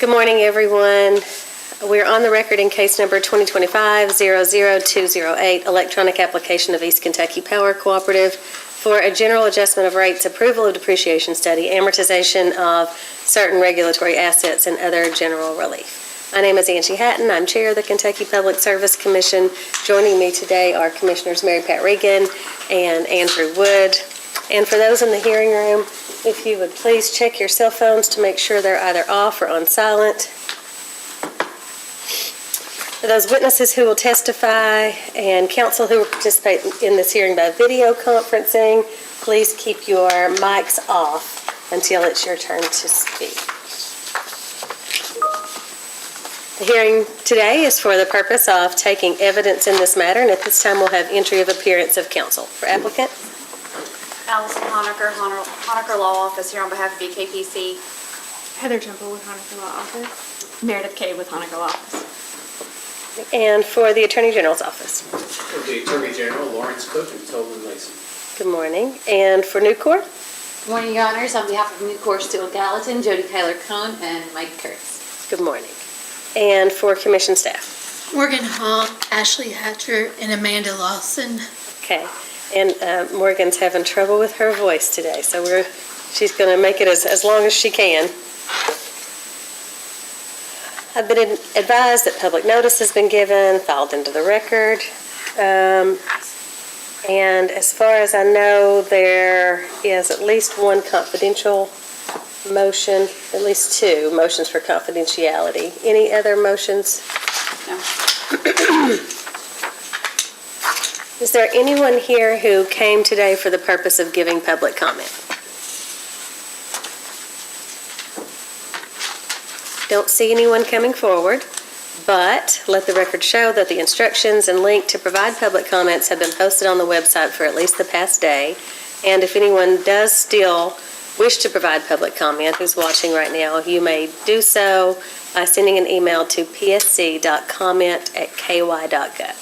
Good morning, everyone. We're on the record in case number 2025-00208, electronic application of East Kentucky Power Cooperative for a general adjustment of rates, approval of depreciation study, amortization of certain regulatory assets, and other general relief. My name is Angie Hatton. I'm chair of the Kentucky Public Service Commission. Joining me today are Commissioners Mary Pat Regan and Andrew Wood. And for those in the hearing room, if you would please check your cell phones to make sure they're either off or on silent. For those witnesses who will testify and counsel who will participate in this hearing by video conferencing, please keep your mics off until it's your turn to speak. The hearing today is for the purpose of taking evidence in this matter, and at this time we'll have entry of appearance of counsel. For applicant, Allison Honaker Law Office here on behalf of BKPC. Heather Temple with Honaker Law Office. Meredith Kay with Honaker Law Office. and for the Attorney General's office. For the Attorney General, Lawrence Cook and Tobin Lacey. Good morning. And for Nucor? Good morning, Your Honors. On behalf of Nucor Steel Gallatin, Jody Kyler-Cohn, and Mike Kurtz. Good morning. And for commission staff? Morgan Hall, Ashley Hatcher, and Amanda Lawson. Okay. And Morgan's having trouble with her voice today, so she's going to make it as long as she can. I've been advised that public notice has been given, filed into the record. And as far as I know, there is at least one confidential motion, at least two motions for confidentiality. Any other motions? No. Is there anyone here who came today for the purpose of giving public comment? Don't see anyone coming forward, but let the record show that the instructions and link to provide public comments have been posted on the website for at least the past day. And if anyone does still wish to provide public comment who's watching right now, you may do so by sending an email to psc.comment@ky.gov.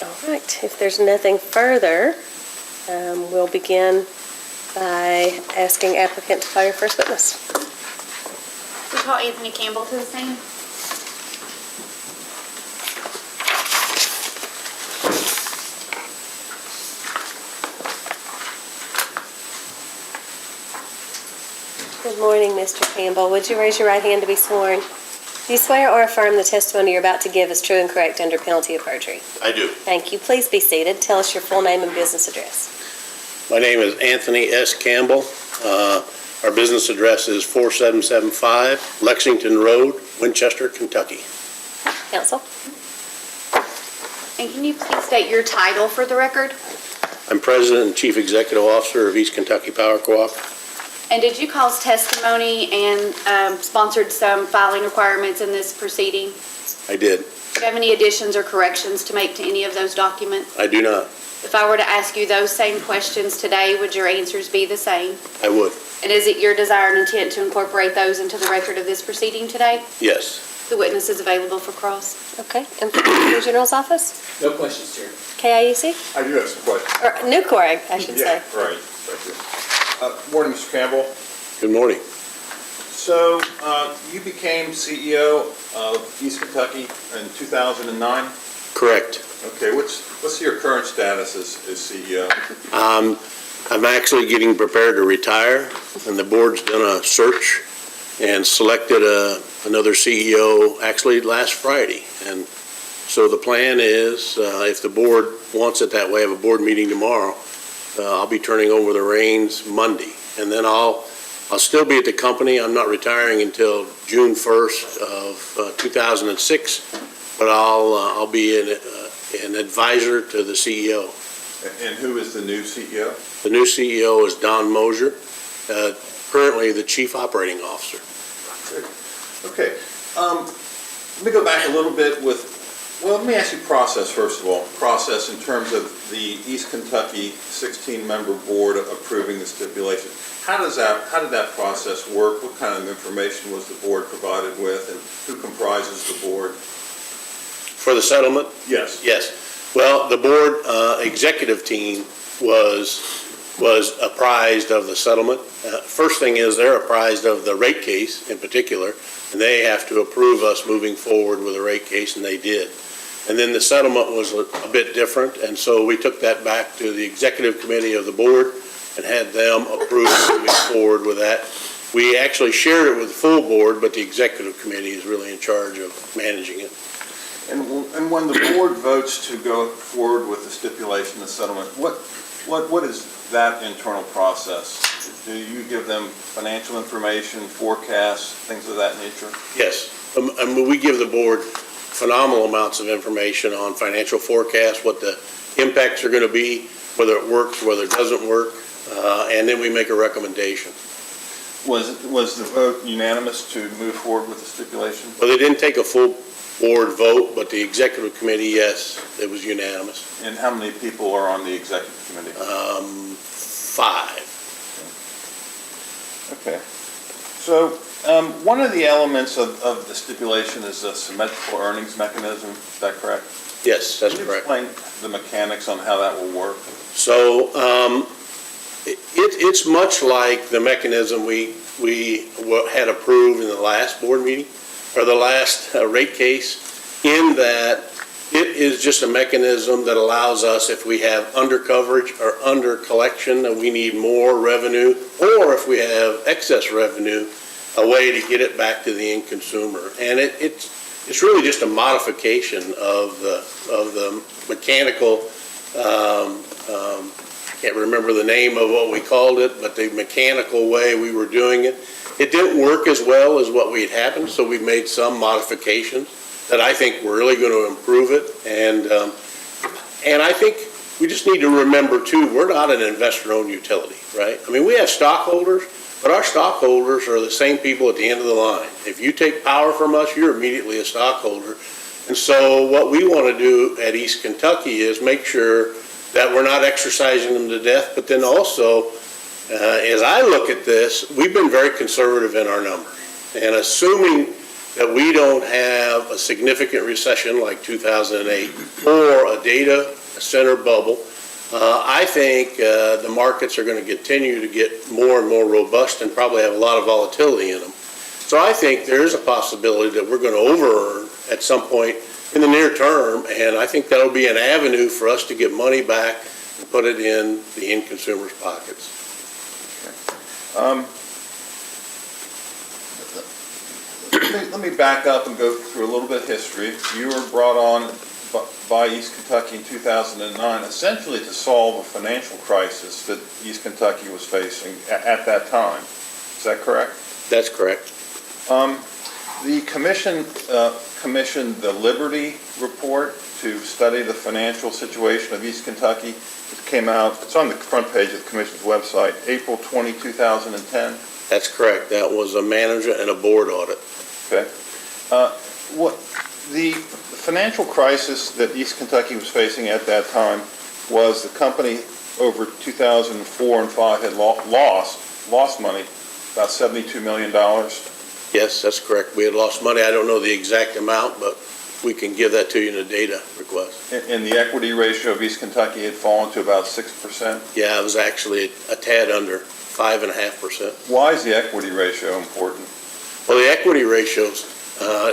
All right, if there's nothing further, we'll begin by asking applicant to call your first witness. We call Anthony Campbell to the stand. Good morning, Mr. Campbell. Would you raise your right hand to be sworn? Do you swear or affirm the testimony you're about to give is true and correct under penalty of perjury? I do. Thank you. Please be seated. Tell us your full name and business address. My name is Anthony S. Campbell. Our business address is 4775 Lexington Road, Winchester, Kentucky. Counsel? And can you please state your title for the record? I'm President and Chief Executive Officer of East Kentucky Power Cooperative. And did you cause testimony and sponsored some filing requirements in this proceeding? I did. Do you have any additions or corrections to make to any of those documents? I do not. If I were to ask you those same questions today, would your answers be the same? I would. And is it your desire and intent to incorporate those into the record of this proceeding today? Yes. The witness is available for cross. Okay. And for the Attorney General's office? No questions, Chair. KIEC? I do have some questions. Or Nucor, I should say. Yeah, right. Thank you. Morning, Mr. Campbell. Good morning. So you became CEO of East Kentucky in 2009? Correct. Okay, what's your current status as CEO? I'm actually getting prepared to retire, and the board's done a search and selected another CEO actually last Friday. And so the plan is, if the board wants it that way, I have a board meeting tomorrow, I'll be turning over the reins Monday. And then I'll still be at the company. I'm not retiring until June 1st of 2006, but I'll be an advisor to the CEO. And who is the new CEO? The new CEO is Don Mosier, currently the Chief Operating Officer. Good. Okay. Let me go back a little bit let me ask you process first of all. Process in terms of the East Kentucky 16-member board approving the stipulation. How did that process work? What kind of information was the board provided with, and who comprises the board? For the settlement? Yes. Yes. Well, the board executive team was was apprised of the settlement. First thing is they're apprised of the rate case in particular, and they have to approve us moving forward with a rate case, and they did. And then the settlement was a bit different, and so we took that back to the executive committee of the board and had them approve moving forward with that. We actually shared it with the full board, but the executive committee is really in charge of managing it. And when the board votes to go forward with the stipulation, the settlement, what is that internal process? Do you give them financial information, forecasts, things of that nature? Yes, we give the board phenomenal amounts of information on financial forecasts, what the impacts are going to be, whether it works, whether it doesn't work, and then we make a recommendation. Was the vote unanimous to move forward with the stipulation? Well, they didn't take a full board vote, but the executive committee, yes, it was unanimous. And how many people are on the executive committee? 5. Okay. So one of the elements of the stipulation is a symmetrical earnings mechanism. Is that correct? Yes, that's Can you correct. explain the mechanics on how that will work? So it's much like the mechanism we had approved in the last board meeting, or the last rate case, in that it is just a mechanism that allows us, if we have under coverage or under collection, that we need more revenue, or if we have excess revenue, a way to get it back to the end consumer. And it's really just a modification of the mechanical, can't remember the name of what we called it, but the mechanical way we were doing it. It didn't work as well as what we had happened, so we made some modifications that I think were really going to improve it. And I think we just need to remember too, we're not an investor-owned utility, right? I mean, we have stockholders, but our stockholders are the same people at the end of the line. If you take power from us, you're immediately a stockholder. And so what we want to do at East Kentucky is make sure that we're not exercising them to death, but then also, as I look at this, we've been very conservative in our numbers. And assuming that we don't have a significant recession like 2008 or a data center bubble, I think the markets are going to continue to get more and more robust and probably have a lot of volatility in them. So I think there is a possibility that we're going to over-earn at some point in the near term, and I think that'll be an avenue for us to get money back and put it in the end consumers' pockets. Let me back up and go through a little bit of history. You were brought on by East Kentucky in 2009, essentially to solve a financial crisis that East Kentucky was facing at that time. Is that correct? That's correct. The commission commissioned the Liberty Report to study the financial situation of East Kentucky. It came out, it's on the front page of the commission's website, April 20, 2010. That's correct. That was a manager and a board audit. Okay. What the financial crisis that East Kentucky was facing at that time was the company over 2004 and 5 had lost money, about $72 million. Yes, that's correct. We had lost money. I don't know the exact amount, but we can give that to you in a data request. And the equity ratio of East Kentucky had fallen to about 6%. Yeah, it was actually a tad under 5.5%. Why is the equity ratio important? Well, the equity ratio's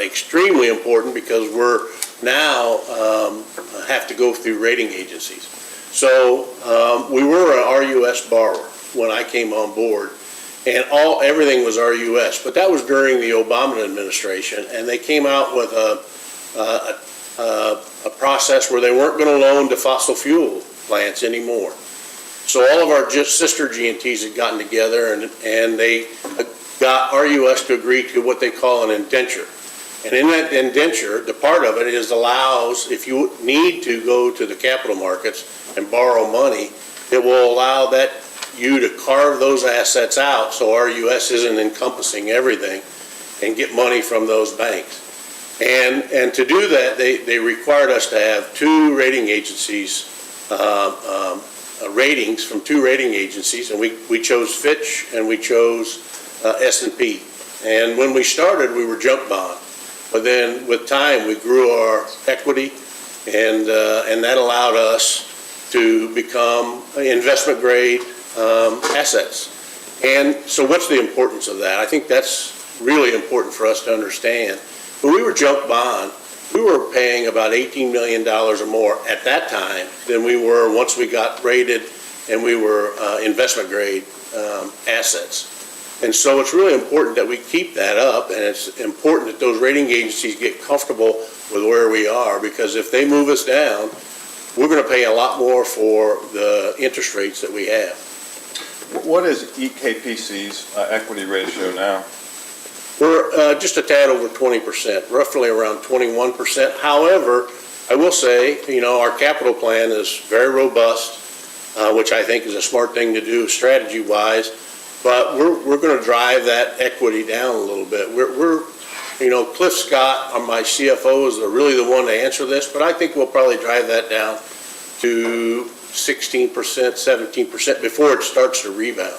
extremely important because we're now have to go through rating agencies. So we were an RUS borrower when I came on board, and everything was RUS. But that was during the Obama administration, and they came out with a process where they weren't going to loan to fossil fuel plants anymore. So all of our sister G&Ts had gotten together, and they got RUS to agree to what they call an indenture. And in that indenture, the part of it is allows, if you need to go to the capital markets and borrow money, it will allow you to carve those assets out so RUS isn't encompassing everything and get money from those banks. And to do that, they required us to have two rating agencies, ratings from two rating agencies, and we chose Fitch and we chose S&P. And when we started, we were junk bond. But then with time, we grew our equity, and that allowed us to become investment grade assets. And so what's the importance of that? I think that's really important for us to understand. When we were junk bond, we were paying about $18 million or more at that time than we were once we got rated and we were investment grade assets. And so it's really important that we keep that up, and it's important that those rating agencies get comfortable with where we are, because if they move us down, we're going to pay a lot more for the interest rates that we have. What is EKPC's equity ratio now? We're just a tad over 20%, roughly around 21%. However, I will say, our capital plan is very robust, which I think is a smart thing to do strategy-wise, but we're going to drive that equity down a little bit. Cliff Scott, my CFO, is really the one to answer this, but I think we'll probably drive that down to 16%, 17% before it starts to rebound.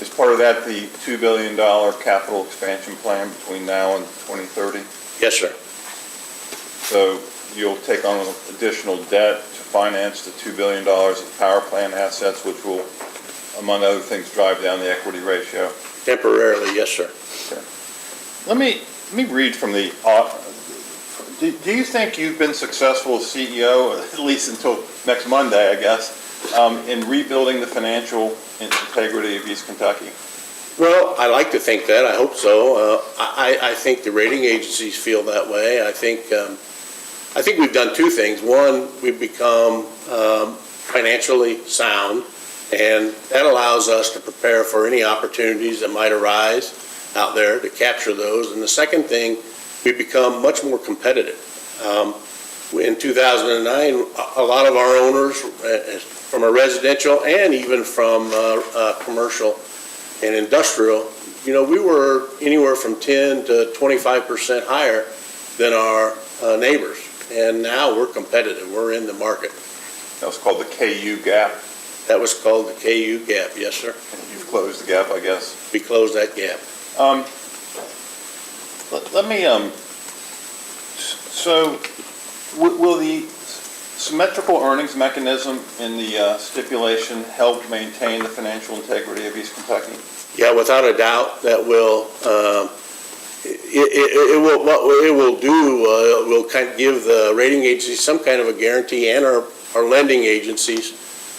Is part of that the $2 billion capital expansion plan between now and 2030? Yes, sir. So you'll take on additional debt to finance the $2 billion of power plant assets, which will, among other things, drive down the equity ratio? Temporarily, yes, sir. Okay. Let me read from the, do you think you've been successful as CEO, at least until next Monday, I guess, in rebuilding the financial integrity of East Kentucky? Well, I like to think that. I hope so. I think the rating agencies feel that way. I think we've done two things. One, we've become financially sound, and that allows us to prepare for any opportunities that might arise out there to capture those. And the second thing, we've become much more competitive. In 2009, a lot of our owners, from a residential and even from commercial and industrial, we were anywhere from 10 to 25% higher than our neighbors. And now we're competitive. We're in the market. That was called the KU gap. That was called the KU gap, yes, sir. And you've closed the gap, I guess. We closed that gap. Let me, so will the symmetrical earnings mechanism in the stipulation help maintain the financial integrity of East Kentucky? Yeah, without a doubt, that will, what it will do, will kind of give the rating agencies some kind of a guarantee, and our lending agencies,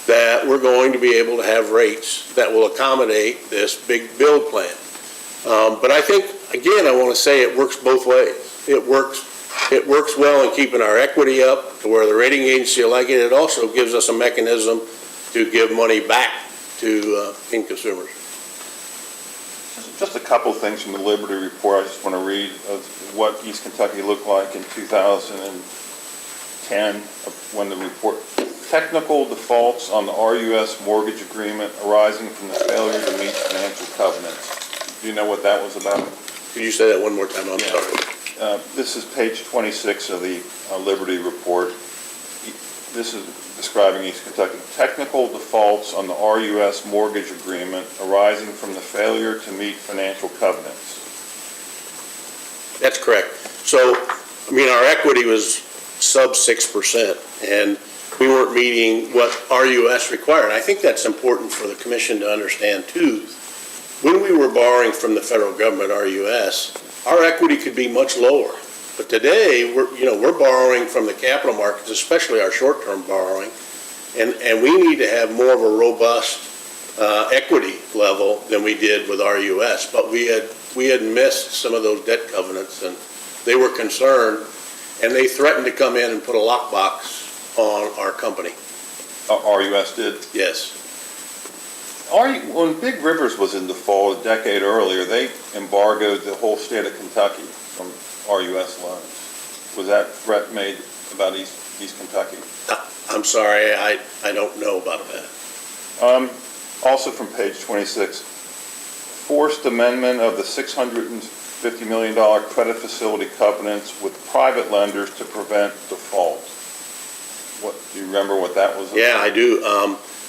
that we're going to be able to have rates that will accommodate this big build plan. But I think, again, I want to say it works both ways. It works well in keeping our equity up to where the rating agency will like it. It also gives us a mechanism to give money back to end consumers. Just a couple things from the Liberty Report I just want to read of what East Kentucky looked like in 2010 when the report, technical defaults on the RUS mortgage agreement arising from the failure to meet financial covenants. Do you know what that was about? Could you say that one more time? I'm sorry. This is page 26 of the Liberty Report. This is describing East Kentucky. Technical defaults on the RUS mortgage agreement arising from the failure to meet financial covenants. That's correct. So, our equity was sub 6%, and we weren't meeting what RUS required. I think that's important for the commission to understand, too. When we were borrowing from the federal government, RUS, our equity could be much lower. But today, we're borrowing from the capital markets, especially our short-term borrowing, and we need to have more of a robust equity level than we did with RUS. But we had missed some of those debt covenants, and they were concerned, and they threatened to come in and put a lockbox on our company. RUS did? Yes. When Big Rivers was in default a decade earlier, they embargoed the whole state of Kentucky from RUS loans. Was that threat made about East Kentucky? I'm sorry, I don't know about that. Also from page 26, forced amendment of the $650 million credit facility covenants with private lenders to prevent default. Do you remember what that was about? Yeah, I do.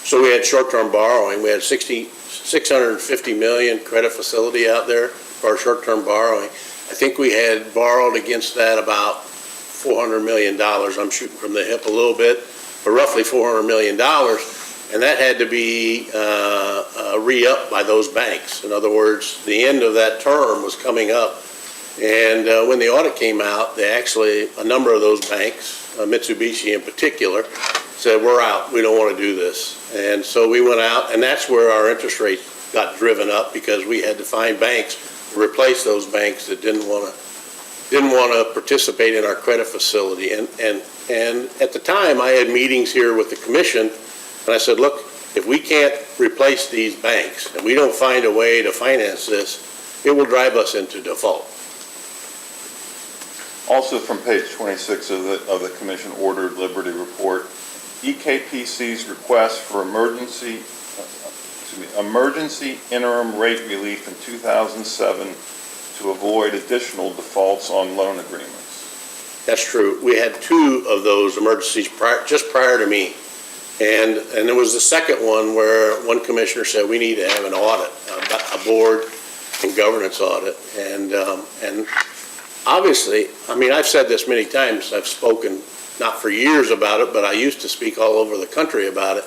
So we had short-term borrowing. We had $650 million credit facility out there for our short-term borrowing. I think we had borrowed against that about $400 million. I'm shooting from the hip a little bit, but roughly $400 million. and that had to be re-upped by those banks. In other words, the end of that term was coming up, and when the audit came out, a number of those banks, Mitsubishi in particular, said, we're out, we don't want to do this. And so we went out, and that's where our interest rates got driven up, because we had to find banks to replace those banks that didn't want to participate in our credit facility. And at the time, I had meetings here with the commission, and I said, look, if we can't replace these banks and we don't find a way to finance this, it will drive us into default. Also from page 26 of the commission ordered Liberty report, EKPC's request for emergency interim rate relief in 2007 to avoid additional defaults on loan agreements. That's true. We had two of those emergencies just prior to me. And there was the second one where one commissioner said we need to have an audit, a board and governance audit. And obviously, I mean, I've said this many times. I've spoken not for years about it, but I used to speak all over the country about it.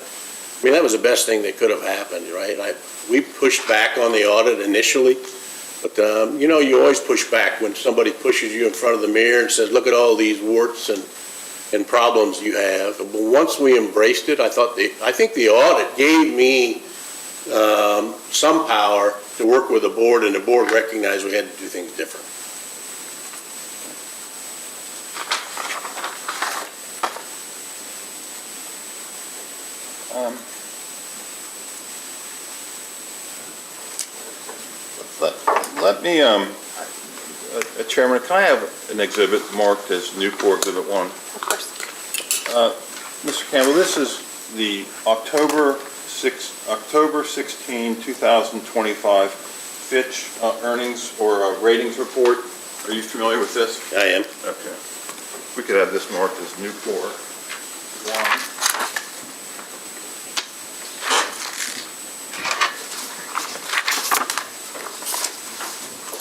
I mean, that was the best thing that could have happened, right? We pushed back on the audit initially, but you always push back when somebody pushes you in front of the mirror and says, look at all these warts and problems you have. But once we embraced it, I think the audit gave me some power to work with the board, and the board recognized we had to do things different. Let me, Chairman, can I have an exhibit marked as Newport Exhibit 1? Of course. Mr. Campbell, this is the October 16, 2025 Fitch earnings or ratings report. Are you familiar with this? I am. Okay. We could have this marked as Newport 1.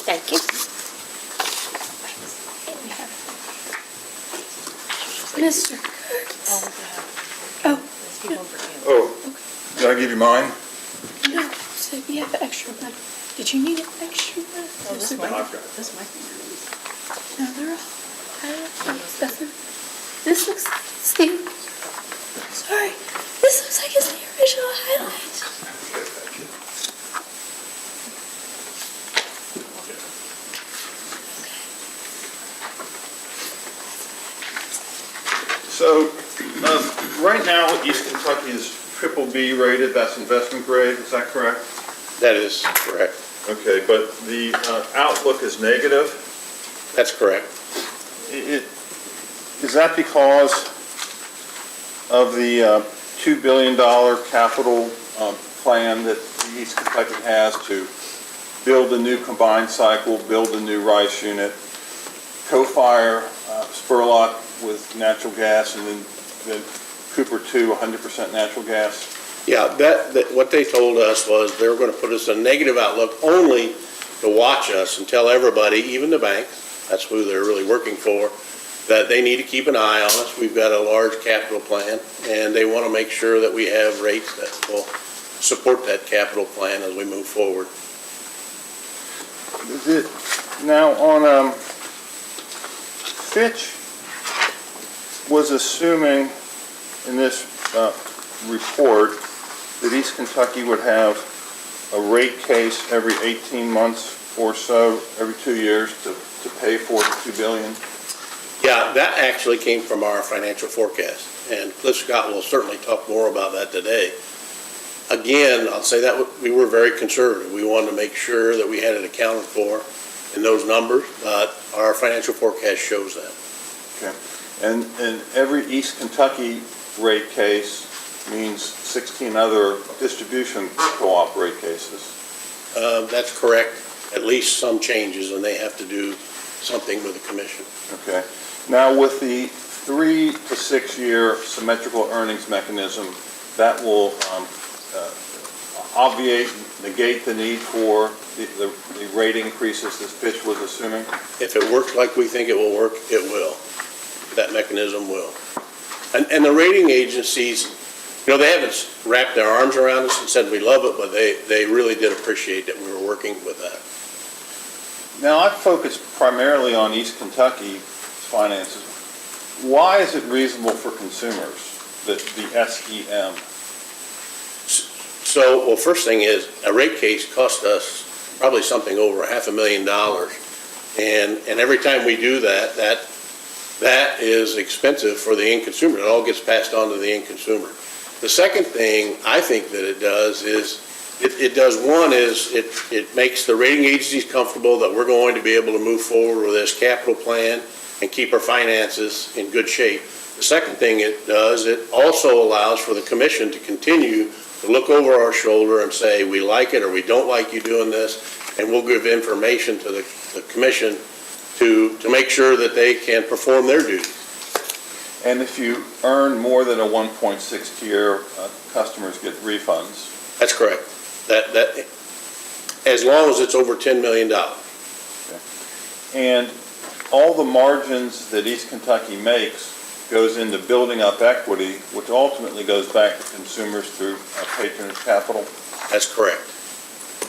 Thank you. Mr. Kurtz. Oh, did I give you mine? No, so you have extra money. Did you need an extra money? I've got it. No, they're all, I don't know, nothing. This looks like it's the, sorry, this looks like it's the original highlight. So, right now, East Kentucky is triple B rated, that's investment grade, is that correct? That is correct. Okay, but the outlook is negative. That's correct. Is that because of the $2 billion capital plan that East Kentucky has to build a new combined cycle, build a new rice unit, co-fire Spurlock with natural gas, and then Cooper 2, 100% natural gas? Yeah, what they told us was they were going to put us in a negative outlook only to watch us and tell everybody, even the banks, that's who they're really working for, that they need to keep an eye on us. We've got a large capital plan, and they want to make sure that we have rates that will support that capital plan as we move forward. Now, on Fitch was assuming in this report that East Kentucky would have a rate case every 18 months or so, every 2 years to pay for the $2 billion. Yeah, that actually came from our financial forecast, and Cliff Scott will certainly talk more about that today. Again, I'll say that we were very conservative. We wanted to make sure that we had it accounted for in those numbers, but our financial forecast shows that. Okay. And every East Kentucky rate case means 16 other distribution co-op rate cases. That's correct. At least some changes, and they have to do something with the commission. Okay. Now, with the 3 to 6 year symmetrical earnings mechanism, that will obviate, negate the need for the rate increases that Fitch was assuming? If it works like we think it will work, it will. That mechanism will. And the rating agencies they haven't wrapped their arms around us and said we love it, but they really did appreciate that we were working with that. Now, I focus primarily on East Kentucky finances. Why is it reasonable for consumers that the SEM? So, well, first thing is, a rate case cost us probably something over $500,000. And every time we do that is expensive for the end consumer. It all gets passed on to the end consumer. The second thing I think that it does is, it makes the rating agencies comfortable that we're going to be able to move forward with this capital plan and keep our finances in good shape. The second thing it does, it also allows for the commission to continue to look over our shoulder and say, we like it or we don't like you doing this, and we'll give information to the commission to make sure that they can perform their duty. And if you earn more than a 1.6 tier, customers get refunds. That's correct. That as long as it's over $10 million. And all the margins that East Kentucky makes goes into building up equity, which ultimately goes back to consumers through patronage capital. That's correct.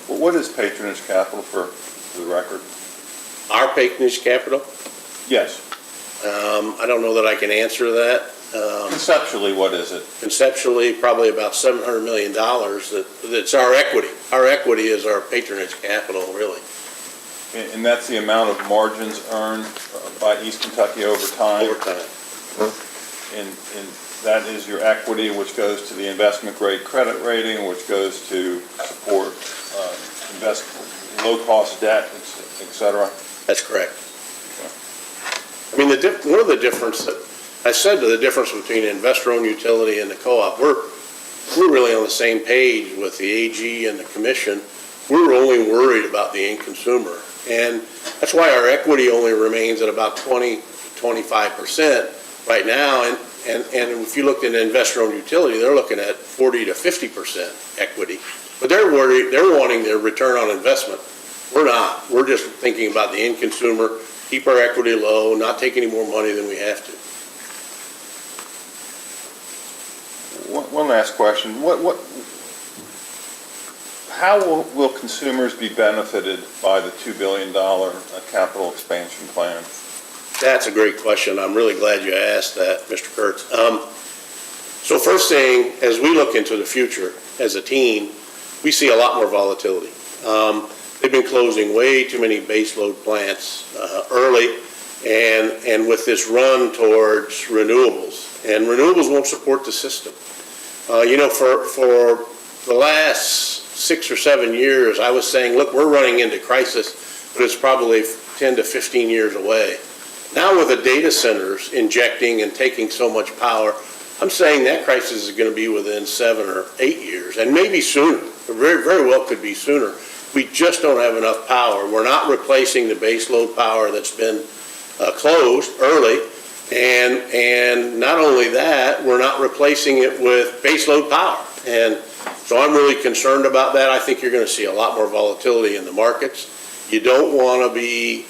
Well, what is patronage capital for the record? Our patronage capital, Yes. I don't know that I can answer that. Conceptually, what is it? Conceptually, probably about $700 million that's our equity. Our equity is our patronage capital, really. And that's the amount of margins earned by East Kentucky over time? Over time. And that is your equity, which goes to the investment grade credit rating, which goes to support low-cost debt, et cetera? That's correct. I mean, one of the difference that I said, the difference between an investor-owned utility and the co-op, we're really on the same page with the AG and the commission. We're only worried about the end consumer. And that's why our equity only remains at about 20 to 25% right now. And if you looked at an investor-owned utility, they're looking at 40 to 50% equity. But they're wanting their return on investment. We're not. We're just thinking about the end consumer, keep our equity low, not take any more money than we have to. One last question. How will consumers be benefited by the $2 billion capital expansion plan? That's a great question. I'm really glad you asked that, Mr. Kurtz. So first thing, as we look into the future as a team, we see a lot more volatility. They've been closing way too many baseload plants early, and with this run towards renewables. And renewables won't support the system. For the last 6 or 7 years, I was saying, look, we're running into crisis, but it's probably 10 to 15 years away. Now with the data centers injecting and taking so much power, I'm saying that crisis is going to be within 7 or 8 years, and maybe sooner. It very, very well could be sooner. We just don't have enough power. We're not replacing the base load power that's been closed early, and not only that, we're not replacing it with base load power. And so I'm really concerned about that. I think you're going to see a lot more volatility in the markets. You don't want to be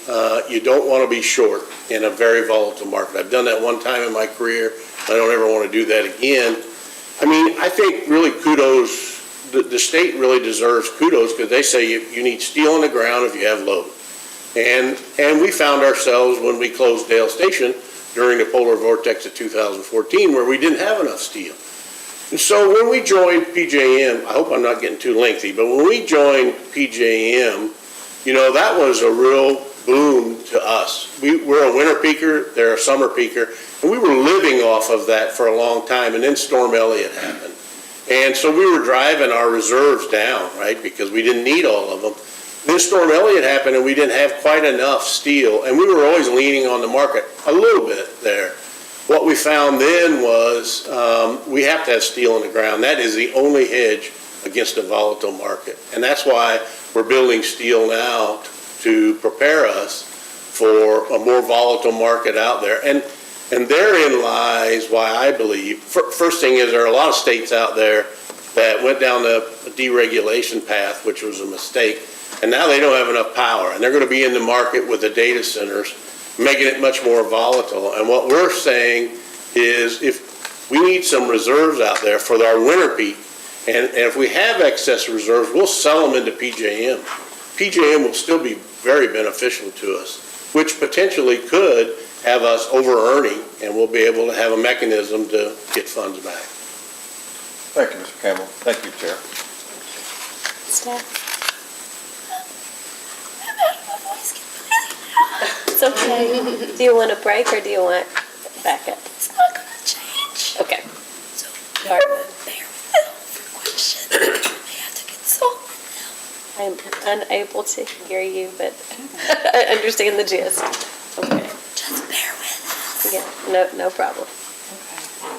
short in a very volatile market. I've done that one time in my career. I don't ever want to do that again. I mean, I think really kudos. The state really deserves kudos because they say you need steel in the ground if you have load. And we found ourselves when we closed Dale Station during the polar vortex of 2014 where we didn't have enough steel. And so when we joined PJM, I hope I'm not getting too lengthy, but when we joined PJM, that was a real boom to us. We're a winter peaker, they're a summer peaker, and we were living off of that for a long time, and then Storm Elliott happened. And so we were driving our reserves down, right, because we didn't need all of them. Then Storm Elliott happened, and we didn't have quite enough steel, and we were always leaning on the market a little bit there. What we found then was we have to have steel in the ground. That is the only hedge against a volatile market, and that's why we're building steel now to prepare us for a more volatile market out there. And therein lies why I believe, first thing is there are a lot of states out there that went down the deregulation path, which was a mistake, and now they don't have enough power, and they're going to be in the market with the data centers, making it much more volatile. And what we're saying is if we need some reserves out there for our winter peak. And if we have excess reserves, we'll sell them into PJM. PJM will still be very beneficial to us, which potentially could have us over-earning, and we'll be able to have a mechanism to get funds back. Thank you, Mr. Campbell. Thank you, Chair. It's okay. Do you want a break or do you want backup? It's not gonna change. Okay. So Sorry. bear with all for questions. I have to consult with them. I'm unable to hear you, but I understand the gist. Okay. Just bear with us. Yeah, no problem.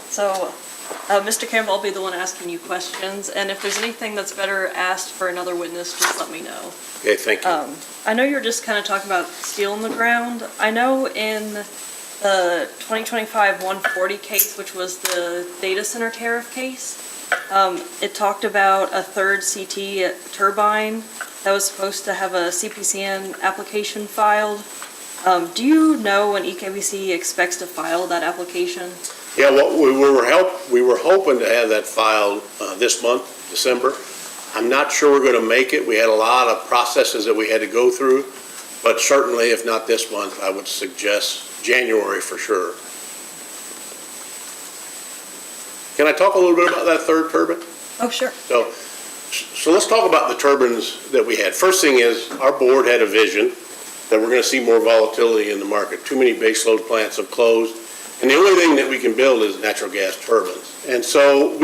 So, Mr. Campbell, I'll be the one asking you questions, and if there's anything that's better asked for another witness, just let me know. Okay, thank you. I know you're just kind of talking about steel in the ground. I know in the 2025 140 case, which was the data center tariff case, it talked about a third CT turbine that was supposed to have a CPCN application filed. Do you know when EKBC expects to file that application? Yeah, well, we were hoping to have that filed this month, December. I'm not sure we're going to make it. We had a lot of processes that we had to go through, but certainly if not this month, I would suggest January for sure. Can I talk a little bit about that third turbine? Oh, sure. So let's talk about the turbines that we had. First thing is, our board had a vision that we're going to see more volatility in the market. Too many baseload plants have closed, and the only thing that we can build is natural gas turbines. And so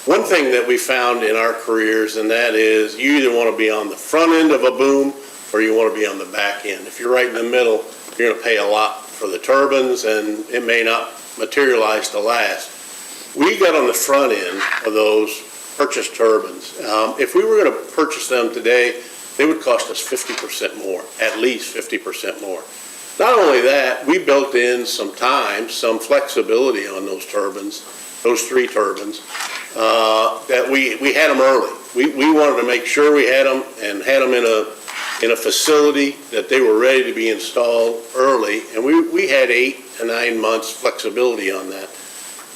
one thing that we found in our careers, and that is you either want to be on the front end of a boom or you want to be on the back end. If you're right in the middle, you're going to pay a lot for the turbines, and it may not materialize to last. We got on the front end of those purchased turbines. If we were going to purchase them today, they would cost us 50% more, at least 50% more. Not only that, we built in some time, some flexibility on those turbines, those three turbines, that we had them early. We wanted to make sure we had them and had them in a facility that they were ready to be installed early, and we had 8 to 9 months flexibility on that.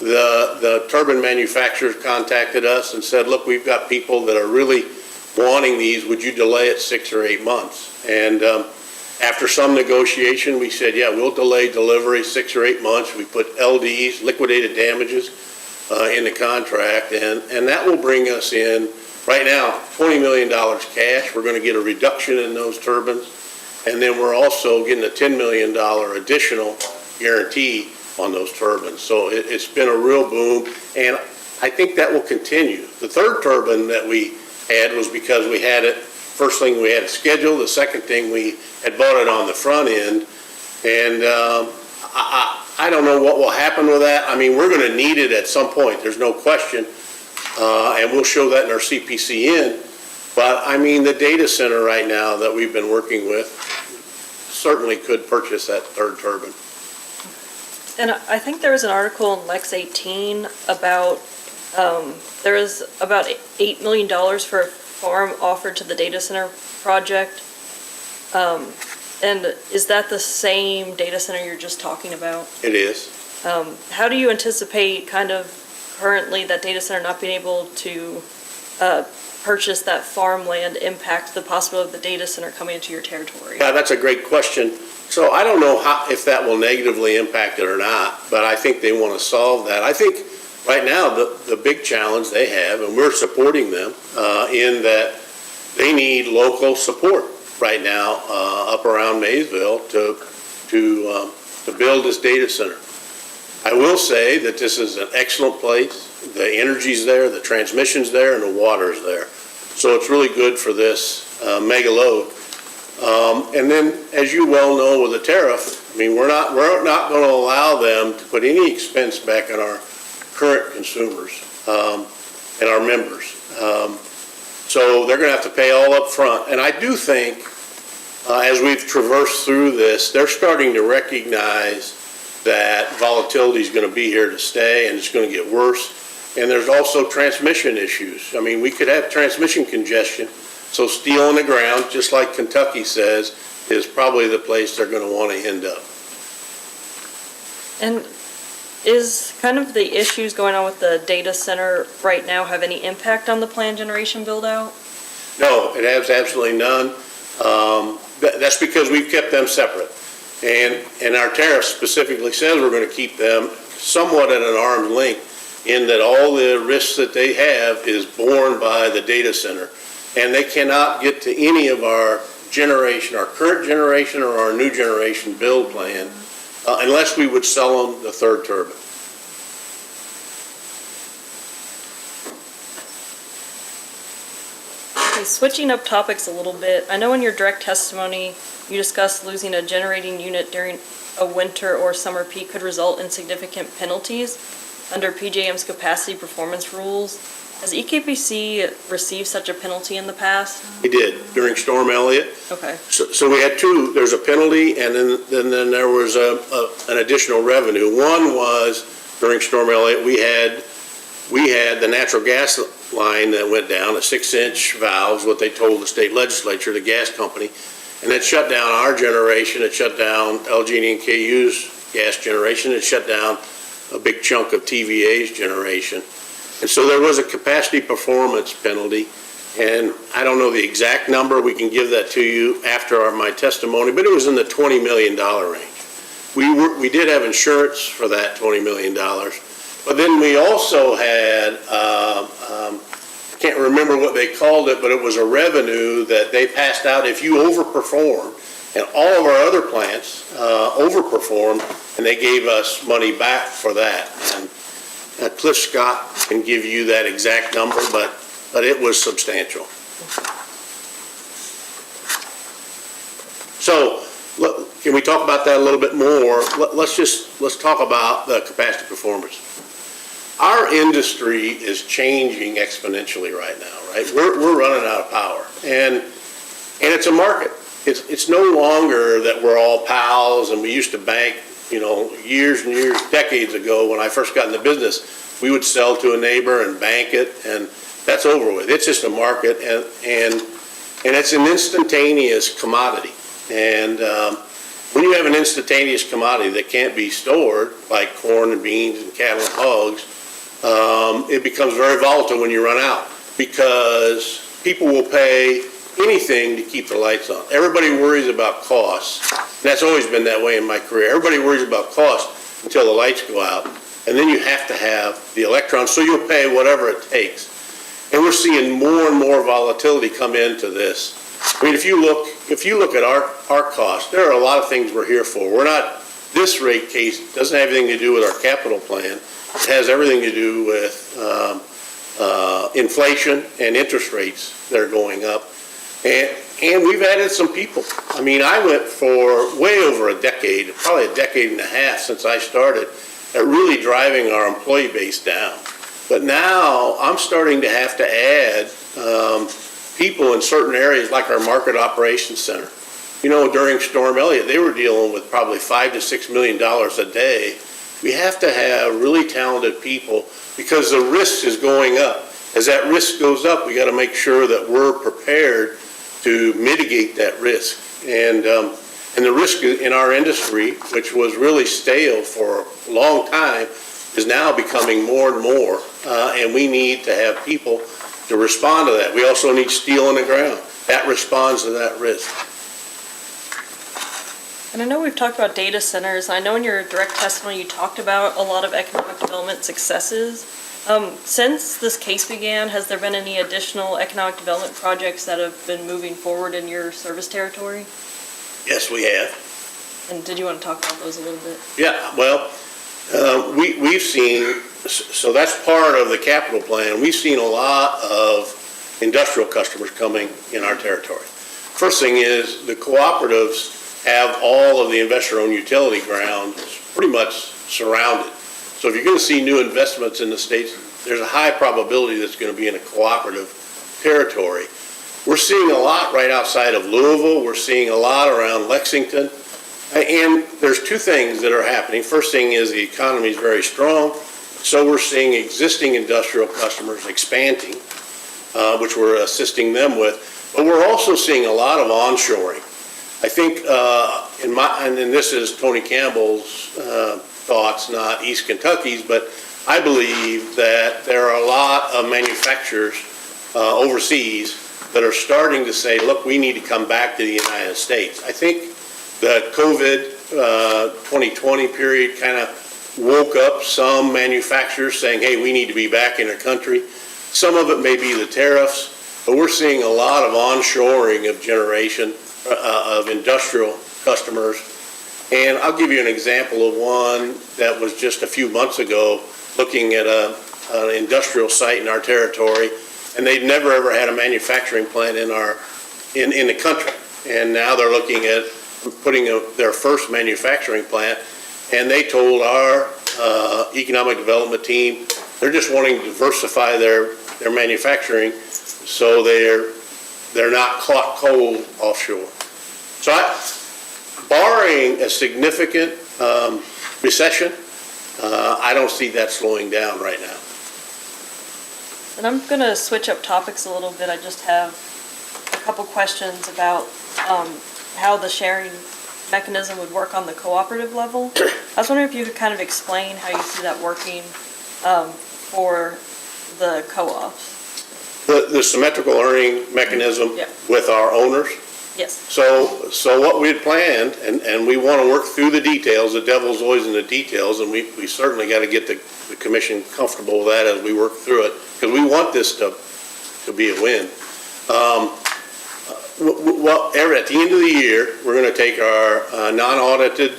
The turbine manufacturers contacted us and said, look, we've got people that are really wanting these, would you delay it 6 or 8 months? And after some negotiation, we said, yeah, we'll delay delivery 6 or 8 months. We put LDs, liquidated damages, in the contract, and that will bring us in, right now, $20 million cash. We're going to get a reduction in those turbines, and then we're also getting a $10 million additional guarantee on those turbines. So it's been a real boom, and I think that will continue. The third turbine that we had was because we had it, first thing we had it scheduled, the second thing we had bought it on the front end, and I don't know what will happen with that. I mean, we're going to need it at some point, there's no question, and we'll show that in our CPCN, but I mean, the data center right now that we've been working with certainly could purchase that third turbine. And I think there was an article in Lex 18 about, there is about $8 million for a farm offered to the data center project. And is that the same data center you're just talking about? It is. How do you anticipate kind of currently that data center not being able to purchase that farmland impact the possibility of the data center coming into your territory? Yeah, that's a great question. So I don't know if that will negatively impact it or not, but I think they want to solve that. I think right now the big challenge they have, and we're supporting them, in that they need local support right now up around Maysville to build this data center. I will say that this is an excellent place. The energy's there, the transmission's there, and the water's there. So it's really good for this mega load. And then, as you well know with the tariff, I mean, we're not going to allow them to put any expense back on our current consumers and our members. So they're going to have to pay all up front. And I do think, as we've traversed through this, they're starting to recognize that volatility is going to be here to stay, and it's going to get worse. And there's also transmission issues. I mean, we could have transmission congestion. So steel on the ground, just like Kentucky says, is probably the place they're going to want to end up. And Is kind of the issues going on with the data center right now have any impact on the planned generation build-out? No, it has absolutely none. That's because we've kept them separate. And our tariff specifically says we're going to keep them somewhat at an arm's length in that all the risks that they have is borne by the data center. And they cannot get to any of our generation, our current generation or our new generation build plan, unless we would sell them the third turbine. Okay, switching up topics a little bit, I know in your direct testimony, you discussed losing a generating unit during a winter or summer peak could result in significant penalties under PJM's capacity performance rules. Has EKPC received such a penalty in the past? We did during Storm Elliott. Okay. So we had two, there's a penalty and then there was an additional revenue. One was during Storm Elliott, we had the natural gas line that went down, a 6-inch valves, what they told the state legislature, the gas company, and it shut down our generation, it shut down LG&E and KU's gas generation, it shut down a big chunk of TVA's generation. And so there was a capacity performance penalty, and I don't know the exact number, we can give that to you after my testimony, but it was in the $20 million range. We did have insurance for that $20 million, but then we also had, I can't remember what they called it, but it was a revenue that they passed out if you overperformed, and all of our other plants overperformed, and they gave us money back for that. And Cliff Scott can give you that exact number, but it was substantial. So, can we talk about that a little bit more? Let's talk about the capacity performance. Our industry is changing exponentially right now, right? We're running out of power, and it's a market. It's no longer that we're all pals and we used to bank, years and years, decades ago when I first got in the business, we would sell to a neighbor and bank it, and that's over with. It's just a market, and it's an instantaneous commodity. And when you have an instantaneous commodity that can't be stored, like corn and beans and cattle and hogs, it becomes very volatile when you run out, because people will pay anything to keep the lights on. Everybody worries about costs. And that's always been that way in my career. Everybody worries about cost until the lights go out, and then you have to have the electrons, so you'll pay whatever it takes. And we're seeing more and more volatility come into this. I mean, if you look at our costs, there are a lot of things we're here for. This rate case doesn't have anything to do with our capital plan. It has everything to do with inflation and interest rates that are going up. And we've added some people. I mean, I went for way over a decade, probably a decade and a half since I started, at really driving our employee base down. But now I'm starting to have to add people in certain areas like our market operations center. During Storm Elliott, they were dealing with probably $5 to $6 million a day. We have to have really talented people because the risk is going up. As that risk goes up, we got to make sure that we're prepared to mitigate that risk. And the risk in our industry, which was really stale for a long time, is now becoming more and more. And we need to have people to respond to that. We also need steel in the ground. That responds to that risk. And I know we've talked about data centers. I know in your direct testimony you talked about a lot of economic development successes. Since this case began, has there been any additional economic development projects that have been moving forward in your service territory? Yes, we have. And did you want to talk about those a little bit? Yeah, well, we've seen, so that's part of the capital plan. We've seen a lot of industrial customers coming in our territory. First thing is the cooperatives have all of the investor-owned utility grounds pretty much surrounded. So if you're going to see new investments in the states, there's a high probability that's going to be in a cooperative territory. We're seeing a lot right outside of Louisville. We're seeing a lot around Lexington. And there's two things that are happening. First thing is the economy is very strong. So we're seeing existing industrial customers expanding, which we're assisting them with. But we're also seeing a lot of onshoring. I think, and this is Tony Campbell's thoughts, not East Kentucky's, but I believe that there are a lot of manufacturers overseas that are starting to say, look, we need to come back to the United States. I think the COVID 2020 period kind of woke up some manufacturers saying, hey, we need to be back in our country. Some of it may be the tariffs, but we're seeing a lot of onshoring of generation of industrial customers. And I'll give you an example of one that was just a few months ago, looking at an industrial site in our territory, and they'd never ever had a manufacturing plant in the country. And now they're looking at putting their first manufacturing plant, and they told our economic development team they're just wanting to diversify their manufacturing so they're not caught cold offshore. So barring a significant recession, I don't see that slowing down right now. And I'm going to switch up topics a little bit. I just have a couple questions about how the sharing mechanism would work on the cooperative level. I was wondering if you could kind of explain how you see that working for the co-ops. The symmetrical earning mechanism Yeah. with our owners. Yes. So what we had planned, and we want to work through the details, the devil's always in the details, and we certainly got to get the commission comfortable with that as we work through it, because we want this to be a win. Well, at the end of the year, we're going to take our non-audited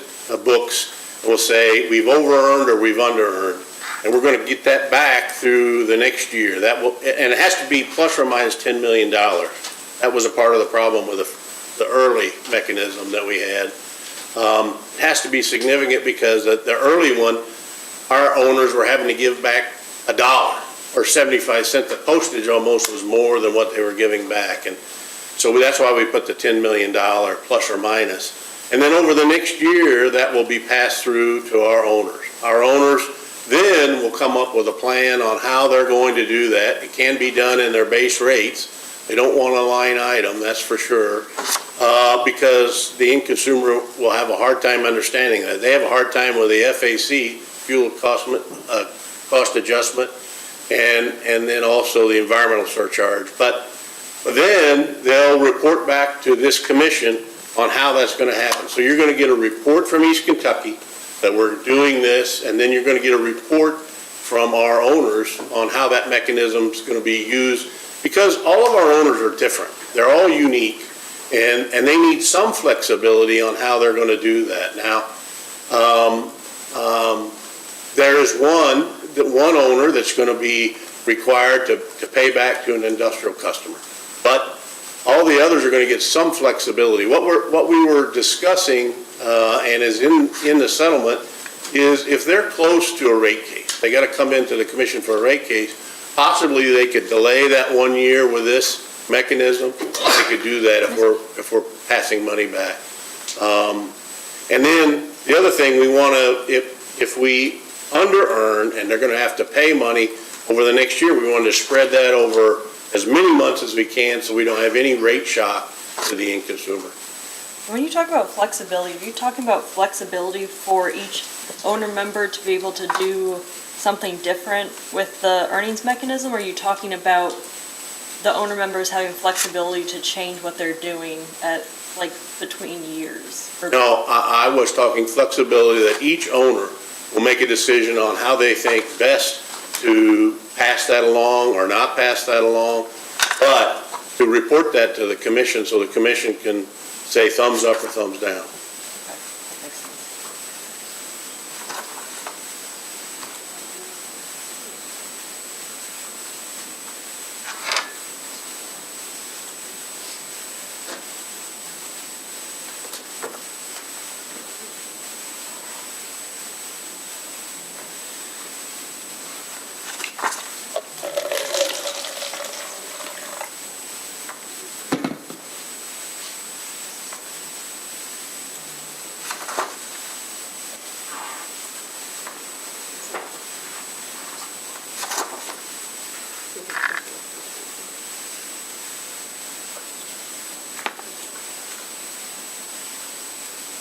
books, and we'll say we've over-earned or we've under-earned, and we're going to get that back through the next year. That will, and it has to be plus or minus $10 million. That was a part of the problem with the early mechanism that we had. It has to be significant because the early one, our owners were having to give back $1 or 75 cents. The postage almost was more than what they were giving back. And so that's why we put the $10 million plus or minus. And then over the next year, that will be passed through to our owners. Our owners then will come up with a plan on how they're going to do that. It can be done in their base rates. They don't want a line item, that's for sure, because the end consumer will have a hard time understanding that. They have a hard time with the FAC, fuel cost adjustment, and then also the environmental surcharge. But then they'll report back to this commission on how that's going to happen. So you're going to get a report from East Kentucky that we're doing this, and then you're going to get a report from our owners on how that mechanism is going to be used. Because all of our owners are different. They're all unique, and they need some flexibility on how they're going to do that. Now, there is one owner that's going to be required to pay back to an industrial customer. But all the others are going to get some flexibility. What we were discussing and is in the settlement is if they're close to a rate case, they got to come into the commission for a rate case. Possibly they could delay that 1 year with this mechanism. They could do that if we're passing money back. And then the other thing we want to, if we under-earn and they're going to have to pay money over the next year, we want to spread that over as many months as we can so we don't have any rate shock to the end consumer. When you talk about flexibility, are you talking about flexibility for each owner member to be able to do something different with the earnings mechanism, or are you talking about the owner members having flexibility to change what they're doing at, like, between years? No, I was talking flexibility that each owner will make a decision on how they think best to pass that along or not pass that along, but to report that to the commission so the commission can say thumbs up or thumbs down. Okay, that makes sense.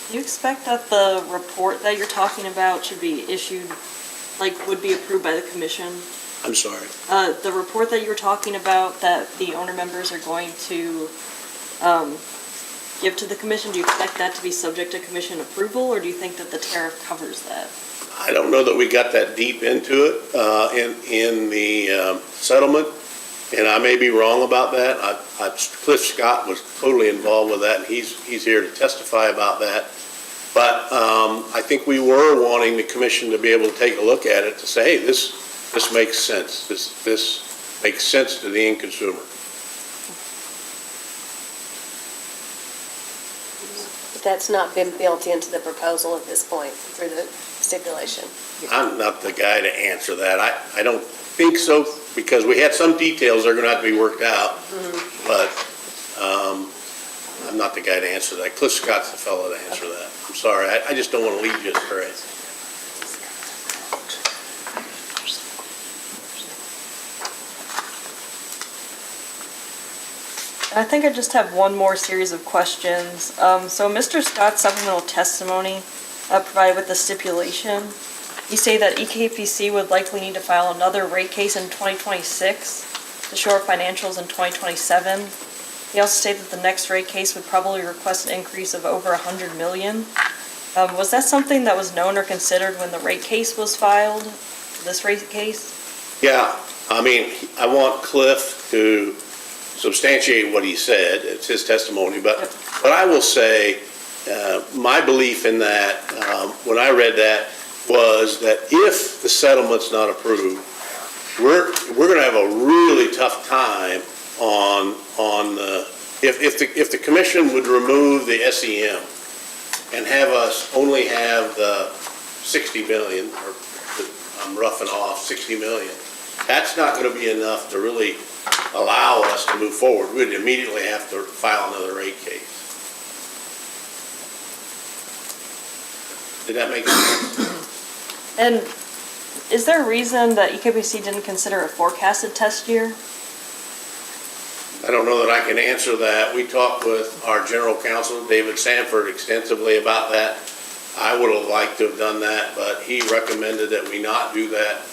Do you expect that the report that you're talking about should be issued, like, would be approved by the commission? I'm sorry. The report that you were talking about that the owner members are going to give to the commission, do you expect that to be subject to commission approval, or do you think that the tariff covers that? I don't know that we got that deep into it in the settlement, and I may be wrong about that. Cliff Scott was totally involved with that, and he's here to testify about that. But I think we were wanting the commission to be able to take a look at it to say, hey, this makes sense. This makes sense to the end consumer. But that's not been built into the proposal at this point through the stipulation. I'm not the guy to answer that. I don't think so, because we had some details that are going to have to be worked out. But I'm not the guy to answer that. Cliff Scott's the fellow to answer that. I'm sorry. I just don't want to lead you astray. I think I just have one more series of questions. So Mr. Scott's supplemental testimony provided with the stipulation, you say that EKPC would likely need to file another rate case in 2026 to shore financials in 2027. He also stated that the next rate case would probably request an increase of over $100 million. Was that something that was known or considered when the rate case was filed, this rate case? Yeah, I mean, I want Cliff to substantiate what he said. It's his testimony. But I will say, my belief in that, when I read that, was that if the settlement's not approved, we're going to have a really tough time on the, if the commission would remove the SEM and have us only have the 60 million, or I'm roughing off 60 million, that's not going to be enough to really allow us to move forward. We'd immediately have to file another rate case. Did that make sense? And is there a reason that EKPC didn't consider a forecasted test year? I don't know that I can answer that. We talked with our general counsel, David Sanford, extensively about that. I would have liked to have done that, but he recommended that we not do that.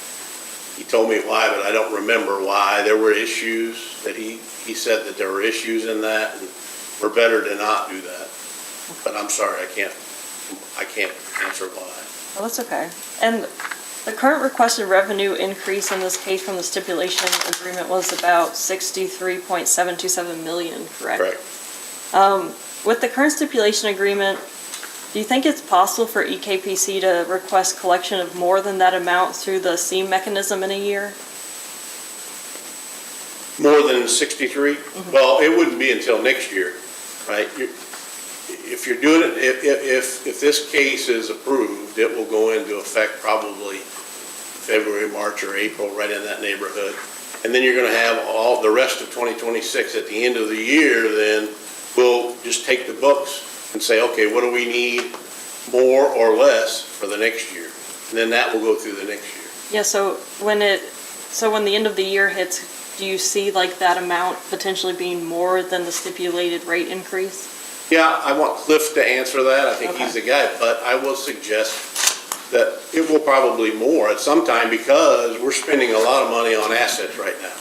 He told me why, but I don't remember why. There were issues that he said that there were issues in that, and we're better to not do that. But I'm sorry, I can't answer why. Well, that's okay. And the current requested revenue increase in this case from the stipulation agreement was about $63.727 million, correct? Correct. With the current stipulation agreement, do you think it's possible for EKPC to request collection of more than that amount through the SEAM mechanism in a year? More than 63? Well, it wouldn't be until next year, right? If you're doing it, if this case is approved, it will go into effect probably February, March, or April, right in that neighborhood. And then you're going to have all the rest of 2026 at the end of the year. Then we'll just take the books and say, okay, what do we need more or less for the next year? And then that will go through the next year. Yeah, so when the end of the year hits, do you see like that amount potentially being more than the stipulated rate increase? Yeah, I want Cliff to answer that. I think Okay. he's the guy, but I will suggest that it will probably more at some time, because we're spending a lot of money on assets right now.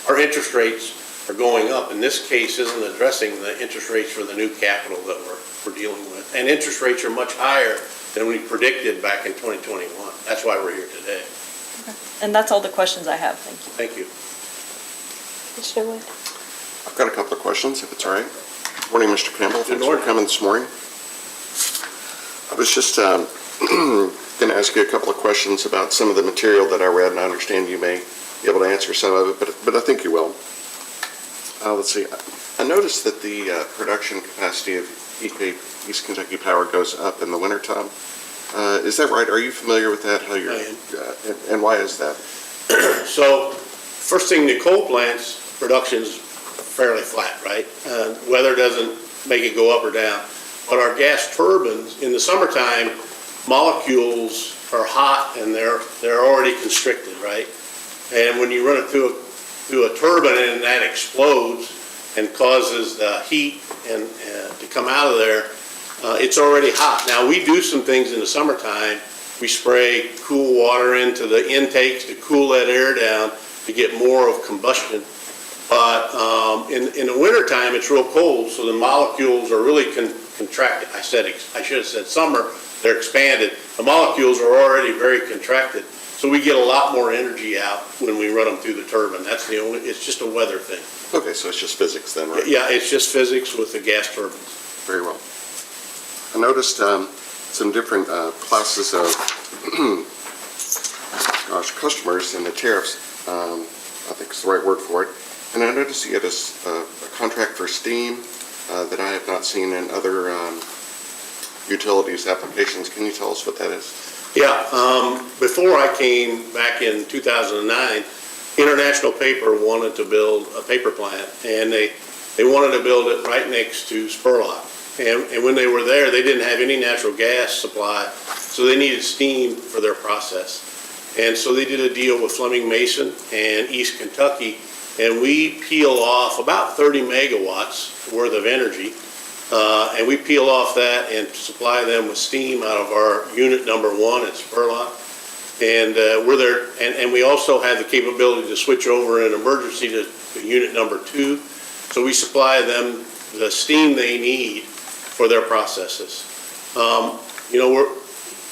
Our interest rates are going up, and this case isn't addressing the interest rates for the new capital that we're dealing with. And interest rates are much higher than we predicted back in 2021. That's why we're here today. And that's all the questions I have. Thank you. Thank you. Commissioner Wood? I've got a couple of questions, if it's all right. Morning, Mr. Campbell. Thanks for coming this morning. I was just going to ask you a couple of questions about some of the material that I read, and I understand you may be able to answer some of it, but I think you will. Let's see. I noticed that the production capacity of East Kentucky Power goes up in the wintertime. Is that right? Are you familiar with that? I am. And why is that? So, first thing, the coal plant's production's fairly flat, right? Weather doesn't make it go up or down. But our gas turbines, in the summertime, molecules are hot and they're already constricted, right? And when you run it through a turbine and that explodes and causes the heat and to come out of there, it's already hot. Now, we do some things in the summertime. We spray cool water into the intakes to cool that air down to get more of combustion. But in the wintertime, it's real cold, so the molecules are really contracted. I should have said summer, they're expanded. The molecules are already very contracted, so we get a lot more energy out when we run them through the turbine. It's just a weather thing. Okay, so it's just physics then, right? Yeah, it's just physics with the gas turbines. Very well. I noticed some different classes of customers in the tariffs, I think is the right word for it. And I noticed you had a contract for steam that I have not seen in other utilities applications. Can you tell us what that is? Yeah, before I came back in 2009, International Paper wanted to build a paper plant, and they wanted to build it right next to Spurlock. And when they were there, they didn't have any natural gas supply, so they needed steam for their process. And so they did a deal with Fleming Mason and East Kentucky, and we peel off about 30 megawatts worth of energy, and we peel off that and supply them with steam out of our unit number 1 at Spurlock. And we're there, and we also have the capability to switch over in emergency to unit number 2. So we supply them the steam they need for their processes.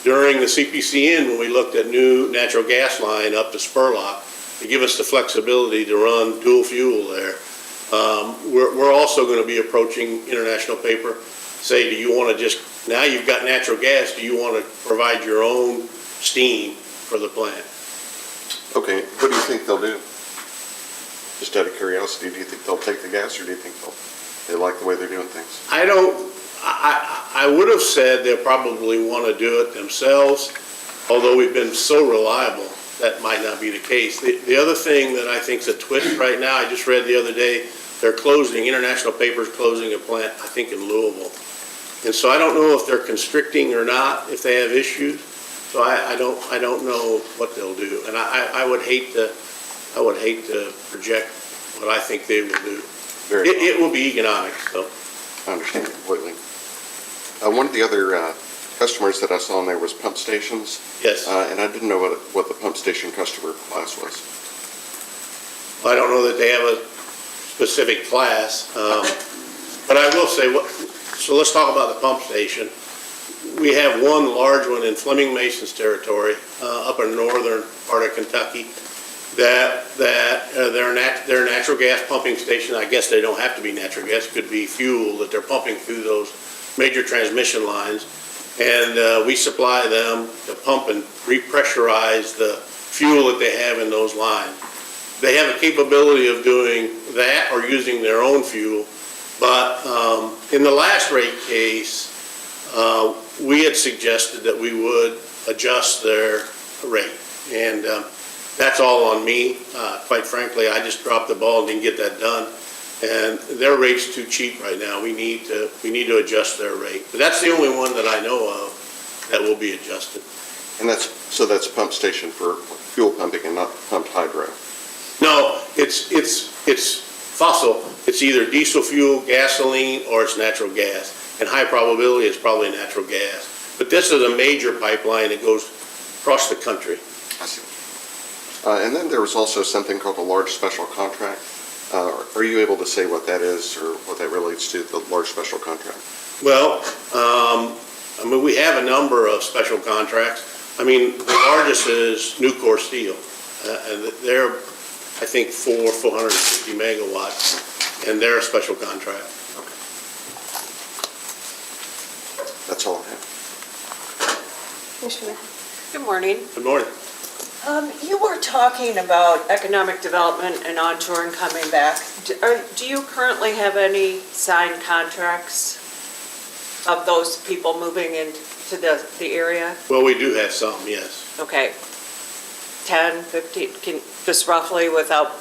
During the CPCN, when we looked at new natural gas line up to Spurlock, to give us the flexibility to run dual fuel there, we're also going to be approaching International Paper, say, do you want to just, now you've got natural gas, do you want to provide your own steam for the plant? Okay, what do you think they'll do? Just out of curiosity, do you think they'll take the gas, or do you think they like the way they're doing things? I would have said they'll probably want to do it themselves, although we've been so reliable, that might not be the case. The other thing that I think is a twist right now, I just read the other day, International Paper's closing a plant, I think in Louisville. And so I don't know if they're constricting or not, if they have issues. So I don't know what they'll do. And I would hate to project what I think they will do. It will be economic, so. I understand completely. One of the other customers that I saw in there was pump stations. Yes. And I didn't know what the pump station customer class was. I don't know that they have a specific class, but I will say, so let's talk about the pump station. We have one large one in Fleming Mason's territory, up in the northern part of Kentucky, that their natural gas pumping station, I guess they don't have to be natural gas, could be fuel that they're pumping through those major transmission lines. And we supply them to pump and repressurize the fuel that they have in those lines. They have a capability of doing that or using their own fuel. But in the last rate case, we had suggested that we would adjust their rate. And that's all on me. Quite frankly, I just dropped the ball and didn't get that done. And their rate's too cheap right now. We need to adjust their rate. But that's the only one that I know of that will be adjusted. And that's a pump station for fuel pumping and not pumped hydro. No, it's fossil. It's either diesel fuel, gasoline, or it's natural gas. And high probability it's probably natural gas. But this is a major pipeline that goes across the country. I see. And then there was also something called a large special contract. Are you able to say what that is or what that relates to, the large special contract? Well, we have a number of special contracts. The largest is Nucor Steel. And they're, I think, 450 megawatts, and they're a special contract. Okay. That's all I have. Good morning. Good morning. You were talking about economic development and onshoring coming back. Do you currently have any signed contracts of those people moving into the area? Well, we do have some, yes. Okay. 10, 15, just roughly without...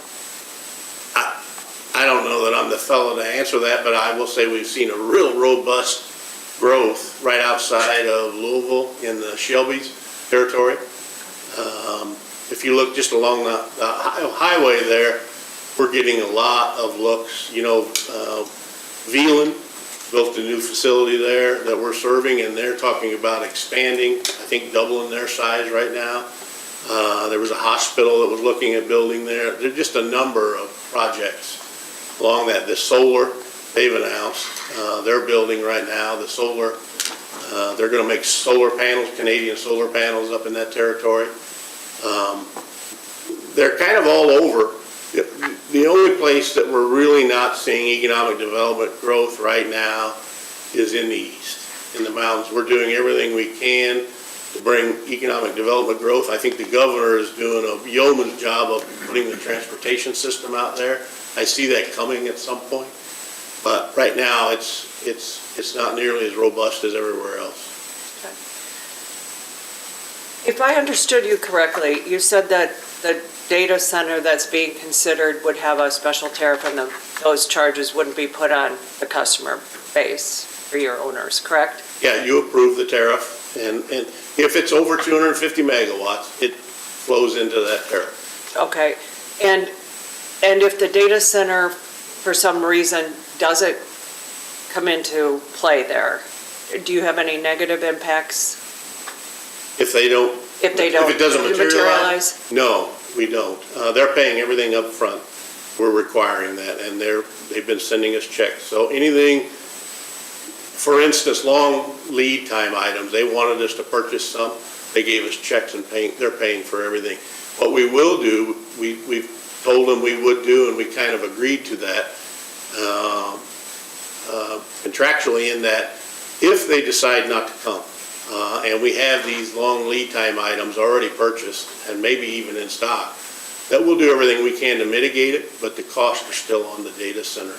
I don't know that I'm the fellow to answer that, but I will say we've seen a real robust growth right outside of Louisville in the Shelby's territory. If you look just along the highway there, we're getting a lot of looks. Veland built a new facility there that we're serving, and they're talking about expanding, I think doubling their size right now. There was a hospital that was looking at building there. There's just a number of projects along that. The solar, they've announced, they're building right now. The solar, they're going to make solar panels, Canadian solar panels up in that territory. They're kind of all over. The only place that we're really not seeing economic development growth right now is in the east, in the mountains. We're doing everything we can to bring economic development growth. I think the governor is doing a yeoman's job of putting the transportation system out there. I see that coming at some point, but right now it's not nearly as robust as everywhere else. If I understood you correctly, you said that the data center that's being considered would have a special tariff and those charges wouldn't be put on the customer base for your owners, correct? Yeah, you approve the tariff, and if it's over 250 megawatts, it flows into that tariff. Okay, and if the data center, for some reason, doesn't come into play there, do you have any negative impacts? If they don't, If it doesn't materialize? No, we don't. They're paying everything up front. We're requiring that, and they've been sending us checks. So anything, for instance, long lead time items, they wanted us to purchase some. They gave us checks and they're paying for everything. What we will do, we've told them we would do, and we kind of agreed to that contractually, in that if they decide not to come, and we have these long lead time items already purchased and maybe even in stock, that we'll do everything we can to mitigate it, but the costs are still on the data center.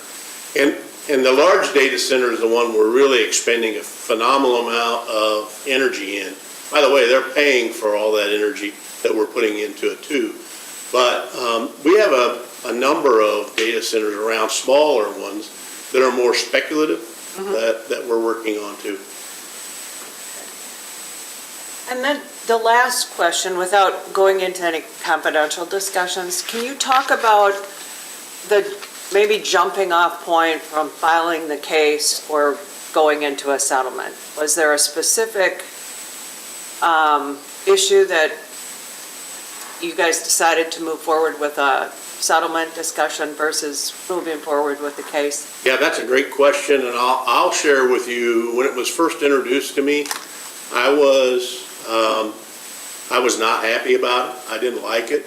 And the large data center is the one we're really expending a phenomenal amount of energy in. By the way, they're paying for all that energy that we're putting into it too. But we have a number of data centers around, smaller ones, that are more speculative, that we're working on too. And then the last question, without going into any confidential discussions, can you talk about the maybe jumping off point from filing the case or going into a settlement? Was there a specific issue that you guys decided to move forward with a settlement discussion versus moving forward with the case? Yeah, that's a great question, and I'll share with you, when it was first introduced to me, I was not happy about it. I didn't like it.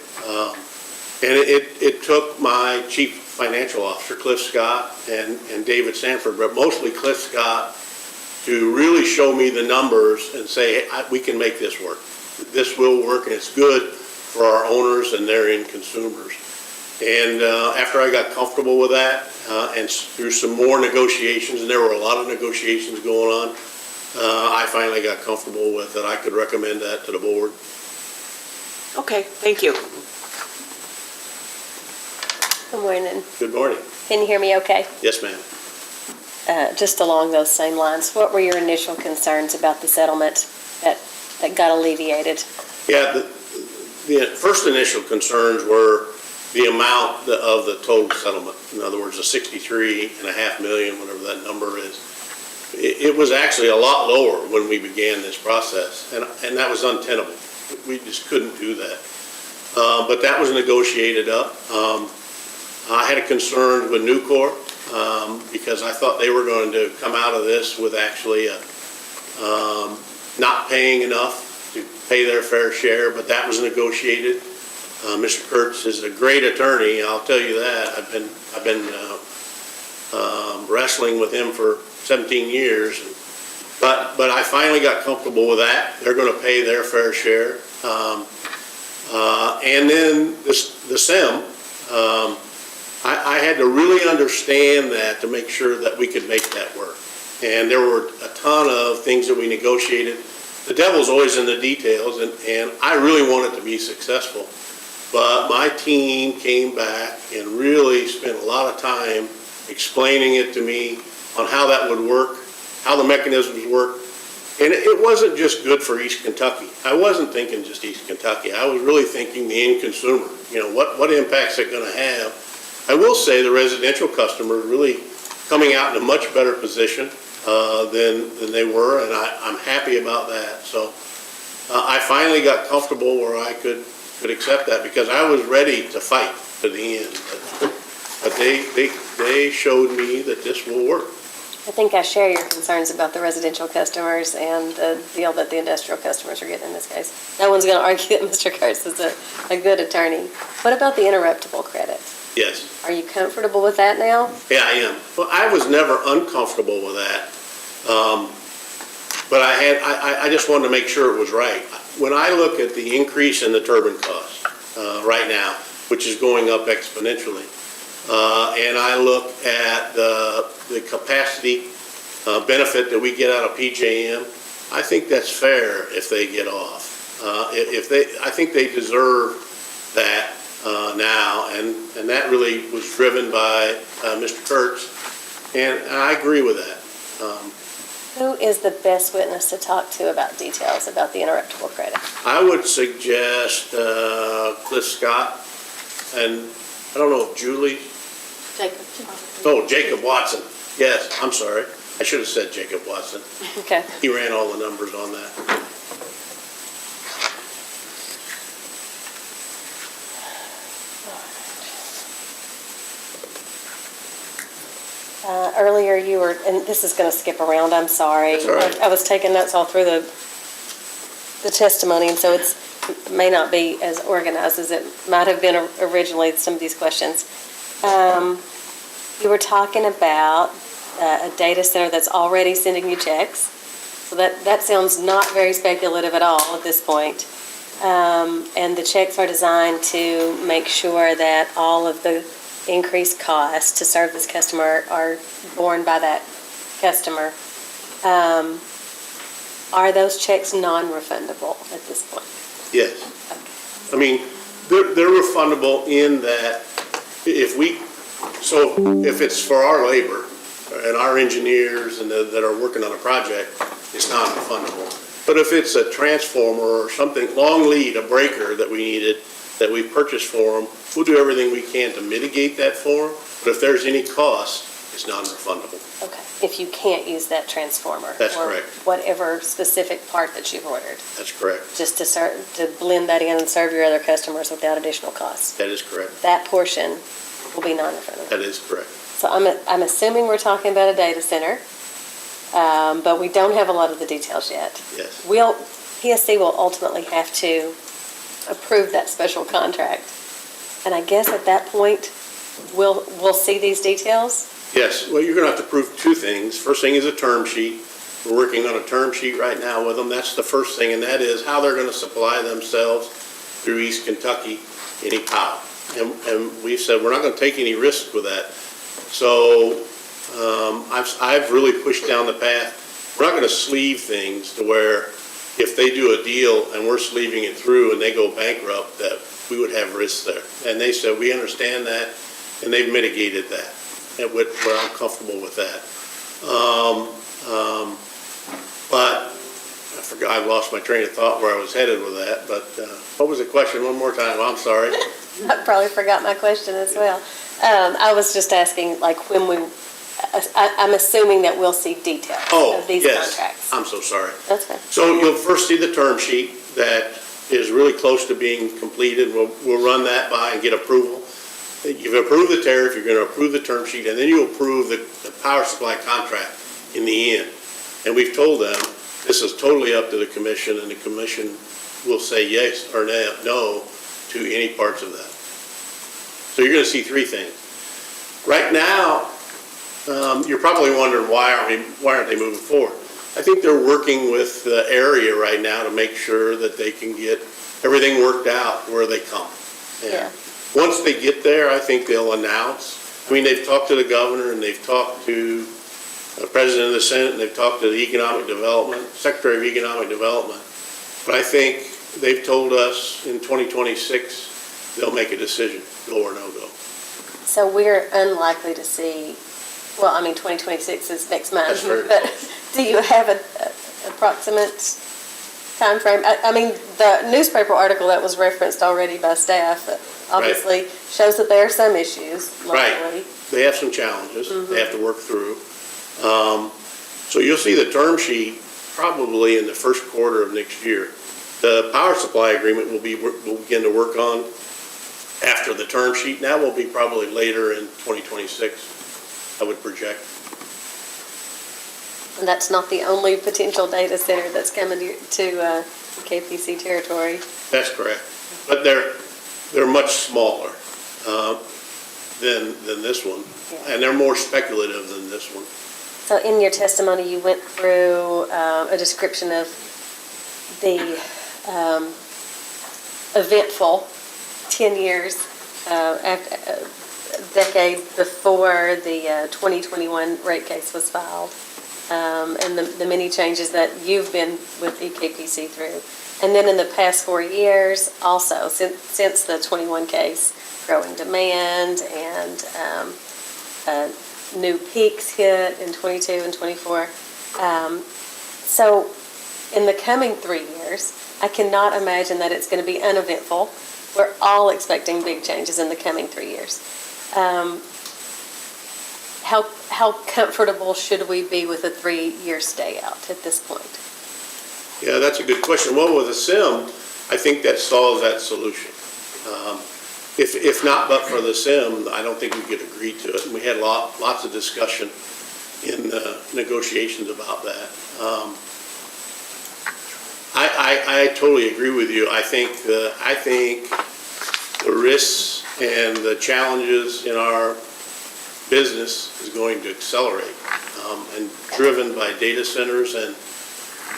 And it took my chief financial officer, Cliff Scott, and David Sanford, but mostly Cliff Scott, to really show me the numbers and say, hey, we can make this work. This will work, and it's good for our owners and their end consumers. And after I got comfortable with that, and through some more negotiations, and there were a lot of negotiations going on, I finally got comfortable with it. I could recommend that to the board. Okay, thank you. Good morning. Good morning. Can you hear me okay? Yes, ma'am. Just along those same lines, what were your initial concerns about the settlement that got alleviated? Yeah, the first initial concerns were the amount of the total settlement. In other words, the $63.5 million, whatever that number is. It was actually a lot lower when we began this process, and that was untenable. We just couldn't do that. But that was negotiated up. I had a concern with Nucor because I thought they were going to come out of this with actually not paying enough to pay their fair share, but that was negotiated. Mr. Kurtz is a great attorney, I'll tell you that. I've been wrestling with him for 17 years, but I finally got comfortable with that. They're going to pay their fair share, and then the SIM. I had to really understand that to make sure that we could make that work. And there were a ton of things that we negotiated. The devil's always in the details, and I really wanted to be successful. But my team came back and really spent a lot of time explaining it to me on how that would work, how the mechanisms work. And it wasn't just good for East Kentucky. I wasn't thinking just East Kentucky. I was really thinking the end consumer. You know, what impact's it going to have? I will say the residential customers really coming out in a much better position than they were, and I'm happy about that. So I finally got comfortable where I could accept that, because I was ready to fight to the end. But they showed me that this will work. I think I share your concerns about the residential customers and the deal that the industrial customers are getting in this case. No one's going to argue that Mr. Kurtz is a good attorney. What about the interruptible credit? Yes. Are you comfortable with that now? Yeah, I am. Well, I was never uncomfortable with that. But I just wanted to make sure it was right. When I look at the increase in the turbine cost right now, which is going up exponentially, and I look at the capacity benefit that we get out of PJM, I think that's fair if they get off. I think they deserve that now, and that really was driven by Mr. Kurtz, and I agree with that. Who is the best witness to talk to about details about the interruptible credit? I would suggest Cliff Scott, and I don't know if Julie. Jacob. Oh, Jacob Watson. Yes, I'm sorry. I should have said Jacob Watson. Okay. He ran all the numbers on that. Earlier you were, and this is going to skip around, I'm sorry. That's all right. I was taking notes all through the testimony, and so it may not be as organized as it might have been originally, some of these questions. You were talking about a data center that's already sending you checks. So that sounds not very speculative at all at this point. And the checks are designed to make sure that all of the increased costs to serve this customer are borne by that customer. Are those checks non-refundable at this point? Yes. I mean, they're refundable in that if it's for our labor and our engineers and that are working on a project, it's not refundable. But if it's a transformer or something, long lead, a breaker that we needed, that we purchased for them, we'll do everything we can to mitigate that for them. But if there's any cost, it's non-refundable. Okay. If you can't use that transformer. That's or correct. whatever specific part that you've ordered, That's correct. just to blend that in and serve your other customers without additional costs. That is correct. That portion will be non-refundable. That is correct. So I'm assuming we're talking about a data center, but we don't have a lot of the details yet. Yes. PSC will ultimately have to approve that special contract. And I guess at that point, we'll see these details. Yes, well, you're going to have to prove two things. First thing is a term sheet. We're working on a term sheet right now with them. That's the first thing, and that is how they're going to supply themselves through East Kentucky any power. And we've said we're not going to take any risks with that. So I've really pushed down the path. We're not going to sleeve things to where if they do a deal and we're sleeving it through and they go bankrupt, that we would have risks there. And they said, we understand that, and they've mitigated that. And where I'm comfortable with that. But I forgot, I lost my train of thought where I was headed with that. But what was the question? One more time. I'm sorry. I probably forgot my question as well. I was just asking, like, when I'm assuming that we'll see details of these contracts. I'm so sorry. That's fine. So you'll first see the term sheet that is really close to being completed. We'll run that by and get approval. You've approved the tariff, you're going to approve the term sheet, and then you approve the power supply contract in the end. And we've told them this is totally up to the commission, and the commission will say yes or no to any parts of that. So you're going to see three things. Right now, you're probably wondering why aren't they moving forward? I think they're working with the area right now to make sure that they can get everything worked out where they come. Yeah. Once they get there, I think they'll announce. I mean, they've talked to the governor and they've talked to the president of the Senate and they've talked to the Secretary of Economic Development. But I think they've told us in 2026 they'll make a decision, go or no go. So we're unlikely to see, well, I mean, 2026 is next month. That's very But close. do you have an approximate timeframe? I mean, the newspaper article that was referenced already by staff obviously shows that there are some issues locally. they have some challenges they have to work through. So you'll see the term sheet probably in the first quarter of next year. The power supply agreement we'll begin to work on after the term sheet, and that will be probably later in 2026, I would project. And that's not the only potential data center that's coming to KPC territory. That's correct. But they're much smaller than this one, and they're more speculative than this one. So in your testimony, you went through a description of the eventful 10 years, a decade before the 2021 rate case was filed, and the many changes that you've been with EKPC through. And then in the past 4 years, also, since the 21 case, growing demand and new peaks hit in 22 and 24. So in the coming 3 years, I cannot imagine that it's going to be uneventful. We're all expecting big changes in the coming 3 years. How comfortable should we be with a 3-year stay out at this point? Yeah, that's a good question. Well, with a SIM, I think that solves that solution. If not but for the SIM, I don't think we could agree to it. And we had lots of discussion in negotiations about that. I totally agree with you. I think the risks and the challenges in our business is going to accelerate, and driven by data centers and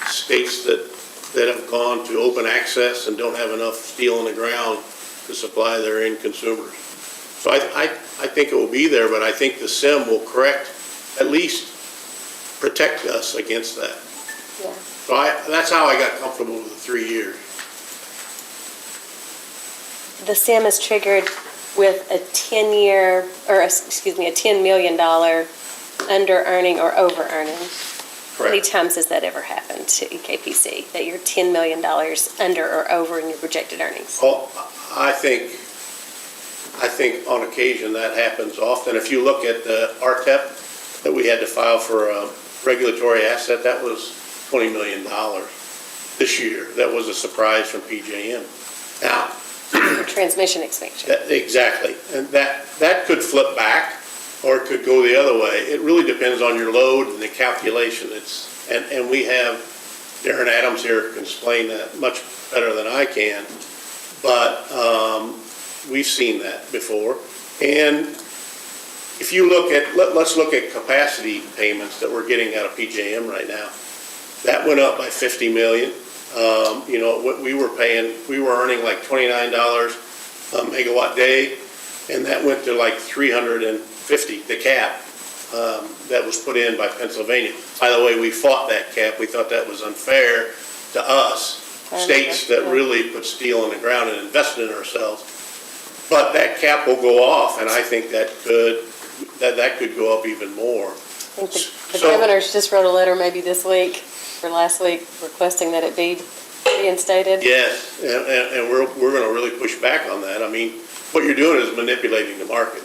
states that have gone to open access and don't have enough steel in the ground to supply their end consumers. So I think it will be there, but I think the SIM will at least protect us against that. Yeah. So that's how I got comfortable with the 3 years. The SIM is triggered with a 10-year, or excuse me, a $10 million under-earning or over-earning. How many times has that ever happened to EKPC, that you're $10 million under or over in your projected earnings? Well, I think on occasion that happens often. If you look at the RTEP that we had to file for a regulatory asset, that was $20 million this year. That was a surprise from PJM. Now, Transmission expansion. exactly. And that could flip back or it could go the other way. It really depends on your load and the calculation. And we have Darren Adams here can explain that much better than I can. But we've seen that before. And if you look at, let's look at capacity payments that we're getting out of PJM right now. That went up by $50 million. What we were earning like $29 a megawatt day, and that went to like $350, the cap that was put in by Pennsylvania. By the way, we fought that cap. We thought that was unfair to us, states that really put steel in the ground and invested in ourselves. But that cap will go off, and I think that could go up even more. I think the governor's just wrote a letter maybe this week or last week requesting that it be reinstated. Yes, and we're going to really push back on that. I mean, what you're doing is manipulating the market.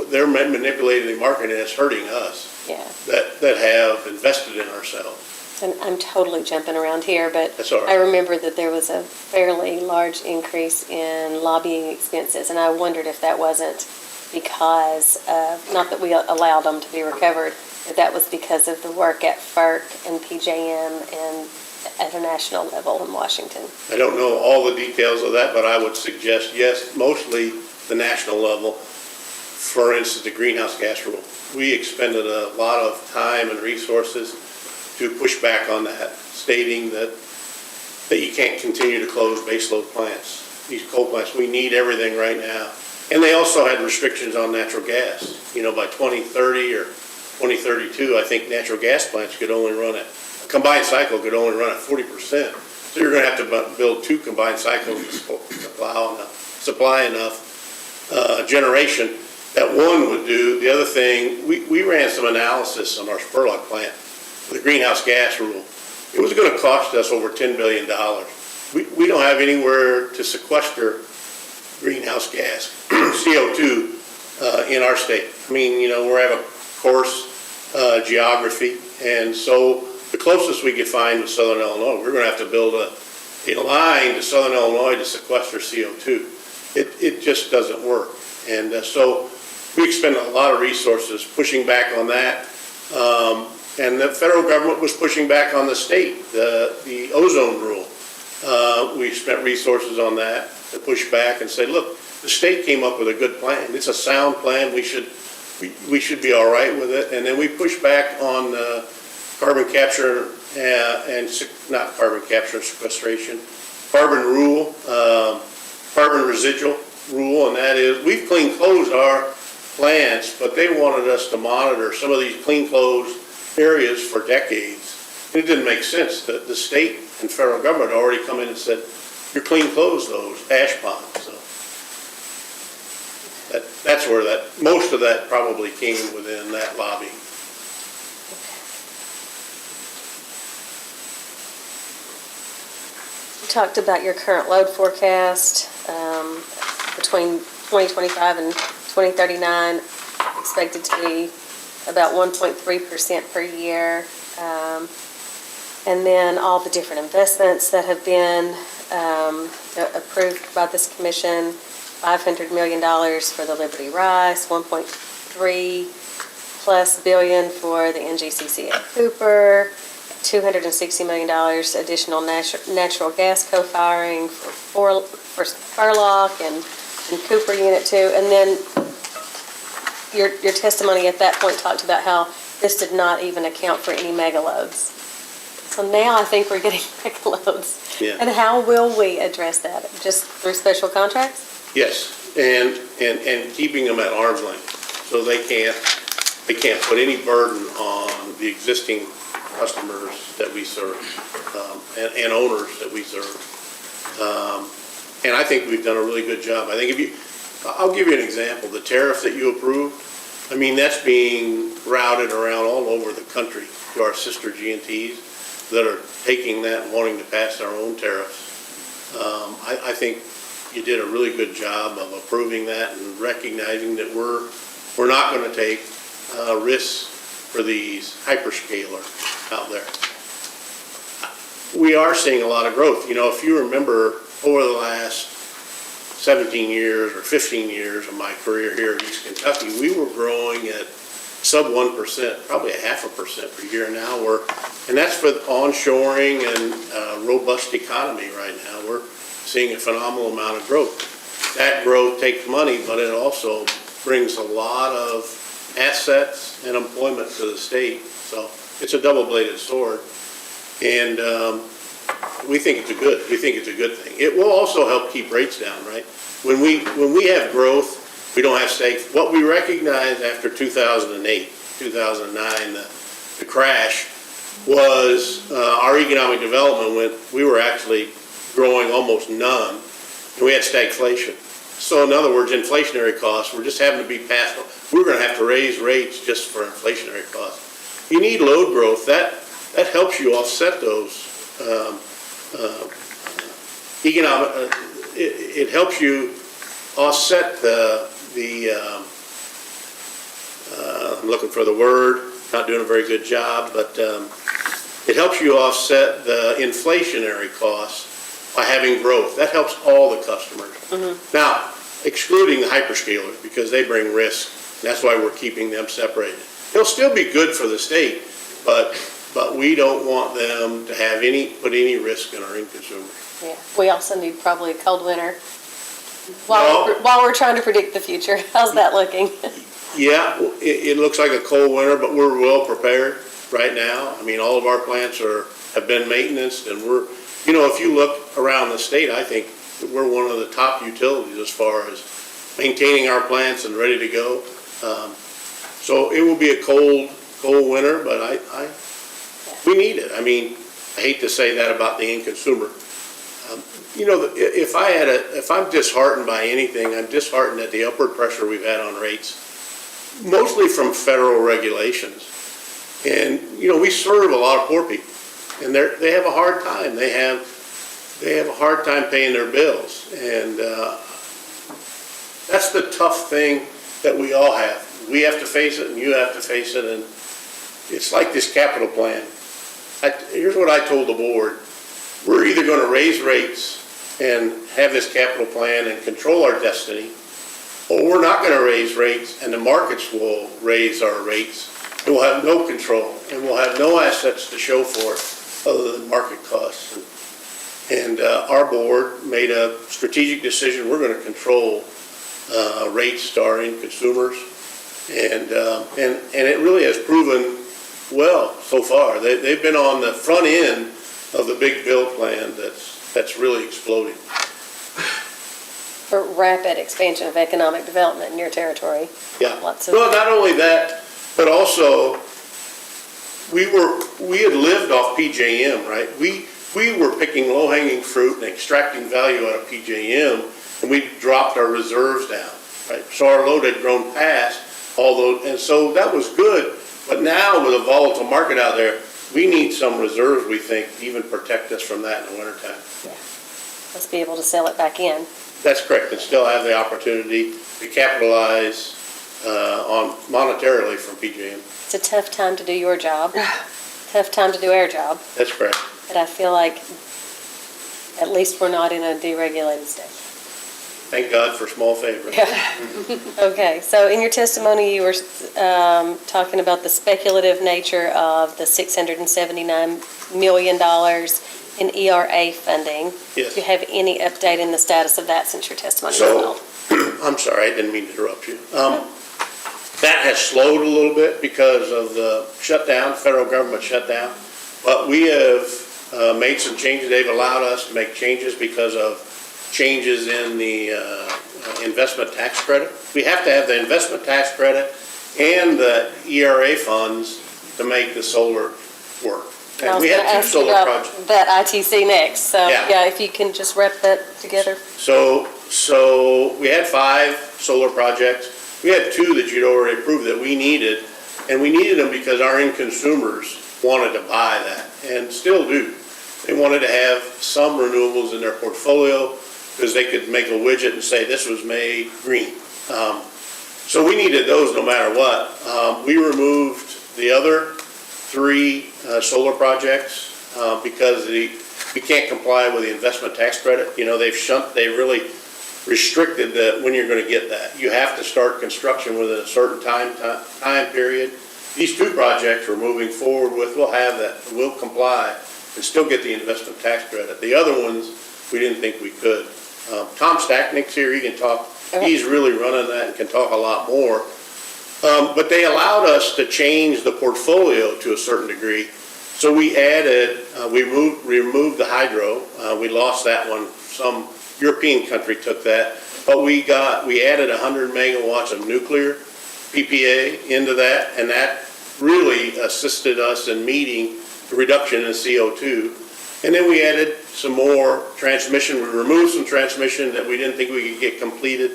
They're manipulating the market, and it's hurting us. Yeah. That have invested in ourselves. And I'm totally jumping around here, but That's all right. I remember that there was a fairly large increase in lobbying expenses, and I wondered if that wasn't because of, not that we allowed them to be recovered, but that was because of the work at FERC and PJM and at a national level in Washington. I don't know all the details of that, but I would suggest, yes, mostly the national level. For instance, the greenhouse gas rule. We expended a lot of time and resources to push back on that, stating that you can't continue to close baseload plants, these coal plants. We need everything right now. And they also had restrictions on natural gas. By 2030 or 2032, I think natural gas plants could only run at, a combined cycle could only run at 40%. So you're going to have to build 2 combined cycles to supply enough generation that one would do. The other thing, we ran some analysis on our Spurlock plant, the greenhouse gas rule. It was going to cost us over $10 billion. We don't have anywhere to sequester greenhouse gas, CO2, in our state. I mean, we have a course, geography, and so the closest we could find was Southern Illinois. We're going to have to build a line to Southern Illinois to sequester CO2. It just doesn't work. And so we expend a lot of resources pushing back on that. And the federal government was pushing back on the state, the ozone rule. We spent resources on that to push back and say, look, the state came up with a good plan. It's a sound plan. We should be all right with it. And then we pushed back on carbon capture and not carbon capture and sequestration, carbon rule, carbon residual rule, and that is we've clean closed our plants, but they wanted us to monitor some of these clean closed areas for decades. It didn't make sense. The state and federal government already come in and said, you're clean closed those ash ponds. So that's where most of that probably came within that lobby. You talked about your current load forecast between 2025 and 2039, expected to be about 1.3% per year. And then all the different investments that have been approved by this commission, $500 million for the Liberty Rice, 1.3 plus billion for the NGCC at Cooper, $260 million additional natural gas co-firing for Spurlock and Cooper Unit 2. And then your testimony at that point talked about how this did not even account for any megaloads. So now I think we're getting megaloads. Yeah. And how will we address that? Just through special contracts? Yes, and keeping them at arm's length, so they can't put any burden on the existing customers that we serve, and owners that we serve. And I think we've done a really good job. I think I'll give you an example. The tariff that you approved, I mean, that's being routed around all over the country to our sister G&Ts that are taking that and wanting to pass their own tariffs. I think you did a really good job of approving that and recognizing that we're not going to take risks for these hyperscalers out there. We are seeing a lot of growth. If you remember over the last 17 years or 15 years of my career here in East Kentucky, we were growing at sub 1%, probably 0.5% per year now. And that's for onshoring and robust economy right now. We're seeing a phenomenal amount of growth. That growth takes money, but it also brings a lot of assets and employment to the state. So it's a double-bladed sword. And we think it's a good thing. It will also help keep rates down, right? When we have growth, we don't have stakes. What we recognized after 2008, 2009, the crash, was our economic development we were actually growing almost none, and we had stagflation. So in other words, inflationary costs were just having to be passed on. We're going to have to raise rates just for inflationary costs. You need load growth. That helps you offset those economic. It helps you offset the I'm looking for the word. Not doing a very good job, but it helps you offset the inflationary costs by having growth. That helps all the customers. Mm-hmm. Now, excluding the hyperscalers because they bring risk. That's why we're keeping them separated. It'll still be good for the state, but we don't want them to have put any risk in our end consumers. Yeah. We also need probably a cold winter while we're trying to predict the future. How's that looking? Yeah, it looks like a cold winter, but we're well prepared right now. I mean, all of our plants have been maintenanced, and if you look around the state, I think we're one of the top utilities as far as maintaining our plants and ready to go. So it will be a cold winter, but we need it. I mean, I hate to say that about the end consumer. If I'm disheartened by anything, I'm disheartened at the upward pressure we've had on rates, mostly from federal regulations. And, we serve a lot of poor people, and they have a hard time. They have a hard time paying their bills. And that's the tough thing that we all have. We have to face it and you have to face it, and it's like this capital plan. Here's what I told the board. We're either going to raise rates and have this capital plan and control our destiny, or we're not going to raise rates and the markets will raise our rates and we'll have no control and we'll have no assets to show for it other than market costs. And our board made a strategic decision. We're going to control rates to our end consumers. And it really has proven well so far. They've been on the front end of the big bill plan that's really exploding. For rapid expansion of economic development in your territory. Yeah. Lots of. Well, not only that, but also we had lived off PJM, right? We were picking low-hanging fruit and extracting value out of PJM, and we dropped our reserves down, right? So our load had grown past all those, and so that was good. But now with a volatile market out there, we need some reserves, we think, to even protect us from that in the wintertime. Let's be able to sell it back in. That's correct, and still have the opportunity to capitalize on monetarily from PJM. It's a tough time to do your job, tough time to do our job, That's correct. but I feel like at least we're not in a deregulated state. Thank God for small favors. Okay, so in your testimony, you were talking about the speculative nature of the $679 million in ERA funding. Yes. Do you have any update in the status of that since your testimony was So, held? I'm sorry, I didn't mean to interrupt you. That has slowed a little bit because of the shutdown, federal government shutdown. But we have made some changes. They've allowed us to make changes because of changes in the investment tax credit. We have to have the investment tax credit and the ERA funds to make the solar work. I And was we going to had two ask you solar about projects. that ITC next, so, Yeah. yeah, if you can just wrap that together. So we had 5 solar projects. We had 2 that you'd already approved that we needed, and we needed them because our end consumers wanted to buy that, and still do. They wanted to have some renewables in their portfolio because they could make a widget and say this was made green. So we needed those no matter what. We removed the other 3 solar projects because we can't comply with the investment tax credit. You know, they really restricted that when you're going to get that. You have to start construction within a certain time period. These 2 projects we're moving forward with, we'll have that, we'll comply and still get the investment tax credit. The other ones, we didn't think we could. Tom Stacknick's here, he can talk, he's really running that and can talk a lot more. But they allowed us to change the portfolio to a certain degree. So we added, we removed the hydro. We lost that one. Some European country took that. But we added 100 megawatts of nuclear PPA into that, and that really assisted us in meeting the reduction in CO2. And then we added some more transmission. We removed some transmission that we didn't think we could get completed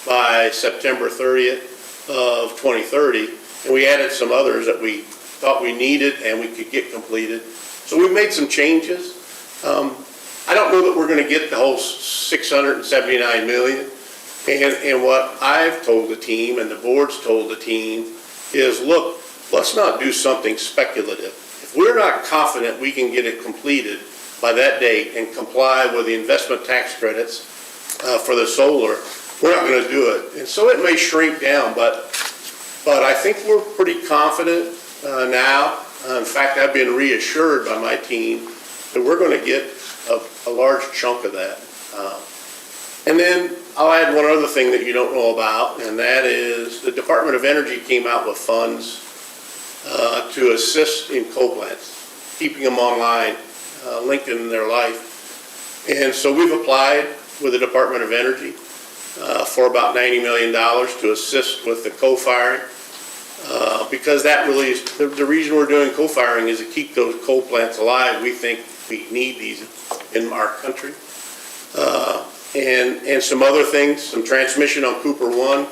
by September 30th of 2030. And we added some others that we thought we needed and we could get completed. So we made some changes. I don't know that we're going to get the whole $679 million. And what I've told the team and the board's told the team is, look, let's not do something speculative. If we're not confident we can get it completed by that date and comply with the investment tax credits for the solar, we're not going to do it. And so it may shrink down, but I think we're pretty confident now. In fact, I've been reassured by my team that we're going to get a large chunk of that. And then I'll add one other thing that you don't know about, and that is the Department of Energy came out with funds to assist in coal plants, keeping them online, lengthening their life. And so we've applied with the Department of Energy for about $90 million to assist with the co-firing, because that really is, the reason we're doing co-firing is to keep those coal plants alive. We think we need these in our country. And some other things, some transmission on Cooper 1.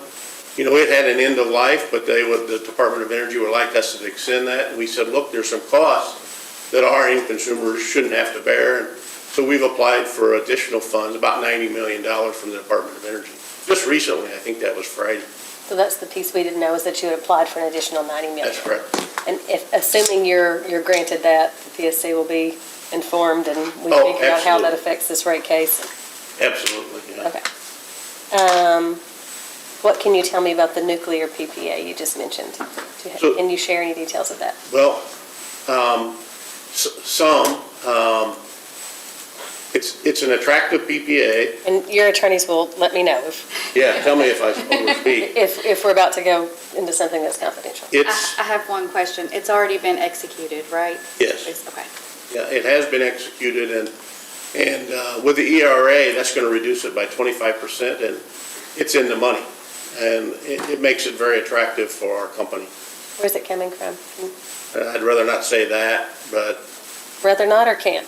You know, it had an end of life, but the Department of Energy would like us to extend that. And we said, look, there's some costs that our end consumers shouldn't have to bear. And so we've applied for additional funds, about $90 million from the Department of Energy. Just recently, I think that was Friday. So that's the piece we didn't know, is that you had applied for an additional 90 million. That's correct. And if, assuming you're granted that, the PSC will be informed and we Oh, figure out how that absolutely. affects this rate case. Absolutely, yeah. Okay. What can you tell me about the nuclear PPA you just mentioned? So- Can you share any details of that? Well, some, it's an attractive PPA. And your attorneys will let me know if, Yeah, tell me if I overspeak. if we're about to go into something that's confidential. It's, I have one question. It's already been executed, right? yes. Okay. Yeah, it has been executed, and with the ERA, that's going to reduce it by 25%, and it's in the money. And it makes it very attractive for our company. Where's it coming from? I'd rather not say that, but Rather not or can't?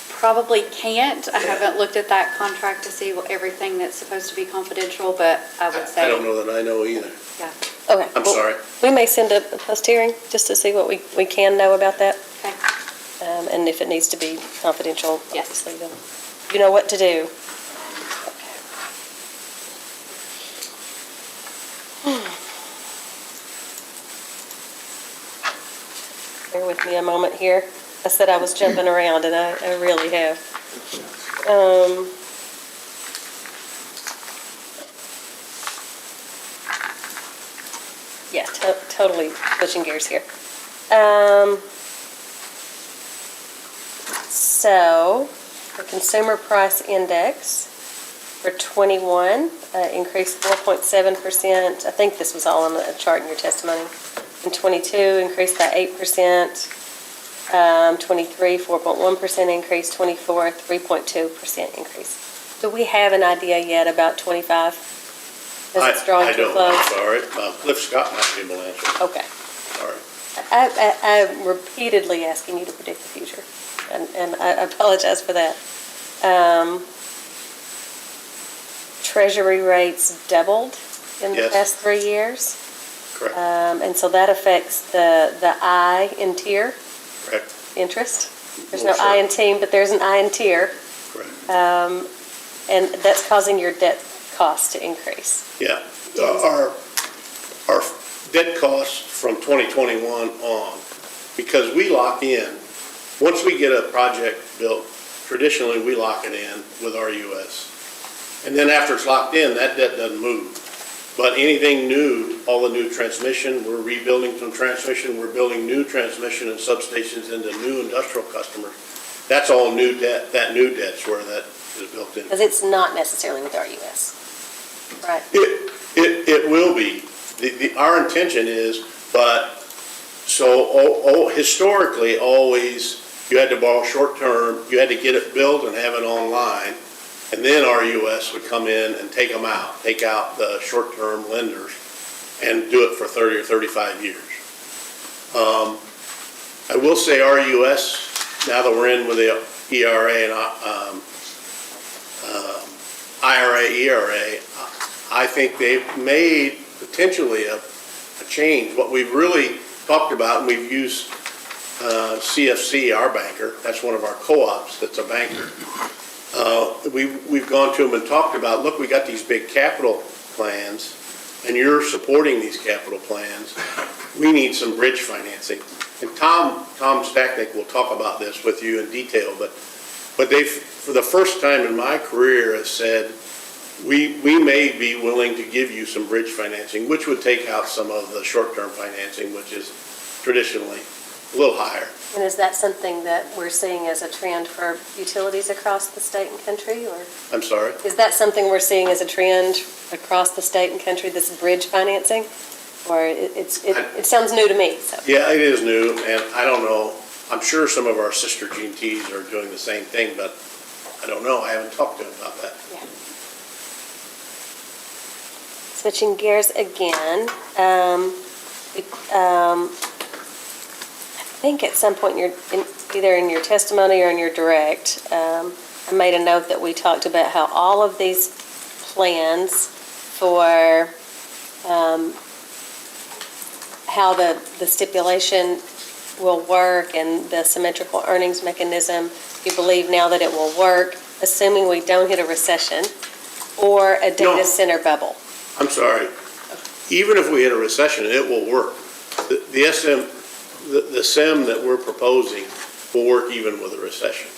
Probably can't. I haven't looked at that contract to see everything that's supposed to be confidential, but I would say. I don't know that I know either. Yeah. Okay. I'm well, sorry. We may send a post hearing just to see what we can know about that. Okay. And if it needs to be confidential, Yes. obviously, then you know what to do. Bear with me a moment here. I said I was jumping around, and I really have. Yeah, totally switching gears here. So, the Consumer Price Index for '21 increased 4.7%. I think this was all on a chart in your testimony. In '22, increased by 8%. '23, 4.1% increase. '24, 3.2% increase. Do we have an idea yet about '25? As it's drawing I to a don't, close? I'm sorry. Cliff Scott might be able to answer. Okay. Sorry. I'm repeatedly asking you to predict the future, and I apologize for that. Treasury rates doubled in the Yes. past 3 years, Correct, and so that affects the I in tier correct, interest. There's Well, no sure. I in team, but there's an I in tier, correct. and that's causing your debt cost to increase. Yeah. Our debt costs from 2021 on, because we lock in, once we get a project built, traditionally, we lock it in with RUS. And then after it's locked in, that debt doesn't move. But anything new, all the new transmission, we're rebuilding some transmission, we're building new transmission and substations into new industrial customers. That's all new debt, that new debt's where that is built in. Because it's not necessarily with RUS, right? It will be. Our intention is, but, so historically, always, you had to borrow short-term, you had to get it built and have it online, and then RUS would come in and take them out, take out the short-term lenders and do it for 30 or 35 years. I will say RUS, now that we're in with the ERA and IRA, ERA, I think they've made potentially a change. What we've really talked about, and we've used CFC, our banker, that's one of our co-ops that's a banker. We've gone to them and talked about, look, we got these big capital plans, and you're supporting these capital plans. We need some bridge financing. And Tom Stacknick will talk about this with you in detail, but they've, for the first time in my career, has said, we may be willing to give you some bridge financing, which would take out some of the short-term financing, which is traditionally a little higher. And is that something that we're seeing as a trend for utilities across the state and country, or I'm sorry? is that something we're seeing as a trend across the state and country, this bridge financing? Or it sounds new to me, so. Yeah, it is new, and I don't know, I'm sure some of our sister GMTs are doing the same thing, but I don't know, I haven't talked to them about that. Yeah. Switching gears again, I think at some point either in your testimony or in your direct, I made a note that we talked about how all of these plans for how the stipulation will work and the symmetrical earnings mechanism, you believe now that it will work, assuming we don't hit a recession or a data No. center bubble. I'm sorry, even if we hit a recession, it will work. The SIM that we're proposing will work even with a recession.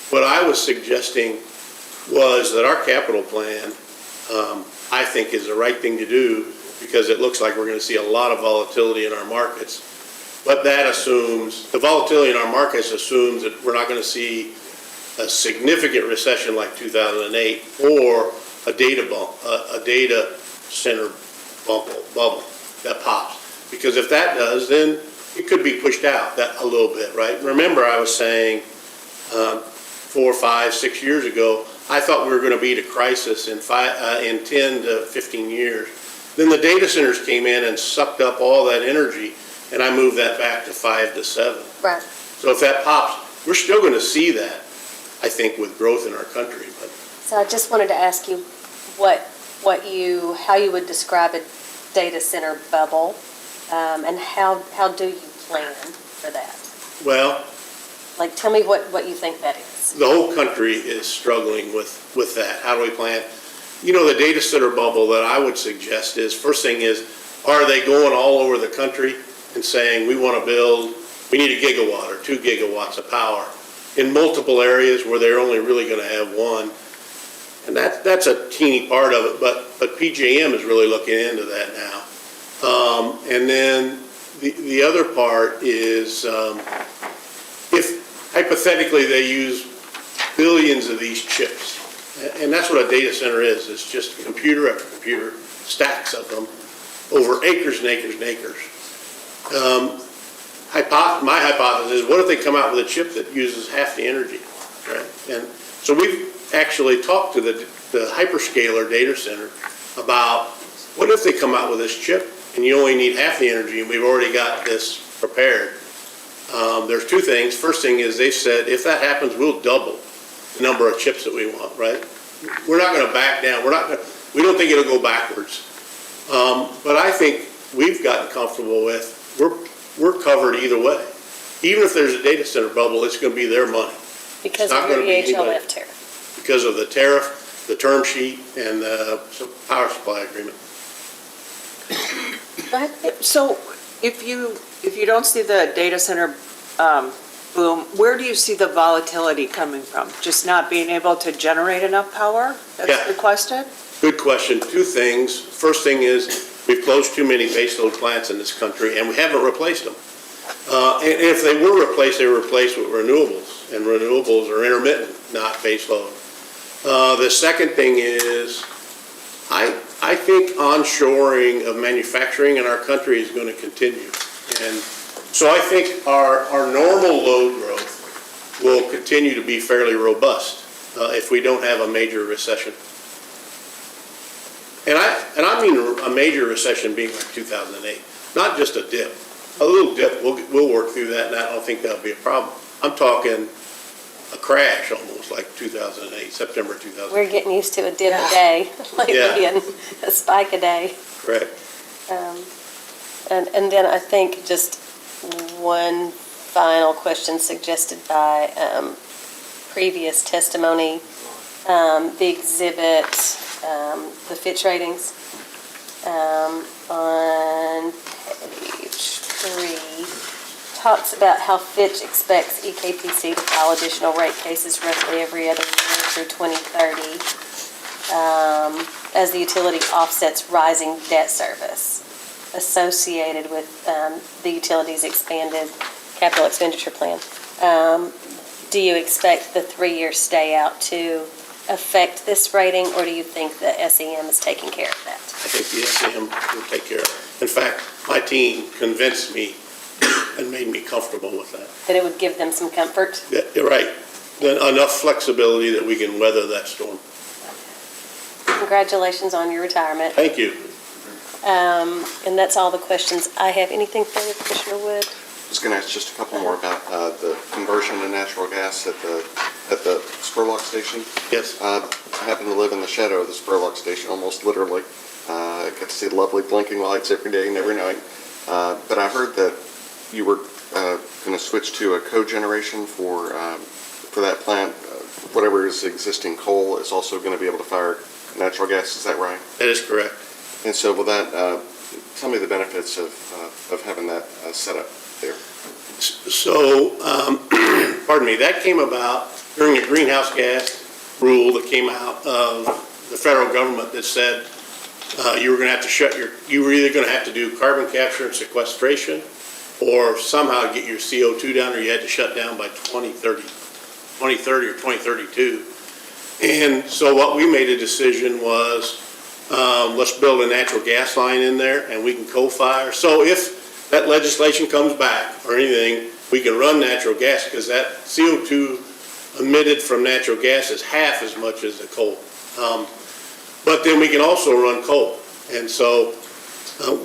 What I was suggesting was that our capital plan, I think, is the right thing to do because it looks like we're going to see a lot of volatility in our markets. But that assumes, the volatility in our markets assumes that we're not going to see a significant recession like 2008 or a data center bubble that pops. Because if that does, then it could be pushed out that a little bit, right? Remember, I was saying 4, 5, 6 years ago, I thought we were going to be at a crisis in 10 to 15 years. Then the data centers came in and sucked up all that energy, and I moved that back to 5 to 7. Right. So if that pops, we're still going to see that, I think, with growth in our country. But So I just wanted to ask you how you would describe a data center bubble, and how do you plan for that? well, Like, tell me what you think that is. the whole country is struggling with that. How do we plan? You know, the data center bubble that I would suggest is, first thing is, are they going all over the country and saying, we want to build, we need a gigawatt or 2 gigawatts of power in multiple areas where they're only really going to have one? And that's a teeny part of it, but PJM is really looking into that now. And then the other part is, if hypothetically they use billions of these chips, and that's what a data center is, it's just computer after computer, stacks of them, over acres and acres and acres. My hypothesis is, what if they come out with a chip that uses half the energy, right? And so we've actually talked to the hyperscaler data center about, what if they come out with this chip and you only need half the energy, and we've already got this prepared? There's two things. First thing is, they said, if that happens, we'll double the number of chips that we want, right? We're not going to back down. We don't think it'll go backwards. But I think we've gotten comfortable with, we're covered either way. Even if there's a data center bubble, it's going to be their money. Because It's not of your gonna be anybody. EHLF tariff. Because of the tariff, the term sheet, and the power supply agreement. Go ahead. So if you don't see the data center boom, where do you see the volatility coming from? Just not being able to generate enough power? Yeah. That's requested? Good question. Two things. First thing is, we've closed too many baseload plants in this country, and we haven't replaced them. And if they were replaced, they were replaced with renewables, and renewables are intermittent, not baseload. The second thing is, I think onshoring of manufacturing in our country is going to continue. And so I think our normal load growth will continue to be fairly robust if we don't have a major recession. And I mean a major recession being like 2008, not just a dip. A little dip, we'll work through that, and I don't think that'll be a problem. I'm talking a crash almost, like 2008, September 2008. We're getting used to a dip a day lately, Yeah. and a spike a day. Correct. And then I think just one final question suggested by previous testimony, the exhibit, the Fitch ratings, on page 3, talks about how Fitch expects EKPC to file additional rate cases roughly every other year through 2030, as the utility offsets rising debt service associated with the utility's expanded capital expenditure plan. Do you expect the 3-year stay out to affect this rating, or do you think the SEM is taking care of that? I think the SEM will take care of it. In fact, my team convinced me and made me comfortable with that. That it would give them some comfort? Yeah, you're right. Then enough flexibility that we can weather that storm. Congratulations on your retirement. Thank you. And that's all the questions I have. Anything further, Commissioner Wood? I was going to ask just a couple more about the conversion to natural gas at the Spurlock station. Yes. I happen to live in the shadow of the Spurlock station, almost literally. I get to see the lovely blinking lights every day and every night. But I heard that you were going to switch to a cogeneration for that plant. Whatever is existing coal is also going to be able to fire natural gas. Is that right? That is correct. And so will that, tell me the benefits of having that set up there. So, pardon me, that came about during the greenhouse gas rule that came out of the federal government that said you were going to have to you were either going to have to do carbon capture and sequestration or somehow get your CO2 down, or you had to shut down by 2030 or 2032. And so what we made a decision was, let's build a natural gas line in there and we can co-fire. So if that legislation comes back or anything, we can run natural gas because that CO2 emitted from natural gas is half as much as the coal. But then we can also run coal. And so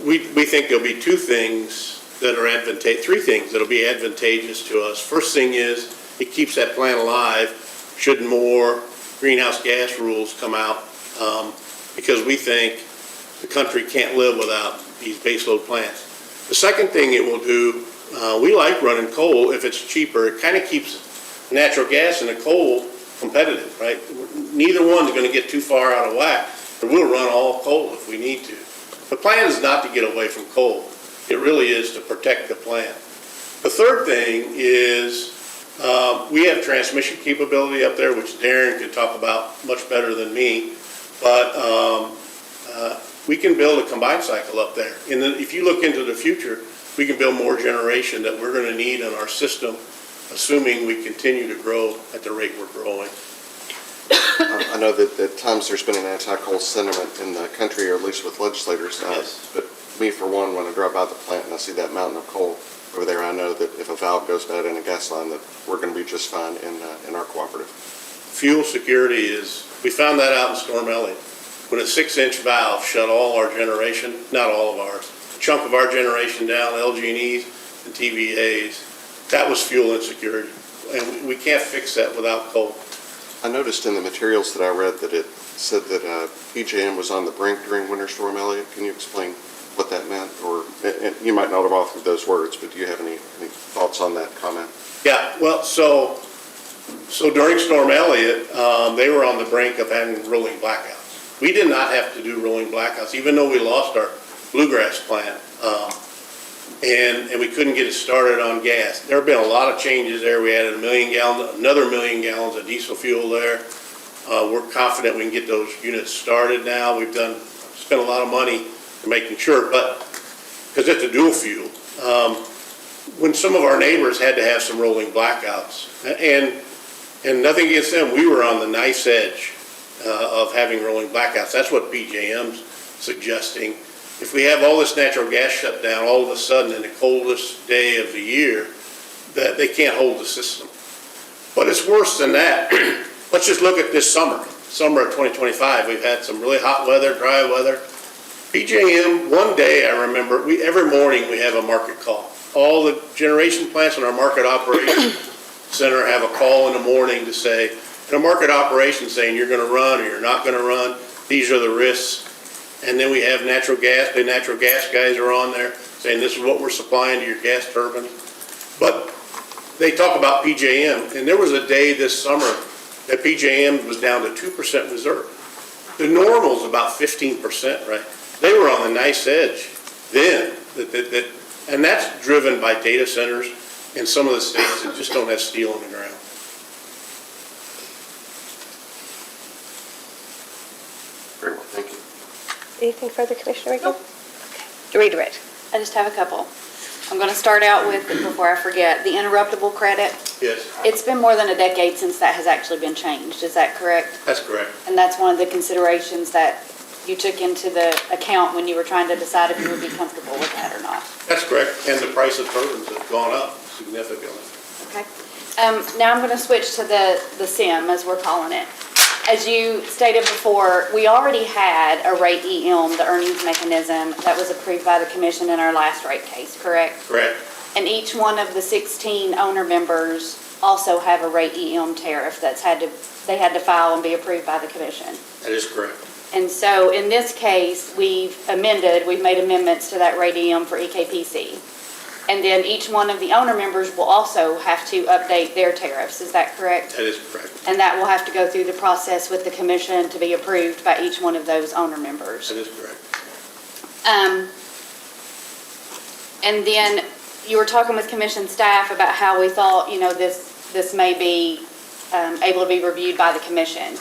we think there'll be three things that'll be advantageous to us. First thing is it keeps that plant alive should more greenhouse gas rules come out, because we think the country can't live without these baseload plants. The second thing it will do, we like running coal if it's cheaper. It kind of keeps natural gas and the coal competitive, right? Neither one's going to get too far out of whack, but we'll run all coal if we need to. The plan is not to get away from coal. It really is to protect the plant. The third thing is we have transmission capability up there, which Darren can talk about much better than me, but we can build a combined cycle up there. And then if you look into the future, we can build more generation that we're going to need in our system, assuming we continue to grow at the rate we're growing. I know that at times there's been an anti-coal sentiment in the country, or at least with legislators. Yes. But me, for one, when I drive by the plant and I see that mountain of coal over there, I know that if a valve goes bad in a gas line, that we're going to be just fine in our cooperative. Fuel security we found that out in Storm Elliott. When a 6-inch valve shut all our generation, not all of ours, a chunk of our generation down, LG&Es and TVAs, that was fuel insecurity. And we can't fix that without coal. I noticed in the materials that I read that it said that PJM was on the brink during Winter Storm Elliott. Can you explain what that meant? Or and you might not have authored those words, but do you have any thoughts on that comment? Yeah, well, so during Storm Elliott, they were on the brink of having rolling blackouts. We did not have to do rolling blackouts, even though we lost our bluegrass plant, and we couldn't get it started on gas. There have been a lot of changes there. We added another 1 million gallons of diesel fuel there. We're confident we can get those units started now. We've spent a lot of money making sure, but because it's a dual fuel. When some of our neighbors had to have some rolling blackouts, and nothing against them, we were on the nice edge of having rolling blackouts. That's what PJM's suggesting. If we have all this natural gas shut down all of a sudden in the coldest day of the year, that they can't hold the system. But it's worse than that. Let's just look at this summer of 2025. We've had some really hot weather, dry weather. PJM, one day I remember, every morning we have a market call. All the generation plants in our market operations center have a call in the morning to say, in a market operation saying you're going to run or you're not going to run, these are the risks. And then we have natural gas, the natural gas guys are on there saying this is what we're supplying to your gas turbines. But they talk about PJM, and there was a day this summer that PJM was down to 2% reserve. The normal is about 15%, right? They were on the nice edge then, and that's driven by data centers in some of the states that just don't have steel on the ground. Very well, thank you. Anything further, Commissioner Regan? Okay. Redirect. I just have a couple. I'm going to start out with, before I forget, the interruptible credit. Yes, It's been more than a decade since that has actually been changed. Is that correct? that's correct. And that's one of the considerations that you took into the account when you were trying to decide if you would be comfortable with that or not. That's correct, and the price of turbines has gone up significantly. Okay. Now I'm going to switch to the SIM, as we're calling it. As you stated before, we already had a rate EM, the earnings mechanism, that was approved by the commission in our last rate case, correct? Correct. And each one of the 16 owner members also have a rate EM tariff they had to file and be approved by the commission. That is correct. And so in this case, we've made amendments to that rate EM for EKPC. And then each one of the owner members will also have to update their tariffs, is that correct? That is correct. And that will have to go through the process with the commission to be approved by each one of those owner members. That is correct. And then you were talking with commission staff about how we thought, this may be able to be reviewed by the commission.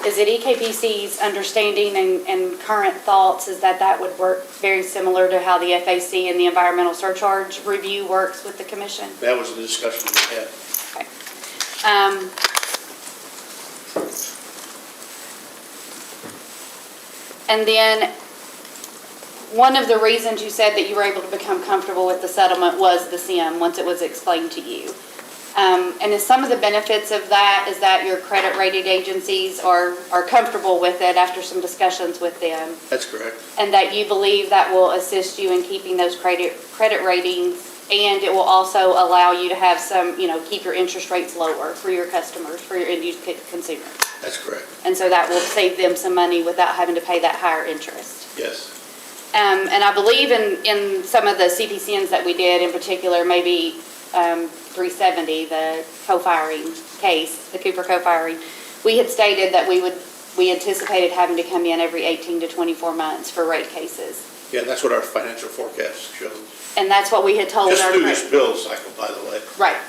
Is it EKBC's understanding and current thoughts is that that would work very similar to how the FAC and the environmental surcharge review works with the commission? That was the discussion we had. Okay. And then, one of the reasons you said that you were able to become comfortable with the settlement was the SIM, once it was explained to you. And is some of the benefits of that is that your credit rating agencies are comfortable with it after some discussions with them? That's correct. And that you believe that will assist you in keeping those credit ratings, and it will also allow you to have some, keep your interest rates lower for your customers, for your end-use consumers? That's correct. And so that will save them some money without having to pay that higher interest. Yes. And I believe in some of the CPCNs that we did, in particular, maybe 370, the co-firing case, the Cooper co-firing, we had stated that we anticipated having to come in every 18 to 24 months for rate cases. Yeah, that's what our financial forecast shows. And that's what we had told Just our... through this bill cycle, by the way. Right.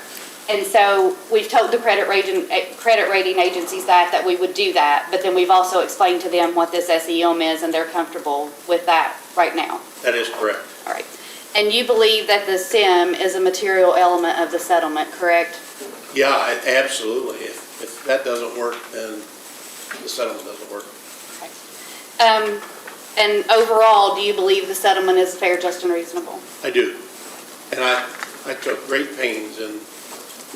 And so we've told the credit rating agencies that we would do that, but then we've also explained to them what this SEM is, and they're comfortable with that right now. That is correct. All right. And you believe that the SIM is a material element of the settlement, correct? Yeah, absolutely. If that doesn't work, then the settlement doesn't work. And overall, do you believe the settlement is fair, just, and reasonable? I do. And I took great pains in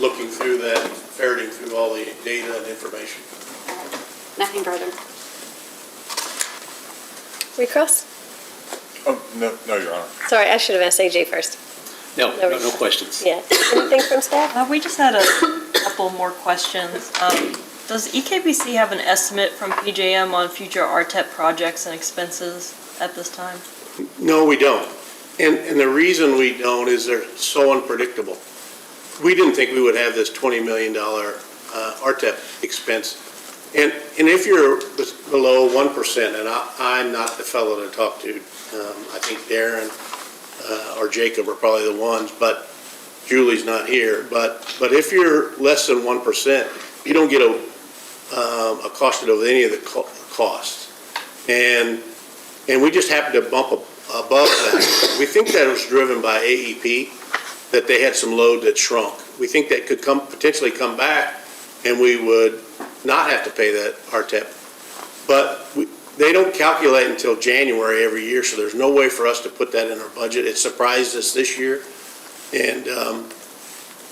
looking through that, ferreting through all the data and information. Nothing further. Recross? Oh, no, Your Honor. Sorry, I should have asked AJ first. No questions. Yeah. Anything from staff? We just had a couple more questions. Does EKBC have an estimate from PJM on future RTEP projects and expenses at this time? No, we don't. And the reason we don't is they're so unpredictable. We didn't think we would have this $20 million RTEP expense. And if you're below 1%, and I'm not the fellow to talk to, I think Darren or Jacob are probably the ones, but Julie's not here. But if you're less than 1%, you don't get a costed over any of the costs. And we just happened to bump above that. We think that was driven by AEP, that they had some load that shrunk. We think that could potentially come back, and we would not have to pay that RTEP. But they don't calculate until January every year, so there's no way for us to put that in our budget. It surprised us this year, and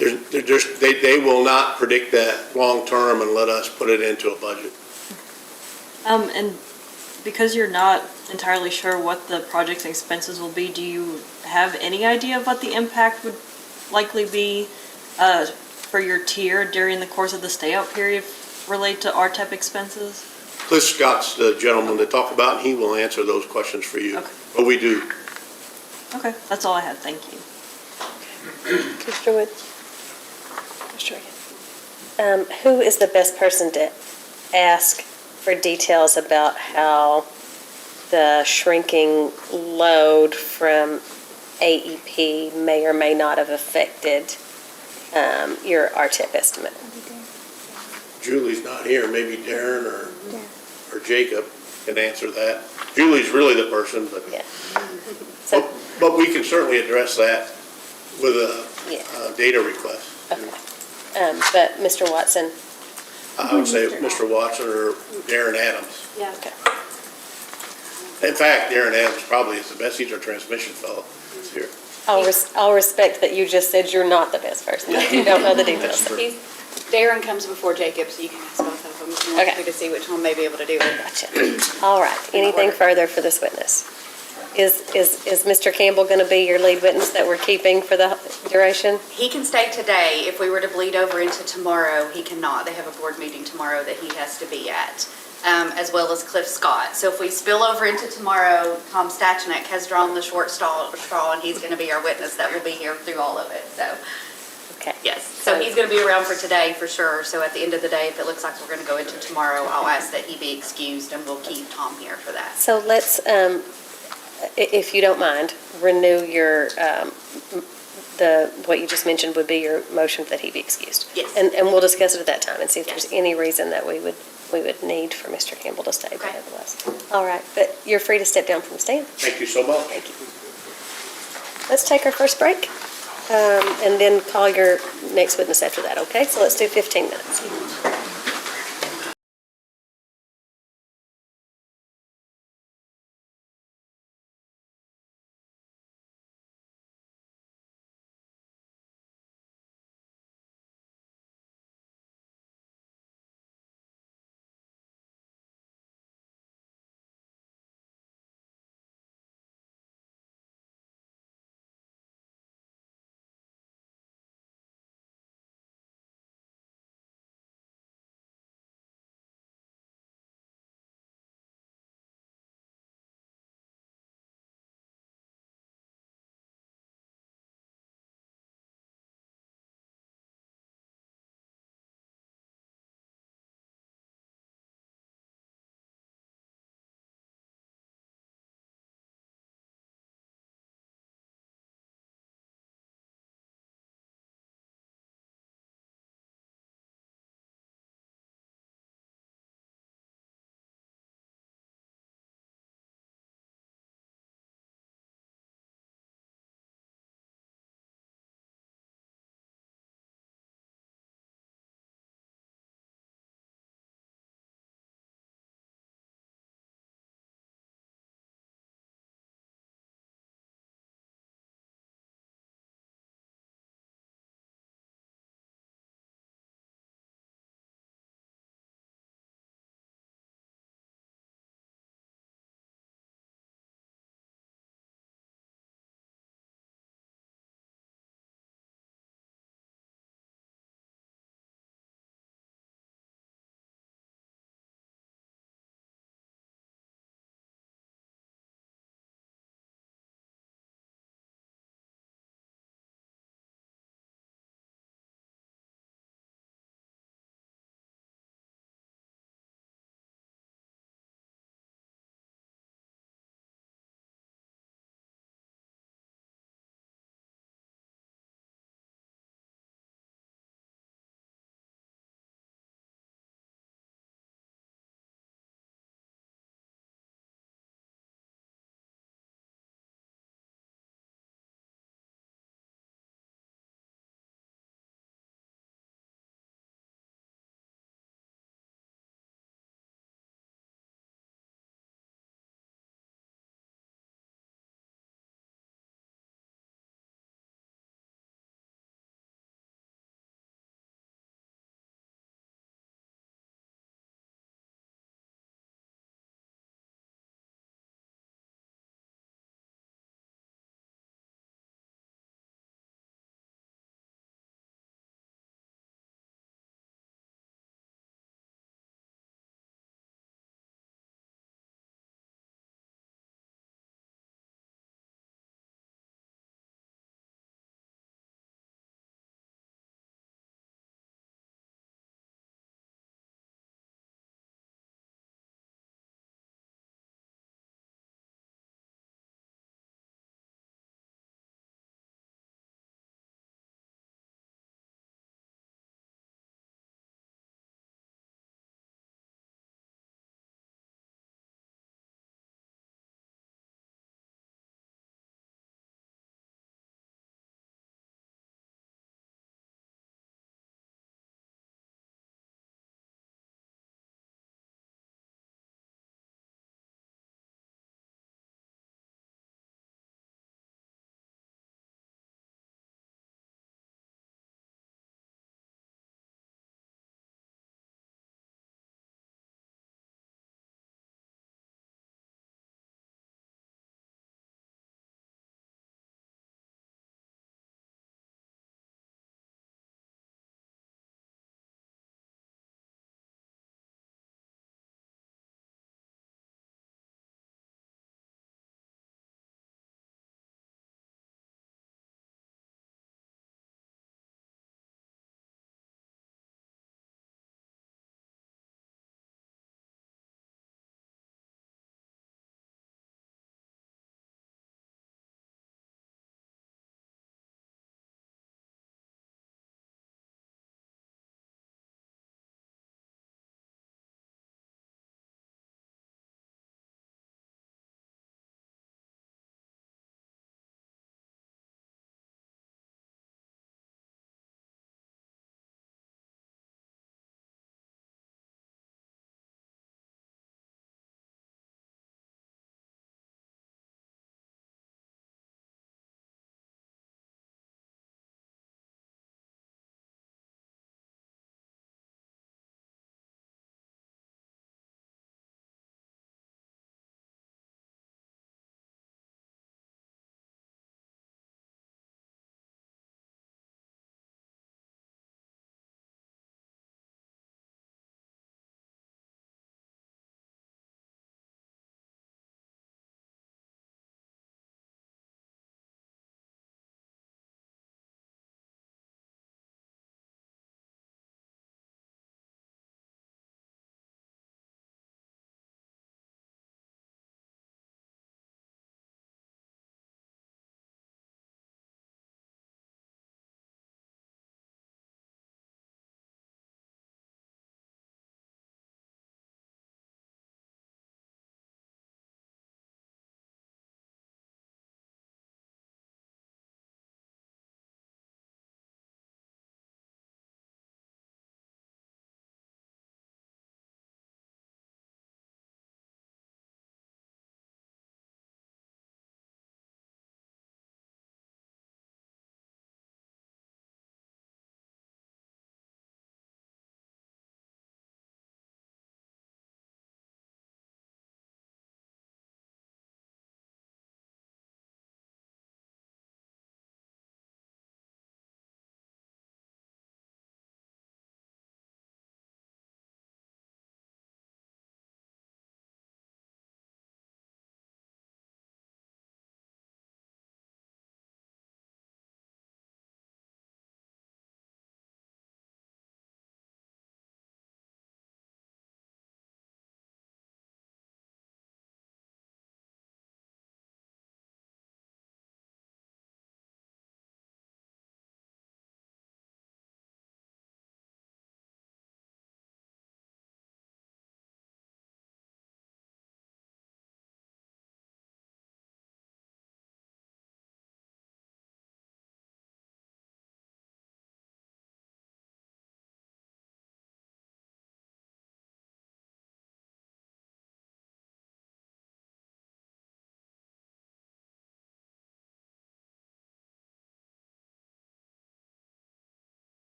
they will not predict that long-term and let us put it into a budget. And because you're not entirely sure what the project's expenses will be, do you have any idea of what the impact would likely be for your tier during the course of the stay-out period related to RTEP expenses? Cliff Scott's the gentleman to talk about, and he will answer those questions for you. Okay. But we do. Okay, that's all I had. Thank you. Mr. Wood? Mr. Reagan? Who is the best person to ask for details about how the shrinking load from AEP may or may not have affected your RTEP estimate? Julie's not here. Maybe Darren or Jacob can answer that. Julie's really the person, but Yeah. but we can certainly address that with a data request. Okay. But Mr. Watson? I would say Mr. Watson or Darren Adams. Yeah. Okay. In fact, Darren Adams probably is the best. He's our transmission fellow. He's here. I'll respect that you just said you're not the best person. You don't know the details. Darren comes before Jacob, so you can ask both of them if you want to see which one may be able to do it. Gotcha. All right. Anything further for this witness? Is Mr. Campbell going to be your lead witness that we're keeping for the duration? He can stay today. If we were to bleed over into tomorrow, he cannot. They have a board meeting tomorrow that he has to be at, as well as Cliff Scott. So if we spill over into tomorrow, Tom Stachnik has drawn the short straw, and he's going to be our witness that will be here through all of it. So, Okay. yes. So he's going to be around for today for sure. So at the end of the day, if it looks like we're going to go into tomorrow, I'll ask that he be excused, and we'll keep Tom here for that. So let's, if you don't mind, renew your, what you just mentioned would be your motion that he be excused. Yes. And we'll discuss it at that time and see if there's Yes. any reason that we would need for Mr. Campbell to stay, but Okay. otherwise. All right, but you're free to step down from the stand. Thank you so much. Thank you. Let's take our first break, and then call your next witness after that, okay? So let's do 15 minutes.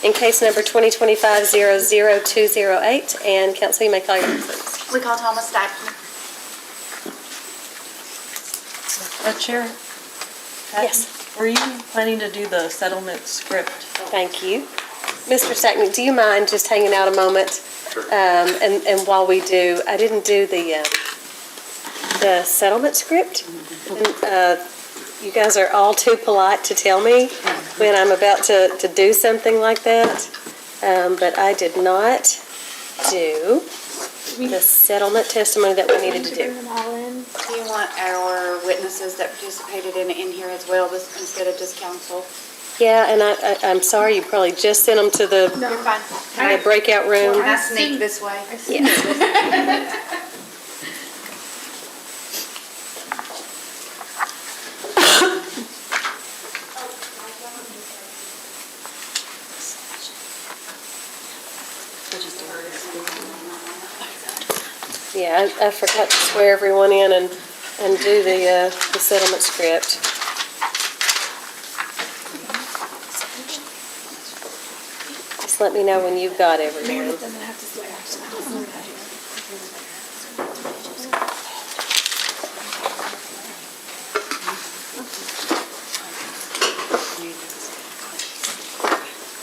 in case number 2025-00208. And council, you may call your roll, please. We call Thomas Stackman. Chair? Patton, Yes. Were you planning to do the settlement script? Thank you. Mr. Stackman, do you mind just hanging out a moment? And while we do, I didn't do the settlement script. And, you guys are all too polite to tell me when I'm about to do something like that. But I did not do the settlement testimony that we needed to Bring do. them all in. Do you want our witnesses that participated in here as well, instead of just council? Yeah, and I'm sorry, you probably just sent them to the You're fine. breakout room. I sneak this way. Yeah. Yeah, I forgot to swear everyone in and do the settlement script. Just let me know when you've got everyone. Meredith doesn't have to swear.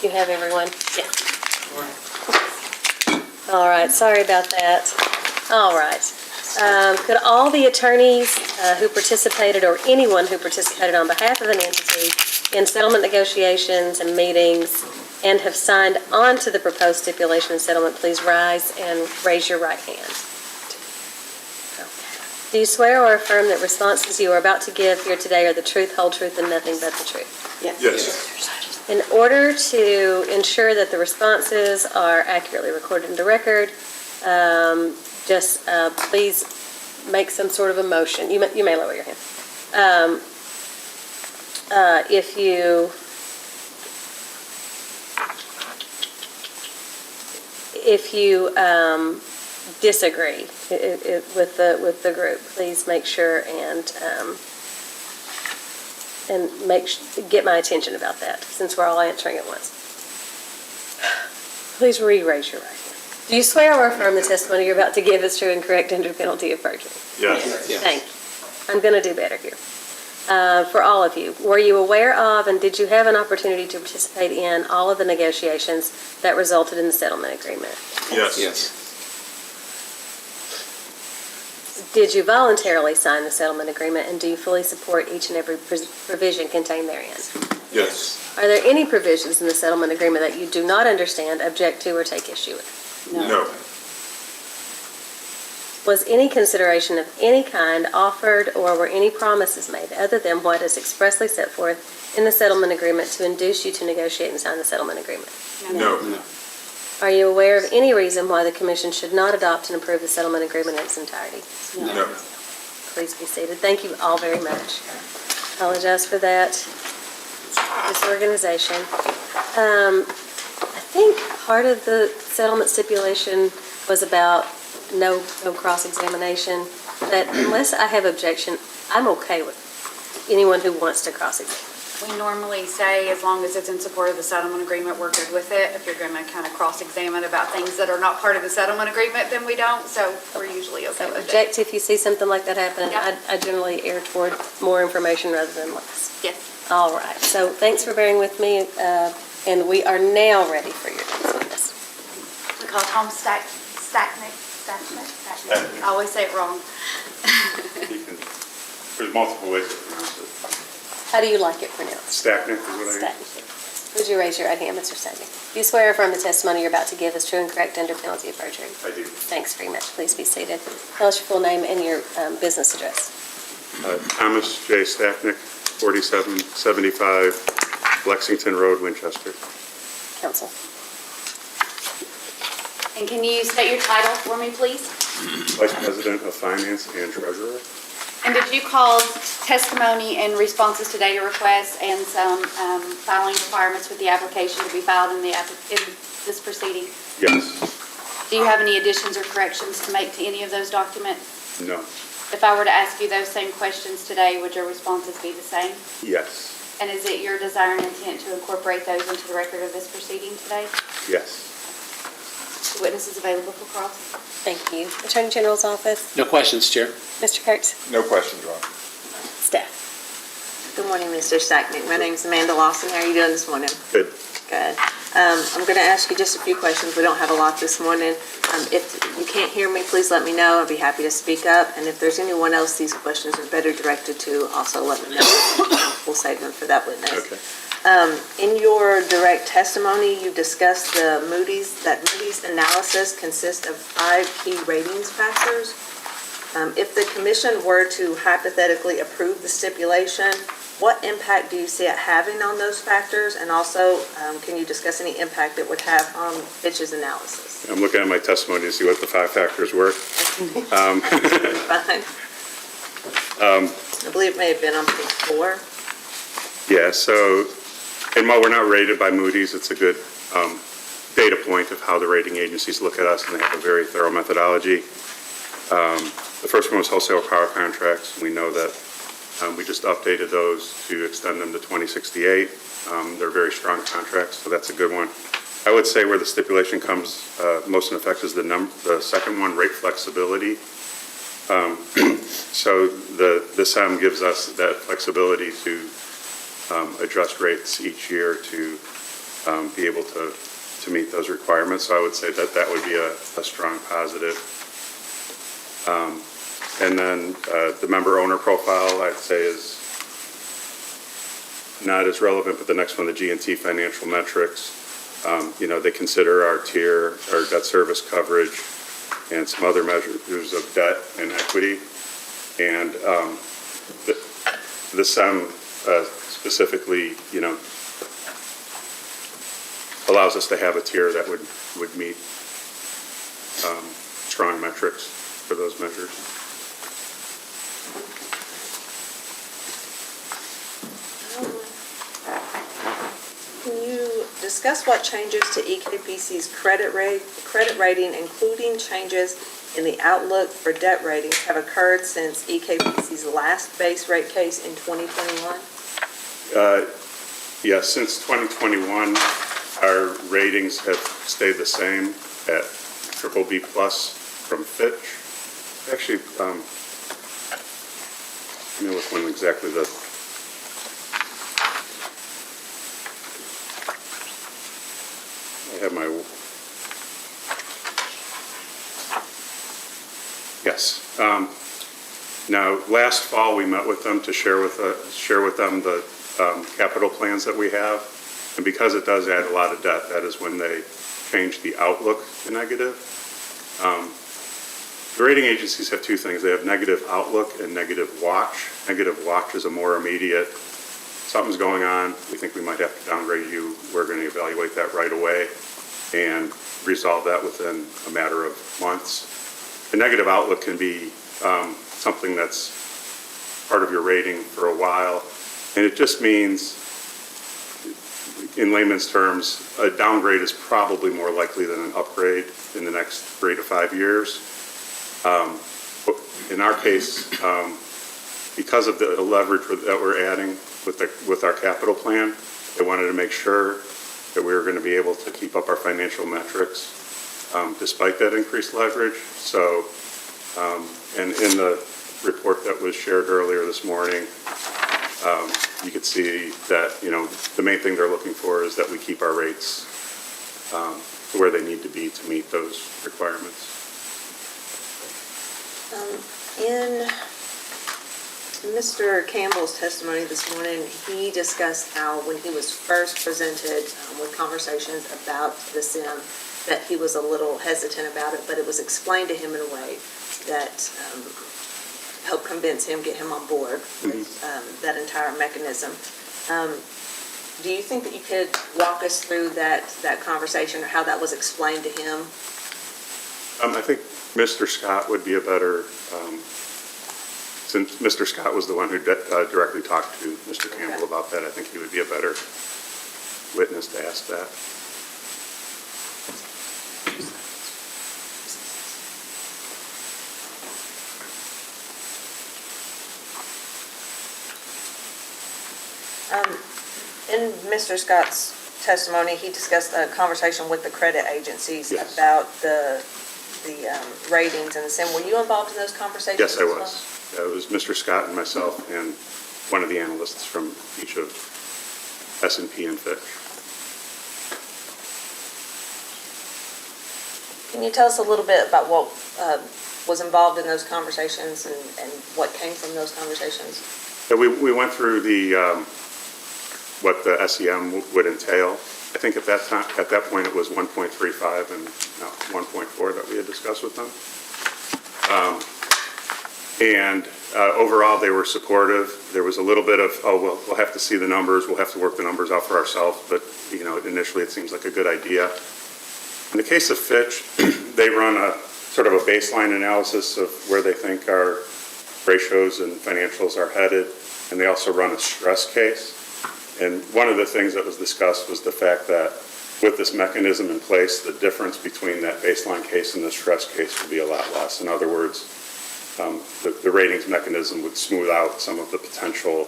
You have everyone? Yeah. All right, sorry about that. All right. Could all the attorneys who participated, or anyone who participated on behalf of an entity in settlement negotiations and meetings and have signed on to the proposed stipulation and settlement, please rise and raise your right hand. Do you swear or affirm that responses you are about to give here today are the truth, whole truth, and nothing but the truth? Yes. In order to ensure that the responses are accurately recorded in the record, just please make some sort of a motion. You may lower your hand. If you disagree with the group, please make sure and get my attention about that, since we're all answering at once. Please raise your right hand. Do you swear or affirm the testimony you're about to give is true and correct under penalty of perjury? Yes. Thank you. I'm going to do better here. For all of you, were you aware of and did you have an opportunity to participate in all of the negotiations that resulted in the settlement agreement? Yes. Did you voluntarily sign the settlement agreement, and do you fully support each and every provision contained therein? Yes. Are there any provisions in the settlement agreement that you do not understand, object to, or take issue with? No. Was any consideration of any kind offered, or were any promises made other than what is expressly set forth in the settlement agreement to induce you to negotiate and sign the settlement agreement? No. Are you aware of any reason why the commission should not adopt and approve the settlement agreement in its entirety? No. Please be seated. Thank you all very much. Apologize for that disorganization. I think part of the settlement stipulation was about no cross-examination, but unless I have objection, I'm okay with anyone who wants to cross-examine. We normally say, as long as it's in support of the settlement agreement, we're good with it. If you're going to kind of cross-examine about things that are not part of the settlement agreement, then we don't, so we're usually okay So with it. object if you see something like that happen. Yeah. I generally err toward more information rather than less. Yes. All right, so thanks for bearing with me, and we are now ready for your next witness. We call Tom Stacknick. I always say it wrong. There's multiple ways to pronounce it. How do you like it pronounced? Stacknick is what I usually Stacknick. say. Would you raise your right hand, Mr. Stacknick? Do you swear or affirm the testimony you're about to give is true and correct under penalty of perjury? I do. Thanks very much. Please be seated. Tell us your full name and your business address. Thomas J. Stacknick, 4775 Lexington Road, Winchester. Counsel. And can you state your title for me, please? Vice President of Finance and Treasurer. And did you cause testimony and responses to data requests and some filing requirements with the application to be filed in this proceeding? Yes. Do you have any additions or corrections to make to any of those documents? No. If I were to ask you those same questions today, would your responses be the same? Yes. And is it your desire and intent to incorporate those into the record of this proceeding today? Yes. Witnesses available for cross? Thank you. Attorney General's office, No questions, Chair. Mr. Kurtz, No questions, Ron. staff. Good morning, Mr. Stacknick. My name's Amanda Lawson. How are you doing this morning? Good. Good. I'm going to ask you just a few questions. We don't have a lot this morning. If you can't hear me, please let me know. I'd be happy to speak up. And if there's anyone else these questions are better directed to, also let me know. We'll save them for that witness. Okay. In your direct testimony, you discussed that Moody's analysis consists of 5 key ratings factors. If the commission were to hypothetically approve the stipulation, what impact do you see it having on those factors? And also, can you discuss any impact it would have on Fitch's analysis? I'm looking at my testimony to see what the 5 factors were. Fine. I believe it may have been on page 4. Yeah, so, and while we're not rated by Moody's, it's a good data point of how the rating agencies look at us, and they have a very thorough methodology. The first one was wholesale power contracts. We know that we just updated those to extend them to 2068. They're very strong contracts, so that's a good one. I would say where the stipulation comes most in effect is the second one, rate flexibility. So the SEM gives us that flexibility to adjust rates each year to be able to meet those requirements. So I would say that would be a strong positive. And then the member owner profile, I'd say, is not as relevant, but the next one, the G&T financial metrics, they consider our tier, our debt service coverage, and some other measures of debt and equity. And the SEM specifically, allows us to have a tier that would meet strong metrics for those measures. Can you discuss what changes to EKPC's credit rating, including changes in the outlook for debt ratings, have occurred since EKPC's last base rate case in 2021? Yes, since 2021, our ratings have stayed the same at BBB+ from Fitch. Actually, let me look when exactly I have my, yes. Now, last fall, we met with them to share with them the capital plans that we have. And because it does add a lot of debt, that is when they changed the outlook to negative. The rating agencies have 2 things. They have negative outlook and negative watch. Negative watch is a more immediate, something's going on, we think we might have to downgrade you, we're going to evaluate that right away and resolve that within a matter of months. The negative outlook can be something that's part of your rating for a while, and it just means, in layman's terms, a downgrade is probably more likely than an upgrade in the next 3 to 5 years. In our case, because of the leverage that we're adding with our capital plan, they wanted to make sure that we were going to be able to keep up our financial metrics despite that increased leverage. So, and in the report that was shared earlier this morning, you could see that, the main thing they're looking for is that we keep our rates where they need to be to meet those requirements. In Mr. Campbell's testimony this morning, he discussed how when he was first presented with conversations about the SIM, that he was a little hesitant about it, but it was explained to him in a way that helped convince him, get him on board with that entire mechanism. Do you think that you could walk us through that conversation or how that was explained to him? I think Mr. Scott would be a better, since Mr. Scott was the one who directly talked to Mr. Campbell about that, I think he would be a better witness to ask that. In Mr. Scott's testimony, he discussed a conversation with the credit agencies Yes. about the ratings and the SIM. Were you involved in those conversations Yes, I as well? was. It was Mr. Scott and myself and one of the analysts from each of S&P and Fitch. Can you tell us a little bit about what was involved in those conversations and what came from those conversations? Yeah, we went through what the SEM would entail. I think at that point, it was 1.35 and 1.4 that we had discussed with them. And overall, they were supportive. There was a little bit of, we'll have to see the numbers, we'll have to work the numbers out for ourselves, but, initially it seems like a good idea. In the case of Fitch, they run a sort of a baseline analysis of where they think our ratios and financials are headed, and they also run a stress case. And one of the things that was discussed was the fact that with this mechanism in place, the difference between that baseline case and the stress case would be a lot less. In other words, the ratings mechanism would smooth out some of the potential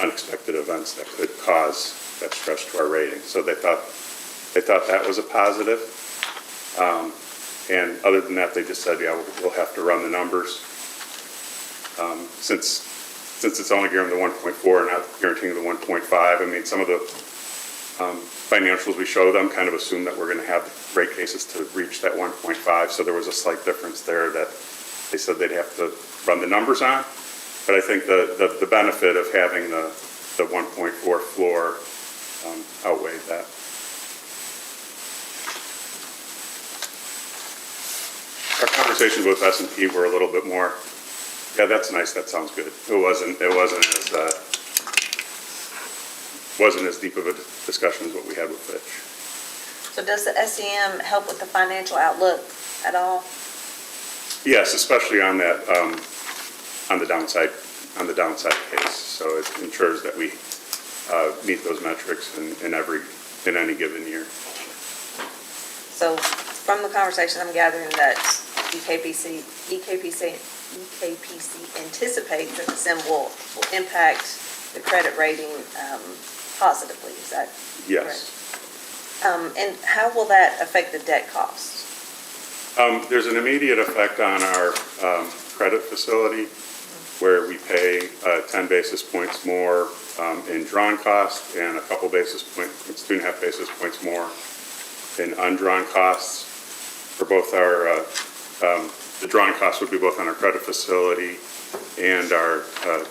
unexpected events that could cause that stress to our rating. So they thought that was a positive. And other than that, they just said, yeah, we'll have to run the numbers. Since it's only guaranteeing the 1.4 and not guaranteeing the 1.5, I mean, some of the financials we show them kind of assume that we're going to have rate cases to reach that 1.5, so there was a slight difference there that they said they'd have to run the numbers on. But I think the benefit of having the 1.4 floor outweighed that. Our conversations with S&P were a little bit more, yeah, that's nice, that sounds good. It wasn't as deep of a discussion as what we had with Fitch. So does the SEM help with the financial outlook at all? Yes, especially on that, on the downside case. So it ensures that we meet those metrics in any given year. So from the conversation, I'm gathering that EKPC anticipates that the SIM will impact the credit rating positively. Is that Yes. correct? And how will that affect the debt cost? There's an immediate effect on our credit facility where we pay 10 basis points more in drawn cost and a couple basis points, it's 2.5 basis points more in undrawn costs for both our, the drawn costs would be both on our credit facility and our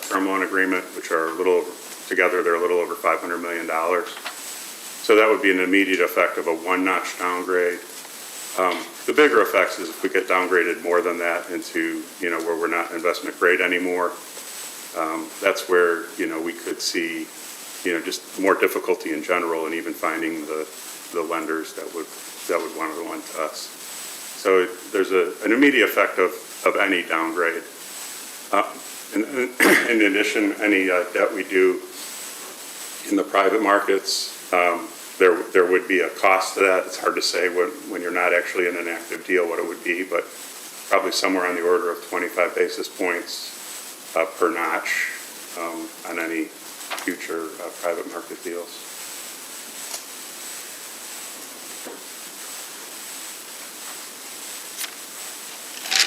term loan agreement, which are together they're a little over $500 million. So that would be an immediate effect of a one-notch downgrade. The bigger effects is if we get downgraded more than that into, where we're not investment grade anymore, that's where, we could see, just more difficulty in general and even finding the lenders that would want to lend to us. So there's an immediate effect of any downgrade. In addition, any debt we do in the private markets, there would be a cost to that. It's hard to say when you're not actually in an active deal what it would be, but probably somewhere on the order of 25 basis points per notch on any future private market deals.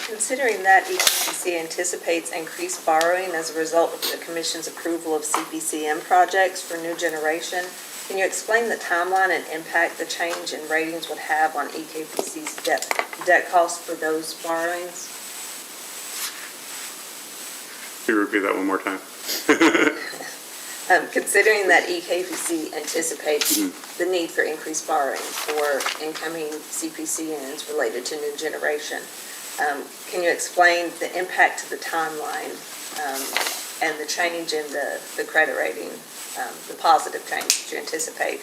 Considering that EKPC anticipates increased borrowing as a result of the Commission's approval of CPCM projects for new generation, can you explain the timeline and impact the change in ratings would have on EKPC's debt costs for those borrowings? Can you repeat that one more time? Considering that EKPC anticipates the need for increased borrowing for incoming CPCNs related to new generation, can you explain the impact to the timeline and the change in the credit rating, the positive change that you anticipate,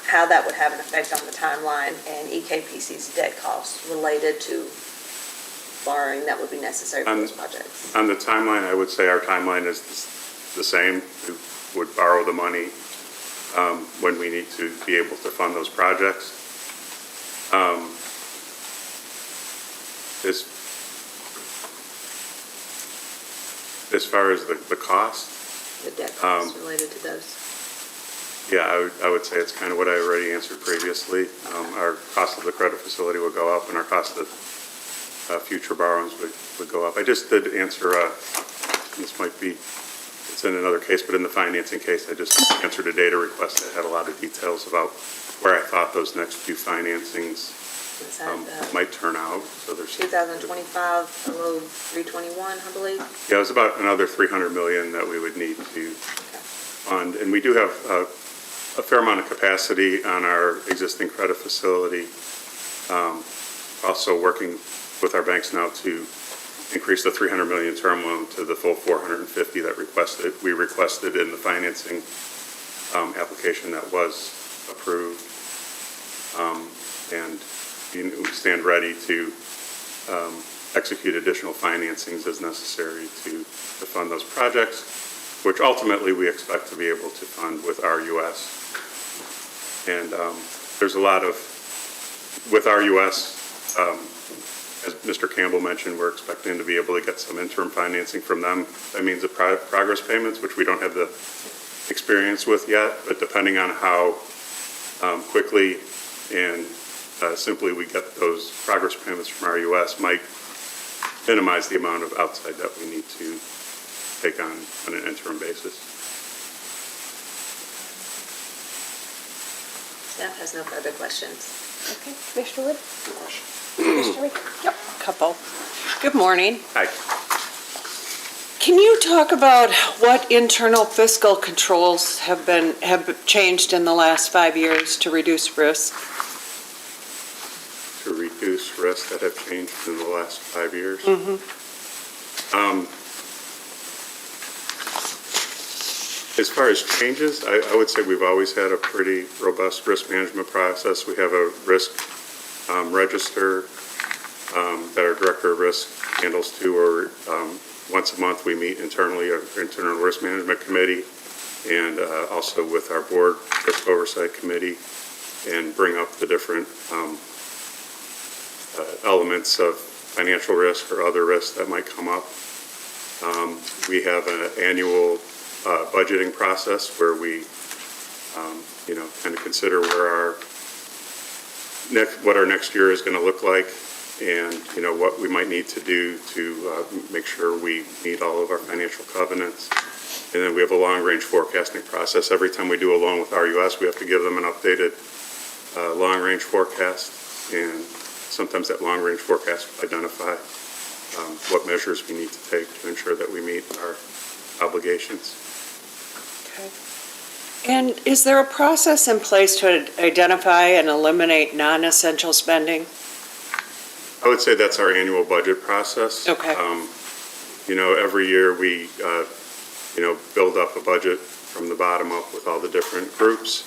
how that would have an effect on the timeline and EKPC's debt costs related to borrowing that would be necessary for those projects? On the timeline, I would say our timeline is the same. We would borrow the money when we need to be able to fund those projects. As far as the cost? The debt costs related to those? Yeah, I would say it's kind of what I already answered previously. Our cost of the credit facility would go up, and our cost of future borrowings would go up. I just did answer, this might be, it's in another case, but in the financing case, I just answered a data request that had a lot of details about where I thought those next few financings Is that might turn out. So there's 2025, below 321, I believe? Yeah, it was about another 300 million that we would need to fund. And we do have a fair amount of capacity on our existing credit facility. Also working with our banks now to increase the 300 million term loan to the full 450 that we requested in the financing application that was approved. And we stand ready to execute additional financings as necessary to fund those projects, which ultimately we expect to be able to fund with RUS. And there's a lot of, with RUS, as Mr. Campbell mentioned, we're expecting to be able to get some interim financing from them by means of progress payments, which we don't have the experience with yet, but depending on how quickly and simply we get those progress payments from RUS might minimize the amount of outside debt we need to take on an interim basis. Staff has no further questions. Okay, Commissioner Wood? Good question. Commissioner Lee? Yep, couple. Good morning. Hi. Can you talk about what internal fiscal controls have changed in the last 5 years to reduce risk? To reduce risks that have changed in the last 5 years. As far as changes, I would say we've always had a pretty robust risk management process. We have a risk register that our director of risk handles too, or once a month we meet internally, our internal risk management committee, and also with our board risk oversight committee, and bring up the different elements of financial risk or other risks that might come up. We have an annual budgeting process where we, kind of consider where what our next year is going to look like, and what we might need to do to make sure we meet all of our financial covenants. And then we have a long-range forecasting process. Every time we do a loan with RUS, we have to give them an updated long-range forecast, and sometimes that long-range forecast will identify what measures we need to take to ensure that we meet our obligations. Okay. And is there a process in place to identify and eliminate non-essential spending? I would say that's our annual budget process. Okay. Every year we, build up a budget from the bottom up with all the different groups.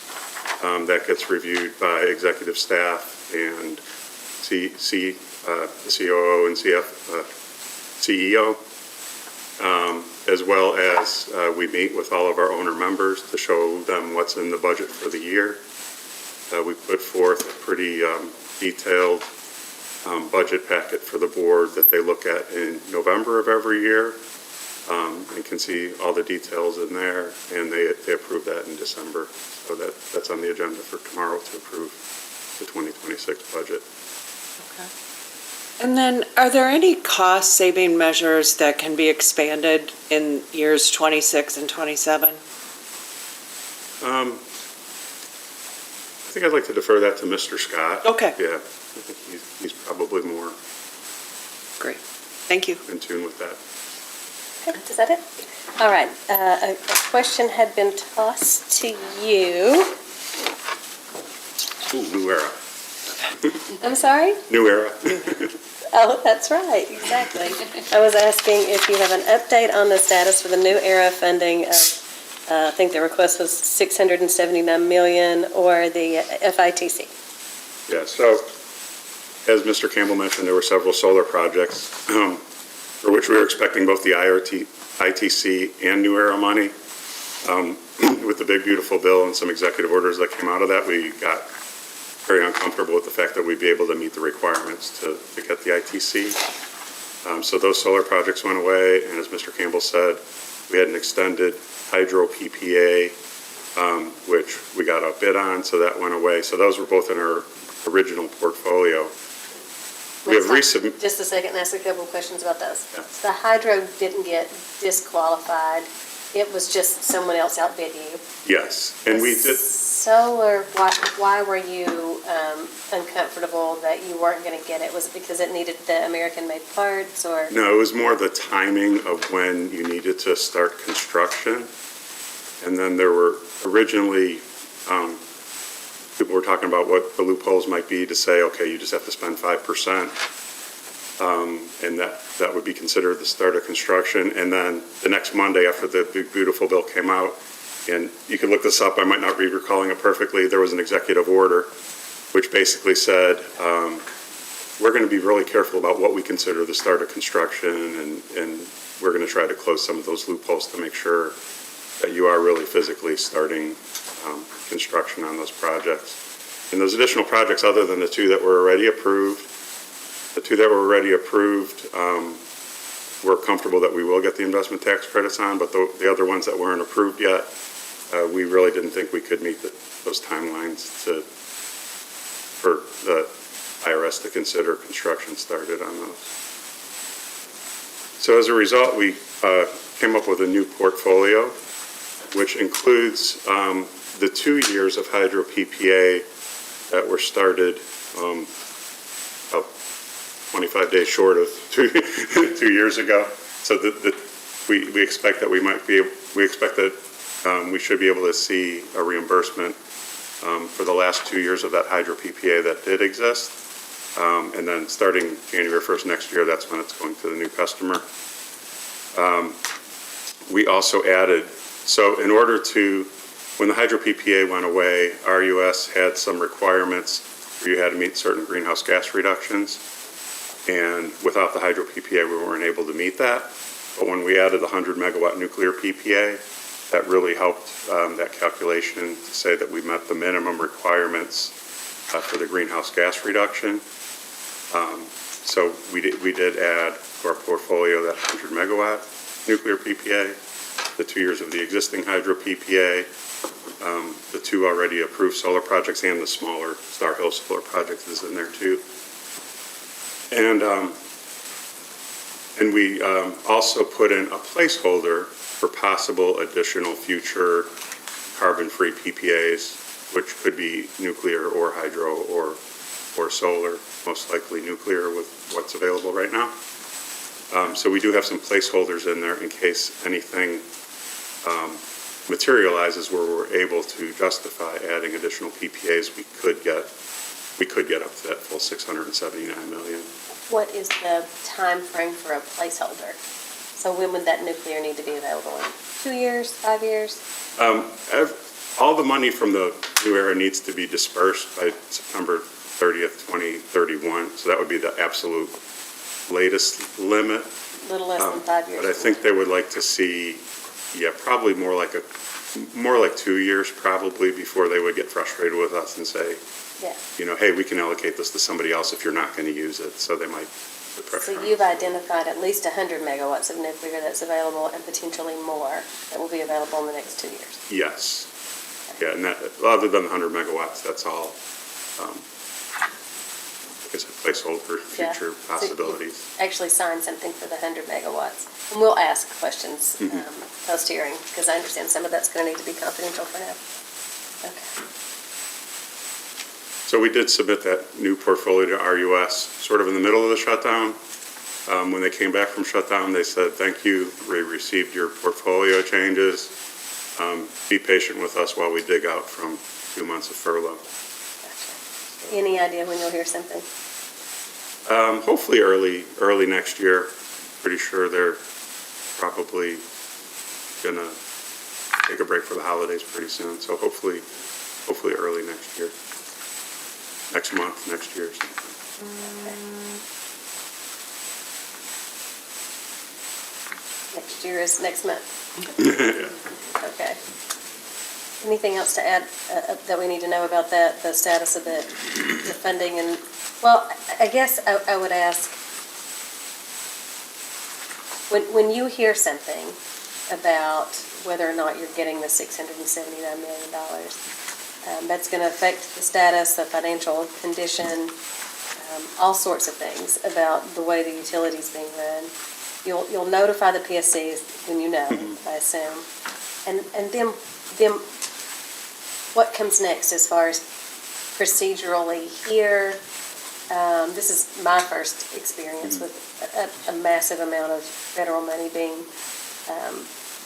That gets reviewed by executive staff and the COO and CEO, as well as we meet with all of our owner members to show them what's in the budget for the year. We put forth a pretty detailed budget packet for the board that they look at in November of every year. You can see all the details in there, and they approve that in December. So that's on the agenda for tomorrow to approve the 2026 budget. Okay. And then, are there any cost-saving measures that can be expanded in years 26 and 27? I think I'd like to defer that to Mr. Scott. Okay. Yeah, I think he's probably more Great. Thank you. in tune with that. Okay, is that it? All right, a question had been tossed to you. Ooh, new era. I'm sorry? New era. Oh, that's right, exactly. I was asking if you have an update on the status for the New Era funding of, I think the request was $679 million, or the FITC. Yeah, so as Mr. Campbell mentioned, there were several solar projects for which we were expecting both the ITC and New Era money. With the big beautiful bill and some executive orders that came out of that, we got very uncomfortable with the fact that we'd be able to meet the requirements to get the ITC. So those solar projects went away, and as Mr. Campbell said, we had an extended hydro PPA which we got outbid on, so that went away. So those were both in our original portfolio. We have resubmitted. Just a second, and ask a couple of questions about those. Yeah. The hydro didn't get disqualified, it was just someone else outbid you. Yes, and we did. Solar, why were you uncomfortable that you weren't going to get it? Was it because it needed the American-made parts, or? No, it was more the timing of when you needed to start construction. And then there were originally, people were talking about what the loopholes might be to say, okay, you just have to spend 5%. And that would be considered the start of construction. And then the next Monday after the Big Beautiful Bill came out, and you can look this up, I might not be recalling it perfectly, there was an executive order which basically said, we're going to be really careful about what we consider the start of construction, and we're going to try to close some of those loopholes to make sure that you are really physically starting construction on those projects. And those additional projects, other than the two that were already approved, we're comfortable that we will get the investment tax credits on, but the other ones that weren't approved yet, we really didn't think we could meet those timelines for the IRS to consider construction started on those. So as a result, we came up with a new portfolio, which includes the 2 years of hydro PPA that were started 25 days short of 2 years ago. So we expect that we should be able to see a reimbursement for the last 2 years of that hydro PPA that did exist. And then starting January 1st next year, that's when it's going to the new customer. We also added, so in order to, when the hydro PPA went away, RUS had some requirements where you had to meet certain greenhouse gas reductions. And without the hydro PPA, we weren't able to meet that. But when we added the 100 megawatt nuclear PPA, that really helped that calculation to say that we met the minimum requirements for the greenhouse gas reduction. So we did add to our portfolio that 100 megawatt nuclear PPA, the 2 years of the existing hydro PPA, the 2 already approved solar projects, and the smaller Star Hill solar project is in there too. And we also put in a placeholder for possible additional future carbon-free PPAs, which could be nuclear or hydro or solar, most likely nuclear with what's available right now. So we do have some placeholders in there in case anything materializes where we're able to justify adding additional PPAs. We could get up to that full 679 million. What is the time frame for a placeholder? So when would that nuclear need to be available in? 2 years, 5 years? All the money from the new era needs to be dispersed by September 30th, 2031. So that would be the absolute latest limit. A little less than 5 years. But I think they would like to see, probably more like 2 years probably before they would get frustrated with us and say, hey, we can allocate this to somebody else if you're not going to use it. So they might put pressure on So you've identified at least 100 megawatts of nuclear that's available and potentially more that will be available in the next 2 years. Yes. Yeah, and that, other than the 100 megawatts, that's all, I guess, a placeholder for future possibilities. So you've actually signed something for the 100 megawatts. And we'll ask questions post-hearing, because I understand some of that's going to need to be confidential for now. Okay. So we did submit that new portfolio to RUS sort of in the middle of the shutdown. When they came back from shutdown, they said, thank you, we received your portfolio changes. Be patient with us while we dig out from 2 months of furlough. Gotcha. Any idea when you'll hear something? Hopefully early next year. Pretty sure they're probably gonna take a break for the holidays pretty soon. So hopefully early next year. Next month, next year or something. Next year is next month. Yeah. Okay. Anything else to add that we need to know about that, the status of the funding? And, well, I guess I would ask, when you hear something about whether or not you're getting the $679 million. That's going to affect the status, the financial condition, all sorts of things about the way the utility's being run. You'll notify the PSCs when you know, I assume. And then what comes next as far as procedurally here? This is my first experience with a massive amount of federal money being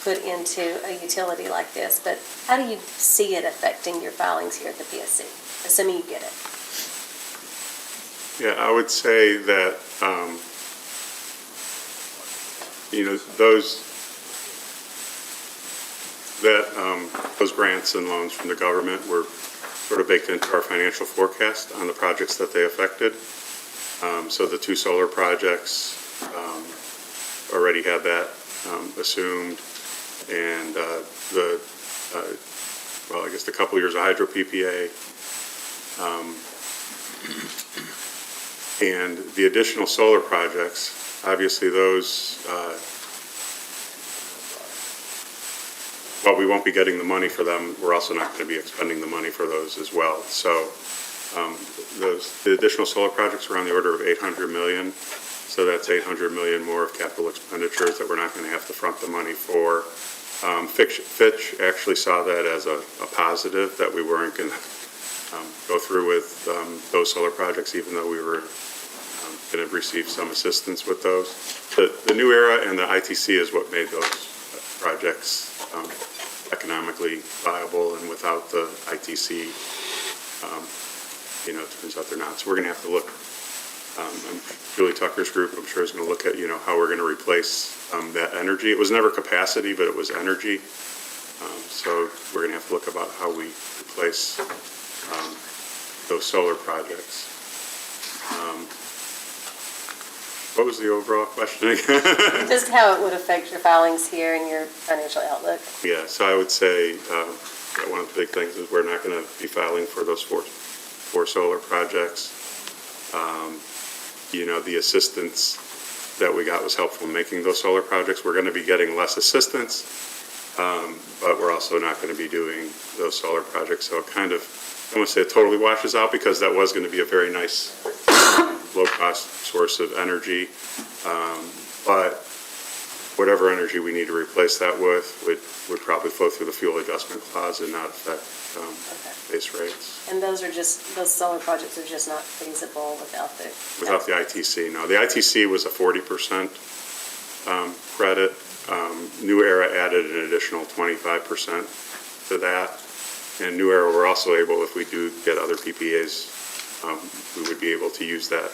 put into a utility like this. But how do you see it affecting your filings here at the PSC, assuming you get it? Yeah, I would say that, those grants and loans from the government were sort of baked into our financial forecast on the projects that they affected. So the 2 solar projects already had that assumed, and I guess the couple years of hydro PPA. And the additional solar projects, obviously those, while we won't be getting the money for them, we're also not going to be expending the money for those as well. So the additional solar projects are on the order of $800 million. So that's $800 million more of capital expenditures that we're not going to have to front the money for. Fitch actually saw that as a positive, that we weren't going to go through with those solar projects, even though we were going to receive some assistance with those. The New Era and the ITC is what made those projects economically viable, and without the ITC, it turns out they're not. So we're going to have to look. Julie Tucker's group, I'm sure, is going to look at, how we're going to replace that energy. It was never capacity, but it was energy. So we're going to have to look about how we replace those solar projects. What was the overall question again? Just how it would affect your filings here and your financial outlook. Yeah, so I would say that one of the big things is we're not going to be filing for those four solar projects. The assistance that we got was helpful in making those solar projects. We're going to be getting less assistance, but we're also not going to be doing those solar projects. So it kind of, I won't say it totally washes out, because that was going to be a very nice low-cost source of energy. But whatever energy we need to replace that with would probably flow through the fuel adjustment clause and not affect base rates. And those solar projects are just not feasible without the... Without the ITC, no. The ITC was a 40% credit. New Era added an additional 25% to that. And New Era, we're also able, if we do get other PPAs, we would be able to use that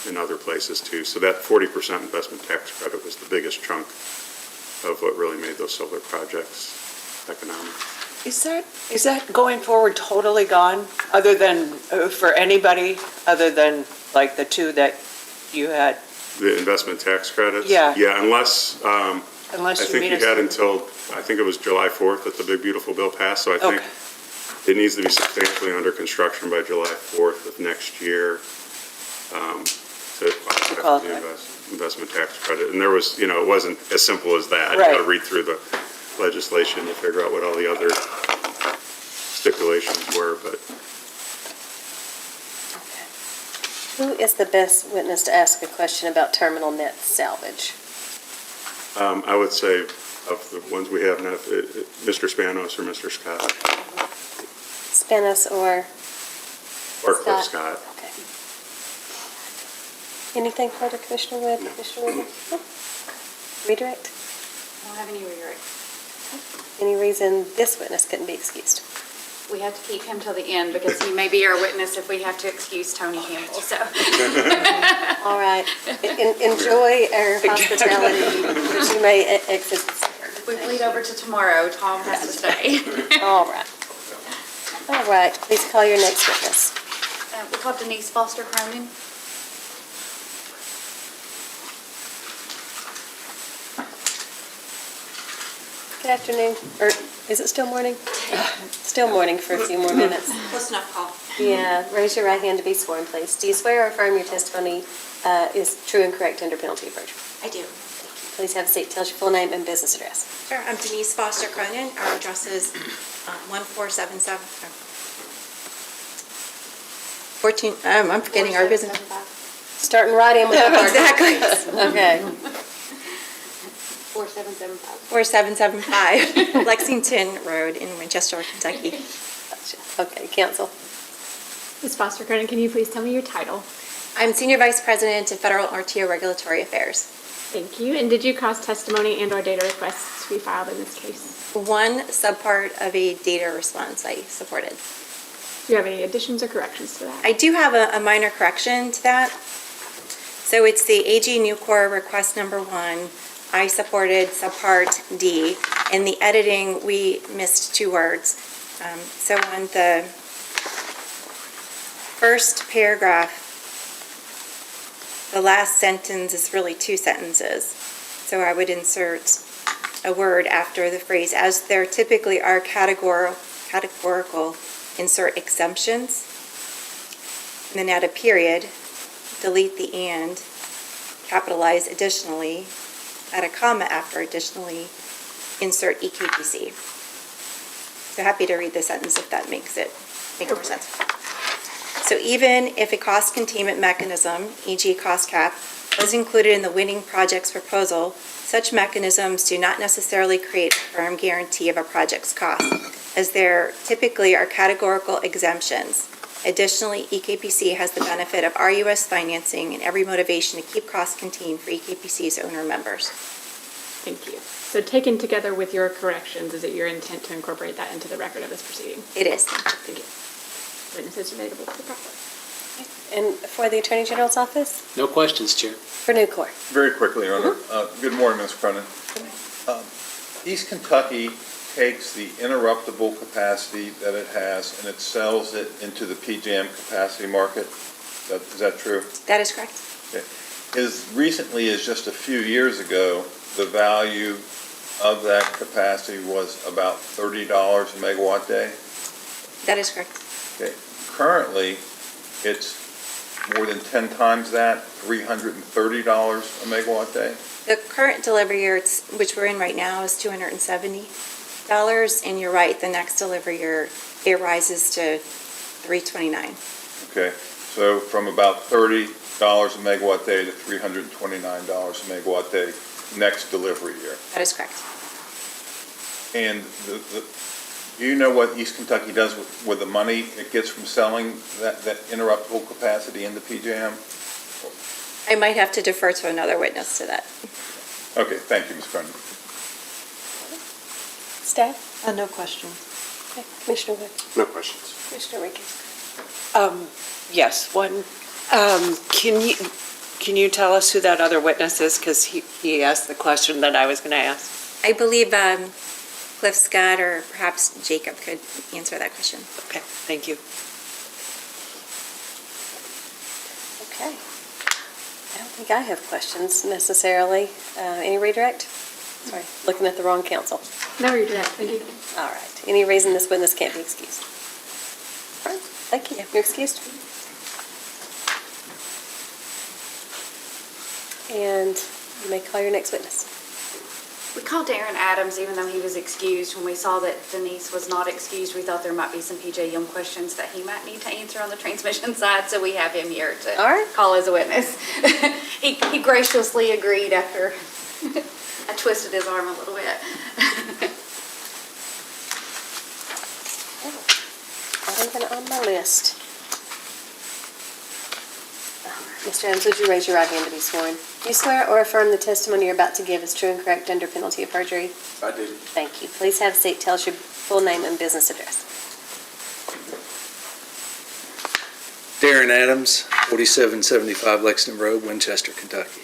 in other places too. So that 40% investment tax credit was the biggest chunk of what really made those solar projects economic. Is that going forward totally gone, other than, for anybody, other than like the 2 that you had? The investment tax credits? Yeah. Yeah, unless, Unless I you think mean you had until, I think it was July 4th that the big beautiful bill passed. So I think it needs to be substantially under construction by July 4th of next year to qualify for the investment tax credit. And there was, it wasn't as simple as that. Right. You got to read through the legislation to figure out what all the other stipulations were, but. Who is the best witness to ask a question about terminal net salvage? I would say of the ones we have now, Mr. Spanos or Mr. Scott. Spanos or Cliff Scott. Okay. Anything further, Commissioner Wood? Commissioner Wood? No? Redirect? I don't have any redirect. Any reason this witness couldn't be excused? We have to keep him till the end, because he may be our witness if we have to excuse Tony Campbell, so. All right. Enjoy our hospitality, but you may exit. If we bleed over to tomorrow, Tom has to stay. All right. All right, please call your next witness. We call Denise Foster Cronin. Good afternoon, or is it still morning? Still morning for a few more minutes. Close enough, Paul. Yeah, raise your right hand to be sworn, please. Do you swear or affirm your testimony is true and correct under penalty of perjury? I do. Please have a seat. Tell us your full name and business address. Sure, I'm Denise Foster Cronin. Our address is 1477. 14, I'm forgetting our business. Starting right in with the hard Exactly. Okay. 4775. 4775 Lexington Road in Winchester, Kentucky. Okay, counsel. Ms. Foster Cronin, can you please tell me your title? I'm Senior Vice President of Federal RTO Regulatory Affairs. Thank you. And did you cause testimony and/or data requests to be filed in this case? One subpart of a data response I supported. Do you have any additions or corrections to that? I do have a minor correction to that. So it's the AG Nucor request number 1. I supported subpart D. In the editing, we missed 2 words. So on the first paragraph, the last sentence is really 2 sentences. So I would insert a word after the phrase, as there typically are categorical, insert exemptions. And then add a period, delete the and, capitalize additionally, add a comma after additionally, insert EKPC. So happy to read the sentence if that makes more sense. So even if a cost containment mechanism, e.g. cost cap, was included in the winning project's proposal, such mechanisms do not necessarily create a firm guarantee of a project's cost, as there typically are categorical exemptions. Additionally, EKPC has the benefit of RUS financing and every motivation to keep costs contained for EKPC's owner members. Thank you. So taken together with your corrections, is it your intent to incorporate that into the record of this proceeding? It is. Thank you. Witnesses are available for the proper. And for the Attorney General's office? No questions, Chair. For Nucor. Very quickly, Your Honor. Good morning, Ms. Cronin. East Kentucky takes the interruptible capacity that it has and it sells it into the PJM capacity market. Is that true? That is correct. Okay. As recently as just a few years ago, the value of that capacity was about $30 a megawatt day. That is correct. Okay. Currently, it's more than 10 times that, $330 a megawatt day. The current delivery year, which we're in right now, is $270. And you're right, the next delivery year, it rises to $329. Okay, so from about $30 a megawatt day to $329 a megawatt day next delivery year. That is correct. And do you know what East Kentucky does with the money it gets from selling that interruptible capacity into PJM? I might have to defer to another witness to that. Okay, thank you, Ms. Cronin. Staff? No questions. Okay. Commissioner Wood? No questions. Commissioner Rickey? Yes, one. Can you tell us who that other witness is? Because he asked the question that I was going to ask. I believe Cliff Scott or perhaps Jacob could answer that question. Okay, thank you. Okay. I don't think I have questions necessarily. Any redirect? Sorry, looking at the wrong counsel. No redirect. Thank you. All right. Any reason this witness can't be excused? All right. Thank you. You're excused. And you may call your next witness. We called Darren Adams, even though he was excused. When we saw that Denise was not excused, we thought there might be some PJM questions that he might need to answer on the transmission side, so we have him here to All right. call as a witness. He graciously agreed after I twisted his arm a little bit. Not even on my list. Mr. Adams, would you raise your right hand to be sworn? Do you swear or affirm the testimony you're about to give is true and correct under penalty of perjury? I do. Thank you. Please have a seat. Tell us your full name and business address. Darren Adams, 4775 Lexington Road, Winchester, Kentucky.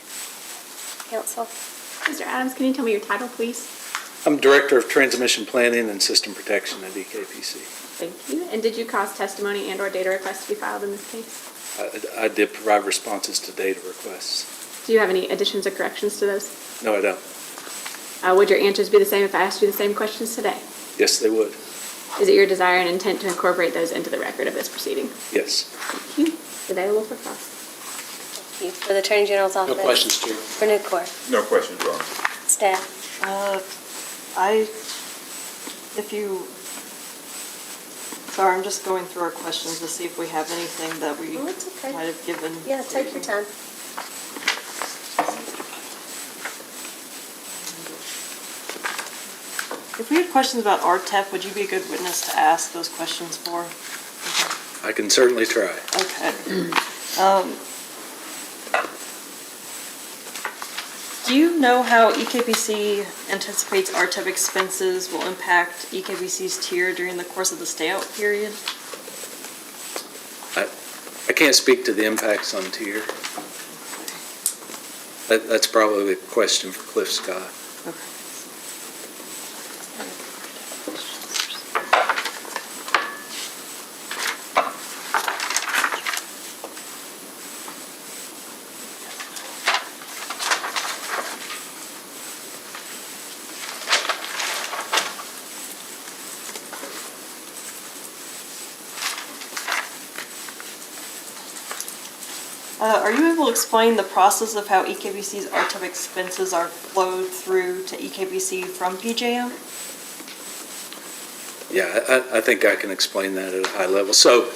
Counsel? Mr. Adams, can you tell me your title, please? I'm Director of Transmission Planning and System Protection at EKPC. Thank you. And did you cause testimony and/or data requests to be filed in this case? I did provide responses to data requests. Do you have any additions or corrections to those? No, I don't. Would your answers be the same if I asked you the same questions today? Yes, they would. Is it your desire and intent to incorporate those into the record of this proceeding? Yes. Thank you. Available for cross. Thank you. For the Attorney General's office? No questions, Chair. For Nucor? No questions, Your Honor. Staff? Sorry, I'm just going through our questions to see if we have anything that we Oh, it's okay. might have given. Yeah, take your time. If we had questions about RTEP, would you be a good witness to ask those questions for? I can certainly try. Okay. Do you know how EKBC anticipates RTEP expenses will impact EKBC's tier during the course of the stay-out period? I can't speak to the impacts on tier. That's probably a question for Cliff Scott. Okay. Are you able to explain the process of how EKBC's RTEP expenses are flowed through to EKBC from PJM? Yeah, I think I can explain that at a high level. So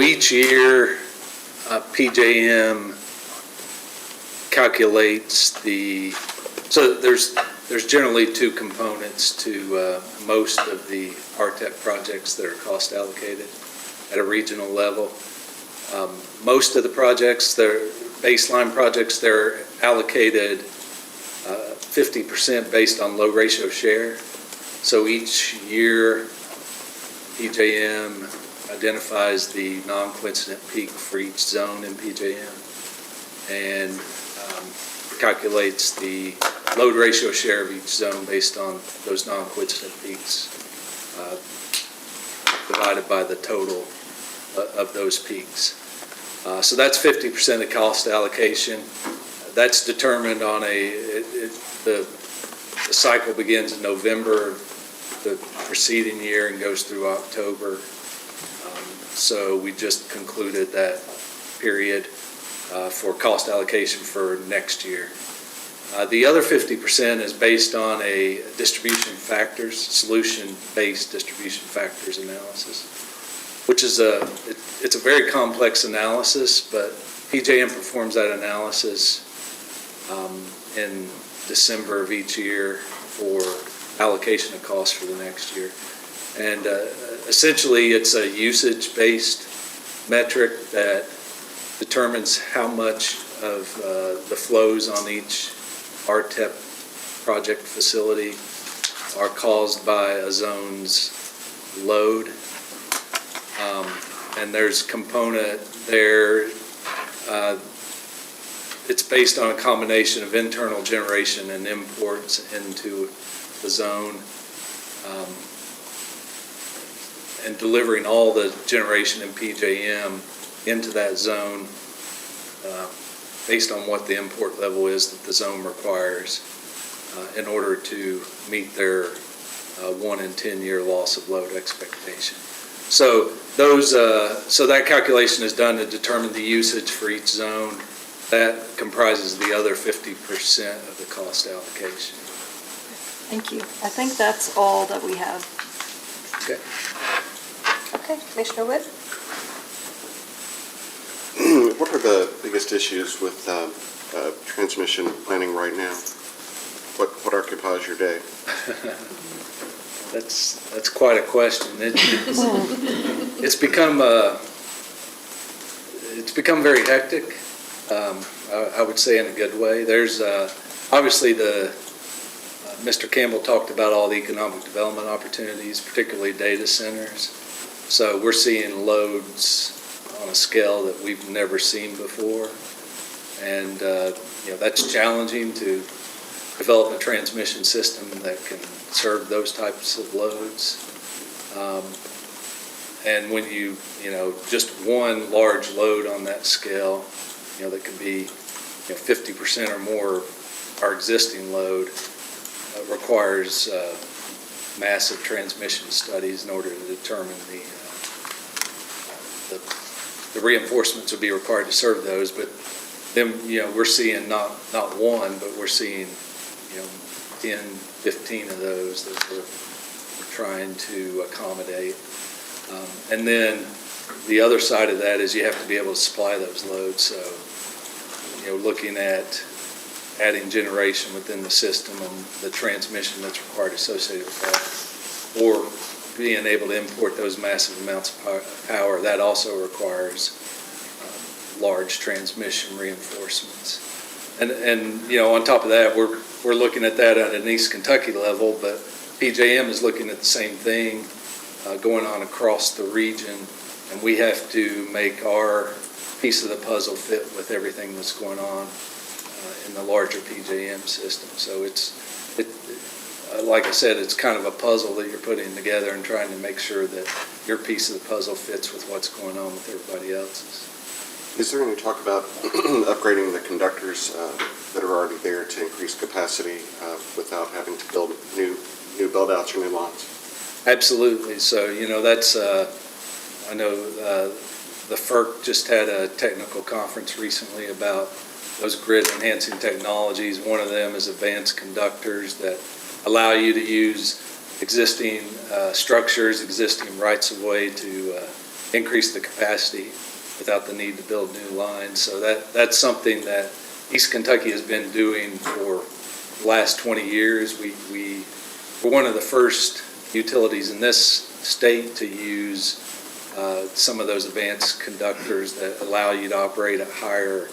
each year, PJM calculates so there's generally two components to most of the RTEP projects that are cost allocated at a regional level. Most of the projects, they're baseline projects, they're allocated 50% based on low ratio share. So each year, PJM identifies the non-coincident peak for each zone in PJM and calculates the load ratio share of each zone based on those non-coincident peaks divided by the total of those peaks. So that's 50% of cost allocation. That's determined on the cycle begins in November the preceding year and goes through October. So we just concluded that period for cost allocation for next year. The other 50% is based on a solution-based distribution factors analysis, which is it's a very complex analysis, but PJM performs that analysis in December of each year for allocation of costs for the next year. And essentially, it's a usage-based metric that determines how much of the flows on each RTEP project facility are caused by a zone's load. And there's a component there. It's based on a combination of internal generation and imports into the zone, and delivering all the generation in PJM into that zone based on what the import level is that the zone requires in order to meet their 1 in 10 year loss of load expectation. So that calculation is done to determine the usage for each zone. That comprises the other 50% of the cost allocation. Thank you. I think that's all that we have. Okay. Okay, Commissioner Wood? What are the biggest issues with transmission planning right now? What occupies your day? That's quite a question. It's become very hectic. I would say in a good way. There's obviously Mr. Campbell talked about all the economic development opportunities, particularly data centers. So we're seeing loads on a scale that we've never seen before, and that's challenging to develop a transmission system that can serve those types of loads. And when just one large load on that scale, that could be 50% or more of our existing load, requires massive transmission studies in order to determine the reinforcements would be required to serve those. But then, we're seeing not one, but we're seeing, 10, 15 of those that we're trying to accommodate. And then the other side of that is you have to be able to supply those loads. So, looking at adding generation within the system and the transmission that's required associated with that, or being able to import those massive amounts of power, that also requires large transmission reinforcements. And on top of that, we're looking at that at an East Kentucky level, but PJM is looking at the same thing going on across the region, and we have to make our piece of the puzzle fit with everything that's going on in the larger PJM system. So like I said, it's kind of a puzzle that you're putting together and trying to make sure that your piece of the puzzle fits with what's going on with everybody else's. Is there any talk about upgrading the conductors that are already there to increase capacity without having to build new build-outs or new lines? Absolutely. So, that's, I know the FERC just had a technical conference recently about those grid-enhancing technologies. One of them is advanced conductors that allow you to use existing structures, existing rights-of-way to increase the capacity without the need to build new lines. So that's something that East Kentucky has been doing for the last 20 years. We were one of the first utilities in this state to use some of those advanced conductors that allow you to operate at higher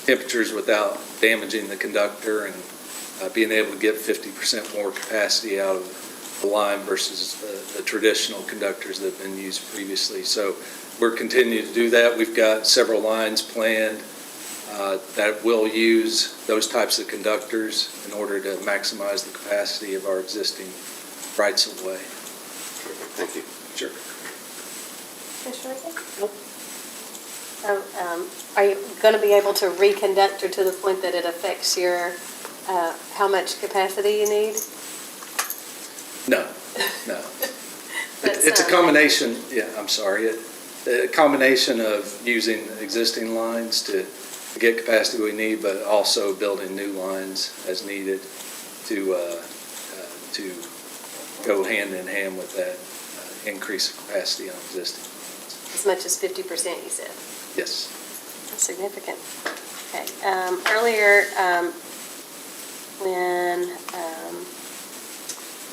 temperatures without damaging the conductor and being able to get 50% more capacity out of the line versus the traditional conductors that have been used previously. So we're continuing to do that. We've got several lines planned that will use those types of conductors in order to maximize the capacity of our existing rights-of-way. Thank you. Sure. Nope. So, are you going to be able to reconductor to the point that it affects your, how much capacity you need? No. It's a combination, I'm sorry, a combination of using existing lines to get capacity we need, but also building new lines as needed to go hand in hand with that increase of capacity on existing lines. As much as 50%, you said? Yes. That's significant. Okay. Earlier, when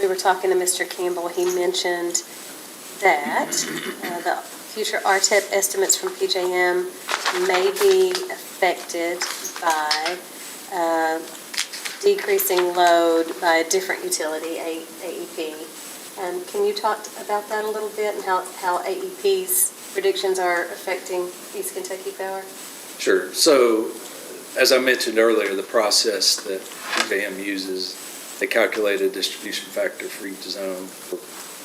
we were talking to Mr. Campbell, he mentioned that the future RTEP estimates from PJM may be affected by decreasing load by a different utility, AEP. Can you talk about that a little bit and how AEP's predictions are affecting East Kentucky Power? Sure. So, as I mentioned earlier, the process that PJM uses, they calculate a distribution factor for each zone for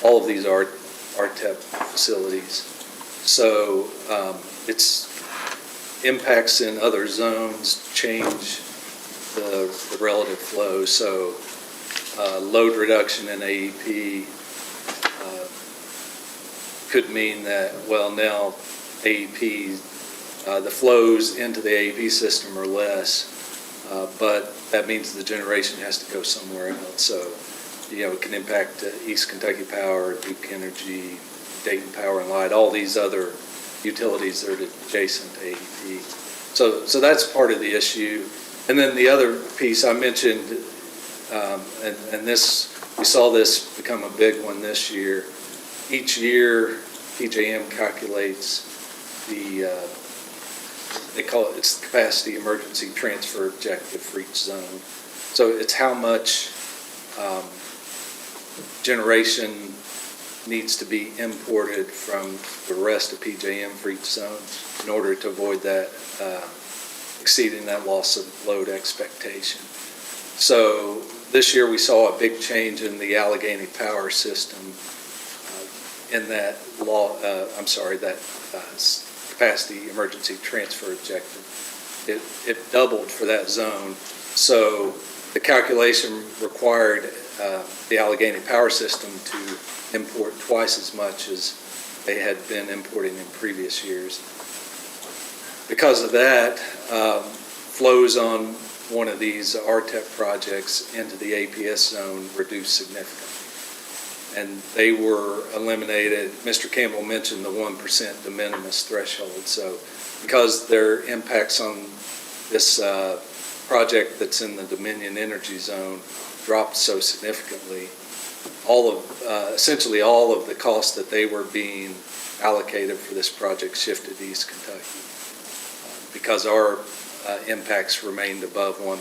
all of these RTEP facilities. So, its impacts in other zones change the relative flow. So, load reduction in AEP could mean that, well, now AEP, the flows into the AEP system are less, but that means the generation has to go somewhere else. So, it can impact East Kentucky Power, Duke Energy, Dayton Power and Light, all these other utilities that are adjacent to AEP. So that's part of the issue. And then the other piece I mentioned, and this, we saw this become a big one this year. Each year, PJM calculates they call it, it's the capacity emergency transfer objective for each zone. So it's how much generation needs to be imported from the rest of PJM for each zone in order to avoid that exceeding that loss of load expectation. So this year we saw a big change in the Allegheny Power System in that capacity emergency transfer objective. It doubled for that zone. So the calculation required the Allegheny Power System to import twice as much as they had been importing in previous years. Because of that, flows on one of these RTEP projects into the APS zone reduced significantly. And they were eliminated. Mr. Campbell mentioned the 1% de minimis threshold. So because their impacts on this project that's in the Dominion Energy Zone dropped so significantly, essentially all of the costs that they were being allocated for this project shifted to East Kentucky because our impacts remained above 1%.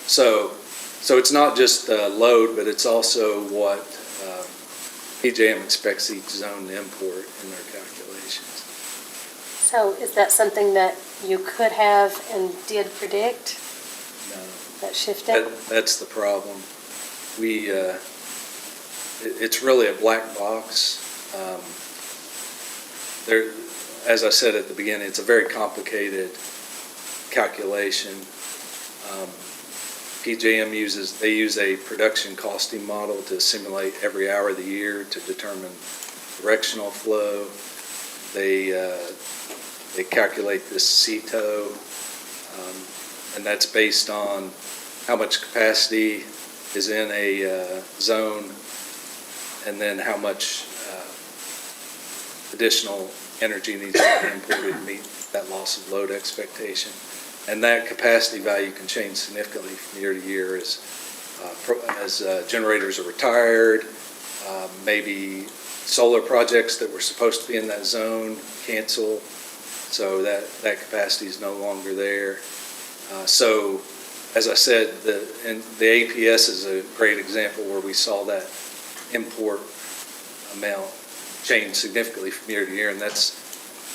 So it's not just load, but it's also what PJM expects each zone to import in their calculations. So is that something that you could have and did predict? No. That shifted? That's the problem. It's really a black box. As I said at the beginning, it's a very complicated calculation. PJM use a production costing model to simulate every hour of the year to determine directional flow. They calculate this CTO, and that's based on how much capacity is in a zone, and then how much additional energy needs to be imported to meet that loss of load expectation. And that capacity value can change significantly from year to year as generators are retired, maybe solar projects that were supposed to be in that zone cancel, so that capacity is no longer there. So, as I said, the APS is a great example where we saw that import amount change significantly from year to year, and that's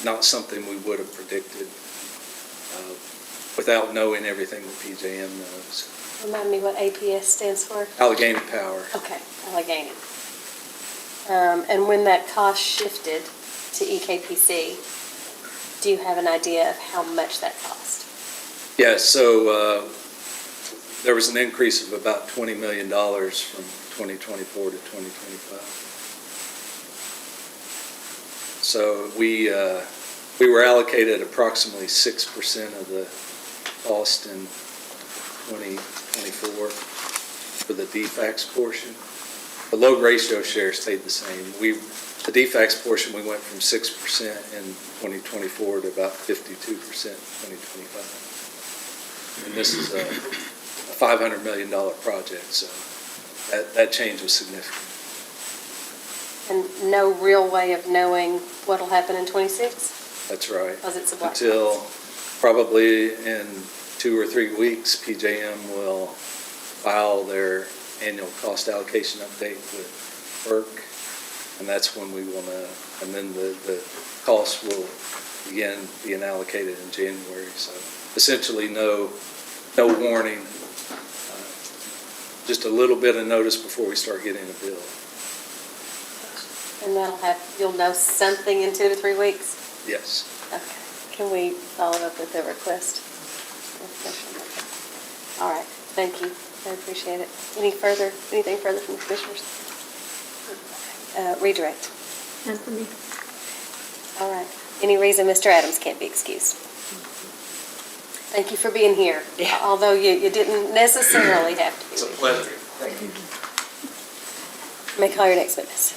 not something we would have predicted without knowing everything that PJM knows. Remind me what APS stands for? Allegheny Power. Okay, Allegheny. And when that cost shifted to EKPC, do you have an idea of how much that cost? Yeah, so there was an increase of about $20 million from 2024 to 2025. So we were allocated approximately 6% of the cost in 2024 for the DFAX portion. The load ratio share stayed the same. The DFAX portion, we went from 6% in 2024 to about 52% in 2025. And this is a $500 million project, so that change was significant. And no real way of knowing what'll happen in '26? That's right. Because it's a black box. Until probably in 2 or 3 weeks, PJM will file their annual cost allocation update with FERC, and that's when we will know. And then the costs will begin being allocated in January. So essentially no warning, just a little bit of notice before we start getting a bill. And you'll know something in 2 to 3 weeks? Yes. Okay. Can we follow up with a request? All right, thank you. I appreciate it. Anything further from the commissioners? Redirect. None for me. All right. Any reason Mr. Adams can't be excused? Thank you for being here, although you didn't necessarily have to be. It's a pleasure. May I call your next witness?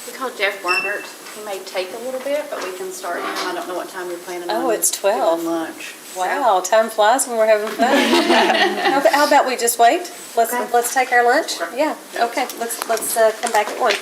We called Jeff Bernert. He may take a little bit, but we can start now. I don't know what time you're planning on. Oh, it's 12. doing lunch. Wow, time flies when we're having fun. How about we just wait? Let's take our lunch? Yeah, okay, let's come back at 1.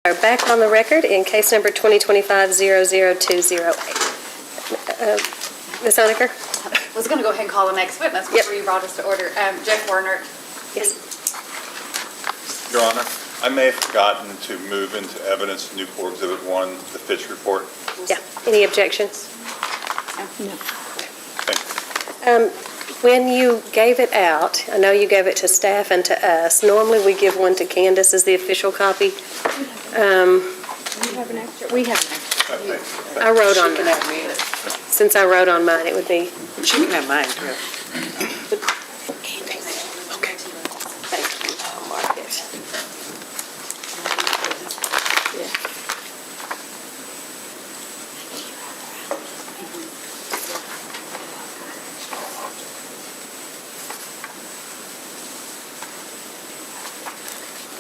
Are back on the record in case number 2025-00208. Ms. Honecker? I was going to go ahead and call the next witness before you brought us to order. Jeff Warner. Yes. Your Honor, I may have forgotten to move into evidence Newport Exhibit 1, the Fitch report. Yeah. Any objections? No. Thank you. When you gave it out, I know you gave it to staff and to us. Normally, we give one to Candace as the official copy. We have an extra. I wrote on mine. Since I wrote on mine, it would be. She can have mine, too. Okay. Thank you. I'll mark it.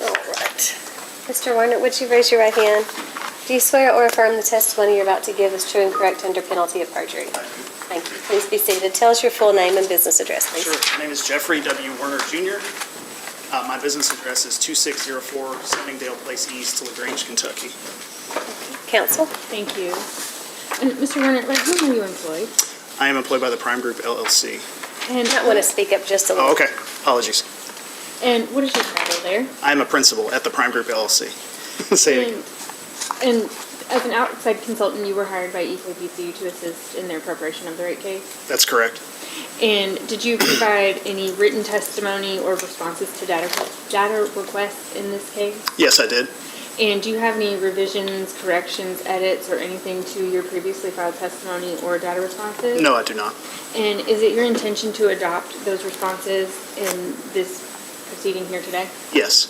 All right. Mr. Warner, would you raise your right hand? Do you swear or affirm the testimony you're about to give is true and correct under penalty of perjury? Thank you. Please be seated. Tell us your full name and business address, please. Sure. My name is Jeffrey W. Warner Jr. My business address is 2604 Sunningdale Place East, LaGrange, Kentucky. Counsel? Thank you. And Mr. Warner, by whom are you employed? I am employed by the Prime Group LLC. And You might want to speak up just a little. Oh, okay. Apologies. And what is your title there? I am a principal at the Prime Group LLC. Say it again. And as an outside consultant, you were hired by EKPC to assist in their preparation of the rate case? That's correct. And did you provide any written testimony or responses to data requests in this case? Yes, I did. And do you have any revisions, corrections, edits, or anything to your previously filed testimony or data responses? No, I do not. And is it your intention to adopt those responses in this proceeding here today? Yes.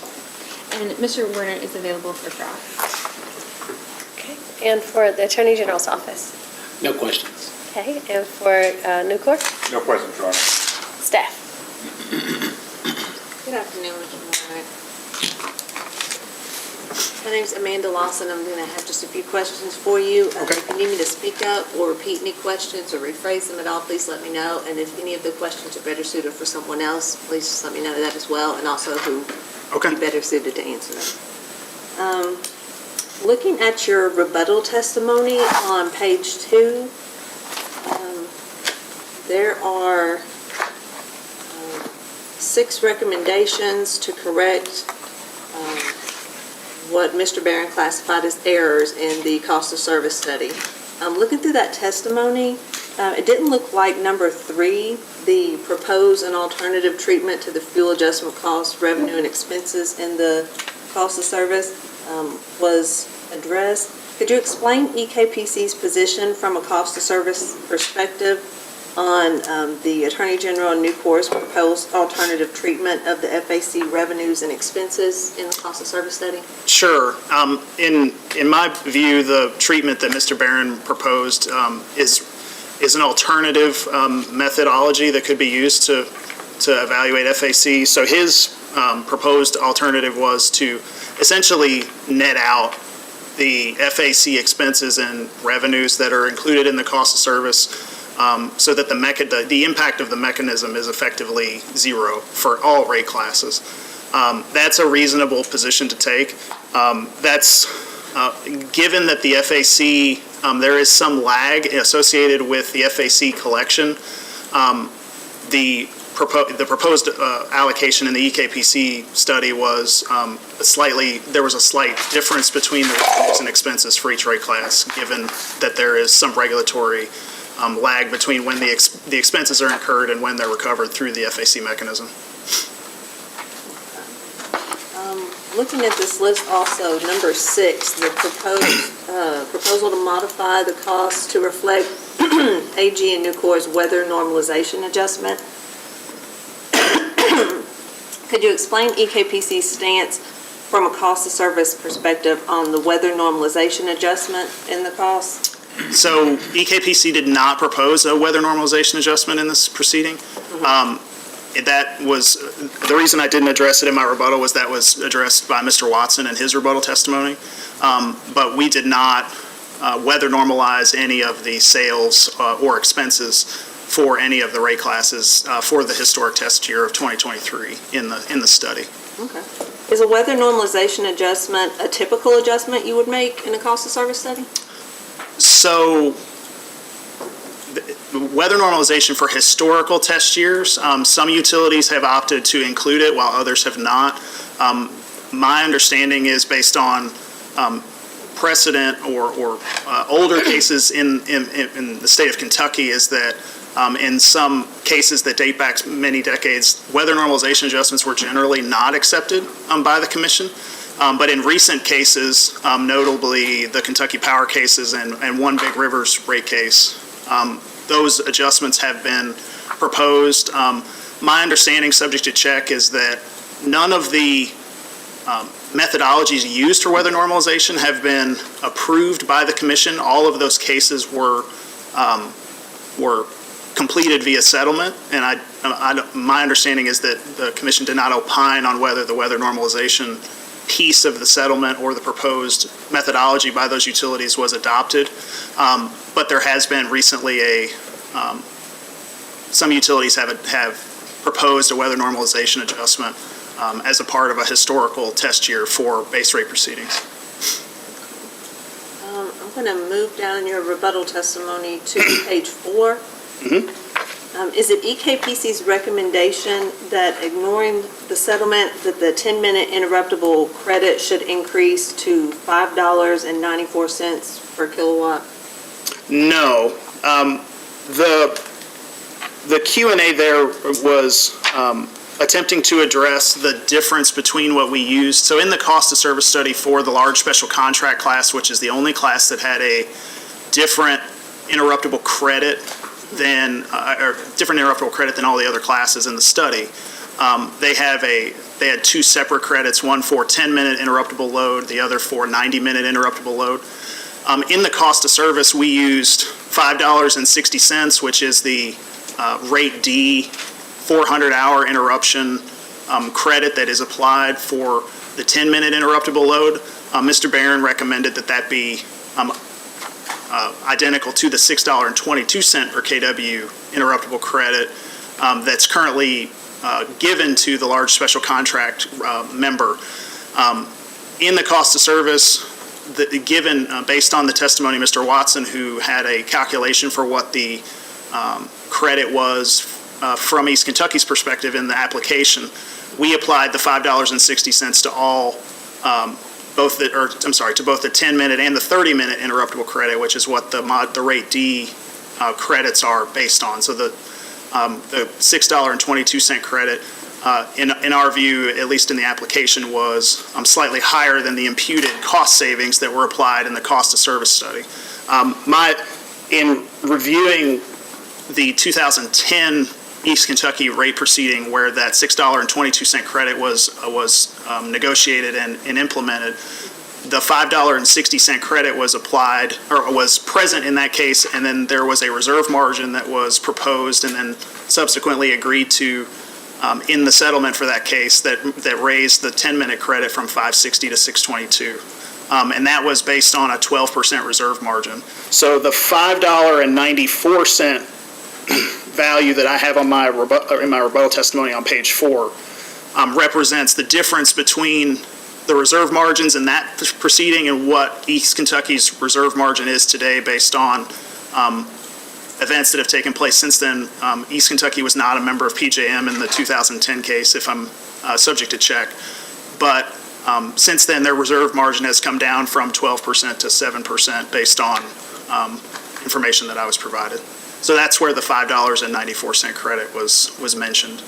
And Mr. Werner is available for trial. Okay. And for the Attorney General's office? No questions. Okay. And for Nucor? No questions, Your Honor. Staff? Good afternoon, Mr. Warren. My name's Amanda Lawson. I'm going to have just a few questions for you. Okay. If you need me to speak up or repeat any questions or rephrase them at all, please let me know. And if any of the questions are better suited for someone else, please just let me know that as well, and also who would be better suited to answer them. Looking at your rebuttal testimony on page 2, there are 6 recommendations to correct what Mr. Barron classified as errors in the cost of service study. Looking through that testimony, it didn't look like number 3, the propose an alternative treatment to the fuel adjustment cost, revenue, and expenses in the cost of service was addressed. Could you explain EKPC's position from a cost of service perspective on the Attorney General and Nucor's proposed alternative treatment of the FAC revenues and expenses in the cost of service study? Sure. In my view, the treatment that Mr. Barron proposed is an alternative methodology that could be used to evaluate FAC. So his proposed alternative was to essentially net out the FAC expenses and revenues that are included in the cost of service, so that the impact of the mechanism is effectively zero for all rate classes. That's a reasonable position to take. That's given that the FAC, there is some lag associated with the FAC collection. The proposed allocation in the EKPC study was there was a slight difference between the revenues and expenses for each rate class, given that there is some regulatory lag between when the expenses are incurred and when they're recovered through the FAC mechanism. Looking at this list also, number 6, the proposal to modify the cost to reflect AG and Nucor's weather normalization adjustment. Could you explain EKPC's stance from a cost of service perspective on the weather normalization adjustment in the cost? So EKPC did not propose a weather normalization adjustment in this proceeding. That was, the reason I didn't address it in my rebuttal was that was addressed by Mr. Watson in his rebuttal testimony. But we did not weather normalize any of the sales or expenses for any of the rate classes for the historic test year of 2023 in the study. Okay. Is a weather normalization adjustment a typical adjustment you would make in a cost of service study? So, weather normalization for historical test years, some utilities have opted to include it while others have not. My understanding is based on precedent or older cases in the state of Kentucky is that in some cases that date back many decades, weather normalization adjustments were generally not accepted by the commission. But in recent cases, notably the Kentucky Power cases and one Big Rivers rate case, those adjustments have been proposed. My understanding, subject to check, is that none of the methodologies used for weather normalization have been approved by the commission. All of those cases were completed via settlement, and my understanding is that the commission did not opine on whether the weather normalization piece of the settlement or the proposed methodology by those utilities was adopted. But there has been recently some utilities have proposed a weather normalization adjustment as a part of a historical test year for base rate proceedings. I'm going to move down your rebuttal testimony to page 4. Is it EKPC's recommendation that ignoring the settlement that the 10-minute interruptible credit should increase to $5.94 per kilowatt? No. The Q&A there was attempting to address the difference between what we used. So in the cost of service study for the large special contract class, which is the only class that had a different interruptible credit than all the other classes in the study, they had two separate credits, one for 10-minute interruptible load, the other for 90-minute interruptible load. In the cost of service, we used $5.60, which is the rate D 400-hour interruption credit that is applied for the 10-minute interruptible load. Mr. Barron recommended that be identical to the $6.22 per kW interruptible credit that's currently given to the large special contract member. In the cost of service, given based on the testimony of Mr. Watson, who had a calculation for what the credit was from East Kentucky's perspective in the application, we applied the $5.60 to all to both the 10-minute and the 30-minute interruptible credit, which is what the rate D credits are based on. So the $6.22 credit, in our view, at least in the application, was slightly higher than the imputed cost savings that were applied in the cost of service study. In reviewing the 2010 East Kentucky rate proceeding, where that $6.22 credit was negotiated and implemented, the $5.60 credit was applied, or was present in that case, and then there was a reserve margin that was proposed and then subsequently agreed to in the settlement for that case that raised the 10-minute credit from $5.60 to $6.22. And that was based on a 12% reserve margin. So the $5.94 value that I have on in my rebuttal testimony on page 4 represents the difference between the reserve margins in that proceeding and what East Kentucky's reserve margin is today based on events that have taken place since then. East Kentucky was not a member of PJM in the 2010 case, if I'm subject to check. But since then, their reserve margin has come down from 12% to 7% based on information that I was provided. So that's where the $5.94 credit was mentioned.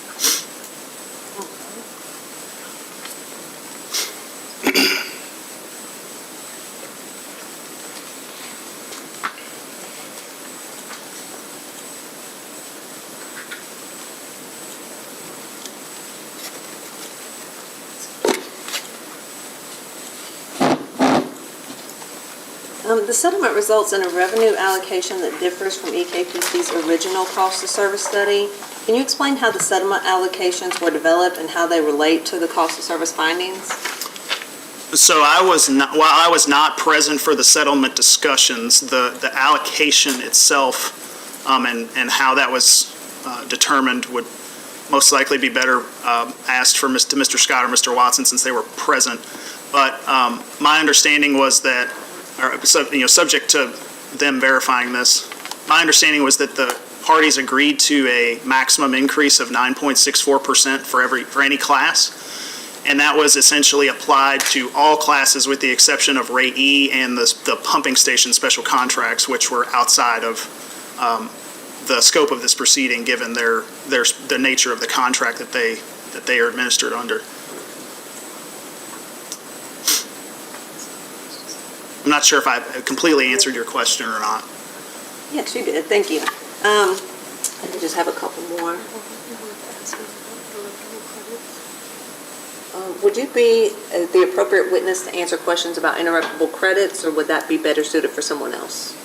The settlement results in a revenue allocation that differs from EKPC's original cost of service study. Can you explain how the settlement allocations were developed and how they relate to the cost of service findings? So while I was not present for the settlement discussions, the allocation itself and how that was determined would most likely be better asked to Mr. Scott or Mr. Watson since they were present. But my understanding was that, subject to them verifying this, my understanding was that the parties agreed to a maximum increase of 9.64% for any class. And that was essentially applied to all classes with the exception of rate E and the pumping station special contracts, which were outside of the scope of this proceeding, given the nature of the contract that they are administered under. I'm not sure if I completely answered your question or not. Yes, you did. Thank you. I just have a couple more. Would you be the appropriate witness to answer questions about interruptible credits, or would that be better suited for someone else?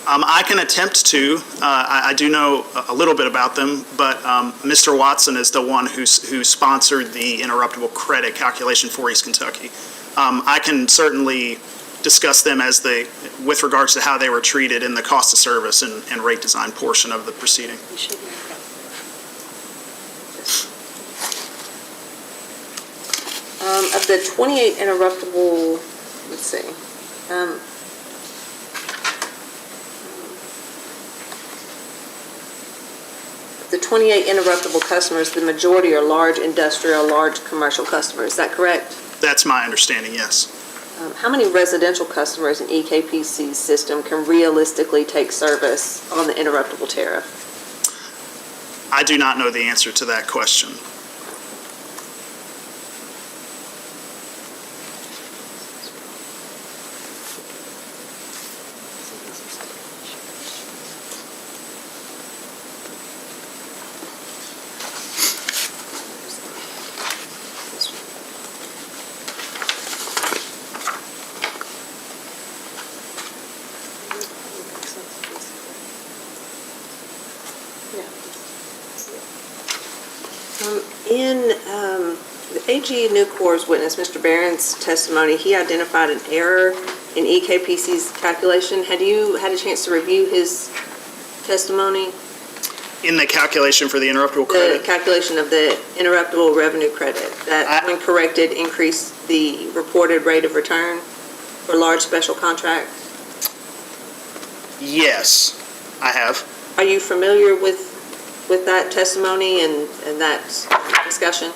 I can attempt to. I do know a little bit about them, but Mr. Watson is the one who sponsored the interruptible credit calculation for East Kentucky. I can certainly discuss them with regards to how they were treated in the cost of service and rate design portion of the proceeding. Of the 28 interruptible, let's see. The 28 interruptible customers, the majority are large industrial, large commercial customers. Is that correct? That's my understanding, yes. How many residential customers in EKPC's system can realistically take service on the interruptible tariff? I do not know the answer to that question. In the AG Nucor's witness, Mr. Barron's testimony, he identified an error in EKPC's calculation. Had you had a chance to review his testimony? In the calculation for the interruptible credit? The calculation of the interruptible revenue credit, that when corrected increased the reported rate of return for large special contracts? Yes, I have. Are you familiar with that testimony and that discussion?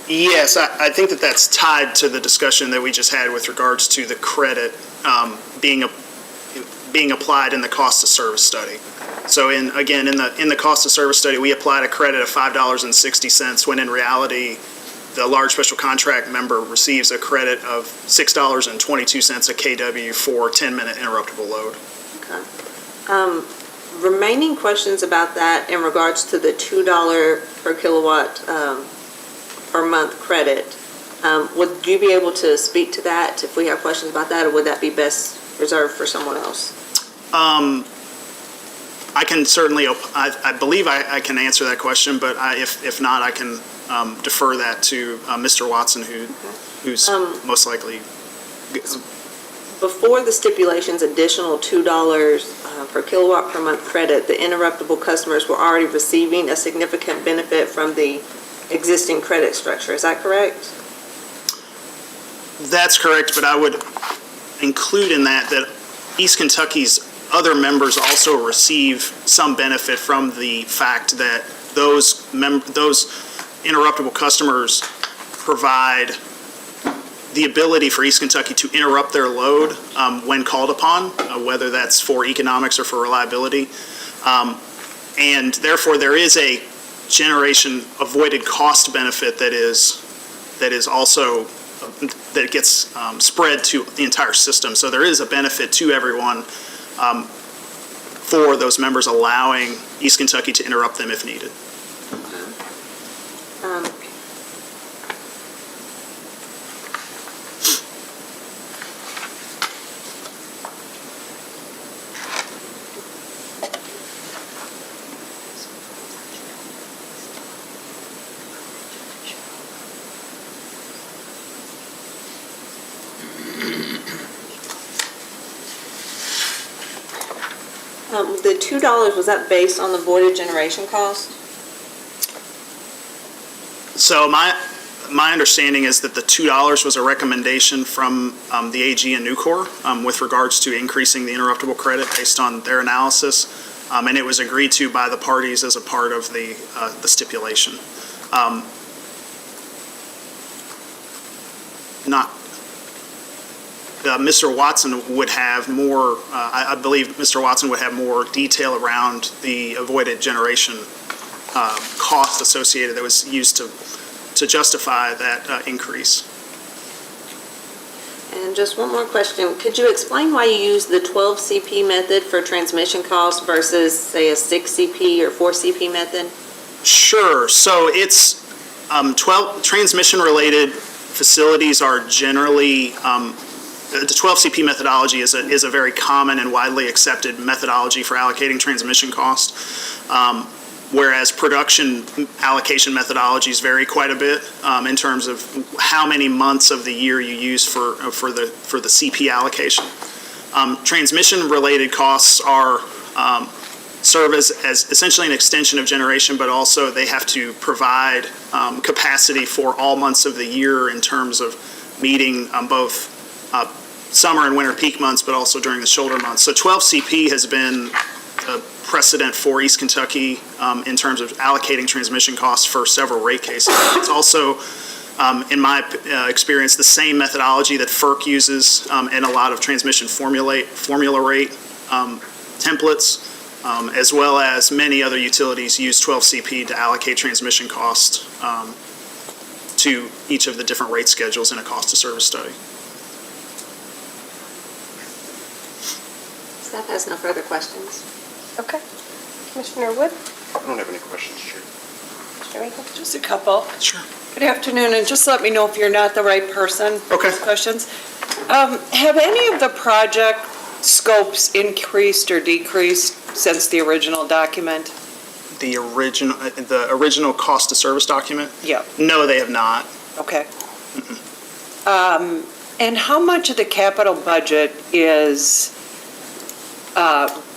Yes, I think that's tied to the discussion that we just had with regards to the credit being applied in the cost of service study. So in the cost of service study, we applied a credit of $5.60 when in reality, the large special contract member receives a credit of $6.22 a kW for 10-minute interruptible load. Okay. Remaining questions about that in regards to the $2 per kilowatt per month credit. Would you be able to speak to that if we have questions about that, or would that be best reserved for someone else? I can certainly, I believe I can answer that question, but if not, I can defer that to Mr. Watson, who's most likely. Before the stipulation's additional $2 per kilowatt per month credit, the interruptible customers were already receiving a significant benefit from the existing credit structure. Is that correct? That's correct, but I would include in that East Kentucky's other members also receive some benefit from the fact that those interruptible customers provide the ability for East Kentucky to interrupt their load when called upon, whether that's for economics or for reliability. And therefore, there is a generation avoided cost benefit that is also that gets spread to the entire system. So there is a benefit to everyone for those members allowing East Kentucky to interrupt them if needed. The $2, was that based on the voided generation cost? So my understanding is that the $2 was a recommendation from the AG and Nucor with regards to increasing the interruptible credit based on their analysis, and it was agreed to by the parties as a part of the stipulation. Mr. Watson would have more, I believe Mr. Watson would have more detail around the avoided generation cost associated that was used to justify that increase. And just one more question. Could you explain why you use the 12 CP method for transmission costs versus, say, a 6 CP or 4 CP method? Sure. So it's 12 transmission-related facilities are generally, the 12 CP methodology is a very common and widely accepted methodology for allocating transmission cost, whereas production allocation methodologies vary quite a bit in terms of how many months of the year you use for the CP allocation. Transmission-related costs are serve as essentially an extension of generation, but also they have to provide capacity for all months of the year in terms of meeting both summer and winter peak months, but also during the shoulder months. So 12 CP has been a precedent for East Kentucky in terms of allocating transmission costs for several rate cases. It's also, in my experience, the same methodology that FERC uses in a lot of transmission formula rate templates, as well as many other utilities use 12 CP to allocate transmission cost to each of the different rate schedules in a cost of service study. Staff has no further questions. Okay. Commissioner Wood? I don't have any questions, Chair. Commissioner Rico? Just a couple. Sure. Good afternoon, and just let me know if you're not the right person for Okay. these questions. Have any of the project scopes increased or decreased since the original document? The original cost of service document? Yeah. No, they have not. Okay. And how much of the capital budget is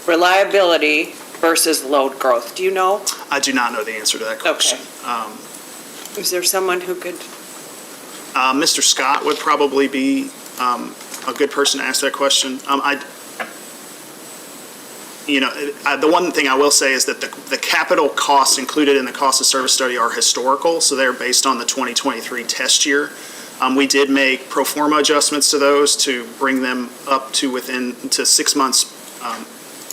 reliability versus load growth? Do you know? I do not know the answer to that question. Is there someone who could? Mr. Scott would probably be a good person to ask that question. The one thing I will say is that the capital costs included in the cost of service study are historical, so they're based on the 2023 test year. We did make pro forma adjustments to those to bring them up to 6 months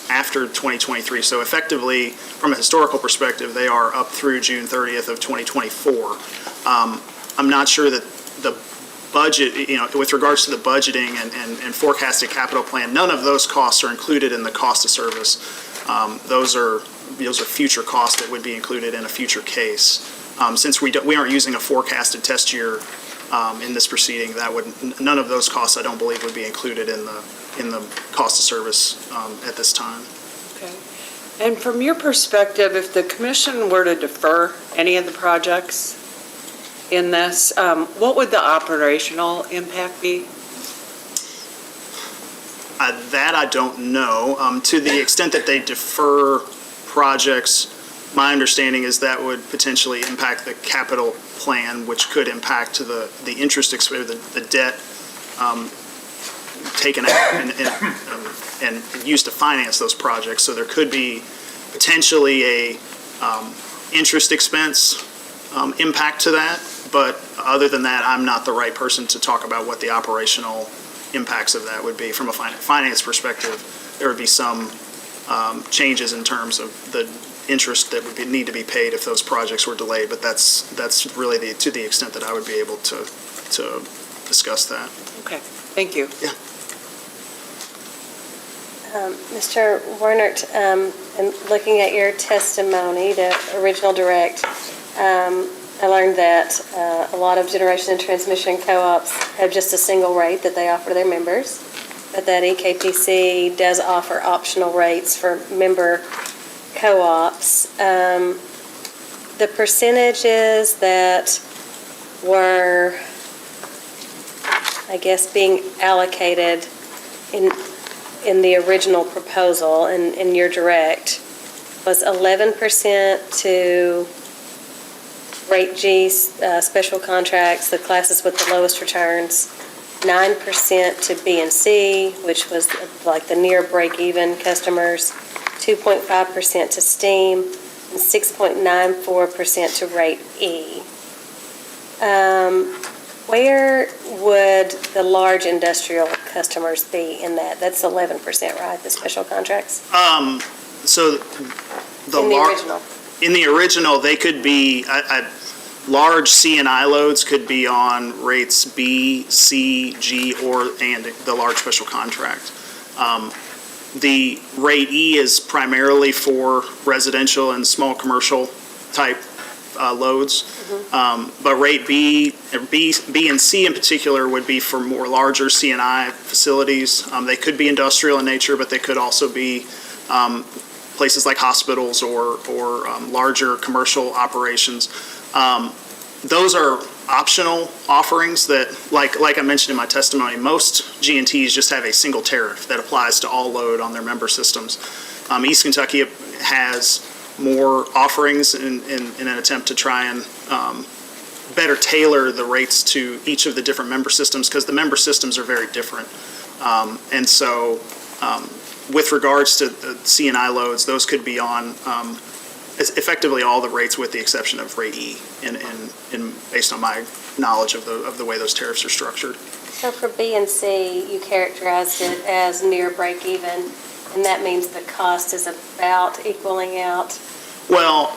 after 2023. So effectively, from a historical perspective, they are up through June 30th of 2024. I'm not sure that the budget, with regards to the budgeting and forecasted capital plan, none of those costs are included in the cost of service. Those are future costs that would be included in a future case. Since we aren't using a forecasted test year in this proceeding, none of those costs, I don't believe, would be included in the cost of service at this time. Okay. And from your perspective, if the commission were to defer any of the projects in this, what would the operational impact be? That I don't know. To the extent that they defer projects, my understanding is that would potentially impact the capital plan, which could impact the interest expense, the debt taken out and used to finance those projects. So there could be potentially a interest expense impact to that. But other than that, I'm not the right person to talk about what the operational impacts of that would be. From a finance perspective, there would be some changes in terms of the interest that would need to be paid if those projects were delayed. But that's really to the extent that I would be able to discuss that. Okay, thank you. Yeah. Mr. Wernert, in looking at your testimony, the original direct, I learned that a lot of generation and transmission co-ops have just a single rate that they offer their members, but that EKPC does offer optional rates for member co-ops. The percentages that were, I guess, being allocated in the original proposal in your direct was 11% to Rate G, special contracts, the classes with the lowest returns, 9% to B and C, which was like the near break-even customers, 2.5% to STEAM, and 6.94% to Rate E. Where would the large industrial customers be in that? That's 11%, right, the special contracts? So the In the original. In the original, they could be, large C and I loads could be on rates B, C, G, and the large special contract. The rate E is primarily for residential and small commercial type loads. But rate B and C in particular would be for more larger C and I facilities. They could be industrial in nature, but they could also be places like hospitals or larger commercial operations. Those are optional offerings that, like I mentioned in my testimony, most G&Ts just have a single tariff that applies to all load on their member systems. East Kentucky has more offerings in an attempt to try and better tailor the rates to each of the different member systems, because the member systems are very different. And so with regards to the C and I loads, those could be on effectively all the rates with the exception of rate E, based on my knowledge of the way those tariffs are structured. So for B and C, you characterized it as near break even, and that means the cost is about equaling out? Well,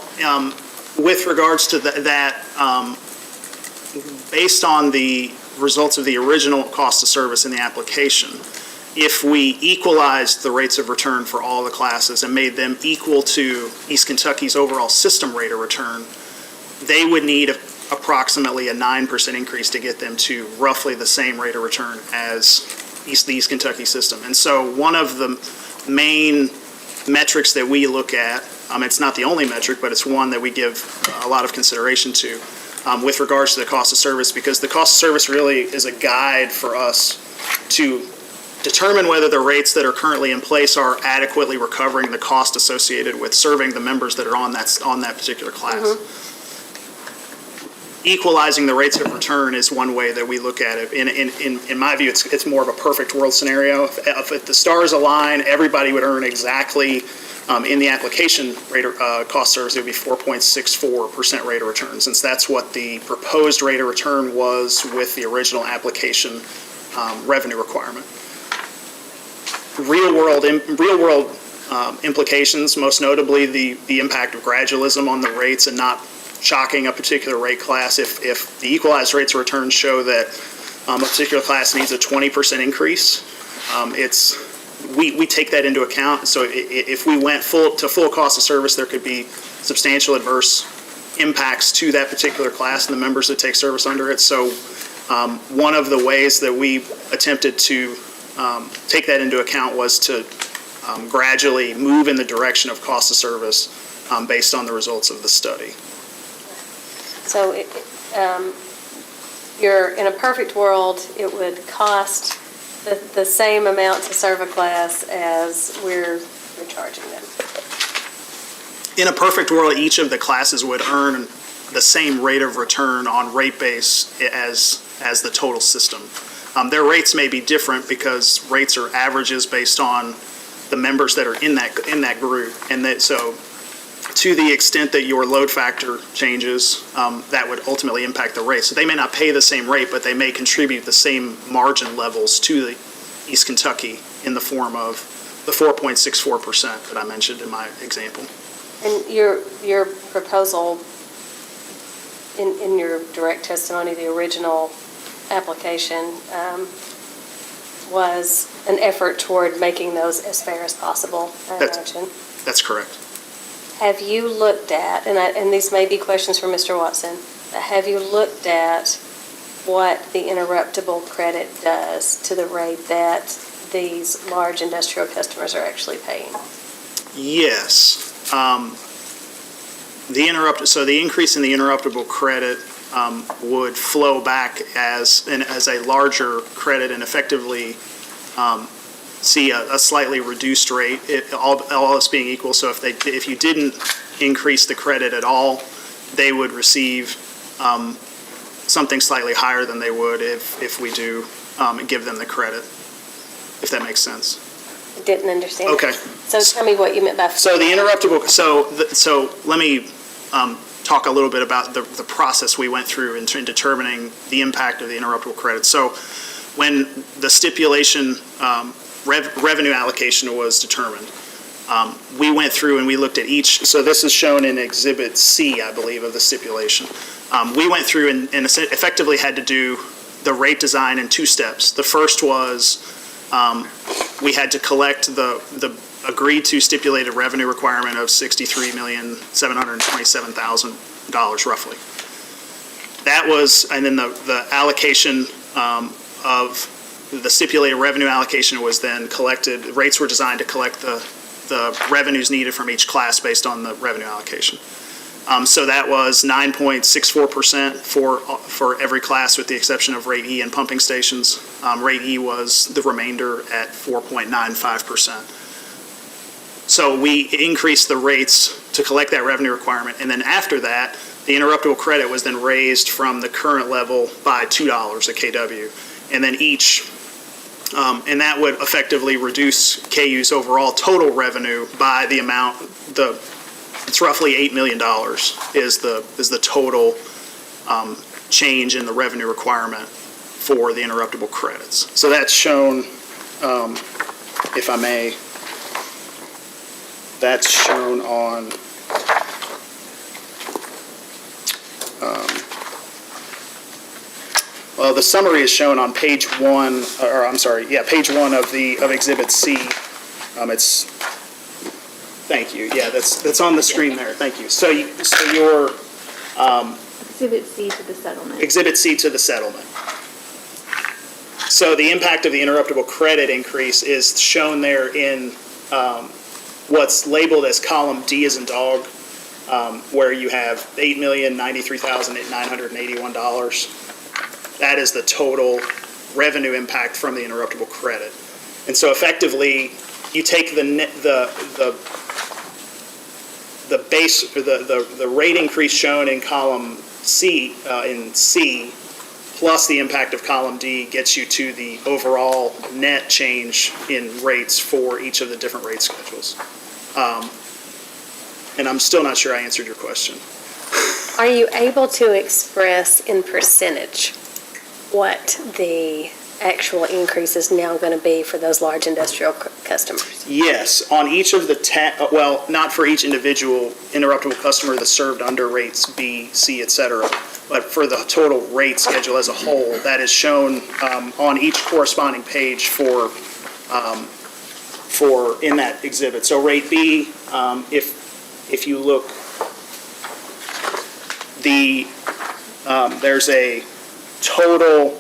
with regards to that, based on the results of the original cost of service in the application, if we equalized the rates of return for all the classes and made them equal to East Kentucky's overall system rate of return, they would need approximately a 9% increase to get them to roughly the same rate of return as the East Kentucky system. And so one of the main metrics that we look at, it's not the only metric, but it's one that we give a lot of consideration to with regards to the cost of service, because the cost of service really is a guide for us to determine whether the rates that are currently in place are adequately recovering the cost associated with serving the members that are on that particular class. Equalizing the rates of return is one way that we look at it. In my view, it's more of a perfect world scenario. If the stars align, everybody would earn exactly in the application rate cost service, it would be 4.64% rate of return, since that's what the proposed rate of return was with the original application revenue requirement. Real world implications, most notably the impact of gradualism on the rates and not shocking a particular rate class. If the equalized rates of return show that a particular class needs a 20% increase, we take that into account. So if we went full cost of service, there could be substantial adverse impacts to that particular class and the members that take service under it. So one of the ways that we attempted to take that into account was to gradually move in the direction of cost of service based on the results of the study. So you're in a perfect world, it would cost the same amount to serve a class as we're charging them. In a perfect world, each of the classes would earn the same rate of return on rate base as the total system. Their rates may be different because rates are averages based on the members that are in that group, and so to the extent that your load factor changes, that would ultimately impact the rate. So they may not pay the same rate, but they may contribute the same margin levels to the East Kentucky in the form of the 4.64% that I mentioned in my example. And your proposal in your direct testimony, the original application, was an effort toward making those as fair as possible, I imagine. That's correct. Have you looked at, and these may be questions for Mr. Watson, have you looked at what the interruptible credit does to the rate that these large industrial customers are actually paying? Yes. The increase in the interruptible credit would flow back as a larger credit and effectively see a slightly reduced rate, all else being equal. So if you didn't increase the credit at all, they would receive something slightly higher than they would if we do give them the credit, if that makes sense. I didn't understand. Okay. So tell me what you meant by. So the interruptible, so let me talk a little bit about the process we went through in determining the impact of the interruptible credit. So when the stipulation revenue allocation was determined, we went through and we looked at each, so this is shown in Exhibit C, I believe, of the stipulation. We went through and effectively had to do the rate design in two steps. The first was we had to collect the agreed to stipulated revenue requirement of $63,727,000 roughly. That was, and then the allocation of the stipulated revenue allocation was then collected, rates were designed to collect the revenues needed from each class based on the revenue allocation. So that was 9.64% for every class with the exception of rate E and pumping stations. Rate E was the remainder at 4.95%. So we increased the rates to collect that revenue requirement, and then after that, the interruptible credit was then raised from the current level by $2 a kW. And then and that would effectively reduce KU's overall total revenue by the amount, it's roughly $8 million is the total change in the revenue requirement for the interruptible credits. So that's shown, if I may, that's shown on well, the summary is shown on page 1, or I'm sorry, yeah, page 1 of Exhibit C. Thank you. Yeah, that's on the screen there. Thank you. So your Exhibit C to the settlement. Exhibit C to the settlement. So the impact of the interruptible credit increase is shown there in what's labeled as column D as in dog, where you have $8,093,981. That is the total revenue impact from the interruptible credit. And so effectively, you take the base, or the rate increase shown in column C, plus the impact of column D gets you to the overall net change in rates for each of the different rate schedules. And I'm still not sure I answered your question. Are you able to express in percentage what the actual increase is now going to be for those large industrial customers? Yes, on each of the well, not for each individual interruptible customer that's served under rates B, C, et cetera, but for the total rate schedule as a whole, that is shown on each corresponding page for in that exhibit. So rate B, if you look, there's a total.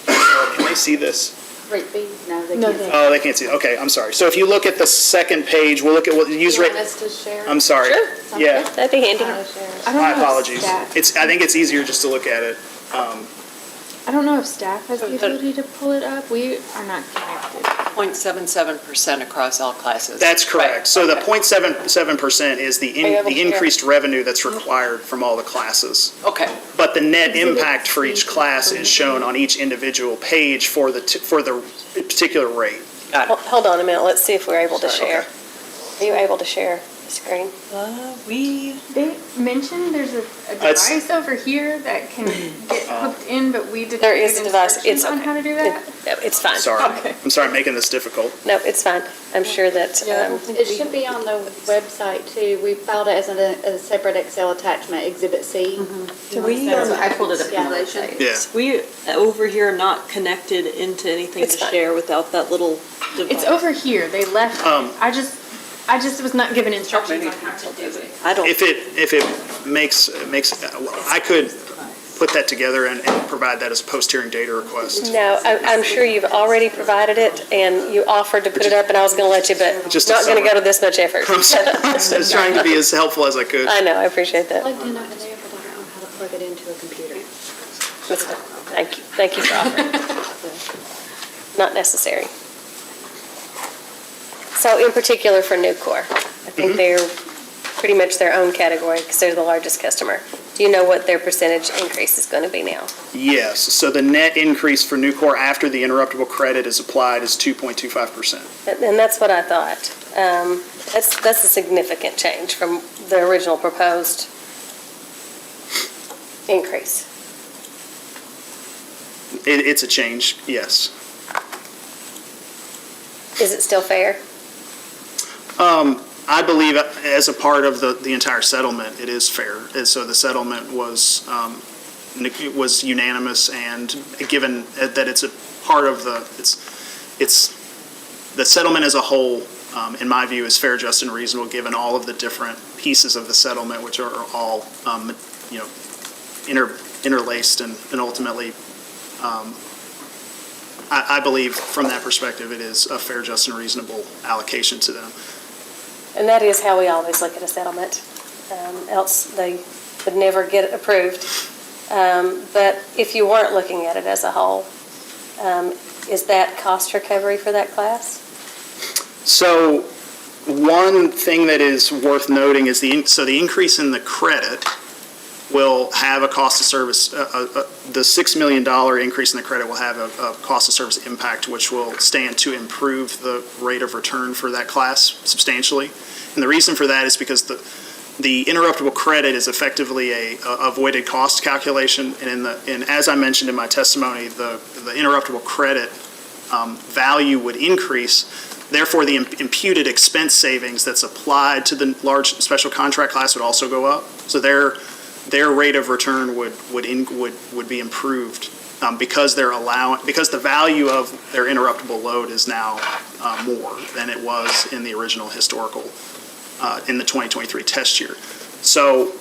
Can they see this? Rate B? No, they No, can't. they- Oh, they can't see it. Okay, I'm sorry. So if you look at the second page, we'll look at what use You rate. want us to share? I'm sorry. Sure. Yeah, That'd be handy. I don't my know if apologies. staff- I think it's easier just to look at it. I don't know if staff has the ability to pull it up. We are not connected. 0.77% across all classes. That's correct. Right. So the Okay. 0.77% is the Are you able to share? increased revenue that's required from all the classes. Okay. But the net impact for each class is shown on each individual page for the particular rate. Got it. Hold on a minute, let's see if we're able to Sorry, share. Are you able to share the screen? They mentioned there's a It's- device over here that can get hooked in, but we didn't There get is a device, instructions it's on how to do that. It's fine. Sorry. Okay. I'm sorry I'm making this difficult. No, it's fine. I'm sure that, It should be on the website too. We filed it as a separate Excel attachment, Exhibit C. I pulled it up. Yeah. We over here not connected into anything It's to fine. share without that little device. It's over here. They left it. I just was not given instructions on how to do it. I don't. If it makes, I could put that together and provide that as a post-hearing data request. no, I'm sure you've already provided it, and you offered to put it up, and I was going to let you, but Just a not going to go summary. to this much effort. I'm sorry. I was trying to be as helpful as I could. I know, I appreciate that. Plugged in over there, but I don't know how to plug it into a computer. That's fine. Thank you for offering. Not necessary. So in particular for Nucor, I think they're pretty much their own category because they're the largest customer. Do you know what their percentage increase is going to be now? Yes, so the net increase for Nucor after the interruptible credit is applied is 2.25%. And that's what I thought. That's a significant change from the original proposed increase. It's a change, yes. Is it still fair? I believe as a part of the entire settlement, it is fair. And so the settlement was unanimous, and given that it's a part of the settlement as a whole, in my view, is fair, just, and reasonable, given all of the different pieces of the settlement, which are all, interlaced and ultimately, I believe from that perspective, it is a fair, just, and reasonable allocation to them. And that is how we always look at a settlement, else they would never get approved. But if you weren't looking at it as a whole, is that cost recovery for that class? So one thing that is worth noting is the increase in the credit will have a cost of service, the $6 million increase in the credit will have a cost of service impact, which will stand to improve the rate of return for that class substantially. And the reason for that is because the interruptible credit is effectively a avoided cost calculation, and as I mentioned in my testimony, the interruptible credit value would increase. Therefore, the imputed expense savings that's applied to the large special contract class would also go up. So their rate of return would be improved because the value of their interruptible load is now more than it was in the original historical in the 2023 test year. So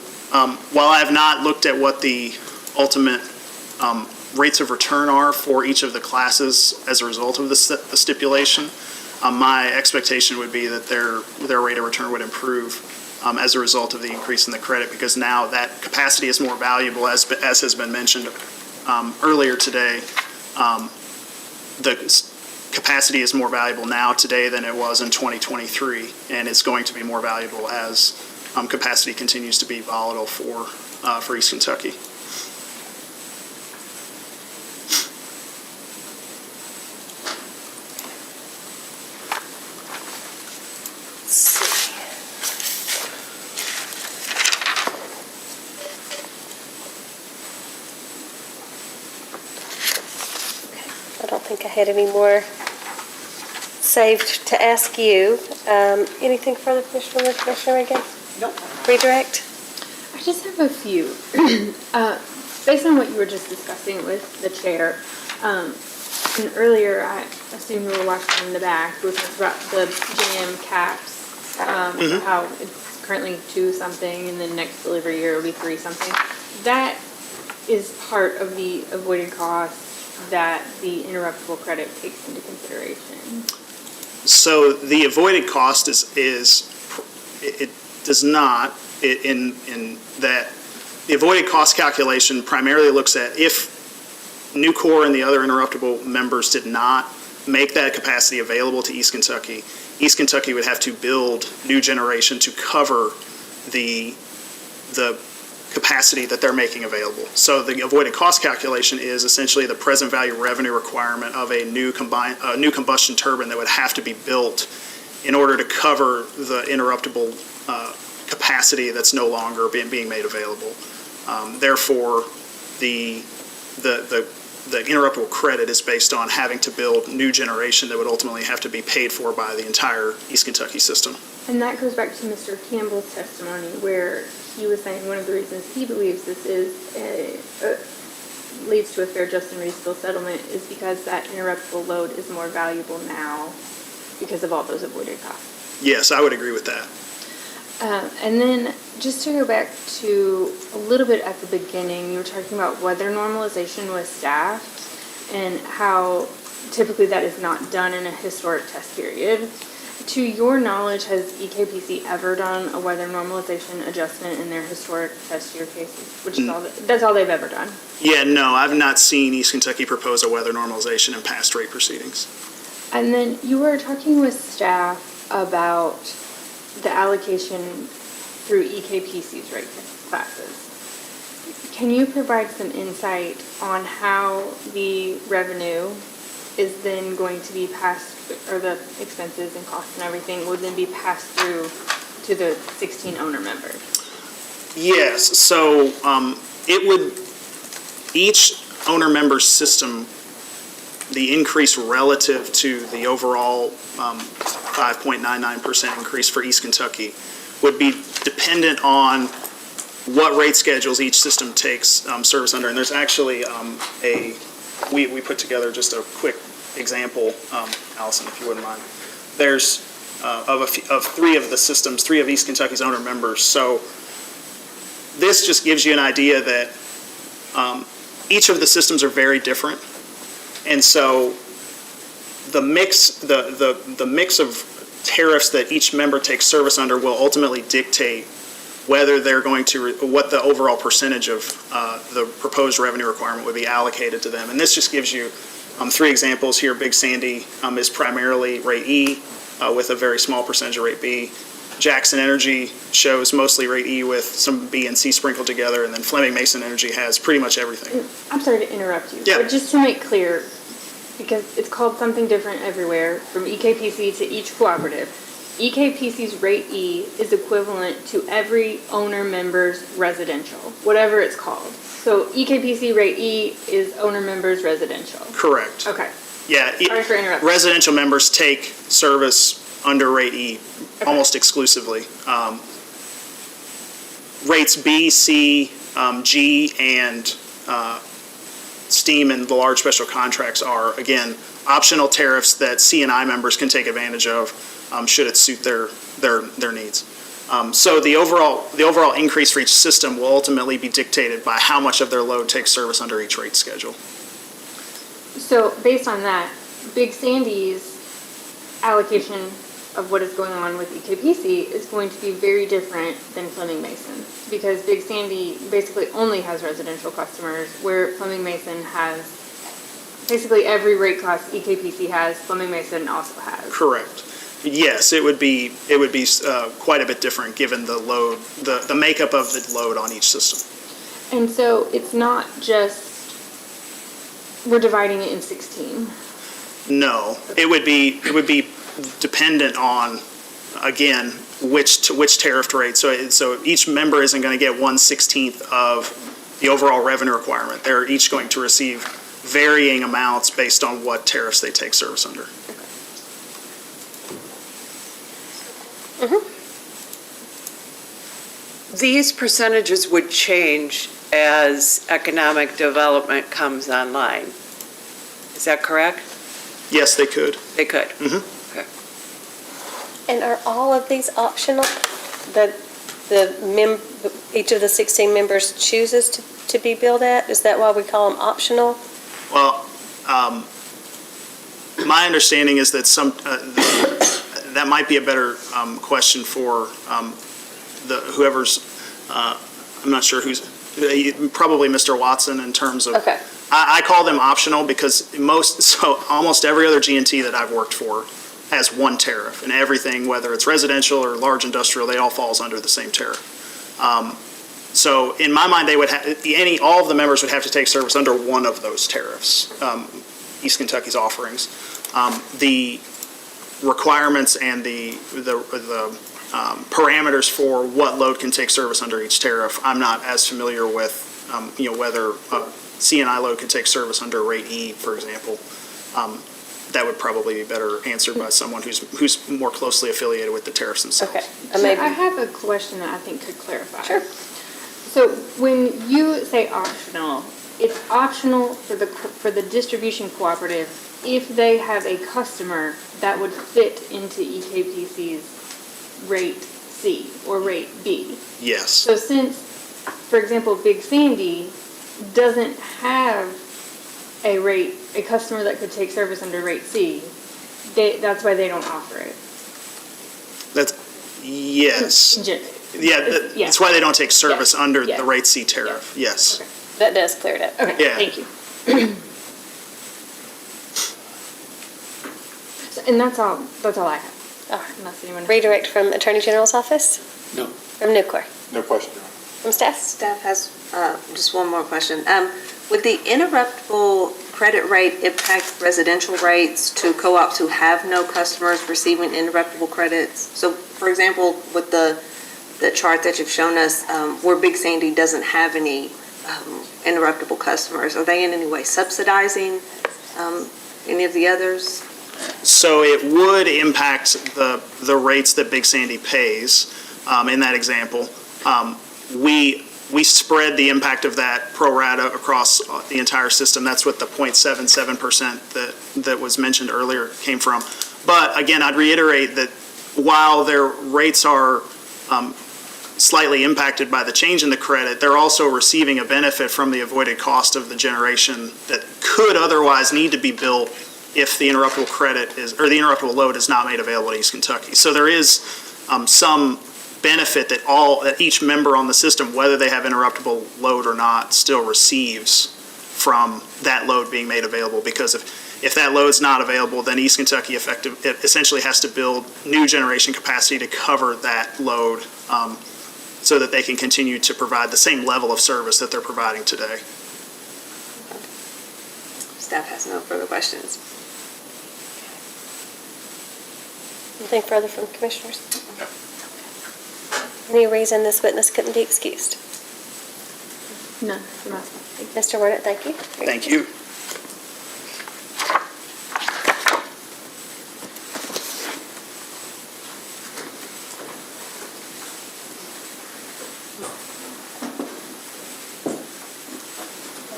while I have not looked at what the ultimate rates of return are for each of the classes as a result of the stipulation, my expectation would be that their rate of return would improve as a result of the increase in the credit, because now that capacity is more valuable, as has been mentioned earlier today. The capacity is more valuable now today than it was in 2023, and it's going to be more valuable as capacity continues to be volatile for East Kentucky. I don't think I had any more saved to ask you. Anything further, Commissioner Reagan? Nope. Redirect? I just have a few. Based on what you were just discussing with the chair, and earlier I assume you were watching in the back, we talked about the jam caps, how it's currently 2 something and then next delivery year will be 3 something. That is part of the avoided cost that the interruptible credit takes into consideration. So the avoided cost it does not, in that the avoided cost calculation primarily looks at if Nucor and the other interruptible members did not make that capacity available to East Kentucky would have to build new generation to cover the capacity that they're making available. So the avoided cost calculation is essentially the present value revenue requirement of a new combustion turbine that would have to be built in order to cover the interruptible capacity that's no longer being made available. Therefore, the interruptible credit is based on having to build new generation that would ultimately have to be paid for by the entire East Kentucky system. And that goes back to Mr. Campbell's testimony, where he was saying one of the reasons he believes this leads to a fair, just, and reasonable settlement is because that interruptible load is more valuable now because of all those avoided costs. Yes, I would agree with that. And then just to go back to a little bit at the beginning, you were talking about weather normalization with staff and how typically that is not done in a historic test period. To your knowledge, has EKPC ever done a weather normalization adjustment in their historic test year cases? Which is that's all they've ever done? Yeah, no, I've not seen East Kentucky propose a weather normalization in past rate proceedings. And then you were talking with staff about the allocation through EKPC's rate classes. Can you provide some insight on how the revenue is then going to be passed, or the expenses and costs and everything would then be passed through to the 16 owner members? Yes, so it would, each owner member system, the increase relative to the overall 5.99% increase for East Kentucky would be dependent on what rate schedules each system takes service under. And there's actually we put together just a quick example, Allison, if you wouldn't mind. There's of three of the systems, three of East Kentucky's owner members. So this just gives you an idea that each of the systems are very different. And so the mix of tariffs that each member takes service under will ultimately dictate whether they're going to, what the overall percentage of the proposed revenue requirement would be allocated to them. And this just gives you three examples here. Big Sandy is primarily rate E with a very small percentage of rate B. Jackson Energy shows mostly rate E with some B and C sprinkled together, and then Fleming Mason Energy has pretty much everything. I'm sorry to interrupt you, Yeah. but just to make clear, because it's called something different everywhere, from EKPC to each cooperative, EKPC's rate E is equivalent to every owner member's residential, whatever it's called. So EKPC rate E is owner member's residential. Correct. Okay. Yeah. Sorry for interrupting. Residential members take service under rate E almost exclusively. Rates B, C, G, and steam and the large special contracts are, again, optional tariffs that C&I members can take advantage of should it suit their needs. So the overall increase for each system will ultimately be dictated by how much of their load takes service under each rate schedule. So based on that, Big Sandy's allocation of what is going on with EKPC is going to be very different than Fleming Mason, because Big Sandy basically only has residential customers, where Fleming Mason has basically every rate class EKPC has, Fleming Mason also has. Correct. Yes, it would be quite a bit different given the load, the makeup of the load on each system. And so it's not just, we're dividing it in 16. No, it would be dependent on, again, which tariff rate. So each member isn't going to get 1/16 of the overall revenue requirement. They're each going to receive varying amounts based on what tariffs they take service under. These percentages would change as economic development comes online. Is that correct? Yes, they could. They could? And are all of these optional? Each of the 16 members chooses to be billed at? Is that why we call them optional? Well, my understanding is that that might be a better question for whoever's, I'm not sure who's, probably Mr. Watson in terms of. Okay. I call them optional because almost every other G&T that I've worked for has one tariff, and everything, whether it's residential or large industrial, they all falls under the same tariff. So in my mind, they would all of the members would have to take service under one of those tariffs, East Kentucky's offerings. The requirements and the parameters for what load can take service under each tariff, I'm not as familiar with, whether C&I load could take service under rate E, for example. That would probably be better answered by someone who's more closely affiliated with the tariffs themselves. Okay. So I have a question that I think could clarify. Sure. So when you say optional, it's optional for the distribution cooperative if they have a customer that would fit into EKPC's rate C or rate B. Yes. So since, for example, Big Sandy doesn't have a customer that could take service under rate C, that's why they don't offer it. Yes. That's why they don't take service under the rate C tariff. Yes. Okay. That does clear it up. Okay, Yeah. thank you. And that's all I have. All right. Unless anyone. Redirect from Attorney General's office. No. From Nucor? No question. From staff? Staff has just one more question. Would the interruptible credit rate impact residential rates to co-ops who have no customers receiving interruptible credits? So, for example, with the chart that you've shown us, where Big Sandy doesn't have any interruptible customers, are they in any way subsidizing any of the others? So it would impact the rates that Big Sandy pays in that example. We spread the impact of that pro rata across the entire system. That's what the 0.77% that was mentioned earlier came from. But again, I'd reiterate that while their rates are slightly impacted by the change in the credit, they're also receiving a benefit from the avoided cost of the generation that could otherwise need to be built if the interruptible credit is, or the interruptible load is not made available in East Kentucky. So there is some benefit that each member on the system, whether they have interruptible load or not, still receives from that load being made available. Because if that load's not available, then East Kentucky essentially has to build new generation capacity to cover that load so that they can continue to provide the same level of service that they're providing today. Staff has no further questions. Anything further from commissioners? No. Any reason this witness couldn't be excused? No, no. Mr. Wernett, thank you. Thank you.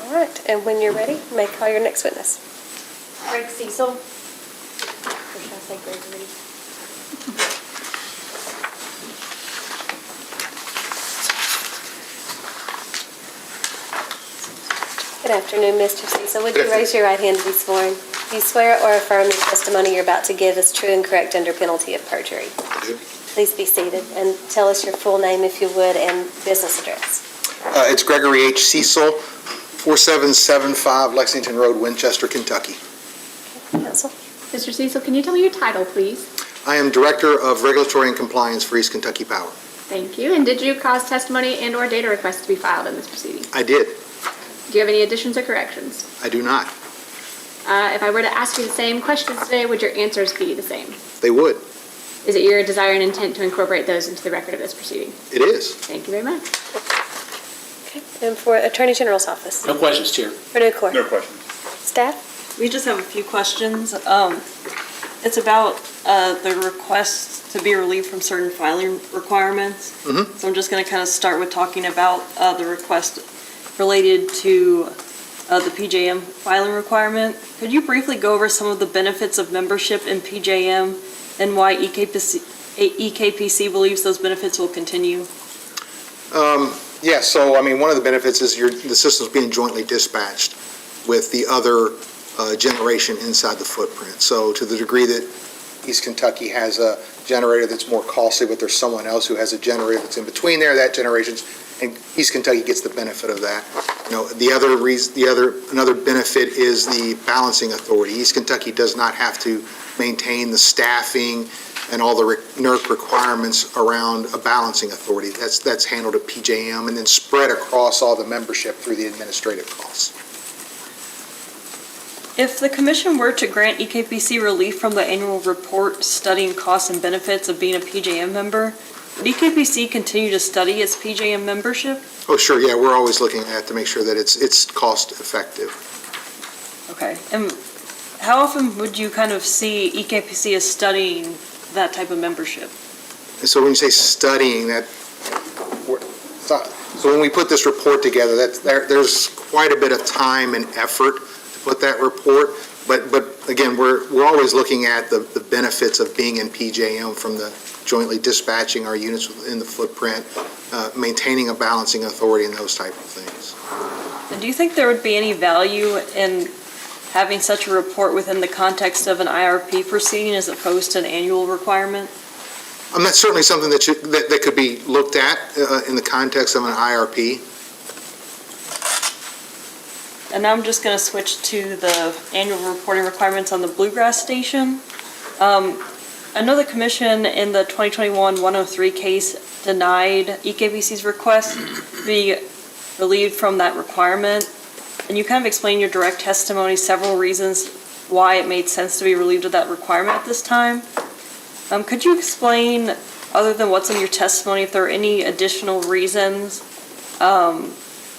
All right, and when you're ready, you may call your next witness. Greg Cecil. Or should I say Gregory? Good afternoon, Mr. Cecil. Would you raise your right hand to be sworn? Do you swear or affirm the testimony you're about to give is true and correct under penalty of perjury? I do. Please be seated and tell us your full name, if you would, and business address. It's Gregory H. Cecil, 4775 Lexington Road, Winchester, Kentucky. Counsel? Mr. Cecil, can you tell me your title, please? I am Director of Regulatory and Compliance for East Kentucky Power. Thank you. And did you cause testimony and/or data requests to be filed in this proceeding? I did. Do you have any additions or corrections? I do not. If I were to ask you the same questions today, would your answers be the same? They would. Is it your desire and intent to incorporate those into the record of this proceeding? It is. Thank you very much. Okay. And for Attorney General's office? No questions, Chair. For Nucor? No questions. Staff? We just have a few questions. It's about the request to be relieved from certain filing requirements. Mm-hmm. So I'm just going to kind of start with talking about the request related to the PJM filing requirement. Could you briefly go over some of the benefits of membership in PJM and why EKPC believes those benefits will continue? Yeah, so I mean, one of the benefits is the system's being jointly dispatched with the other generation inside the footprint. So to the degree that East Kentucky has a generator that's more costly, but there's someone else who has a generator that's in between there, that generation's, and East Kentucky gets the benefit of that. You know, another benefit is the balancing authority. East Kentucky does not have to maintain the staffing and all the NERC requirements around a balancing authority. That's handled at PJM and then spread across all the membership through the administrative costs. If the commission were to grant EKPC relief from the annual report studying costs and benefits of being a PJM member, would EKPC continue to study its PJM membership? Oh, sure, yeah, we're always looking at to make sure that it's cost effective. Okay, and how often would you kind of see EKPC as studying that type of membership? And so when you say studying, so when we put this report together, there's quite a bit of time and effort to put that report. But again, we're always looking at the benefits of being in PJM, from the jointly dispatching our units within the footprint, maintaining a balancing authority, and those type of things. And do you think there would be any value in having such a report within the context of an IRP proceeding as opposed to an annual requirement? That's certainly something that could be looked at in the context of an IRP. And now I'm just going to switch to the annual reporting requirements on the Bluegrass Station. I I know the commission in the 2021-103 case denied EKBC's request to be relieved from that requirement. And you kind of explained your direct testimony, several reasons why it made sense to be relieved of that requirement at this time. Could you explain, other than what's in your testimony, if there are any additional reasons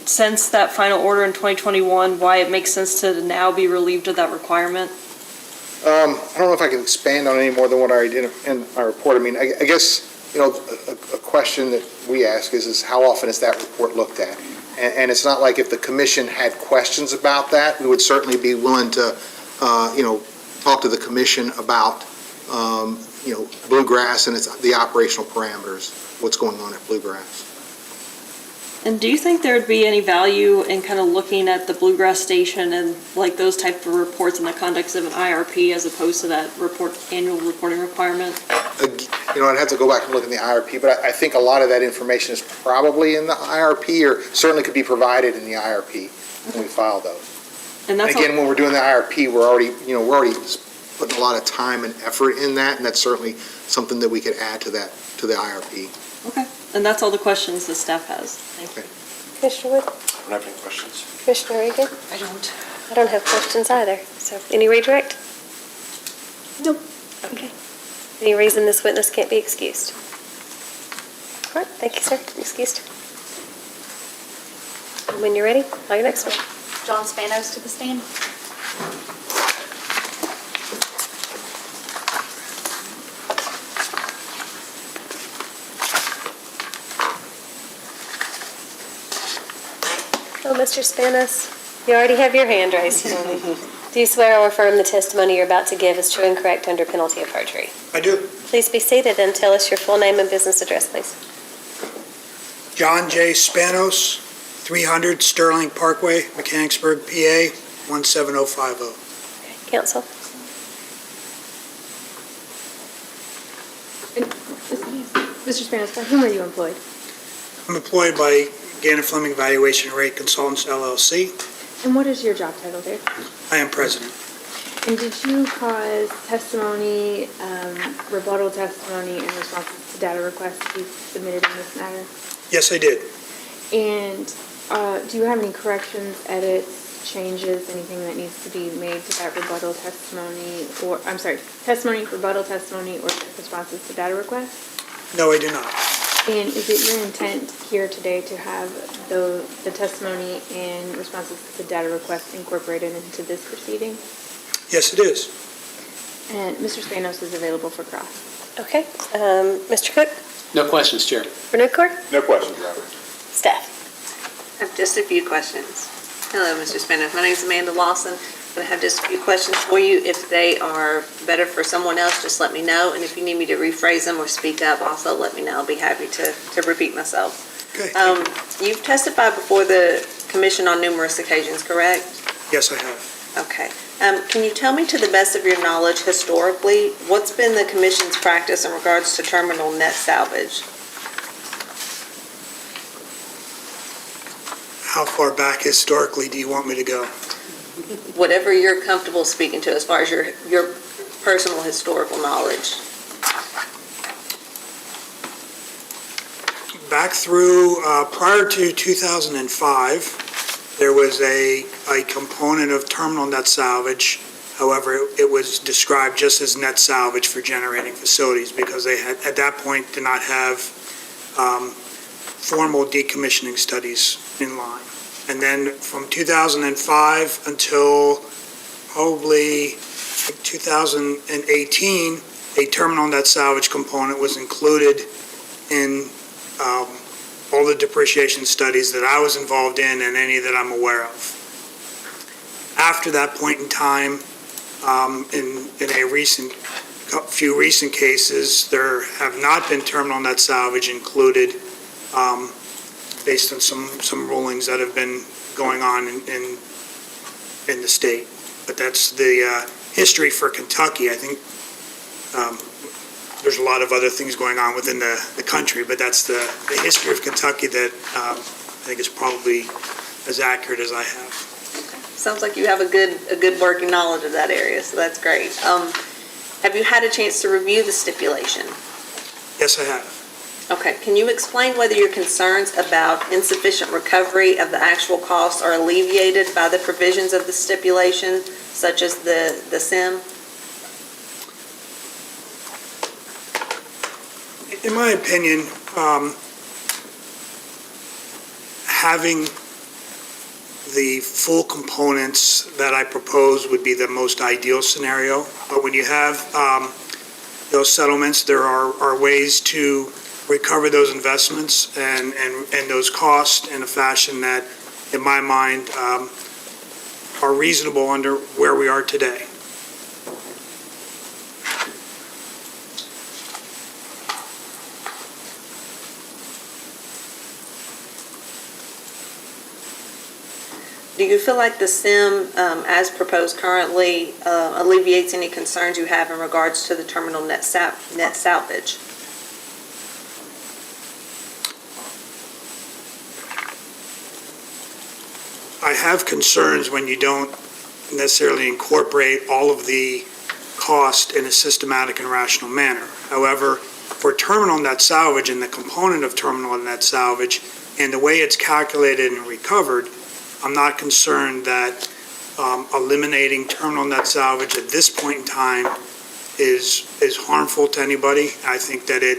since that final order in 2021, why it makes sense to now be relieved of that requirement? I don't know if I can expand on any more than what I already did in my report. I mean, I guess, you know, a question that we ask is how often is that report looked at? And it's not like if the commission had questions about that, we would certainly be willing to, you know, talk to the commission about, you know, Bluegrass and the operational parameters, what's going on at Bluegrass. And do you think there would be any value in kind of looking at the Bluegrass Station and like those type of reports in the context of an IRP as opposed to that annual reporting requirement? You know, I'd have to go back and look at the IRP, but I think a lot of that information is probably in the IRP or certainly could be provided in the IRP when we file those. And that's again, when we're doing the IRP, we're already putting a lot of time and effort in that, and that's certainly something that we could add to that, to the IRP. Okay, and that's all the questions the staff has. Thank you. Commissioner Wood? I don't have any questions. Commissioner Reagan? I don't. I don't have questions either. So any redirect? Nope. Okay. Any reason this witness can't be excused? All right, thank you, sir. Excused. When you're ready, call your next one. John Spanos to the stand. Oh, Mr. Spanos, you already have your hand raised. Do you swear or affirm the testimony you're about to give is true and correct under penalty of perjury? I do. Please be seated and tell us your full name and business address, please. John J. Spanos, 300 Sterling Parkway, Mechanicsburg, PA, 17050. Okay, counsel. Mr. Spanos, by whom are you employed? I'm employed by Gannon Fleming Valuation Rate Consultants, LLC. And what is your job title there? I am president. And did you cause testimony, rebuttal testimony, and responses to data requests to be submitted in this matter? Yes, I did. And do you have any corrections, edits, changes, anything that needs to be made to that rebuttal testimony, or, I'm sorry, testimony, rebuttal testimony, or responses to data requests? No, I do not. And is it your intent here today to have the testimony and responses to data requests incorporated into this proceeding? Yes, it is. And Mr. Spanos is available for cross. Okay. Mr. Cook? No questions, Chair. For Newcourt? No questions, Your Honor. Staff? I have just a few questions. Hello, Mr. Spanos. My name is Amanda Lawson. I have just a few questions for you. If they are better for someone else, just let me know. And if you need me to rephrase them or speak up, also let me know. I'll be happy to repeat myself. Okay. You've testified before the commission on numerous occasions, correct? Yes, I have. Okay. Can you tell me, to the best of your knowledge, historically, what's been the commission's practice in regards to terminal net salvage? How far back historically do you want me to go? Whatever you're comfortable speaking to as far as your personal historical knowledge. Back through, prior to 2005, there was a component of terminal net salvage. However, it was described just as net salvage for generating facilities because they had, at that point, did not have formal decommissioning studies in line. And then from 2005 until probably 2018, a terminal net salvage component was included in all the depreciation studies that I was involved in and any that I'm aware of. After that point in time, in a few recent cases, there have not been terminal net salvage included based on some rulings that have been going on in the state. But that's the history for Kentucky. I think there's a lot of other things going on within the country, but that's the history of Kentucky that I think is probably as accurate as I have. Sounds like you have a good working knowledge of that area, so that's great. Have you had a chance to review the stipulation? Yes, I have. Okay, can you explain whether your concerns about insufficient recovery of the actual costs are alleviated by the provisions of the stipulation, such as the SIM? In my opinion, having the full components that I propose would be the most ideal scenario. But when you have those settlements, there are ways to recover those investments and those costs in a fashion that, in my mind, are reasonable under where we are today. Do you feel like the SIM, as proposed currently, alleviates any concerns you have in regards to the terminal net salvage? I have concerns when you don't necessarily incorporate all of the cost in a systematic and rational manner. However, for terminal net salvage and the component of terminal net salvage and the way it's calculated and recovered, I'm not concerned that eliminating terminal net salvage at this point in time is harmful to anybody. I think that it,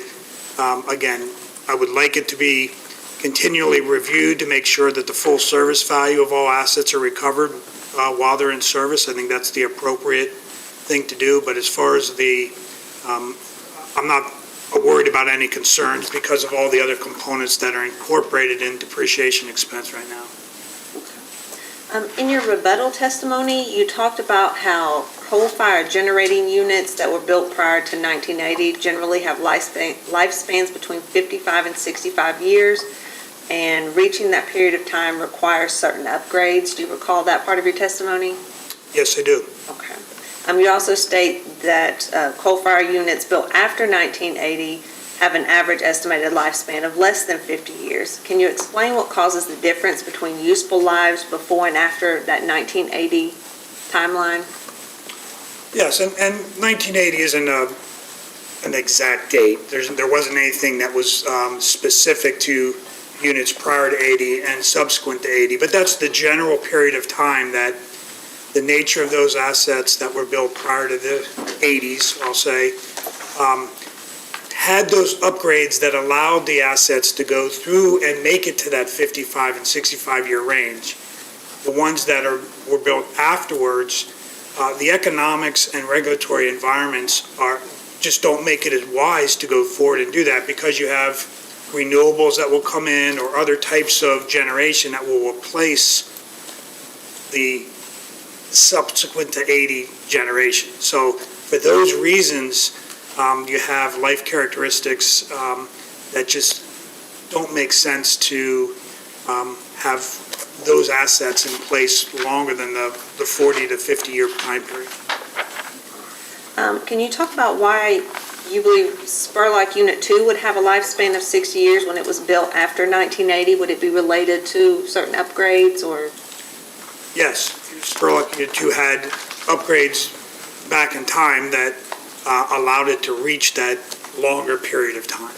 again, I would like it to be continually reviewed to make sure that the full service value of all assets are recovered while they're in service. I think that's the appropriate thing to do. But as far as I'm not worried about any concerns because of all the other components that are incorporated in depreciation expense right now. In your rebuttal testimony, you talked about how coal-fired generating units that were built prior to 1980 generally have lifespans between 55 and 65 years, and reaching that period of time requires certain upgrades. Do you recall that part of your testimony? Yes, I do. Okay. You also state that coal-fired units built after 1980 have an average estimated lifespan of less than 50 years. Can you explain what causes the difference between useful lives before and after that 1980 timeline? Yes, and 1980 isn't an exact date. There wasn't anything that was specific to units prior to 80 and subsequent to 80, but that's the general period of time that the nature of those assets that were built prior to the 80s, I'll say, had those upgrades that allowed the assets to go through and make it to that 55 and 65 year range. The ones that were built afterwards, the economics and regulatory environments just don't make it as wise to go forward and do that because you have renewables that will come in or other types of generation that will replace the subsequent to 80 generation. So for those reasons, you have life characteristics that just don't make sense to have those assets in place longer than the 40 to 50 year time period. Can you talk about why you believe Spurlock Unit 2 would have a lifespan of 60 years when it was built after 1980? Would it be related to certain upgrades or? Yes, Spurlock Unit 2 had upgrades back in time that allowed it to reach that longer period of time.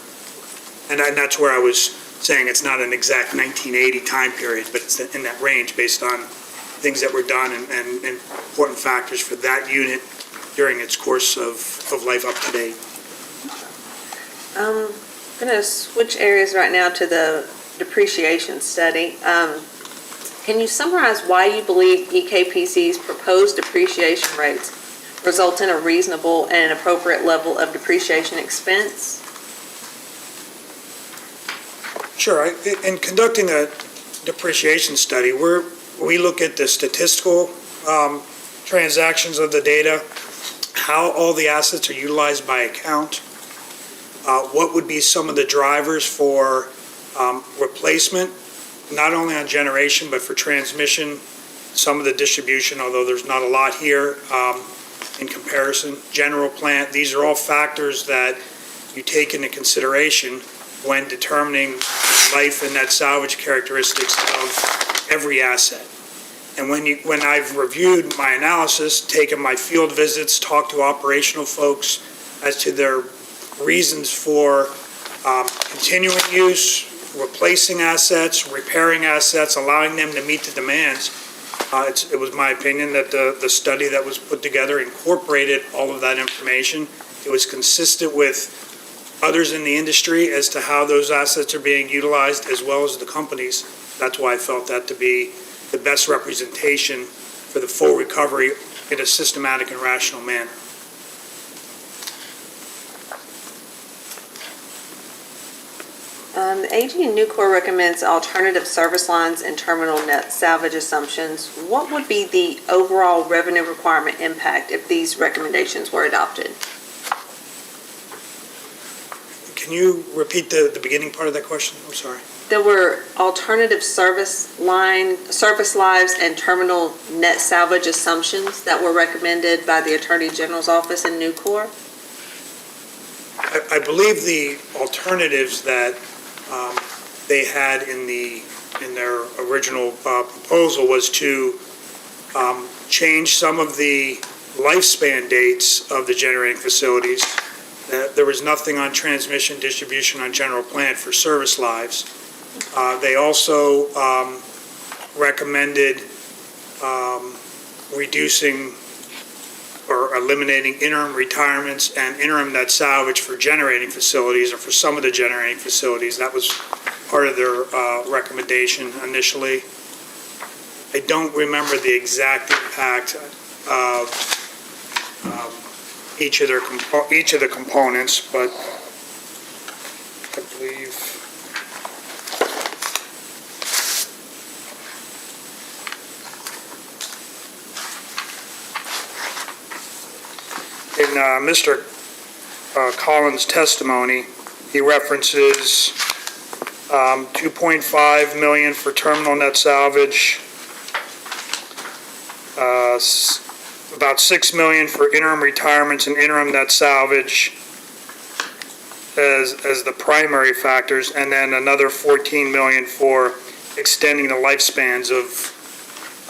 And that's where I was saying it's not an exact 1980 time period, but it's in that range based on things that were done and important factors for that unit during its course of life up to date. I'm going to switch areas right now to the depreciation study. Can you summarize why you believe EKPC's proposed depreciation rates result in a reasonable and an appropriate level of depreciation expense? Sure. In conducting a depreciation study, we look at the statistical transactions of the data, how all the assets are utilized by account, what would be some of the drivers for replacement, not only on generation, but for transmission, some of the distribution, although there's not a lot here in comparison. General plant, these are all factors that you take into consideration when determining life and net salvage characteristics of every asset. And when I've reviewed my analysis, taken my field visits, talked to operational folks as to their reasons for continuing use, replacing assets, repairing assets, allowing them to meet the demands, it was my opinion that the study that was put together incorporated all of that information. It was consistent with others in the industry as to how those assets are being utilized, as well as the companies. That's why I felt that to be the best representation for the full recovery in a systematic and rational manner. AG and Nucor recommends alternative service lines and terminal net salvage assumptions. What would be the overall revenue requirement impact if these recommendations were adopted? Can you repeat the beginning part of that question? I'm sorry. There were alternative service lives and terminal net salvage assumptions that were recommended by the Attorney General's office in Nucor. I believe the alternatives that they had in their original proposal was to change some of the lifespan dates of the generating facilities. There was nothing on transmission, distribution, on general plant for service lives. They also recommended reducing or eliminating interim retirements and interim net salvage for generating facilities, or for some of the generating facilities. That was part of their recommendation initially. I don't remember the exact impact of each of the components, but I believe in Mr. Collins' testimony, he references $2.5 million for terminal net salvage, about $6 million for interim retirements and interim net salvage as the primary factors, and then another $14 million for extending the lifespans of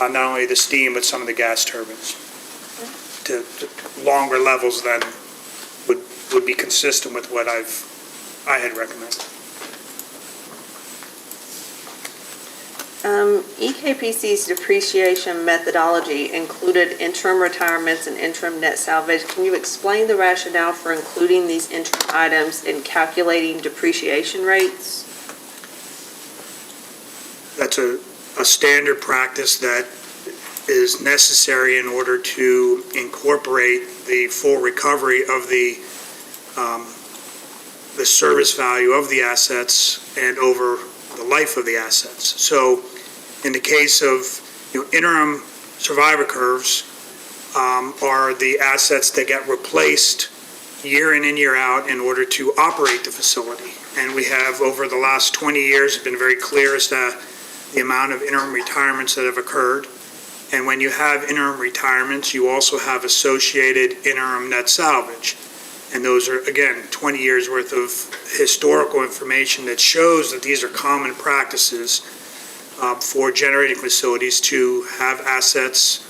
not only the steam but some of the gas turbines to longer levels than would be consistent with what I had recommended. EKPC's depreciation methodology included interim retirements and interim net salvage. Can you explain the rationale for including these interim items in calculating depreciation rates? That's a standard practice that is necessary in order to incorporate the full recovery of the service value of the assets and over the life of the assets. So in the case of interim survivor curves are the assets that get replaced year in and year out in order to operate the facility. And we have, over the last 20 years, been very clear as to the amount of interim retirements that have occurred. And when you have interim retirements, you also have associated interim net salvage. And those are, again, 20 years worth of historical information that shows that these are common practices for generating facilities to have assets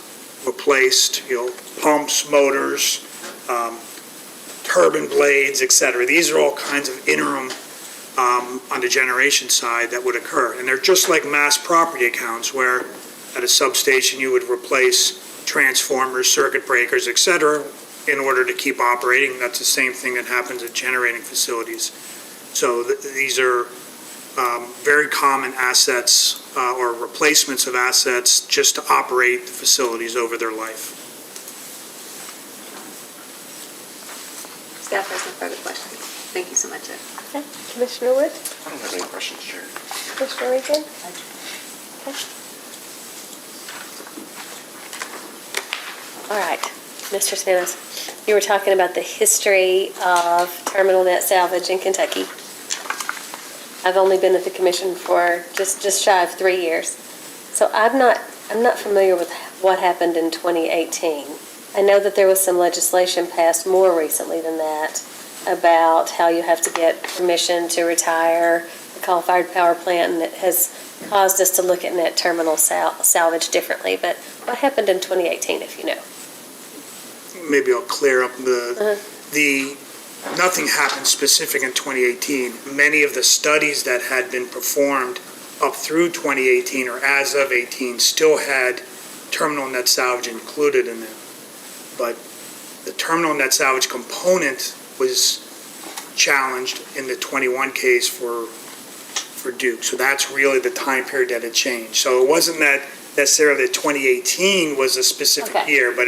replaced, pumps, motors, turbine blades, etc. These are all kinds of interim on the generation side that would occur. And they're just like mass property accounts, where at a substation you would replace transformers, circuit breakers, etc., in order to keep operating. That's the same thing that happens at generating facilities. So these are very common assets or replacements of assets just to operate the facilities over their life. Staff has no further questions. Thank you so much, Ed. Okay. Commissioner Wood? I don't have any questions, Chair. Commissioner Regan? Okay. All right. Mr. Spanos, you were talking about the history of terminal net salvage in Kentucky. I've only been at the commission for just shy of 3 years. So I'm not familiar with what happened in 2018. I know that there was some legislation passed more recently than that about how you have to get permission to retire coal-fired power plant, and it has caused us to look at net terminal salvage differently. But what happened in 2018, if you know? Maybe I'll clear up nothing happened specific in 2018. Many of the studies that had been performed up through 2018 or as of 18 still had terminal net salvage included in them. But the terminal net salvage component was challenged in the 21 case for Duke. So that's really the time period that it changed. So it wasn't that necessarily 2018 was a specific Okay. year, but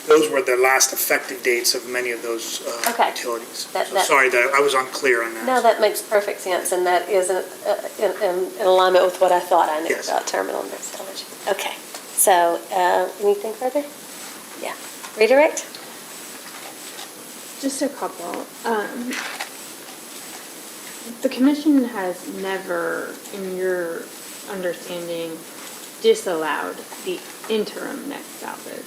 those were the last effective dates of many of those utilities. So sorry that I was unclear on that. No, that makes perfect sense, and that is in alignment with what I thought I knew Yes. about terminal net salvage. Okay, so anything further? Yeah. Redirect? Just a couple. The commission has never, in your understanding, disallowed the interim net salvage.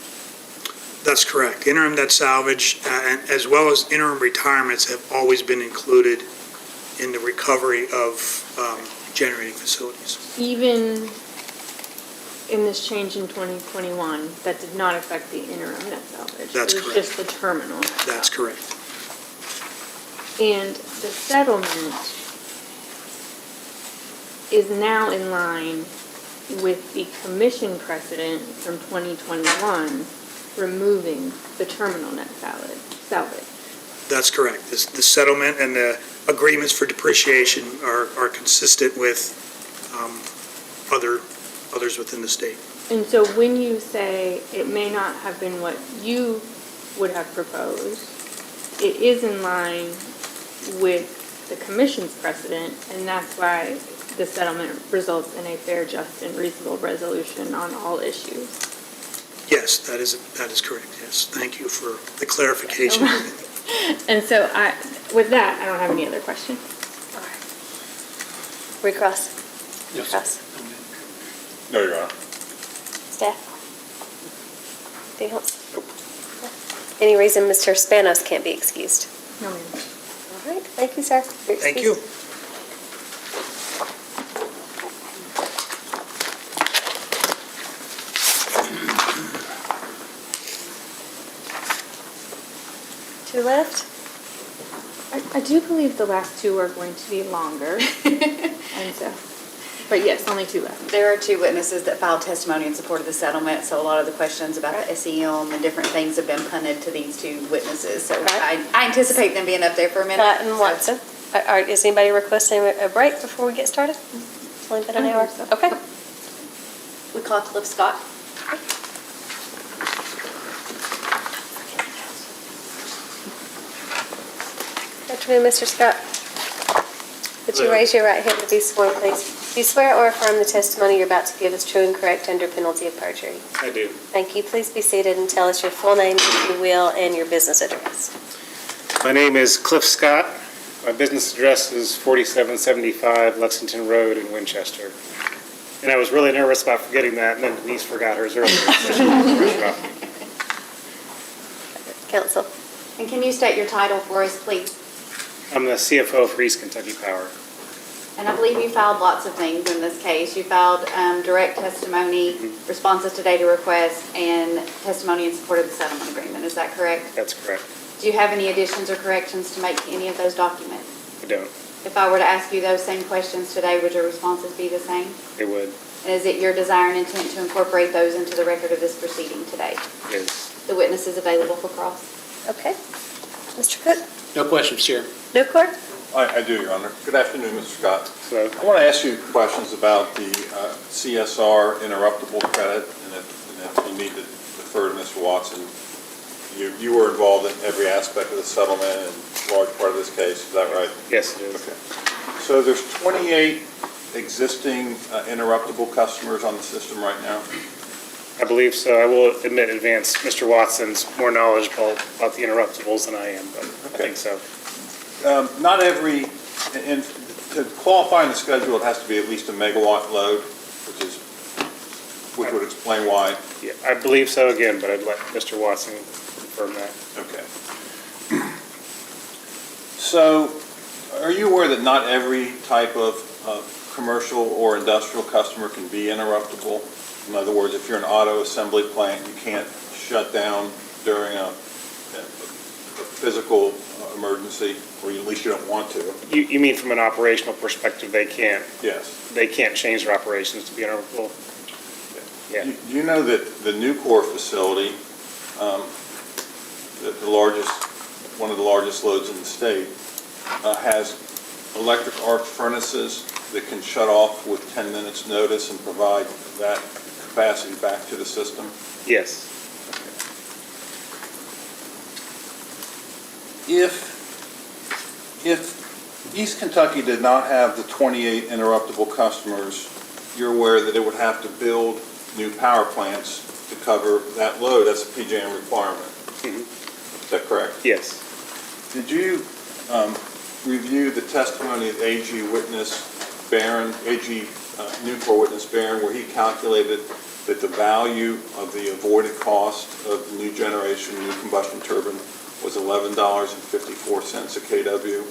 That's correct. Interim net salvage, and as well as interim retirements, have always been included in the recovery of generating facilities. Even in this change in 2021, that did not affect the interim net salvage. That's It was correct. just the terminal net That's salvage. correct. And the settlement is now in line with the commission precedent from 2021, removing the terminal net salvage. That's correct. The settlement and the agreements for depreciation are consistent with others within the state. And so when you say it may not have been what you would have proposed, it is in line with the commission's precedent, and that's why the settlement results in a fair, just, and reasonable resolution on all issues. Yes, that is correct, yes. Thank you for the clarification. And so with that, I don't have any other questions. All right. Recross? Yes. Recross. No, Your Honor. Staff? Anything else? Any reason Mr. Spanos can't be excused? No, ma'am. All right, thank you, sir. You're Thank you. excused. Two left? I do believe the last two are going to be longer, and so, but yes, only two left. There are two witnesses that filed testimony in support of the settlement, so a lot of the questions about the SEM and different things have been punted to these two witnesses. So I anticipate them being up there for a minute. Scott and Watson. Is anybody requesting a break before we get started? It's only been an hour. Okay. We call Cliff Scott. Afternoon, Mr. Scott. Would you raise your right hand to be sworn, please? Do you swear or affirm the testimony you're about to give is true and correct under penalty of perjury? I do. Thank you. Please be seated and tell us your full name, if you will, and your business address. My name is Cliff Scott. My business address is 4775 Lexington Road in Winchester. And I was really nervous about forgetting that, and then Denise forgot hers earlier. Counsel. And can you state your title for us, please? I'm the CFO for East Kentucky Power. And I believe you filed lots of things in this case. You filed direct testimony, responses to data requests, and testimony in support of the settlement agreement. Is that correct? That's correct. Do you have any additions or corrections to make to any of those documents? I don't. If I were to ask you those same questions today, would your responses be the same? It would. And is it your desire and intent to incorporate those into the record of this proceeding today? It is. The witness is available for cross. Okay. Mr. Cook? No questions, Chair. No court? I do, Your Honor. Good afternoon, Mr. Scott. Hello. I want to ask you questions about the CSR interruptible credit, and if you need to defer to Mr. Watson. You were involved in every aspect of the settlement and a large part of this case, is that right? Yes, it is. Okay. So there's 28 existing interruptible customers on the system right now? I believe so. I will admit in advance, Mr. Watson's more knowledgeable about the interruptibles than I am, but I think so. Not every, and to qualify in the schedule, it has to be at least a megawatt load, which would explain why. Yeah, I believe so again, but I'd let Mr. Watson confirm that. Okay. So, are you aware that not every type of a commercial or industrial customer can be interruptible. In other words, if you're an auto assembly plant, you can't shut down during a physical emergency, or at least you don't want to. You mean from an operational perspective, they can't Yes. change their operations to be interruptible? Yeah. You know that the Nucor facility, one of the largest loads in the state, has electric arc furnaces that can shut off with 10 minutes notice and provide that capacity back to the system? Yes. If East Kentucky did not have the 28 interruptible customers, you're aware that it would have to build new power plants to cover that load. That's a PJM requirement. Is that correct? Yes. Did you review the testimony of AG witness Barron, Nucor witness Barron, where he calculated that the value of the avoided cost of the new generation, new combustion turbine was $11.54 a kW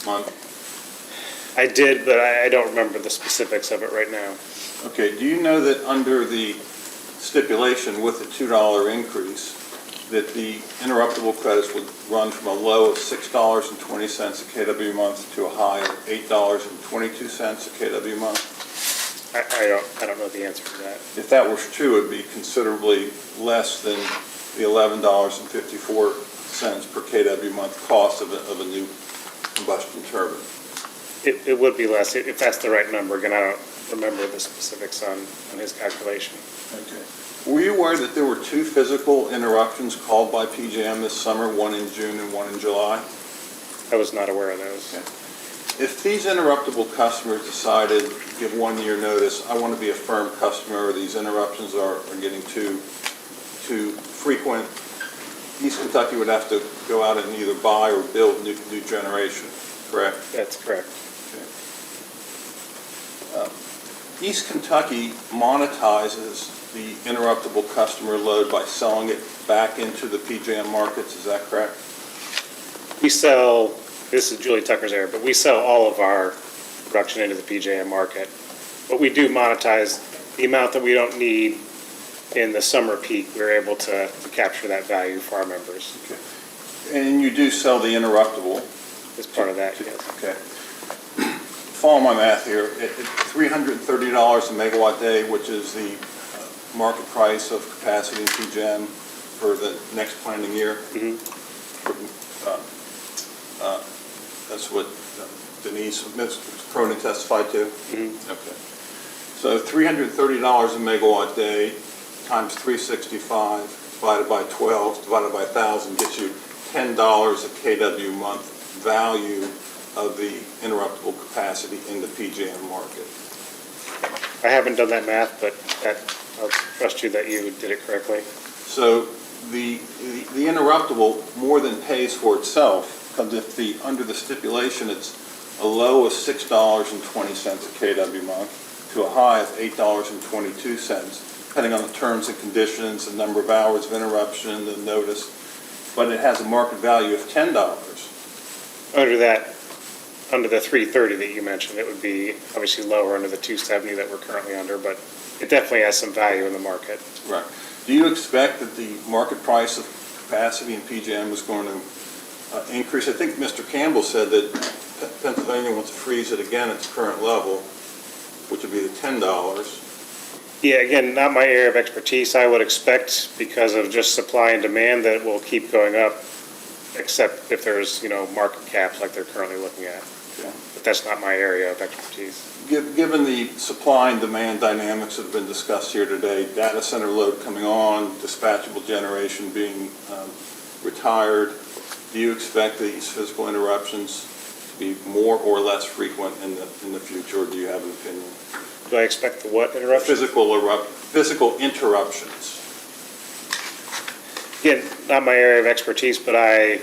month? I did, but I don't remember the specifics of it right now. Okay, do you know that under the stipulation with the $2 increase, that the interruptible credits would run from a low of $6.20 a kW month to a high of $8.22 a kW month? I don't know the answer to that. If that was true, it'd be considerably less than the $11.54 per kW month cost of a new combustion turbine. It would be less, if that's the right number. Again, I don't remember the specifics on his calculation. Okay. Were you aware that there were 2 physical interruptions called by PJM this summer, one in June and one in July? I was not aware of those. Okay. If these interruptible customers decided, give 1 year notice, I want to be a firm customer, or these interruptions are getting too frequent, East Kentucky would have to go out and either buy or build new generation, correct? That's correct. East Kentucky monetizes the interruptible customer load by selling it back into the PJM markets, is that correct? We sell, this is Julie Tucker's area, but we sell all of our production into the PJM market. But we do monetize the amount that we don't need in the summer peak. We're able to capture that value for our members. Okay. And you do sell the interruptible? As part of that, yes. Okay. Follow my math here. At $330 a megawatt day, which is the market price of capacity in PJM for the next planning year. That's what Denise, Ms. Cronin testified to? Okay. So $330 a megawatt day times 365 divided by 12 divided by 1,000 gets you $10 a kW month value of the interruptible capacity in the PJM market. I haven't done that math, but I'll trust you that you did it correctly. So the interruptible more than pays for itself, because if under the stipulation it's a low of $6.20 a kW month to a high of $8.22, depending on the terms and conditions, the number of hours of interruption, the notice, but it has a market value of $10. Under the 330 that you mentioned, it would be obviously lower under the 270 that we're currently under, but it definitely has some value in the market. Right. Do you expect that the market price of capacity in PJM is going to increase? I think Mr. Campbell said that Pennsylvania wants to freeze it again at its current level, which would be the $10. Yeah, again, not my area of expertise. I would expect, because of just supply and demand, that it will keep going up, except if there's, market caps like they're currently looking at. Okay. But that's not my area of expertise. Given the supply and demand dynamics that have been discussed here today, data center load coming on, dispatchable generation being retired, do you expect these physical interruptions to be more or less frequent in the future, or do you have an opinion? Do I expect the what interruptions? Physical interruptions. Again, not my area of expertise, but I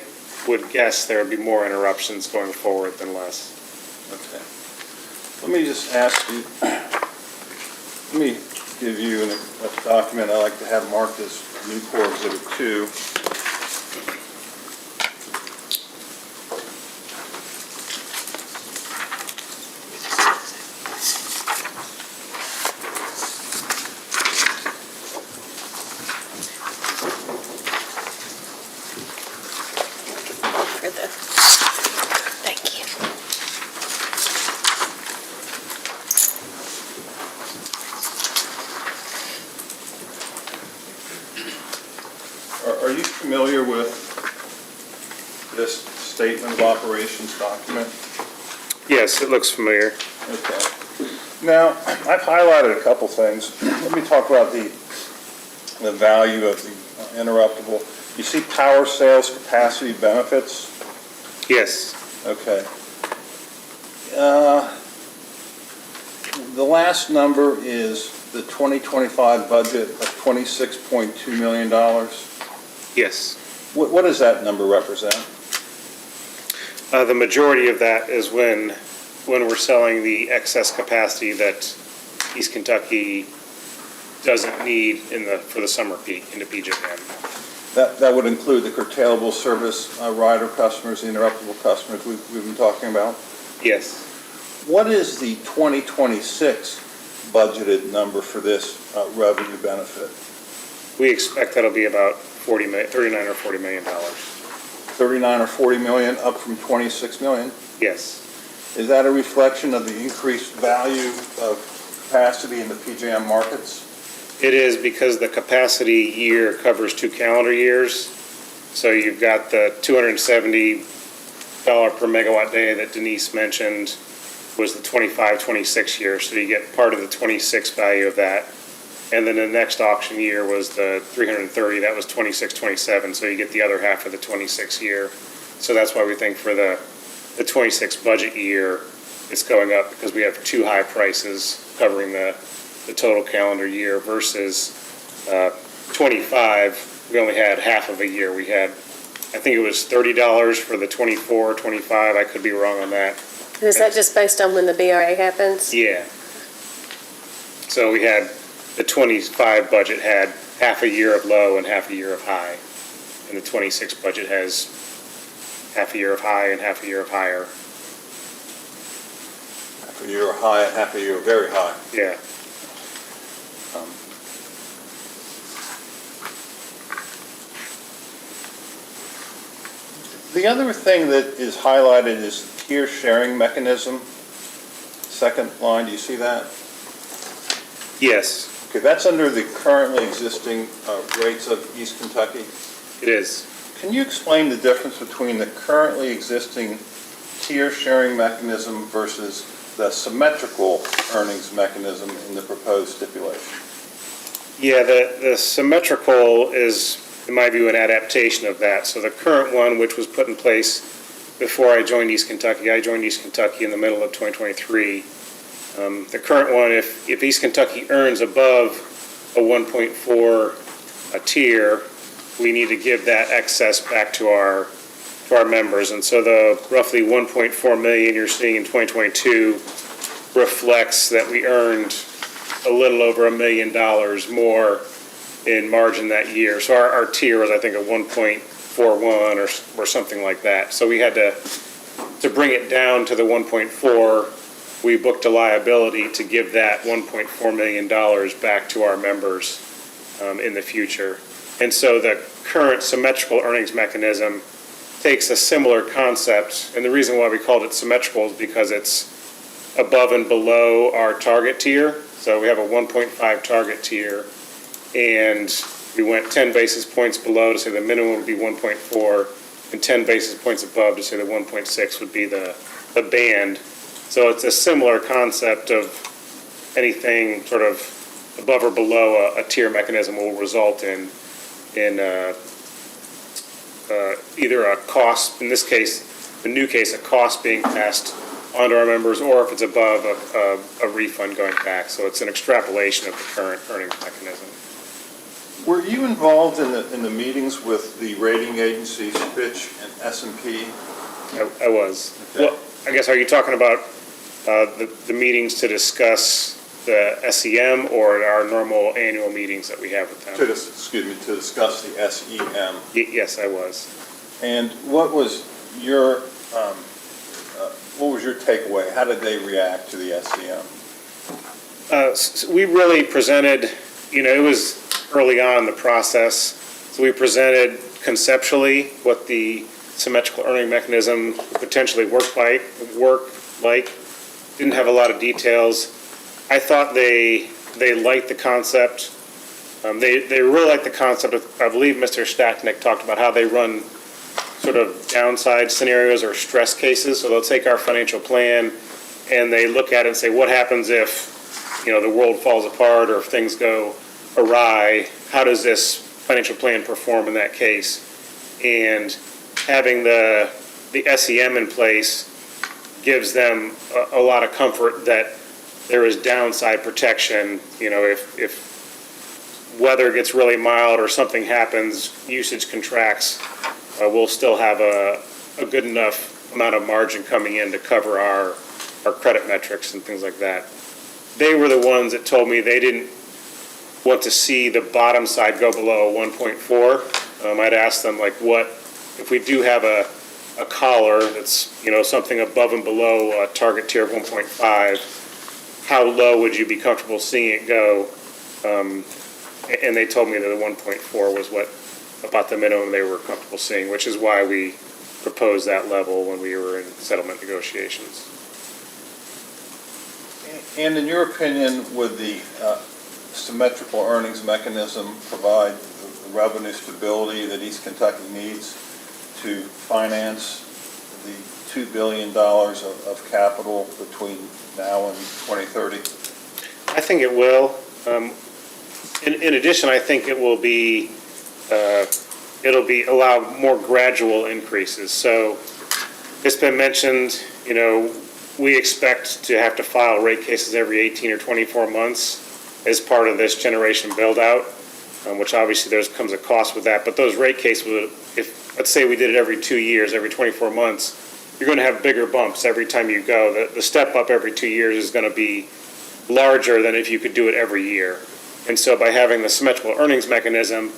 would guess there would be more interruptions going forward than less. Okay. Let me just ask you, let me give you a document I like to have marked as Nucor Exhibit 2. Are you familiar with this statement of operations document? Yes, it looks familiar. Okay. Now, I've highlighted a couple things. Let me talk about the value of the interruptible. You see power sales capacity benefits? Yes. Okay. The last number is the 2025 budget of $26.2 million. Yes. What does that number represent? The majority of that is when we're selling the excess capacity that East Kentucky doesn't need for the summer peak into PJM. That would include the curtailable service rider customers, the interruptible customers we've been talking about? Yes. What is the 2026 budgeted number for this revenue benefit? We expect that'll be about 39 or $40 million. 39 or 40 million, up from 26 million? Yes. Is that a reflection of the increased value of capacity in the PJM markets? It is, because the capacity year covers 2 calendar years. So you've got the $270 per megawatt day that Denise mentioned was the 25-26 year. So you get part of the 26 value of that. And then the next auction year was the 330, that was 26-27. So you get the other half of the 26 year. So that's why we think for the 26 budget year, it's going up, because we have 2 high prices covering the total calendar year versus 25, we only had half of a year. We had, I think it was $30 for the 24, 25, I could be wrong on that. Is that just based on when the BRA happens? Yeah. So we had, the 25 budget had half a year of low and half a year of high. And the 26 budget has half a year of high and half a year of higher. Half a year of high and half a year of very high. Yeah. The other thing that is highlighted is the tier sharing mechanism. Second line, do you see that? Yes. Okay, that's under the currently existing rates of East Kentucky. It is. Can you explain the difference between the currently existing tier sharing mechanism versus the symmetrical earnings mechanism in the proposed stipulation? Yeah, the symmetrical is, in my view, an adaptation of that. So the current one, which was put in place before I joined East Kentucky, I joined East Kentucky in the middle of 2023. The current one, if East Kentucky earns above a 1.4 tier, we need to give that excess back to our members. And so the roughly 1.4 million you're seeing in 2022 reflects that we earned a little over $1 million more in margin that year. So our tier was, I think, a 1.41 or something like that. So we had to bring it down to the 1.4. We booked a liability to give that $1.4 million back to our members in the future. And so the current symmetrical earnings mechanism takes a similar concept, and the reason why we called it symmetrical is because it's above and below our target tier. So we have a 1.5 target tier, and we went 10 basis points below to say the minimum would be 1.4, and 10 basis points above to say the 1.6 would be the band. So it's a similar concept of anything sort of above or below a tier mechanism will result in either a cost, in this case, the new case, a cost being passed onto our members, or if it's above, a refund going back. So it's an extrapolation of the current earnings mechanism. Were you involved in the meetings with the rating agencies, Fitch and S&P? I was. Okay. Well, I guess, are you talking about the meetings to discuss the SEM or our normal annual meetings that we have with them? To discuss the SEM. Yes, I was. And what was your takeaway? How did they react to the SEM? We really presented, it was early on in the process, so we presented conceptually what the symmetrical earning mechanism potentially work like. Didn't have a lot of details. I thought they liked the concept. They really like the concept of, I believe Mr. Stacknick talked about how they run sort of downside scenarios or stress cases. So they'll take our financial plan and they look at it and say, what happens if, the world falls apart or if things go awry? How does this financial plan perform in that case? And having the SEM in place gives them a lot of comfort that there is downside protection. If weather gets really mild or something happens, usage contracts, we'll still have a good enough amount of margin coming in to cover our credit metrics and things like that. They were the ones that told me they didn't want to see the bottom side go below 1.4. I'd ask them, what if we do have a collar that's, something above and below a target tier of 1.5, how low would you be comfortable seeing it go? And they told me that the 1.4 was about the minimum they were comfortable seeing, which is why we proposed that level when we were in settlement negotiations. And in your opinion, would the symmetrical earnings mechanism provide the revenue stability that East Kentucky needs to finance the $2 billion of capital between now and 2030? I think it will. In addition, I think it will be, allow more gradual increases. So it's been mentioned, we expect to have to file rate cases every 18 or 24 months as part of this generation build-out, which obviously there comes a cost with that. But those rate cases, let's say we did it every 2 years, every 24 months, you're going to have bigger bumps every time you go. The step up every 2 years is going to be larger than if you could do it every year. And so by having the symmetrical earnings mechanism,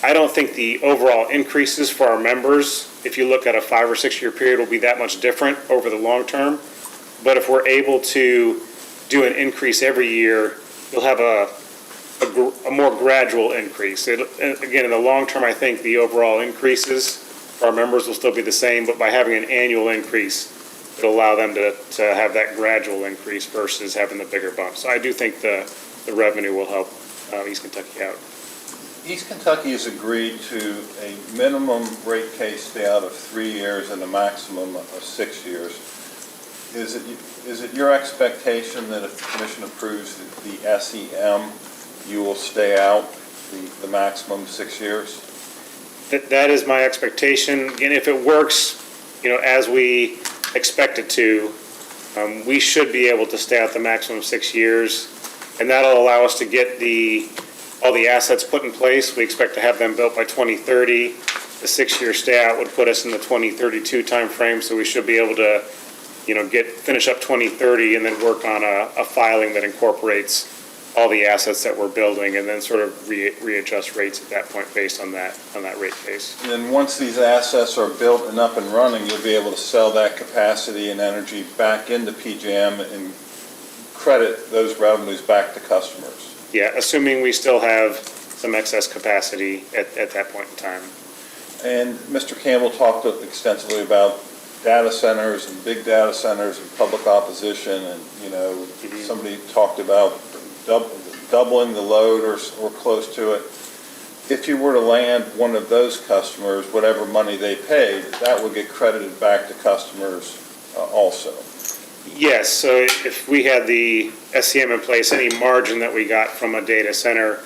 I don't think the overall increases for our members, if you look at a 5 or 6 year period, will be that much different over the long term. But if we're able to do an increase every year, you'll have a more gradual increase. Again, in the long term, I think the overall increases for our members will still be the same, but by having an annual increase, it'll allow them to have that gradual increase versus having the bigger bump. So I do think the revenue will help East Kentucky out. East Kentucky has agreed to a minimum rate case stay out of 3 years and a maximum of 6 years. Is it your expectation that if the commission approves the SEM, you will stay out the maximum 6 years? That is my expectation. Again, if it works, as we expect it to, we should be able to stay out the maximum 6 years, and that'll allow us to get all the assets put in place. We expect to have them built by 2030. The 6 year stay out would put us in the 2032 timeframe, so we should be able to, finish up 2030 and then work on a filing that incorporates all the assets that we're building, and then sort of readjust rates at that point based on that rate case. And then once these assets are built and up and running, you'll be able to sell that capacity and energy back into PJM and credit those revenues back to customers. Yeah, assuming we still have some excess capacity at that point in time. And Mr. Campbell talked extensively about data centers and big data centers and public opposition, and somebody talked about doubling the load or close to it. If you were to land one of those customers, whatever money they paid, that would get credited back to customers also. Yes, so if we had the SCM in place, any margin that we got from a data center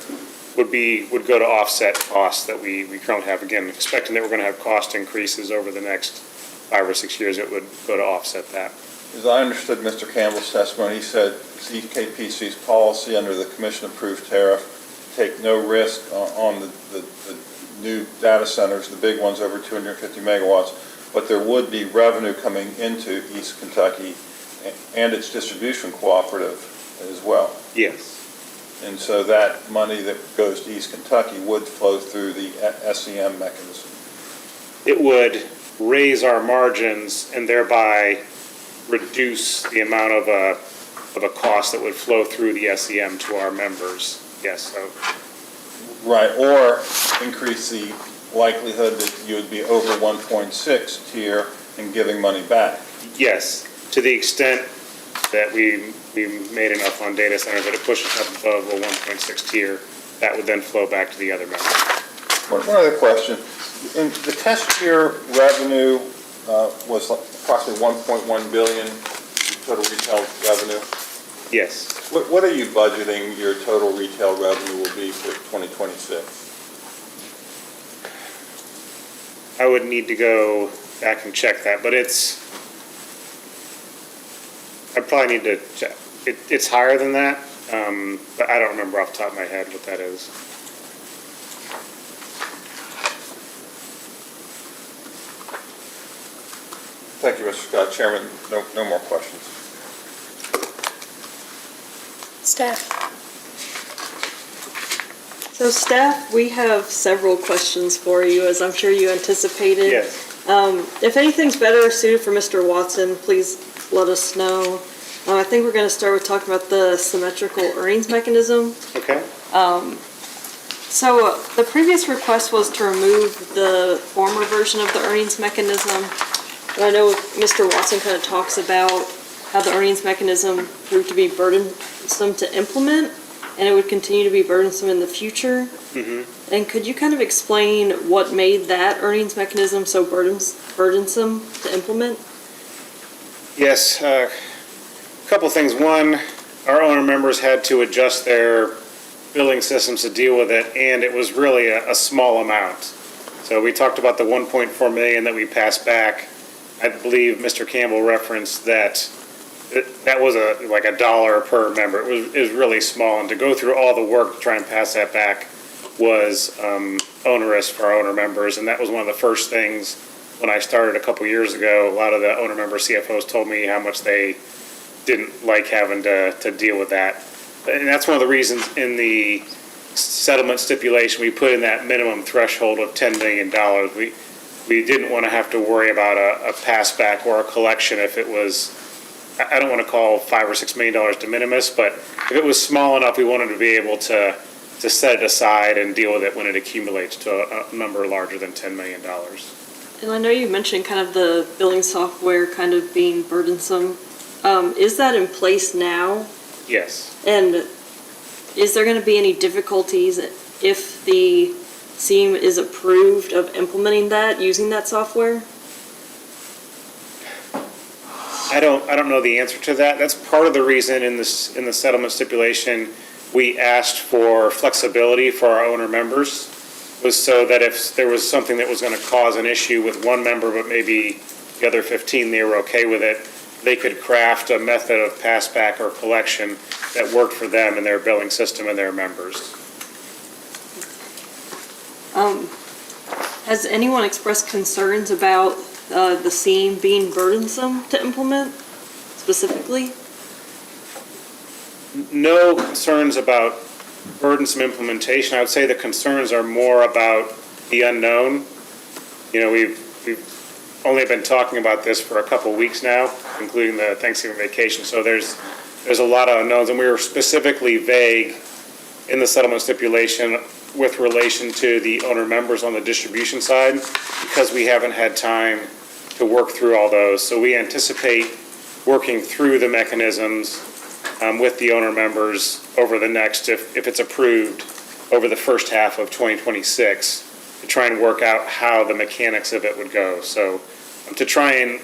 would go to offset costs that we currently have. Again, expecting that we're going to have cost increases over the next 5 or 6 years, it would go to offset that. As I understood Mr. Campbell's testimony, he said CKPC's policy under the commission-approved tariff take no risk on the new data centers, the big ones over 250 megawatts, but there would be revenue coming into East Kentucky and its distribution cooperative as well. Yes. And so that money that goes to East Kentucky would flow through the SEM mechanism. It would raise our margins and thereby reduce the amount of a cost that would flow through the SEM to our members. Yes. So. Right, or increase the likelihood that you would be over 1.6 tier and giving money back. Yes, to the extent that we made enough on data centers that it pushes up above a 1.6 tier, that would then flow back to the other members. One other question. In the test year revenue was approximately 1.1 billion total retail revenue. Yes. What are you budgeting your total retail revenue will be for 2026? I would need to go back and check that, but I probably need to check. It's higher than that, but I don't remember off the top of my head what that is. Thank you, Mr. Scott. Chairman, no more questions. Staff. So staff, we have several questions for you, as I'm sure you anticipated. Yes. If anything's better suited for Mr. Watson, please let us know. I think we're going to start with talking about the symmetrical earnings mechanism. Okay. So the previous request was to remove the former version of the earnings mechanism. And I know Mr. Watson kind of talks about how the earnings mechanism proved to be burdensome to implement, and it would continue to be burdensome in the future. Mm-hmm. And could you kind of explain what made that earnings mechanism so burdensome to implement? Yes. A couple things. One, our owner members had to adjust their billing systems to deal with it, and it was really a small amount. So we talked about the 1.4 million that we passed back. I believe Mr. Campbell referenced that was like $1 per member. It was really small, and to go through all the work to try and pass that back was onerous for our owner members, and that was one of the first things when I started a couple years ago. A lot of the owner member CFOs told me how much they didn't like having to deal with that. And that's one of the reasons in the settlement stipulation we put in that minimum threshold of $10 million. We didn't want to have to worry about a pass back or a collection if it was, I don't want to call $5 or $6 million de minimis, but if it was small enough, we wanted to be able to set it aside and deal with it when it accumulates to a number larger than $10 million. And I know you mentioned kind of the billing software kind of being burdensome. Is that in place now? Yes. And is there going to be any difficulties if the SEAM is approved of implementing that, using that software? I don't know the answer to that. That's part of the reason in the settlement stipulation we asked for flexibility for our owner members, was so that if there was something that was going to cause an issue with one member, but maybe the other 15, they were okay with it, they could craft a method of pass back or collection that worked for them and their billing system and their members. Has anyone expressed concerns about the SEAM being burdensome to implement specifically? No concerns about burdensome implementation. I would say the concerns are more about the unknown. You know, we've only been talking about this for a couple weeks now, including the Thanksgiving vacation. So there's a lot of unknowns, and we were specifically vague in the settlement stipulation with relation to the owner members on the distribution side, because we haven't had time to work through all those. So we anticipate working through the mechanisms with the owner members over the next, if it's approved, over the first half of 2026 to try and work out how the mechanics of it would go. So to try and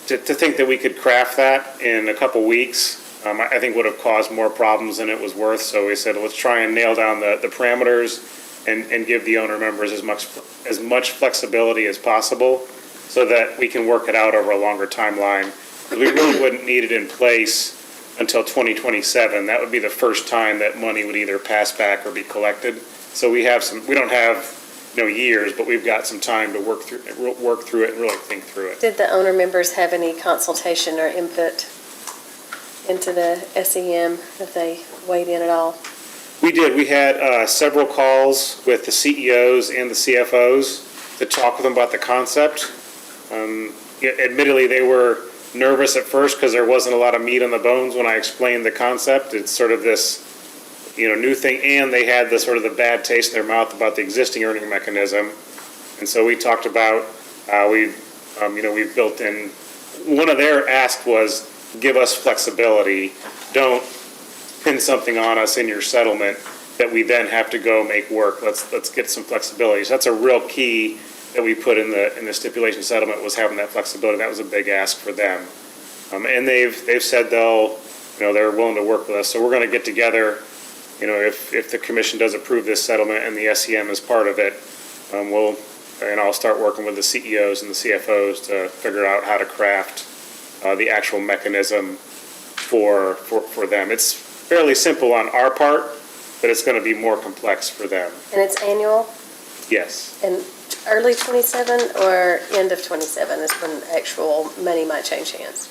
to think that we could craft that in a couple weeks, I think would have caused more problems than it was worth. So we said, let's try and nail down the parameters and give the owner members as much flexibility as possible so that we can work it out over a longer timeline. We really wouldn't need it in place until 2027. That would be the first time that money would either pass back or be collected. So we don't have years, but we've got some time to work through it and really think through it. Did the owner members have any consultation or input into the SEM, if they weighed in at all? We did. We had several calls with the CEOs and the CFOs to talk with them about the concept. Admittedly, they were nervous at first because there wasn't a lot of meat on the bones when I explained the concept. It's sort of this new thing, and they had the sort of the bad taste in their mouth about the existing earning mechanism. And so we talked about we've built in, one of their asks was, give us flexibility. Don't pin something on us in your settlement that we then have to go make work. Let's get some flexibility. So that's a real key that we put in the stipulation settlement, was having that flexibility. That was a big ask for them. And they've said they're willing to work with us. So we're going to get together, if the commission does approve this settlement and the SEM is part of it, I'll start working with the CEOs and the CFOs to figure out how to craft the actual mechanism for them. It's fairly simple on our part, but it's going to be more complex for them. And it's annual? Yes. And early 27 or end of 27 is when actual money might change hands?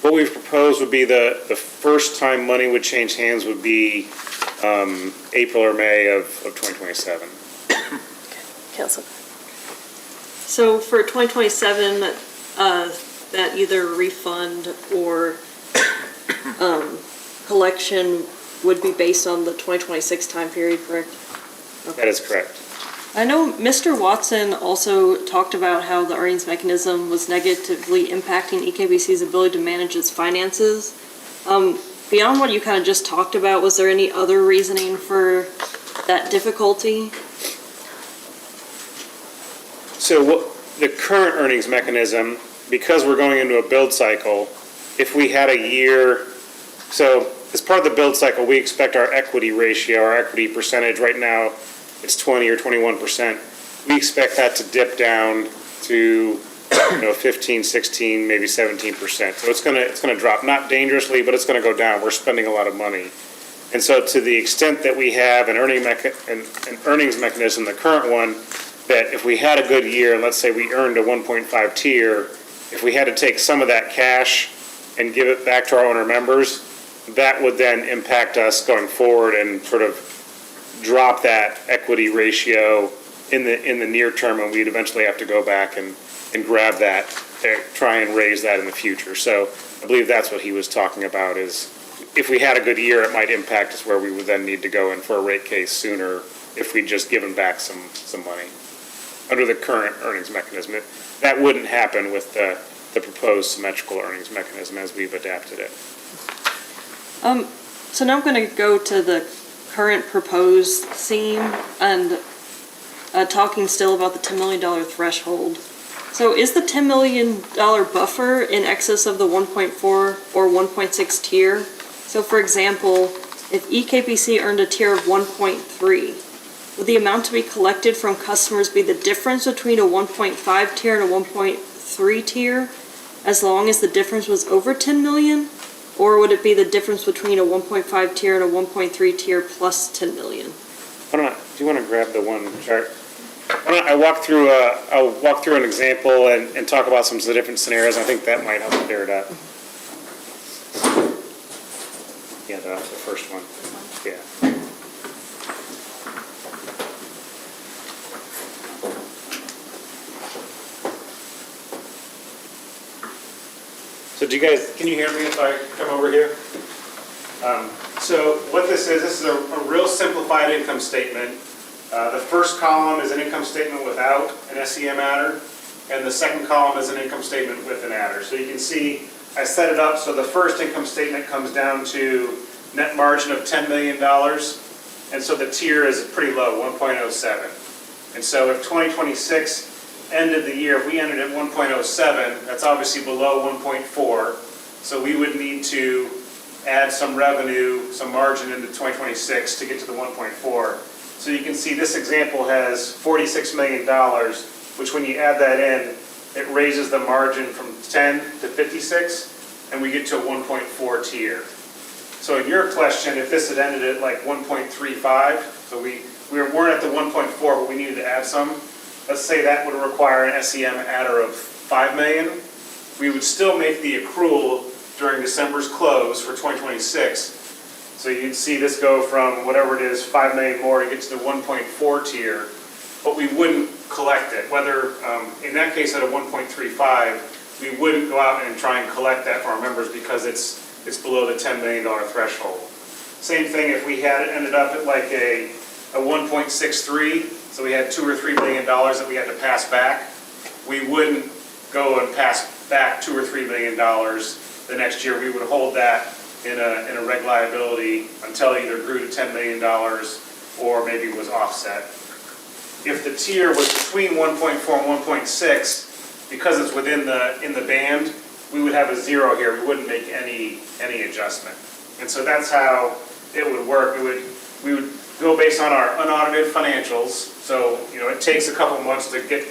What we've proposed would be the first time money would change hands would be April or May of 2027. Council. So for 2027, that either refund or collection would be based on the 2026 time period, correct? Okay. That is correct. I know Mr. Watson also talked about how the earnings mechanism was negatively impacting EKBC's ability to manage its finances. Beyond what you kind of just talked about, was there any other reasoning for that difficulty? So the current earnings mechanism, because we're going into a build cycle, if we had a year, so as part of the build cycle, we expect our equity ratio, our equity percentage, right now it's 20 or 21%. We expect that to dip down to 15, 16, maybe 17%. So it's going to drop, not dangerously, but it's going to go down. We're spending a lot of money. And so to the extent that we have an earnings mechanism, the current one, that if we had a good year, and let's say we earned a 1.5 tier, if we had to take some of that cash and give it back to our owner members, that would then impact us going forward and sort of drop that equity ratio in the near term, and we'd eventually have to go back and grab that, try and raise that in the future. So I believe that's what he was talking about, is if we had a good year, it might impact us where we would then need to go in for a rate case sooner if we'd just given back some money under the current earnings mechanism. That wouldn't happen with the proposed symmetrical earnings mechanism as we've adapted it. So now I'm going to go to the current proposed SEM and talking still about the $10 million threshold. So is the $10 million buffer in excess of the 1.4 or 1.6 tier? So for example, if EKPC earned a tier of 1.3, would the amount to be collected from customers be the difference between a 1.5 tier and a 1.3 tier, as long as the difference was over 10 million? Or would it be the difference between a 1.5 tier and a 1.3 tier plus 10 million? Do you want to grab the one chart? I'll walk through an example and talk about some of the different scenarios. I think that might help clear it up. Yeah, the first one. Yeah. So can you hear me if I come over here? So what this is a real simplified income statement. The first column is an income statement without an SEM adder, and the second column is an income statement with an adder. So you can see I set it up so the first income statement comes down to net margin of $10 million, and so the tier is pretty low, 1.07. And so if 2026 ended the year, if we ended at 1.07, that's obviously below 1.4, so we would need to add some revenue, some margin into 2026 to get to the 1.4. So you can see this example has $46 million, which when you add that in, it raises the margin from 10 to 56, and we get to a 1.4 tier. So in your question, if this had ended at like 1.35, so we weren't at the 1.4, but we needed to add some, let's say that would require an SEM adder of $5 million, we would still make the accrual during December's close for 2026. So you'd see this go from whatever it is, 5 million more to get to the 1.4 tier, but we wouldn't collect it. Whether, in that case at a 1.35, we wouldn't go out and try and collect that for our members because it's below the $10 million threshold. Same thing if we had ended up at like a 1.63, so we had $2 or $3 million that we had to pass back, we wouldn't go and pass back $2 or $3 million the next year. We would hold that in a reg liability until it either grew to $10 million or maybe was offset. If the tier was between 1.4 and 1.6, because it's within the band, we would have a zero here. We wouldn't make any adjustment. And so that's how it would work. We would go based on our unaudited financials. So, it takes a couple months to get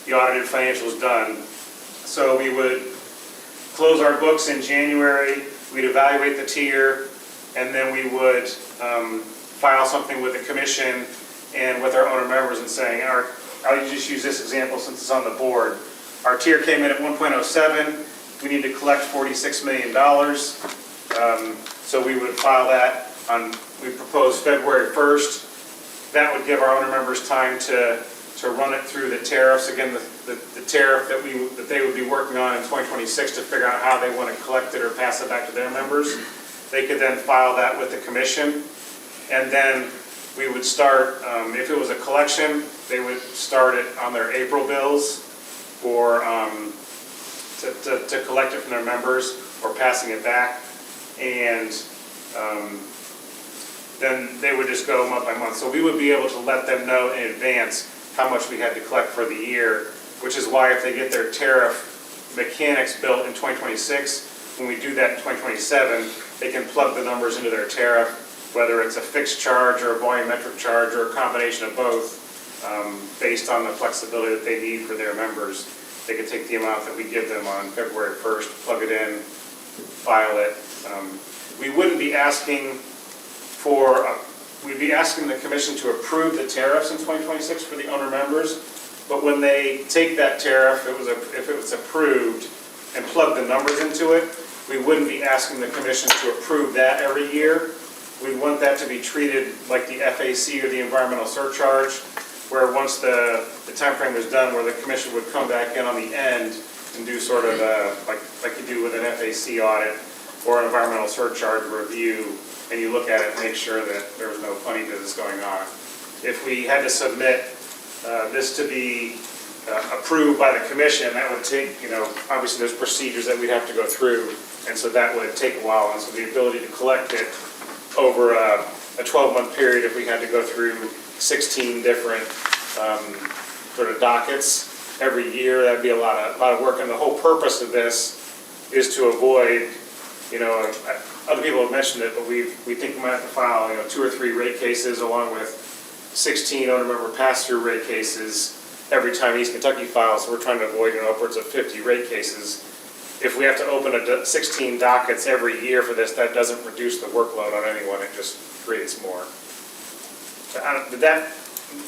the audited financials done. So we would close our books in January, we'd evaluate the tier, and then we would file something with the commission and with our owner members and saying, I'll just use this example since it's on the board. Our tier came in at 1.07. We need to collect $46 million. So we would file that we proposed February 1st. That would give our owner members time to run it through the tariffs. Again, the tariff that they would be working on in 2026 to figure out how they want to collect it or pass it back to their members. They could then file that with the commission. And then we would start, if it was a collection, they would start it on their April bills or to collect it from their members or passing it back. And then they would just go month by month. So we would be able to let them know in advance how much we had to collect for the year, which is why if they get their tariff mechanics built in 2026, when we do that in 2027, they can plug the numbers into their tariff, whether it's a fixed charge or a volumetric charge or a combination of both, based on the flexibility that they need for their members. They can take the amount that we give them on February 1st, plug it in, file it. We wouldn't be asking we'd be asking the commission to approve the tariffs in 2026 for the owner members, but when they take that tariff, if it was approved and plug the numbers into it, we wouldn't be asking the commission to approve that every year. We want that to be treated like the FAC or the environmental surcharge, where once the time frame is done, where the commission would come back in on the end and do sort of like you do with an FAC audit or an environmental surcharge review, and you look at it and make sure that there was no funny business going on. If we had to submit this to be approved by the commission, that would take, obviously there's procedures that we'd have to go through, and so that would take a while. And so the ability to collect it over a 12-month period, if we had to go through 16 different sort of dockets every year, that'd be a lot of work. And the whole purpose of this is to avoid, other people have mentioned it, but we think we might have to file, 2 or 3 rate cases along with 16 owner member pass-through rate cases every time East Kentucky files. So we're trying to avoid upwards of 50 rate cases. If we have to open 16 dockets every year for this, that doesn't reduce the workload on anyone. It just creates more. Did that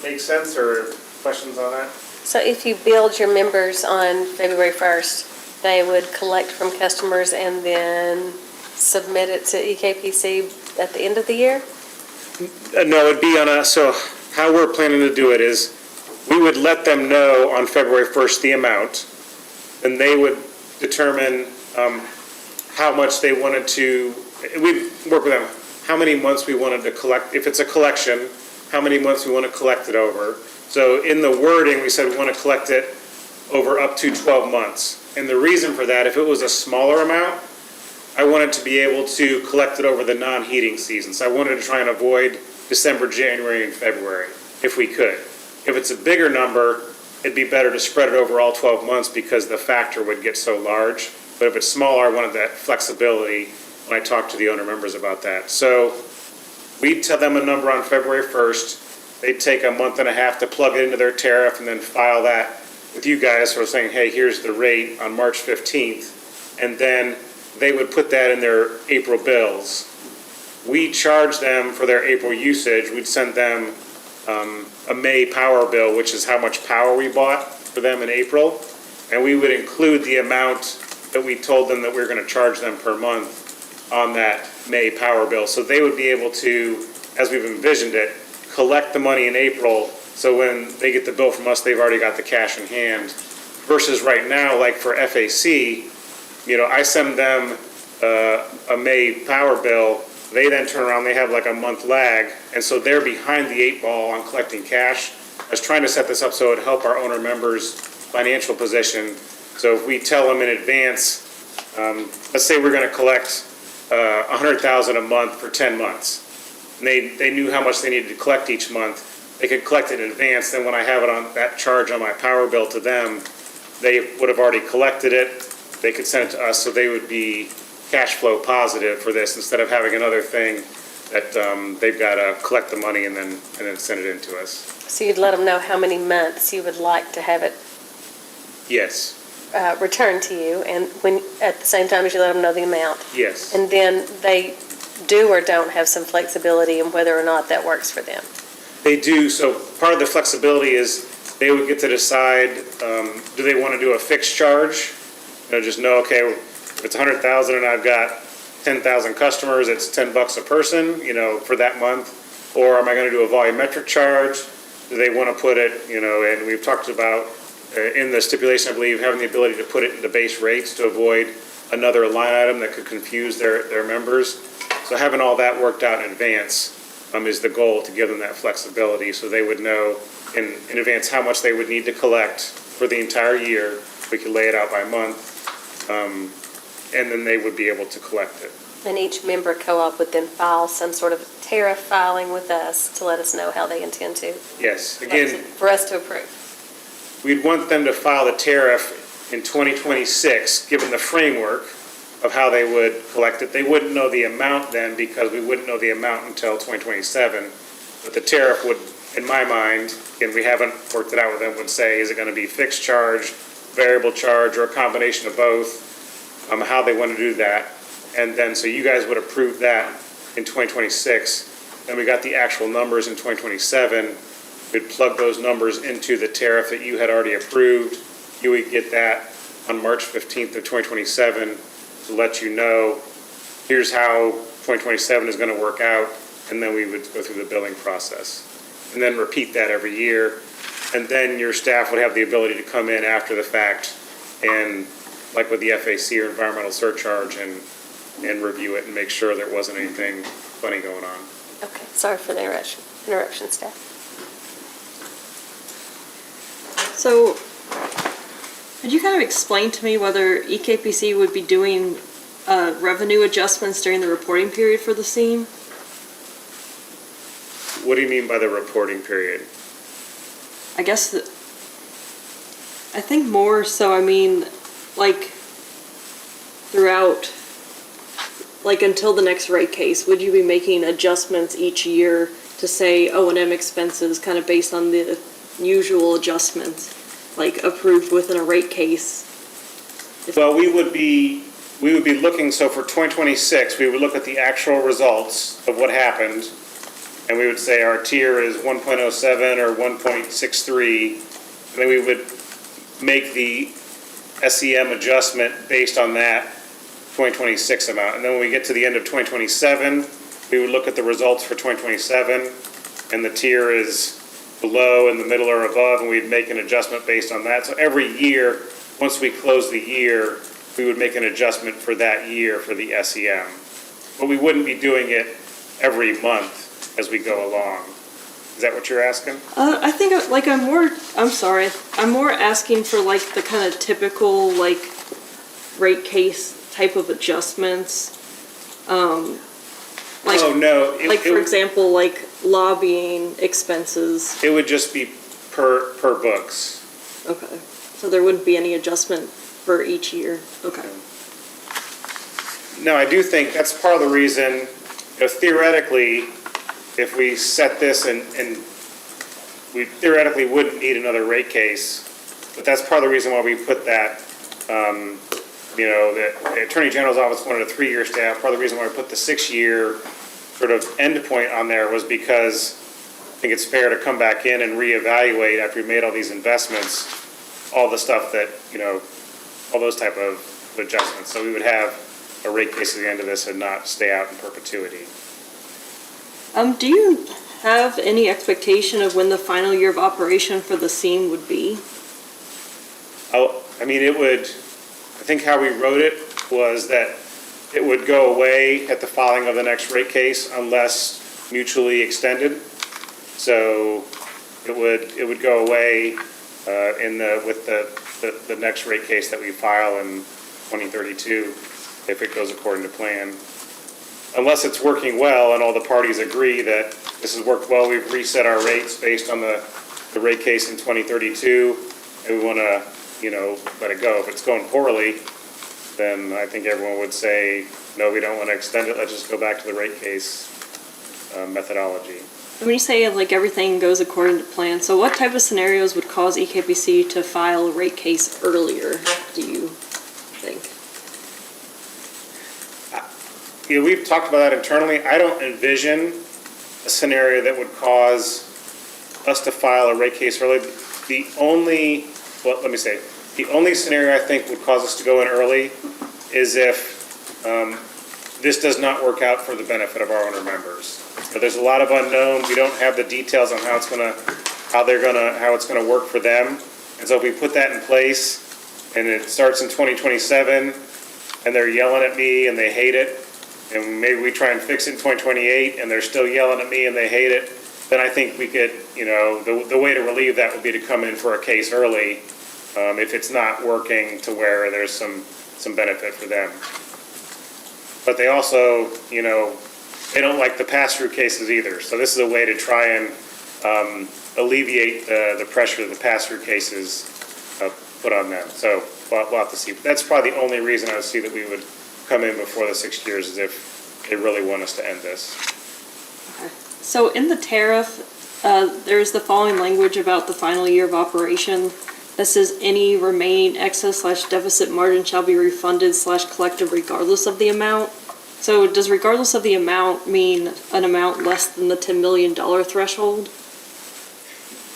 make sense, or questions on that? So if you billed your members on February 1st, they would collect from customers and then submit it to EKPC at the end of the year? No, it'd be so how we're planning to do it is we would let them know on February 1st the amount, and they would determine how much they wanted to, we'd work with them, how many months we wanted to collect. If it's a collection, how many months we want to collect it over. So in the wording, we said we want to collect it over up to 12 months. And the reason for that, if it was a smaller amount, I wanted to be able to collect it over the non-heating seasons. I wanted to try and avoid December, January, and February, if we could. If it's a bigger number, it'd be better to spread it over all 12 months because the factor would get so large. But if it's smaller, I wanted that flexibility when I talked to the owner members about that. So we'd tell them a number on February 1st. They'd take a month and a half to plug it into their tariff and then file that with you guys, sort of saying, hey, here's the rate on March 15th. And then they would put that in their April bills. We charge them for their April usage. We'd send them a May power bill, which is how much power we bought for them in April. And we would include the amount that we told them that we were going to charge them per month on that May power bill. So they would be able to, as we've envisioned it, collect the money in April. So when they get the bill from us, they've already got the cash in hand. Versus right now, like for FAC, I send them a May power bill. They then turn around, they have like a month lag, and so they're behind the 8 ball on collecting cash. I was trying to set this up so it would help our owner members' financial position. So if we tell them in advance, let's say we're going to collect $100,000 a month for 10 months. and they knew how much they needed to collect each month, they could collect it in advance. Then when I have it on that charge on my power bill to them, they would have already collected it. They could send it to us, so they would be cash flow positive for this instead of having another thing that they've got to collect the money and then send it in to us. So you'd let them know how many months you would like to have it Yes, returned to you, and when, at the same time as you let them know the amount. yes. And then they do or don't have some flexibility in whether or not that works for them. They do, so part of the flexibility is they would get to decide, do they want to do a fixed charge? Just know, okay, if it's 100,000 and I've got 10,000 customers, it's $10 a person, for that month. Or am I going to do a volumetric charge? Do they want to put it, and we've talked about in the stipulation, I believe, having the ability to put it into base rates to avoid another line item that could confuse their members. So having all that worked out in advance is the goal, to give them that flexibility so they would know in advance how much they would need to collect for the entire year. We could lay it out by month, and then they would be able to collect it. And each member co-op would then file some sort of tariff filing with us to let us know how they intend to. Yes, again, For us to approve. we'd want them to file the tariff in 2026, given the framework of how they would collect it. They wouldn't know the amount then, because we wouldn't know the amount until 2027. But the tariff would, in my mind, and we haven't worked it out with them, would say, is it going to be fixed charge, variable charge, or a combination of both, how they want to do that. And then, so you guys would approve that in 2026. Then we got the actual numbers in 2027. We'd plug those numbers into the tariff that you had already approved. You would get that on March 15th of 2027 to let you know, here's how 2027 is going to work out, and then we would go through the billing process. And then repeat that every year. And then your staff would have the ability to come in after the fact and, like with the FAC or environmental surcharge, and review it and make sure there wasn't anything funny going on. Okay, sorry for the interruption, staff. So, could you kind of explain to me whether EKPC would be doing revenue adjustments during the reporting period for the SEAM? What do you mean by the reporting period? I guess I think more so, like throughout, like until the next rate case, would you be making adjustments each year to say O&M expenses kind of based on the usual adjustments, like approved within a rate case? Well, we would be looking, so for 2026, we would look at the actual results of what happened, and we would say our tier is 1.07 or 1.63, and then we would make the SEM adjustment based on that 2026 amount. And then when we get to the end of 2027, we would look at the results for 2027, and the tier is below, in the middle, or above, and we'd make an adjustment based on that. So every year, once we close the year, we would make an adjustment for that year for the SEM. But we wouldn't be doing it every month as we go along. Is that what you're asking? I think I'm more asking for like the kind of typical like rate case type of adjustments. For example, like lobbying expenses. It would just be per books. Okay, so there wouldn't be any adjustment for each year. Okay. No, I do think that's part of the reason, theoretically, if we set this and we theoretically wouldn't need another rate case, but that's part of the reason why we put that, the Attorney General's office wanted a 3-year staff. Part of the reason why we put the 6-year sort of end point on there was because I think it's fair to come back in and reevaluate after we made all these investments, all the stuff that, all those type of adjustments. So we would have a rate case at the end of this and not stay out in perpetuity. Do you have any expectation of when the final year of operation for the SEAM would be? I think how we wrote it was that it would go away at the filing of the next rate case unless mutually extended. So it would go away with the next rate case that we file in 2032 if it goes according to plan. unless it's working well and all the parties agree that this has worked well, we've reset our rates based on the rate case in 2032, and we want to, let it go. If it's going poorly, then I think everyone would say, no, we don't want to extend it, let's just go back to the rate case methodology. When you say like everything goes according to plan, so what type of scenarios would cause EKPC to file a rate case earlier, do you think? We've talked about that internally. I don't envision a scenario that would cause us to file a rate case early. The only scenario I think would cause us to go in early is if this does not work out for the benefit of our owner members. But there's a lot of unknown. We don't have the details on how it's gonna work for them. And so if we put that in place and it starts in 2027 and they're yelling at me and they hate it, and maybe we try and fix it in 2028 and they're still yelling at me and they hate it, then I think we could, the way to relieve that would be to come in for a case early if it's not working to where there's some benefit for them. But they also, they don't like the pass-through cases either. So this is a way to try and alleviate the pressure that the pass-through cases put on them. So we'll have to see. That's probably the only reason I would see that we would come in before the 6 years is if they really want us to end this. Okay. So in the tariff, there's the following language about the final year of operation that says any remaining excess/deficit margin shall be refunded/collected regardless of the amount. So does regardless of the amount mean an amount less than the $10 million threshold?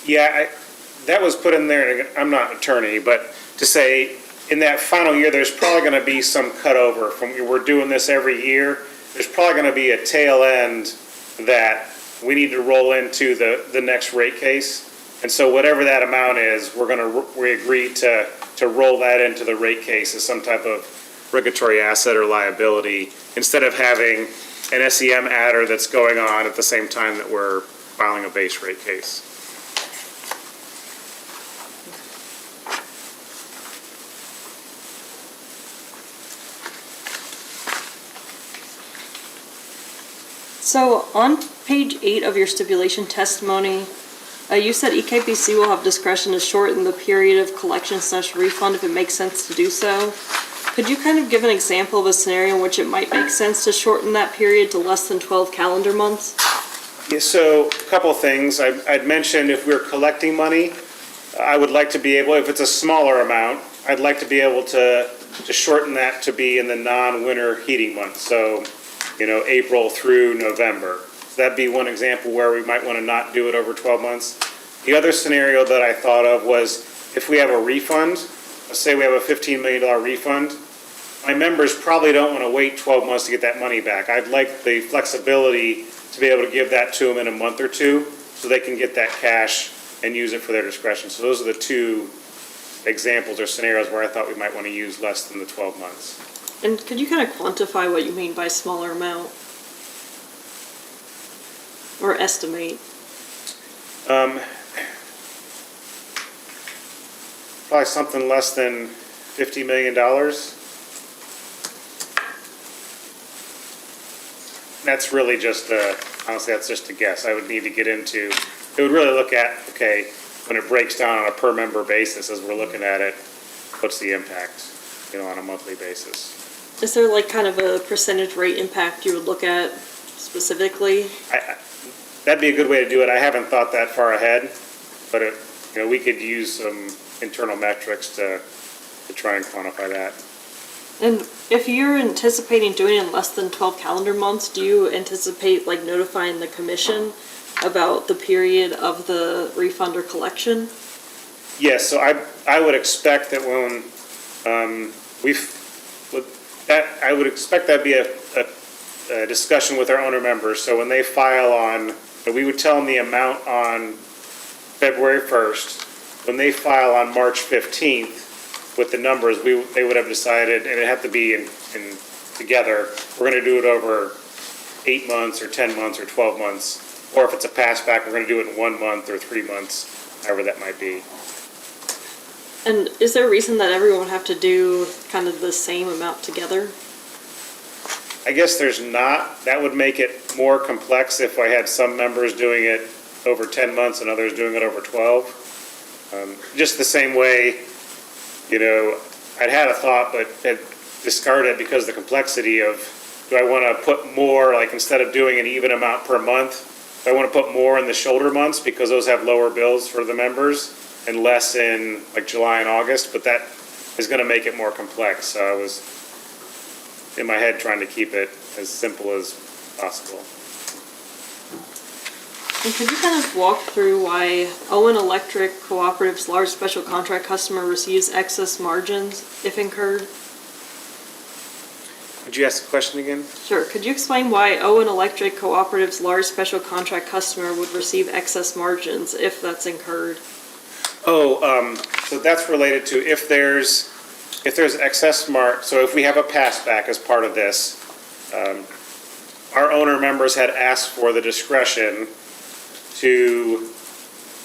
Yeah, that was put in there, and I'm not an attorney, but to say in that final year, there's probably going to be some cutover from, we're doing this every year. There's probably going to be a tail end that we need to roll into the next rate case. And so whatever that amount is, we agreed to roll that into the rate case as some type of regulatory asset or liability, instead of having an SEM adder that's going on at the same time that we're filing a base rate case. So on page 8 of your stipulation testimony, you said EKPC will have discretion to shorten the period of collection/refund if it makes sense to do so. Could you kind of give an example of a scenario in which it might make sense to shorten that period to less than 12 calendar months? Yeah, so a couple of things. I'd mentioned if we're collecting money, I would like to be able, if it's a smaller amount, I'd like to be able to shorten that to be in the non-winter heating months. So, April through November. That'd be one example where we might want to not do it over 12 months. The other scenario that I thought of was if we have a refund, let's say we have a $15 million refund, my members probably don't want to wait 12 months to get that money back. I'd like the flexibility to be able to give that to them in a month or two so they can get that cash and use it for their discretion. So those are the two examples or scenarios where I thought we might want to use less than the 12 months. And could you kind of quantify what you mean by smaller amount? Or estimate? Probably something less than $50 million. That's really honestly, that's just a guess. I would need to get into, it would really look at, okay, when it breaks down on a per member basis as we're looking at it, what's the impact, on a monthly basis. Is there like kind of a percentage rate impact you would look at specifically? That'd be a good way to do it. I haven't thought that far ahead, but we could use some internal metrics to try and quantify that. And if you're anticipating doing it in less than 12 calendar months, do you anticipate like notifying the commission about the period of the refund or collection? Yes, so I would expect that when I would expect that'd be a discussion with our owner members. So when they file on, we would tell them the amount on February 1st. When they file on March 15th with the numbers, they would have decided, and it'd have to be in together, we're going to do it over 8 months or 10 months or 12 months. Or if it's a pass back, we're going to do it in 1 month or 3 months, however that might be. And is there a reason that everyone would have to do kind of the same amount together? I guess there's not. That would make it more complex if I had some members doing it over 10 months and others doing it over 12. Just the same way, I'd had a thought, but had discarded it because of the complexity of, do I want to put more, like instead of doing an even amount per month, do I want to put more in the shoulder months because those have lower bills for the members and less in like July and August, but that is going to make it more complex. So I was in my head trying to keep it as simple as possible. And could you kind of walk through why Owen Electric Cooperative's large special contract customer receives excess margins if incurred? Would you ask the question again? Sure. Could you explain why Owen Electric Cooperative's large special contract customer would receive excess margins if that's incurred? So that's related to if there's excess so if we have a pass back as part of this, our owner members had asked for the discretion to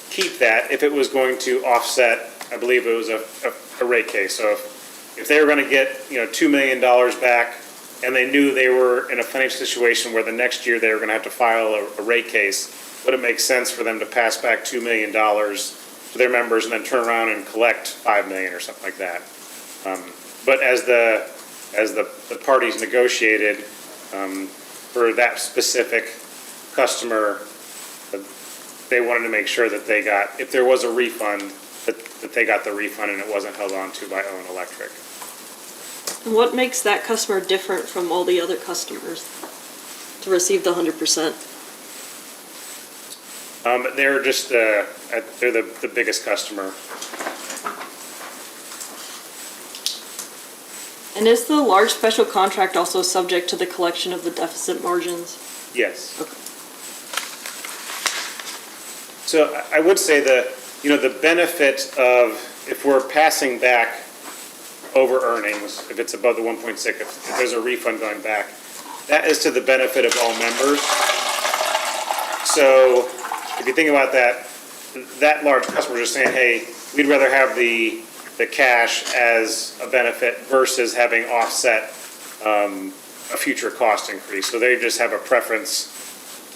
keep that if it was going to offset, I believe it was a rate case. So if they were going to get, $2 million back and they knew they were in a financial situation where the next year they were going to have to file a rate case, would it make sense for them to pass back $2 million to their members and then turn around and collect $5 million or something like that? But as the parties negotiated for that specific customer, they wanted to make sure that they got, if there was a refund, that they got the refund and it wasn't held on to by Owen Electric. And what makes that customer different from all the other customers to receive the 100%? They're just, they're the biggest customer. And is the large special contract also subject to the collection of the deficit margins? Yes. Okay. So I would say the benefit of, if we're passing back over earnings, if it's above the 1.6, if there's a refund going back, that is to the benefit of all members. So if you think about that large customer is saying, hey, we'd rather have the cash as a benefit versus having offset a future cost increase. So they just have a preference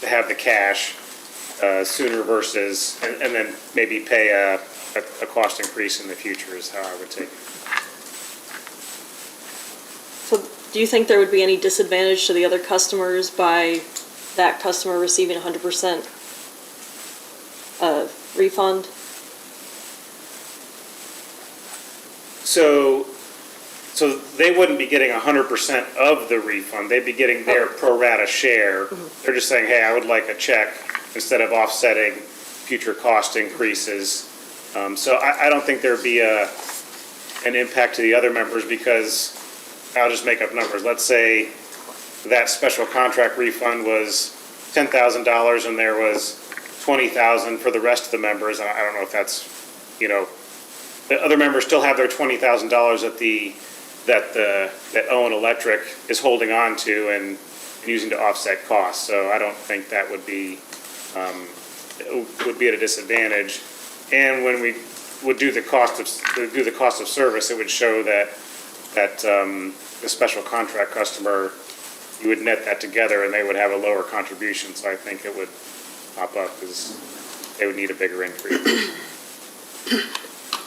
to have the cash sooner versus, and then maybe pay a cost increase in the future is how I would take it. So do you think there would be any disadvantage to the other customers by that customer receiving 100% refund? So they wouldn't be getting 100% of the refund. They'd be getting their pro rata share. They're just saying, hey, I would like a check instead of offsetting future cost increases. So I don't think there'd be an impact to the other members because I'll just make up numbers. Let's say that special contract refund was $10,000 and there was $20,000 for the rest of the members. I don't know if that's, the other members still have their $20,000 that Owen Electric is holding on to and using to offset costs. So I don't think that would be at a disadvantage. And when we would do the cost of service, it would show that the special contract customer, you would net that together and they would have a lower contribution. So I think it would pop up because they would need a bigger increase.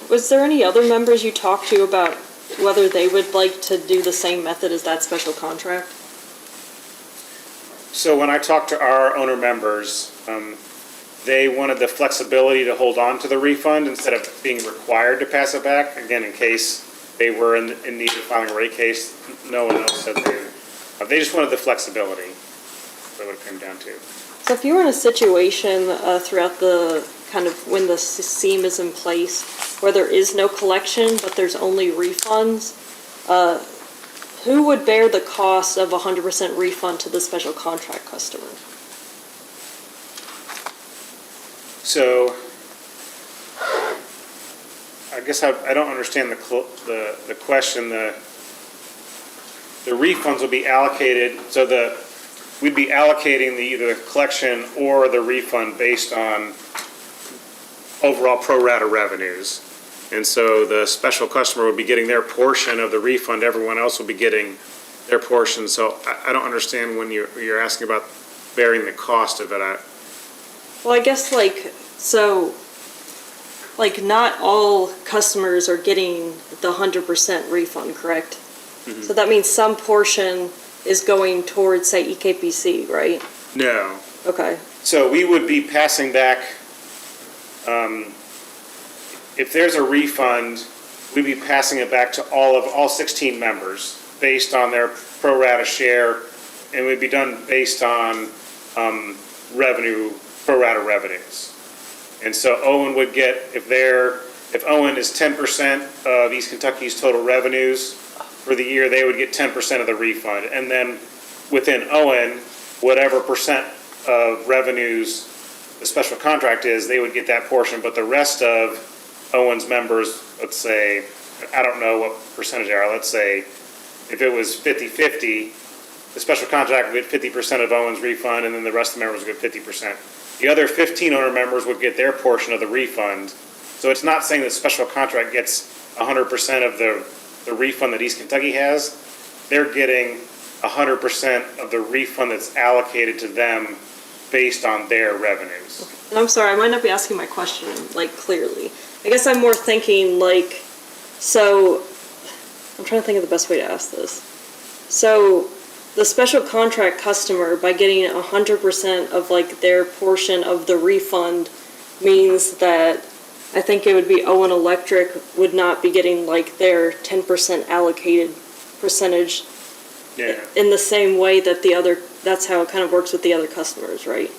Was there any other members you talked to about whether they would like to do the same method as that special contract? So when I talked to our owner members, they wanted the flexibility to hold on to the refund instead of being required to pass it back. Again, in case they were in need of filing a rate case, no one else said they just wanted the flexibility. That's what it came down to. So if you were in a situation throughout the kind of when the SEAM is in place where there is no collection but there's only refunds, who would bear the cost of 100% refund to the special contract customer? So I guess I don't understand the question. The refunds will be allocated, so we'd be allocating either the collection or the refund based on overall pro rata revenues. And so the special customer would be getting their portion of the refund, everyone else will be getting their portion, so I don't understand when you're asking about bearing the cost of it. Well, I guess not all customers are getting the 100% refund, correct? Mhm. So that means some portion is going towards, say, EKPC, right? No. Okay. So we would be passing back, if there's a refund, we'd be passing it back to all 16 members based on their pro rata share, and we'd be done based on revenue, pro rata revenues. And so Owen would get, if Owen is 10% of East Kentucky's total revenues for the year, they would get 10% of the refund. And then within Owen, whatever percent of revenues the special contract is, they would get that portion, but the rest of Owen's members, let's say, I don't know what percentage they are, let's say, if it was 50-50, the special contract would get 50% of Owen's refund, and then the rest of the members would get 50%. The other 15 owner members would get their portion of the refund. So it's not saying that special contract gets 100% of the refund that East Kentucky has. They're getting 100% of the refund that's allocated to them based on their revenues. And I'm sorry, I might not be asking my question, clearly. I guess I'm more thinking, so, I'm trying to think of the best way to ask this. So, the special contract customer, by getting 100% of, their portion of the refund, means that I think it would be Owen Electric would not be getting, their 10% allocated percentage in the same way that that's how it kind of works with the other customers, right?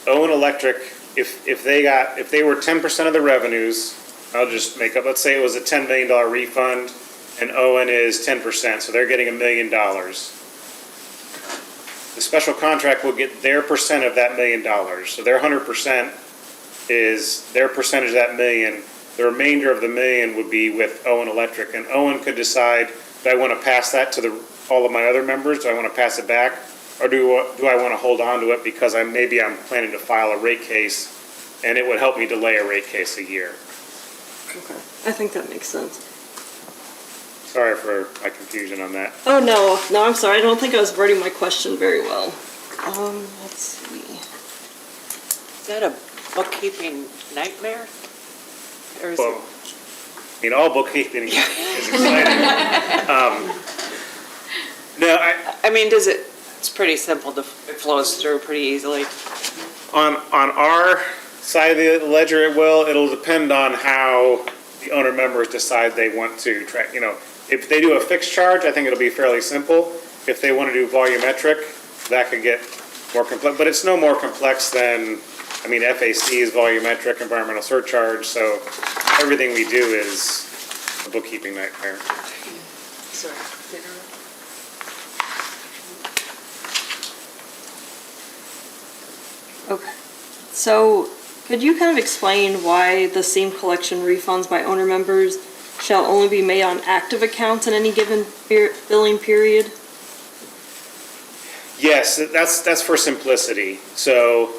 Owen Electric, if they were 10% of the revenues, I'll just make up, let's say it was a $10 million refund, and Owen is 10%, so they're getting $1 million. The special contract will get their percent of that $1 million, so their 100% is their percentage of that million. The remainder of the million would be with Owen Electric, and Owen could decide, do I want to pass that to all of my other members? Do I want to pass it back? Or do I want to hold on to it because I'm planning to file a rate case, and it would help me delay a rate case a year. Okay, I think that makes sense. Sorry for my confusion on that. Oh, no, I'm sorry, I don't think I was wording my question very well. Let's see. Is that a bookkeeping nightmare? Or is Well, all bookkeeping is exciting. No, I mean, it's pretty simple, it flows through pretty easily. On our side of the ledger, it'll depend on how the owner members decide they want to track, if they do a fixed charge, I think it'll be fairly simple. If they want to do volumetric, that could get more complex, but it's no more complex than, FAC is volumetric, environmental surcharge, so everything we do is a bookkeeping nightmare. Sorry. Okay. So, could you kind of explain why the SEAM collection refunds by owner members shall only be made on active accounts in any given billing period? Yes, that's for simplicity. So,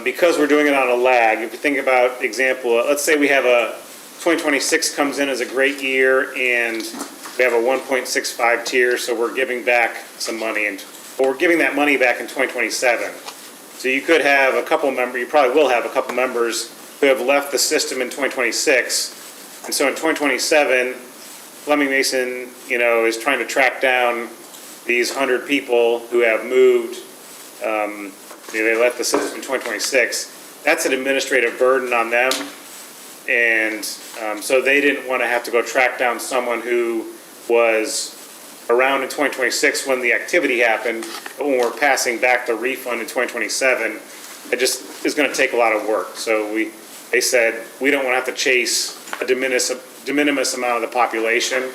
because we're doing it on a lag, if you think about the example, let's say we have 2026 comes in as a great year and we have a 1.65 tier, so we're giving back some money, but we're giving that money back in 2027. So you could have you probably will have a couple members who have left the system in 2026. And so in 2027, Fleming Mason, is trying to track down these 100 people who have moved, they left the system in 2026. That's an administrative burden on them. And so they didn't want to have to go track down someone who was around in 2026 when the activity happened, but when we're passing back the refund in 2027, it just is going to take a lot of work. So they said, we don't want to have to chase a de minimis amount of the population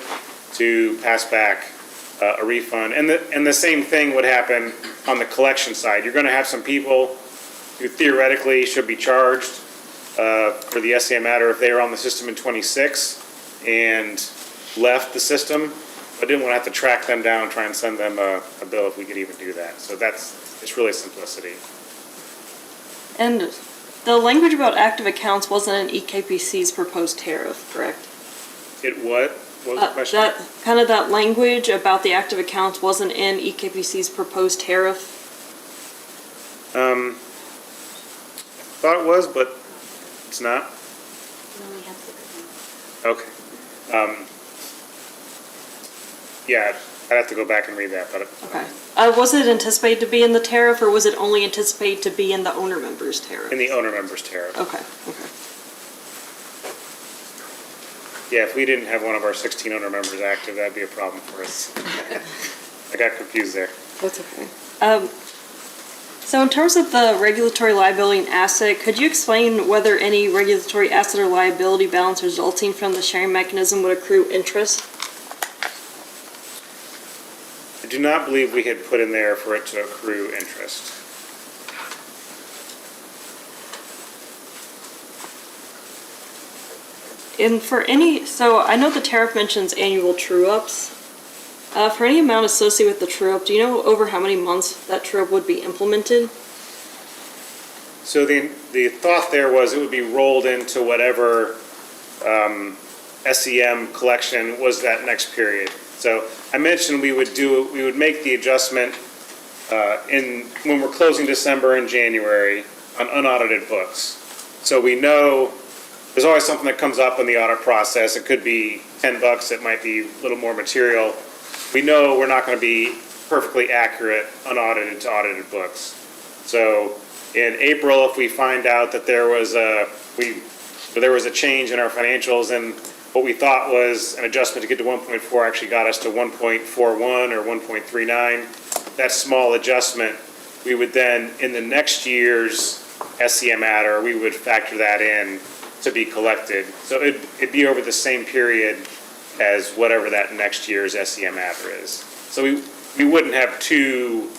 to pass back a refund. And the same thing would happen on the collection side. You're going to have some people who theoretically should be charged for the SCM matter if they were on the system in 26 and left the system, but didn't want to have to track them down and try and send them a bill if we could even do that. So it's really simplicity. And the language about active accounts wasn't in EKPC's proposed tariff, correct? It what? What was the question? That language about the active accounts wasn't in EKPC's proposed tariff. Thought it was, but it's not. Okay. Yeah, I'd have to go back and read that, but Okay. Was it anticipated to be in the tariff, or was it only anticipated to be in the owner members tariff? in the owner members tariff. Okay, okay. Yeah, if we didn't have one of our 16 owner members active, that'd be a problem for us. I got confused there. That's okay. So in terms of the regulatory liability and asset, could you explain whether any regulatory asset or liability balance resulting from the sharing mechanism would accrue interest? I do not believe we had put in there for it to accrue interest. And so I know the tariff mentions annual true-ups. For any amount associated with the true-up, do you know over how many months that true-up would be implemented? So the thought there was it would be rolled into whatever SEM collection was that next period. So I mentioned we would make the adjustment when we're closing December and January on unaudited books. So we know there's always something that comes up in the audit process. It could be $10, it might be a little more material. We know we're not going to be perfectly accurate unaudited to audited books. So in April, if we find out that there was a change in our financials and what we thought was an adjustment to get to 1.4 actually got us to 1.41 or 1.39, that small adjustment, we would then, in the next year's SEM adder, we would factor that in to be collected. So it'd be over the same period as whatever that next year's SEM adder is. So we wouldn't have two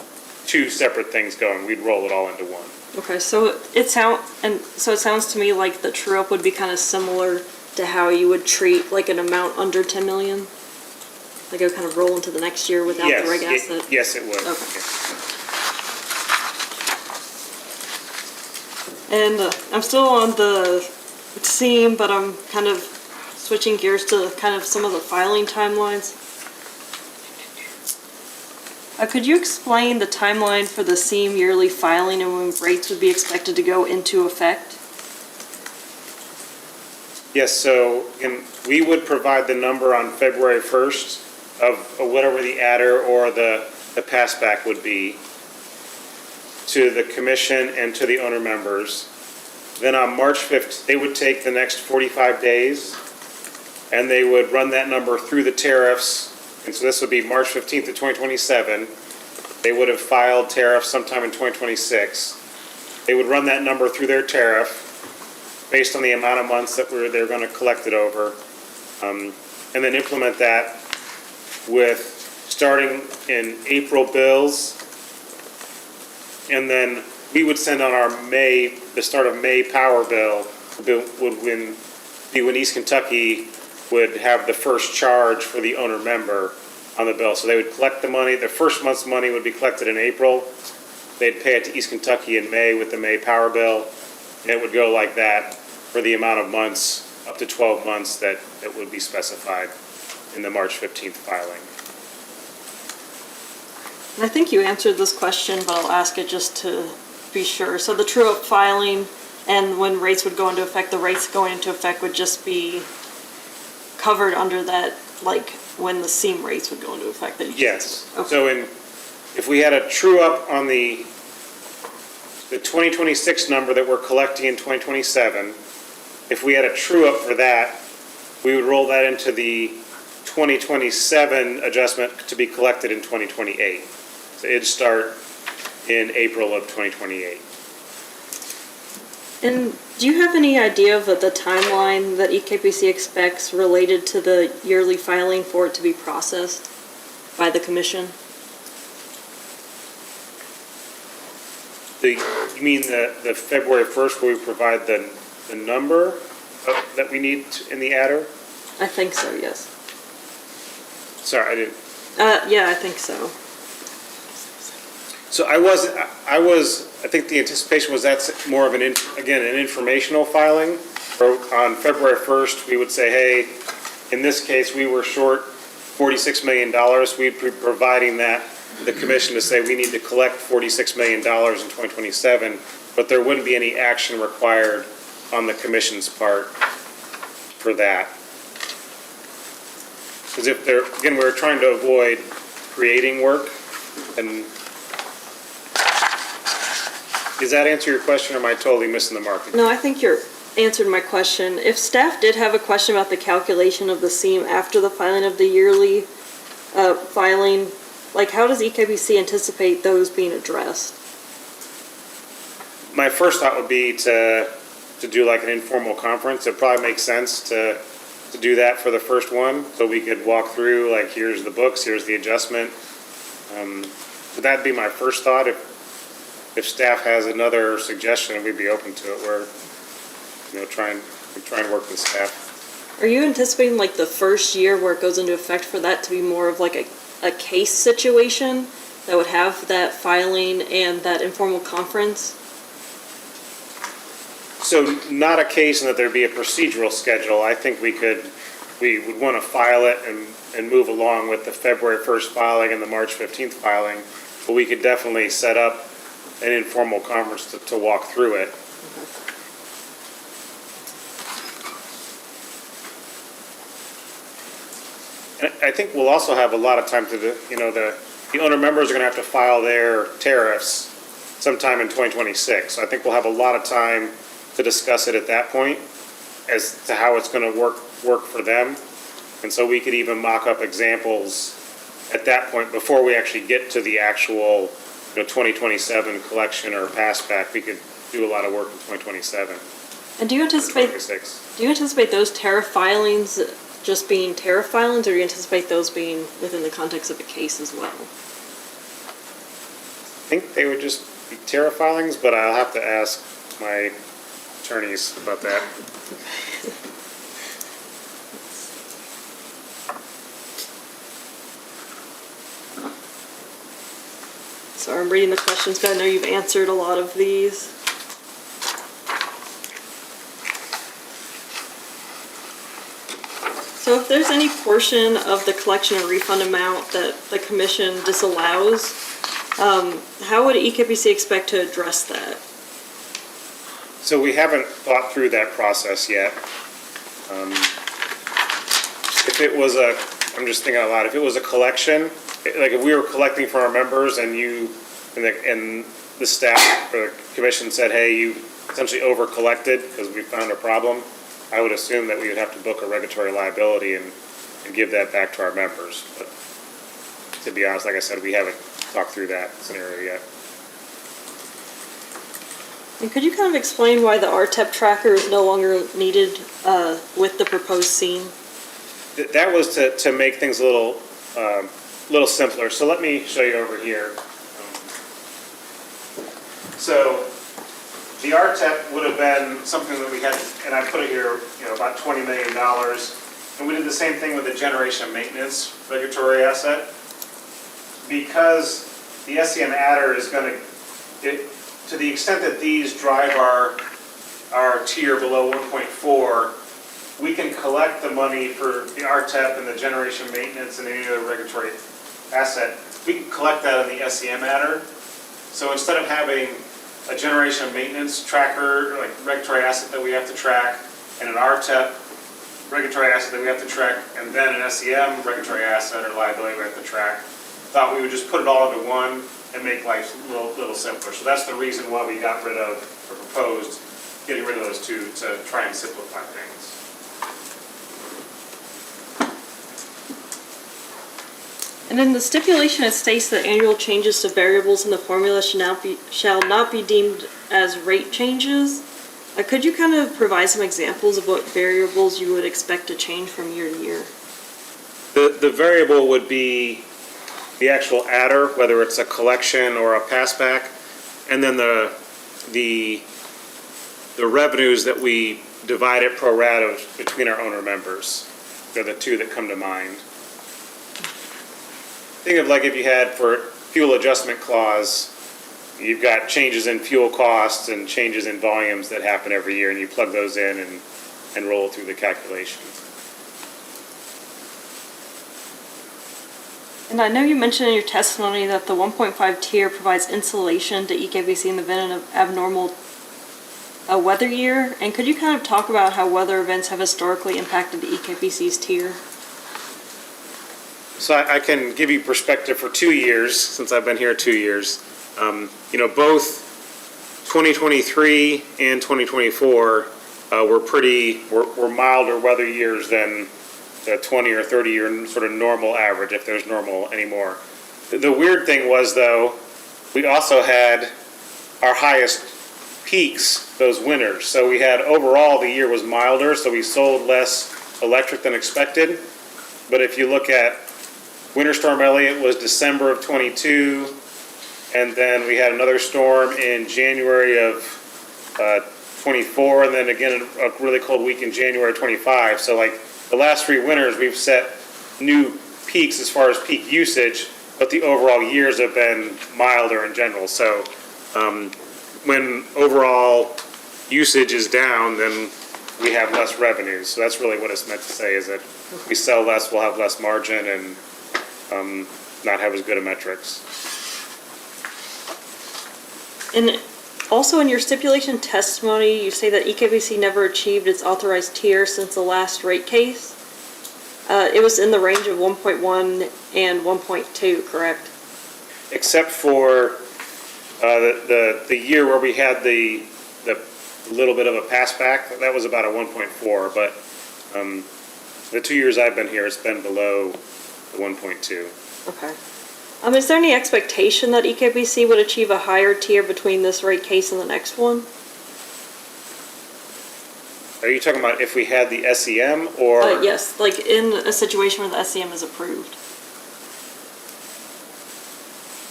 separate things going. We'd roll it all into one. Okay, so it sounds to me like the true-up would be kind of similar to how you would treat like an amount under 10 million? Like it would kind of roll into the next year without the reg asset? Yes, it would. Okay. Yeah. And I'm still on the SEM, but I'm kind of switching gears to kind of some of the filing timelines. Could you explain the timeline for the SEM yearly filing and when rates would be expected to go into effect? Yes, so we would provide the number on February 1st of whatever the adder or the passback would be to the commission and to the owner members. Then on March 5th, they would take the next 45 days and they would run that number through the tariffs. And so this would be March 15th of 2027. They would have filed tariffs sometime in 2026. They would run that number through their tariff based on the amount of months that they're going to collect it over, and then implement that with starting in April bills. And then we would send on the start of May power bill would be when East Kentucky would have the first charge for the owner member on the bill. So they would collect the money, the first month's money would be collected in April. They'd pay it to East Kentucky in May with the May power bill. And it would go like that for the amount of months, up to 12 months that would be specified in the March 15th filing. And I think you answered this question, but I'll ask it just to be sure. So the true-up filing and when rates would go into effect, the rates going into effect would just be covered under that, like when the SEM rates would go into effect? Yes. Okay. So if we had a true-up on the 2026 number that we're collecting in 2027, if we had a true-up for that, we would roll that into the 2027 adjustment to be collected in 2028. So it'd start in April of 2028. And do you have any idea of the timeline that EKPC expects related to the yearly filing for it to be processed by the commission? You mean the February 1st where we provide the number that we need in the adder? I think so, yes. Sorry, I didn't. Yeah, I think so. So I think the anticipation was that's more of an informational filing. Or on February 1st, we would say, hey, in this case, we were short $46 million. We'd be providing that, the commission to say we need to collect $46 million in 2027, but there wouldn't be any action required on the commission's part for that. Because if they're, again, we're trying to avoid creating work, and does that answer your question, or am I totally missing the mark? No, I think you're answered my question. If staff did have a question about the calculation of the seam after the filing of the yearly filing, like how does EKBC anticipate those being addressed? My first thought would be to do like an informal conference. It probably makes sense to do that for the first one, so we could walk through, like, here's the books, here's the adjustment. So that'd be my first thought. If staff has another suggestion, we'd be open to it. We're, you know, trying to work with staff. Are you anticipating like the first year where it goes into effect for that to be more of like a case situation that would have that filing and that informal conference? So not a case in that there'd be a procedural schedule. I think we would want to file it and move along with the February 1st filing and the March 15th filing, but we could definitely set up an informal conference to walk through it. And I think we'll also have a lot of time to, the owner members are going to have to file their tariffs sometime in 2026. So I think we'll have a lot of time to discuss it at that point as to how it's going to work for them. And so we could even mock up examples at that point before we actually get to the actual 2027 collection or pass back. We could do a lot of work in 2027. And do you anticipate those tariff filings just being tariff filings, or do you anticipate those being within the context of a case as well? I think they would just be tariff filings, but I'll have to ask my attorneys about that. So I'm reading the questions, but I know you've answered a lot of these. So if there's any portion of the collection or refund amount that the commission disallows, how would EKPC expect to address that? So we haven't thought through that process yet. If it was I'm just thinking out loud, if it was a collection, like if we were collecting for our members and the staff or the commission said, hey, you essentially over collected because we found a problem, I would assume that we would have to book a regulatory liability and give that back to our members. But to be honest, like I said, we haven't talked through that scenario yet. And could you kind of explain why the RTEP tracker is no longer needed with the proposed scene? That was to make things a little simpler. So let me show you over here. So the RTEP would have been something that we had, and I put it here, about $20 million. And we did the same thing with the generation maintenance regulatory asset. Because the SEM adder is going to the extent that these drive our tier below 1.4, we can collect the money for the RTEP and the generation maintenance and any other regulatory asset. We can collect that in the SEM adder. So instead of having a generation maintenance tracker, like regulatory asset that we have to track, and an RTEP regulatory asset that we have to track, and then an SEM regulatory asset or liability we have to track, thought we would just put it all into one and make life a little simpler. So that's the reason why we got rid of, or proposed, getting rid of those two to try and simplify things. And in the stipulation, it states that annual changes to variables in the formula shall not be deemed as rate changes. Could you kind of provide some examples of what variables you would expect to change from year to year? The variable would be the actual adder, whether it's a collection or a passback, and then the revenues that we divide it pro rata between our owner members. They're the two that come to mind. Think of like if you had for fuel adjustment clause, you've got changes in fuel costs and changes in volumes that happen every year, and you plug those in and roll through the calculation. And I know you mentioned in your testimony that the 1.5 tier provides insulation to EKBC in the event of abnormal weather year. And could you kind of talk about how weather events have historically impacted the EKBC's tier? So I can give you perspective for 2 years, since I've been here 2 years. Both 2023 and 2024 were milder weather years than the 20 or 30 year sort of normal average, if there's normal anymore. The weird thing was, though, we also had our highest peaks those winters. So we had overall the year was milder, so we sold less electric than expected. But if you look at Winter Storm Elliott was December of 22, and then we had another storm in January of 24, and then again a really cold week in January 25. So like the last 3 winters, we've set new peaks as far as peak usage, but the overall years have been milder in general. So when overall usage is down, then we have less revenues. So that's really what it's meant to say, is that we sell less, we'll have less margin, and not have as good a metrics. And also in your stipulation testimony, you say that EKBC never achieved its authorized tier since the last rate case. It was in the range of 1.1 and 1.2, correct? Except for the year where we had the little bit of a pass back, that was about a 1.4, but the 2 years I've been here, it's been below the 1.2. Okay. Is there any expectation that EKBC would achieve a higher tier between this rate case and the next one? Are you talking about if we had the SEM or? Yes, like in a situation where the SEM is approved.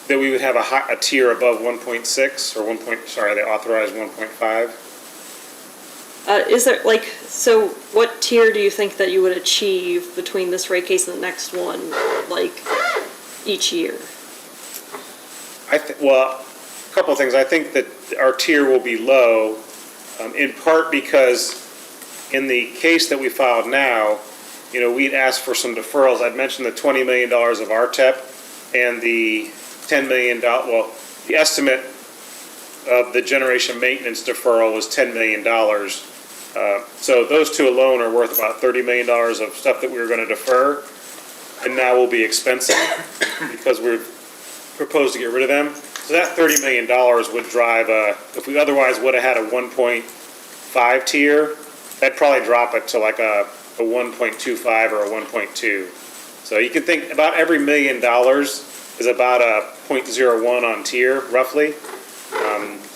That we would have a tier above 1.6 or they authorized 1.5? Is there so what tier do you think that you would achieve between this rate case and the next one, each year? Well, a couple of things. I think that our tier will be low, in part because in the case that we filed now, we'd asked for some deferrals. I'd mentioned the $20 million of RTEP and the $10 million, the estimate of the generation maintenance deferral was $10 million. So those two alone are worth about $30 million of stuff that we were going to defer, and now will be expensing because we've proposed to get rid of them. So that $30 million would drive if we otherwise would have had a 1.5 tier, that'd probably drop it to like a 1.25 or a 1.2. So you can think about every $1 million is about a 0.01 on tier, roughly.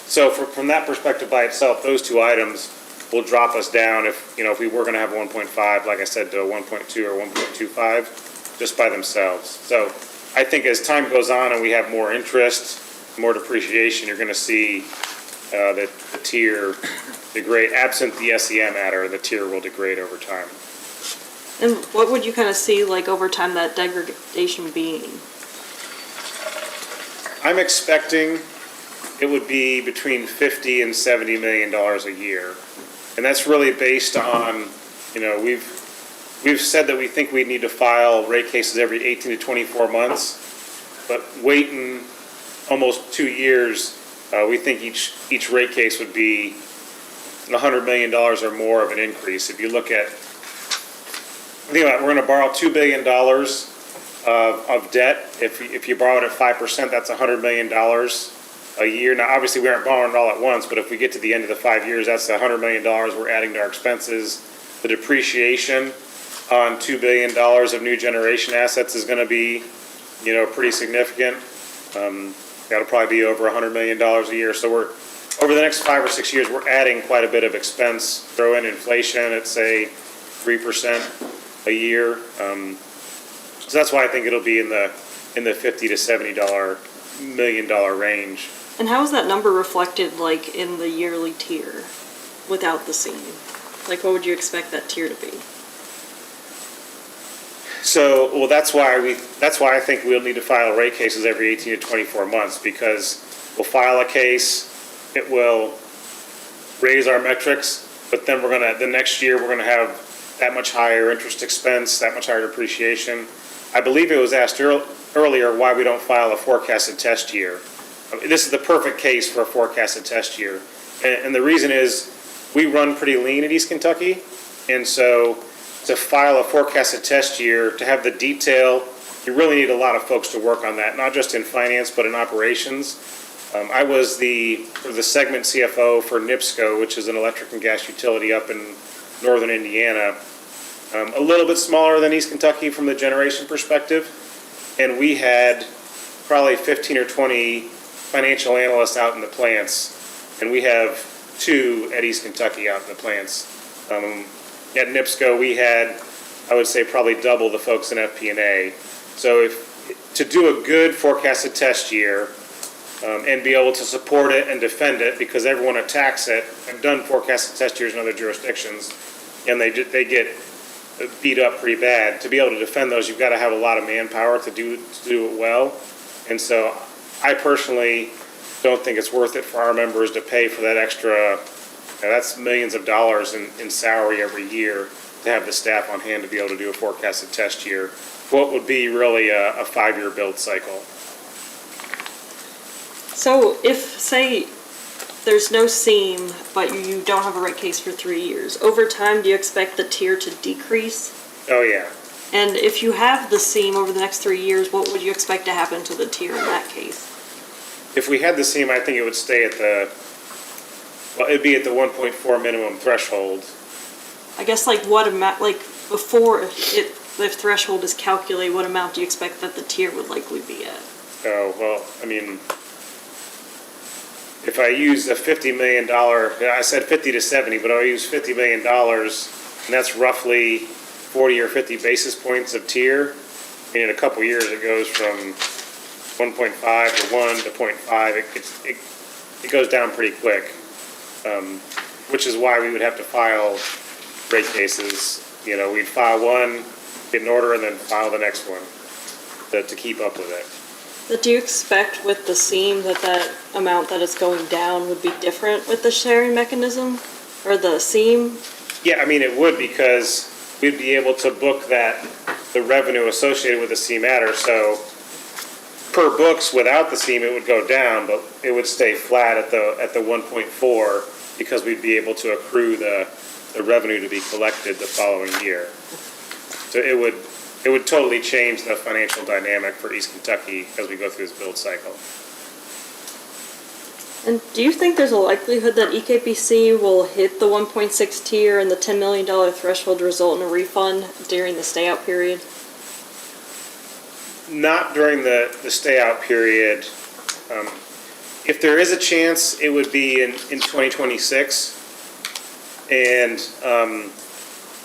So from that perspective by itself, those two items will drop us down if we were going to have 1.5, like I said, to a 1.2 or 1.25 just by themselves. So I think as time goes on and we have more interest, more depreciation, you're going to see the tier degrade. Absent the SEM adder, the tier will degrade over time. And what would you kind of see over time that degradation being? I'm expecting it would be between $50 and $70 million a year. And that's really based on, we've said that we think we need to file rate cases every 18 to 24 months, but waiting almost 2 years, we think each rate case would be $100 million or more of an increase. If you look at, think about it, we're going to borrow $2 billion of debt. If you borrow it at 5%, that's $100 million a year. Now, obviously, we aren't borrowing it all at once, but if we get to the end of the 5 years, that's the $100 million we're adding to our expenses. The depreciation on $2 billion of new generation assets is going to be, pretty significant. That'll probably be over $100 million a year. So we're, over the next 5 or 6 years, we're adding quite a bit of expense. Throw in inflation at, say, 3% a year. So that's why I think it'll be in the $50 to $70 million range. And how is that number reflected in the yearly tier without the SEM? What would you expect that tier to be? So, well, that's why I think we'll need to file rate cases every 18 to 24 months, because we'll file a case, it will raise our metrics, but then the next year we're gonna have that much higher interest expense, that much higher depreciation. I believe it was asked earlier why we don't file a forecasted test year. I mean, this is the perfect case for a forecasted test year. And the reason is, we run pretty lean at East Kentucky, and so to file a forecasted test year, to have the detail, you really need a lot of folks to work on that, not just in finance, but in operations. I was the segment CFO for NIPSCO, which is an electric and gas utility up in northern Indiana. A little bit smaller than East Kentucky from the generation perspective, and we had probably 15 or 20 financial analysts out in the plants, and we have 2 at East Kentucky out in the plants. At NIPSCO, we had, I would say, probably double the folks in FP&A. So to do a good forecasted test year and be able to support it and defend it, because everyone attacks it, I've done forecasted test years in other jurisdictions, and they get beat up pretty bad. To be able to defend those, you've got to have a lot of manpower to do it well. And so I personally don't think it's worth it for our members to pay for that extra, that's millions of dollars in salary every year to have the staff on hand to be able to do a forecasted test year. What would be really a 5-year build cycle. So if, say, there's no seam, but you don't have a rate case for 3 years, over time, do you expect the tier to decrease? Oh, yeah. And if you have the seam over the next 3 years, what would you expect to happen to the tier in that case? If we had the seam, I think it would stay at it'd be at the 1.4 minimum threshold. I guess like what amount, like before the threshold is calculated, what amount do you expect that the tier would likely be at? Oh, well, I mean, if I use a $50 million, I said 50 to 70, but I'll use $50 million, and that's roughly 40 or 50 basis points of tier. I mean, in a couple years, it goes from 1.5 to 1 to 0.5. It goes down pretty quick, which is why we would have to file rate cases. You know, we'd file one, get an order, and then file the next one to keep up with it. But do you expect with the seam that amount that is going down would be different with the sharing mechanism or the seam? Yeah, I mean, it would, because we'd be able to book the revenue associated with the seam adder. So per books without the seam, it would go down, but it would stay flat at the 1.4 because we'd be able to accrue the revenue to be collected the following year. So it would totally change the financial dynamic for East Kentucky as we go through this build cycle. And do you think there's a likelihood that EKPC will hit the 1.6 tier and the $10 million threshold result in a refund during the stay-out period? Not during the stay-out period. If there is a chance, it would be in 2026. And,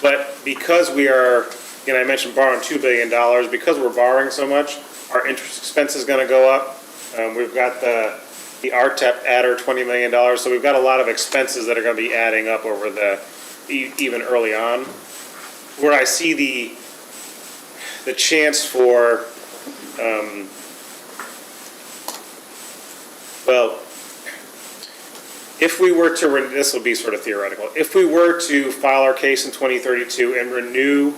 but because we are, I mentioned borrowing $2 billion, because we're borrowing so much, our interest expense is going to go up. We've got the RTEP adder, $20 million, so we've got a lot of expenses that are going to be adding up over even early on. Where I see the chance for, if we were to, this will be sort of theoretical, if we were to file our case in 2032 and renew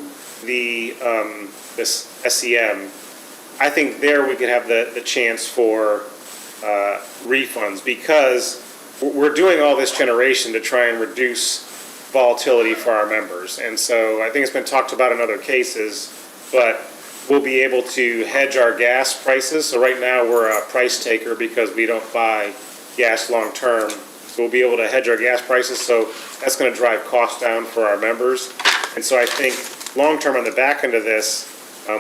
this SEM, I think there we could have the chance for refunds, because we're doing all this generation to try and reduce volatility for our members. And so I think it's been talked about in other cases, but we'll be able to hedge our gas prices. So right now we're a price taker because we don't buy gas long term. So we'll be able to hedge our gas prices. So that's going to drive costs down for our members. And so I think long term on the back end of this,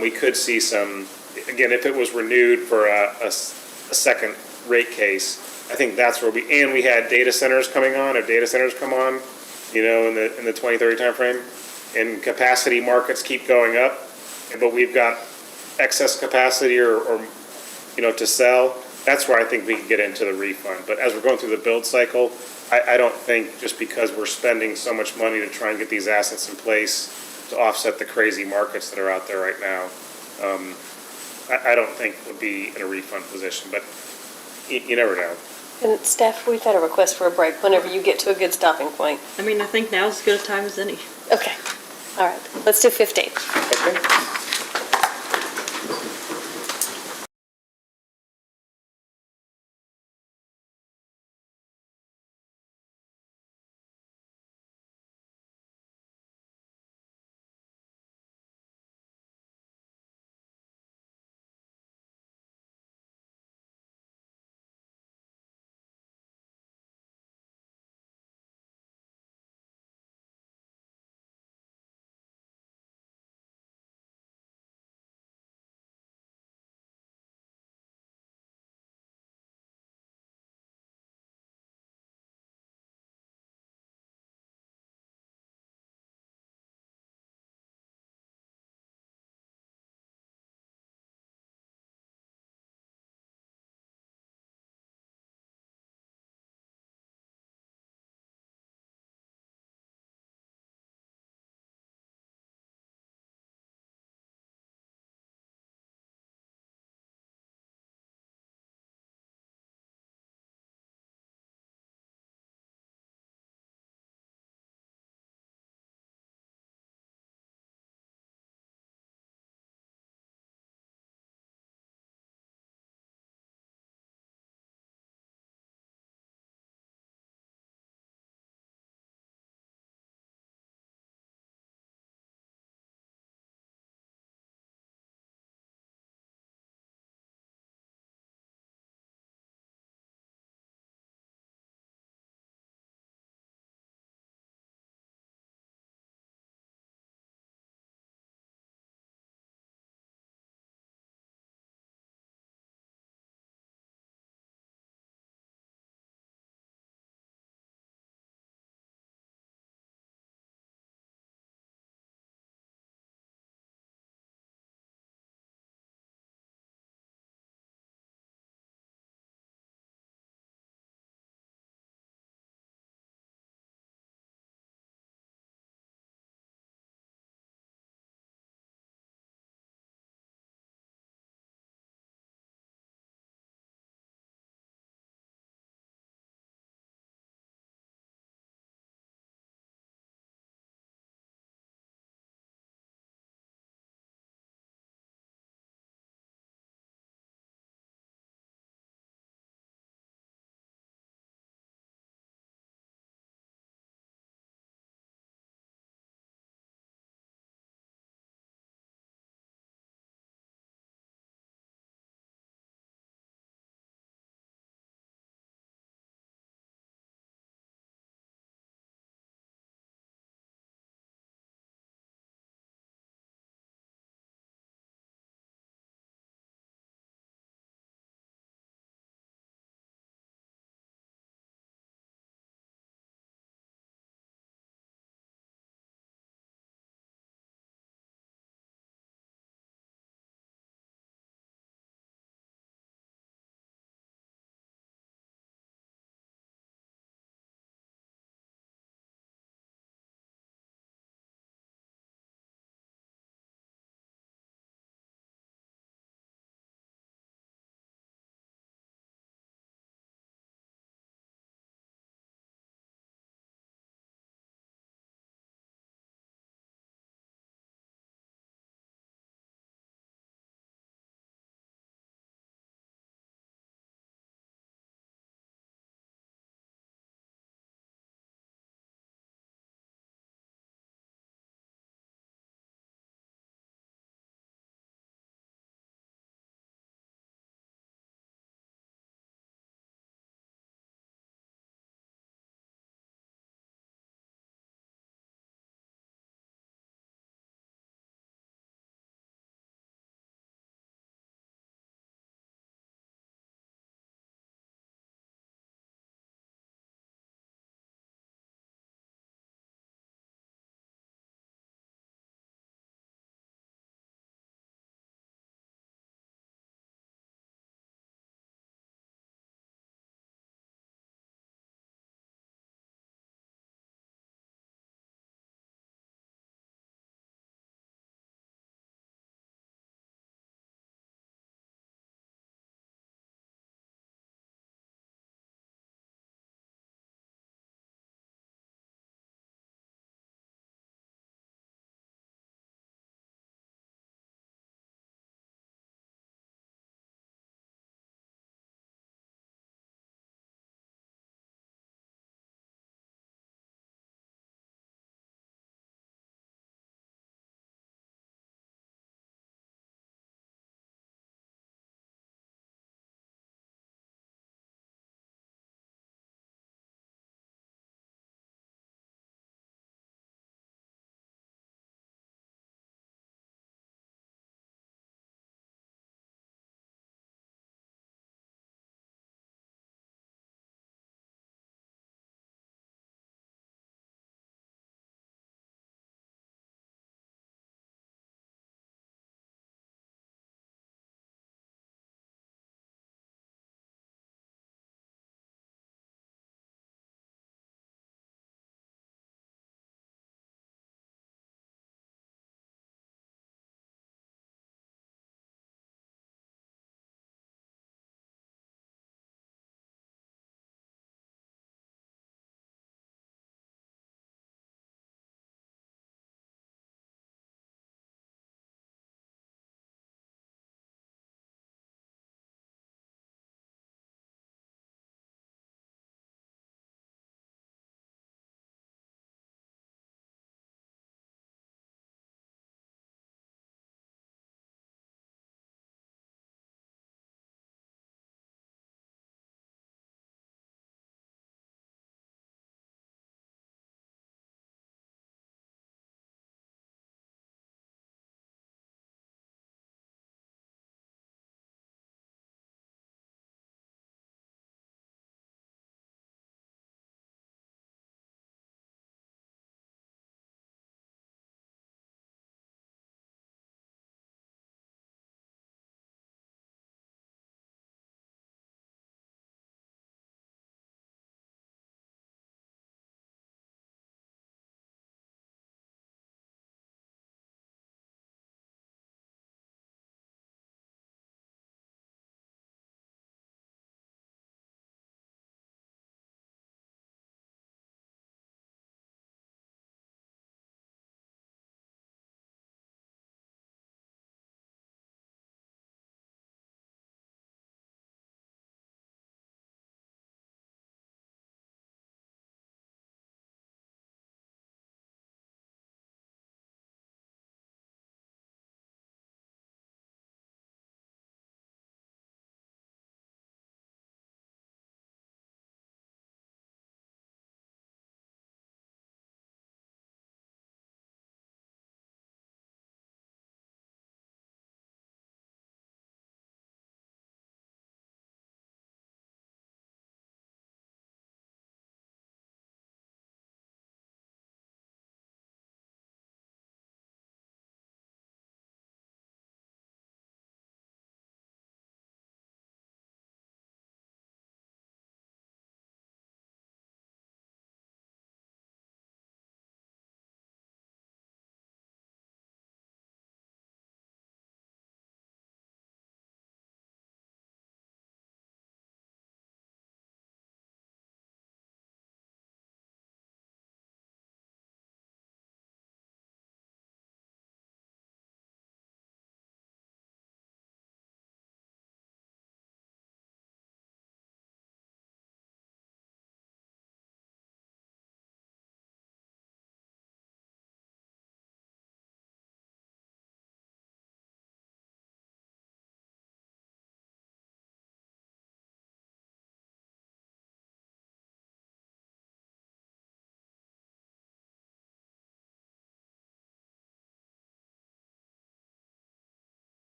we could see some, again, if it was renewed for a second rate case, I think that's where we had data centers coming on. If data centers come on, in the 2030 timeframe, and capacity markets keep going up, but we've got excess capacity or to sell, that's where I think we can get into the refund. But as we're going through the build cycle, I don't think just because we're spending so much money to try and get these assets in place to offset the crazy markets that are out there right now, I don't think we'll be in a refund position, but you never know. And staff, we've had a request for a break whenever you get to a good stopping point. I mean, I think now's as good a time as any. Okay, all right, let's do 15. Okay.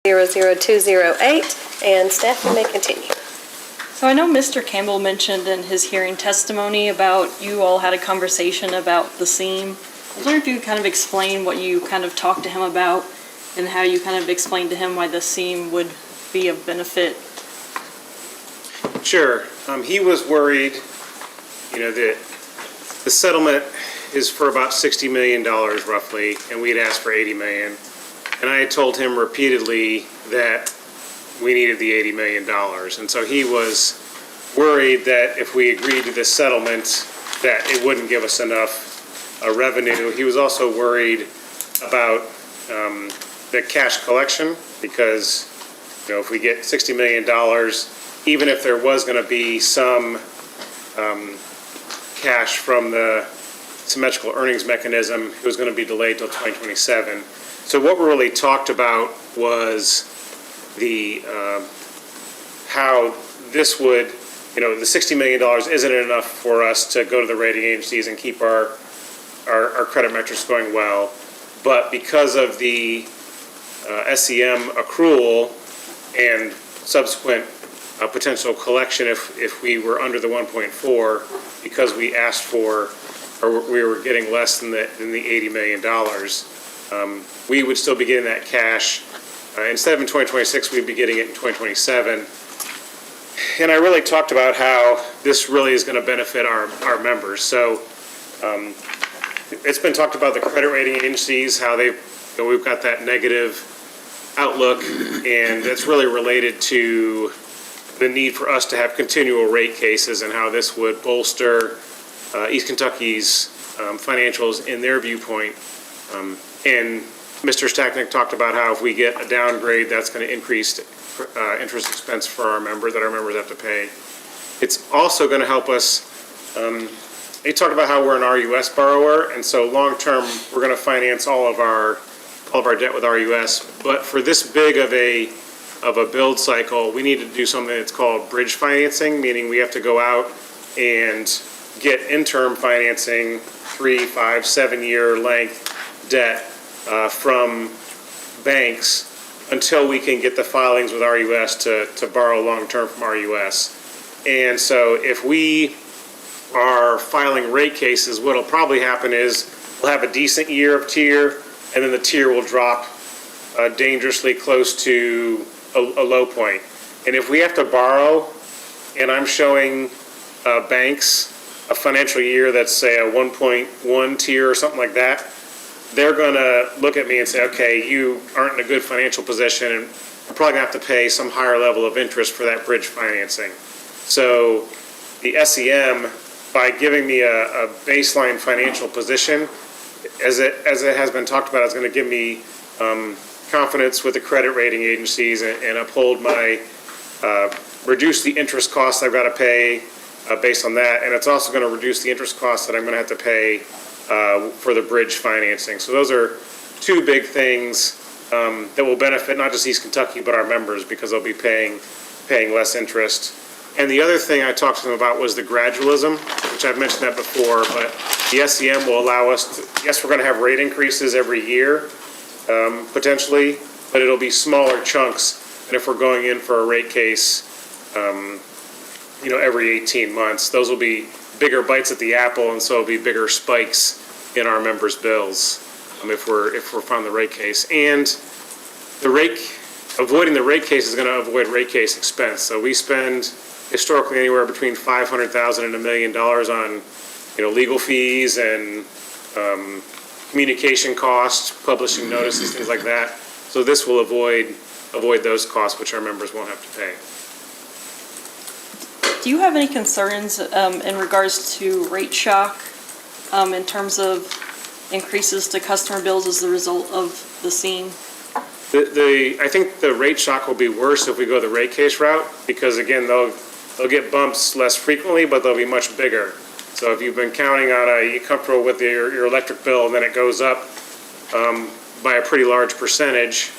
00208, and staff, you may continue. So I know Mr. Campbell mentioned in his hearing testimony about you all had a conversation about the seam. I was wondering if you could kind of explain what you kind of talked to him about and how you kind of explained to him why the seam would be of benefit. Sure. He was worried, that the settlement is for about $60 million roughly, and we had asked for $80 million. And I had told him repeatedly that we needed the $80 million. And so he was worried that if we agreed to this settlement, that it wouldn't give us enough revenue. He was also worried about the cash collection because, if we get $60 million, even if there was going to be some cash from the symmetrical earnings mechanism, it was going to be delayed till 2027. So what we really talked about was the how this would, the $60 million isn't enough for us to go to the rating agencies and keep our credit metrics going well. But because of the SEM accrual and subsequent potential collection if we were under the 1.4, because we asked for, or we were getting less than the $80 million, we would still be getting that cash. Instead of in 2026, we'd be getting it in 2027. And I really talked about how this really is going to benefit our members. So it's been talked about the credit rating agencies, how we've got that negative outlook, and that's really related to the need for us to have continual rate cases and how this would bolster East Kentucky's financials in their viewpoint. And Mr. Stacknick talked about how if we get a downgrade, that's going to increase interest expense for our members that our members have to pay. It's also going to help us. He talked about how we're an RUS borrower, and so long-term, we're going to finance all of our debt with RUS. But for this big of a build cycle, we need to do something that's called bridge financing, meaning we have to go out and get interim financing, 3, 5, 7-year length debt from banks until we can get the filings with RUS to borrow long-term from RUS. And so if we are filing rate cases, what'll probably happen is we'll have a decent year of tier, and then the tier will drop dangerously close to a low point. And if we have to borrow, and I'm showing banks a financial year that's, say, a 1.1 tier or something like that, they're going to look at me and say, okay, you aren't in a good financial position, and you're probably going to have to pay some higher level of interest for that bridge financing. So the SEM, by giving me a baseline financial position, as it has been talked about, is going to give me confidence with the credit rating agencies and uphold my, reduce the interest costs I've got to pay based on that. And it's also going to reduce the interest costs that I'm going to have to pay for the bridge financing. So those are two big things that will benefit not just East Kentucky, but our members, because they'll be paying less interest. And the other thing I talked to them about was the gradualism, which I've mentioned that before, but the SEM will allow us to, yes, we're going to have rate increases every year, potentially, but it'll be smaller chunks than if we're going in for a rate case, every 18 months. Those will be bigger bites at the apple, and so it'll be bigger spikes in our members' bills if we're from the rate case. And avoiding the rate case is going to avoid rate case expense. So we spend historically anywhere between $500,000 and $1 million on, legal fees and communication costs, publishing notices, things like that. So this will avoid those costs, which our members won't have to pay. Do you have any concerns in regards to rate shock in terms of increases to customer bills as a result of the seam? I think the rate shock will be worse if we go the rate case route, because again, they'll get bumps less frequently, but they'll be much bigger. So if you've been counting on you're comfortable with your electric bill, and then it goes up by a pretty large percentage,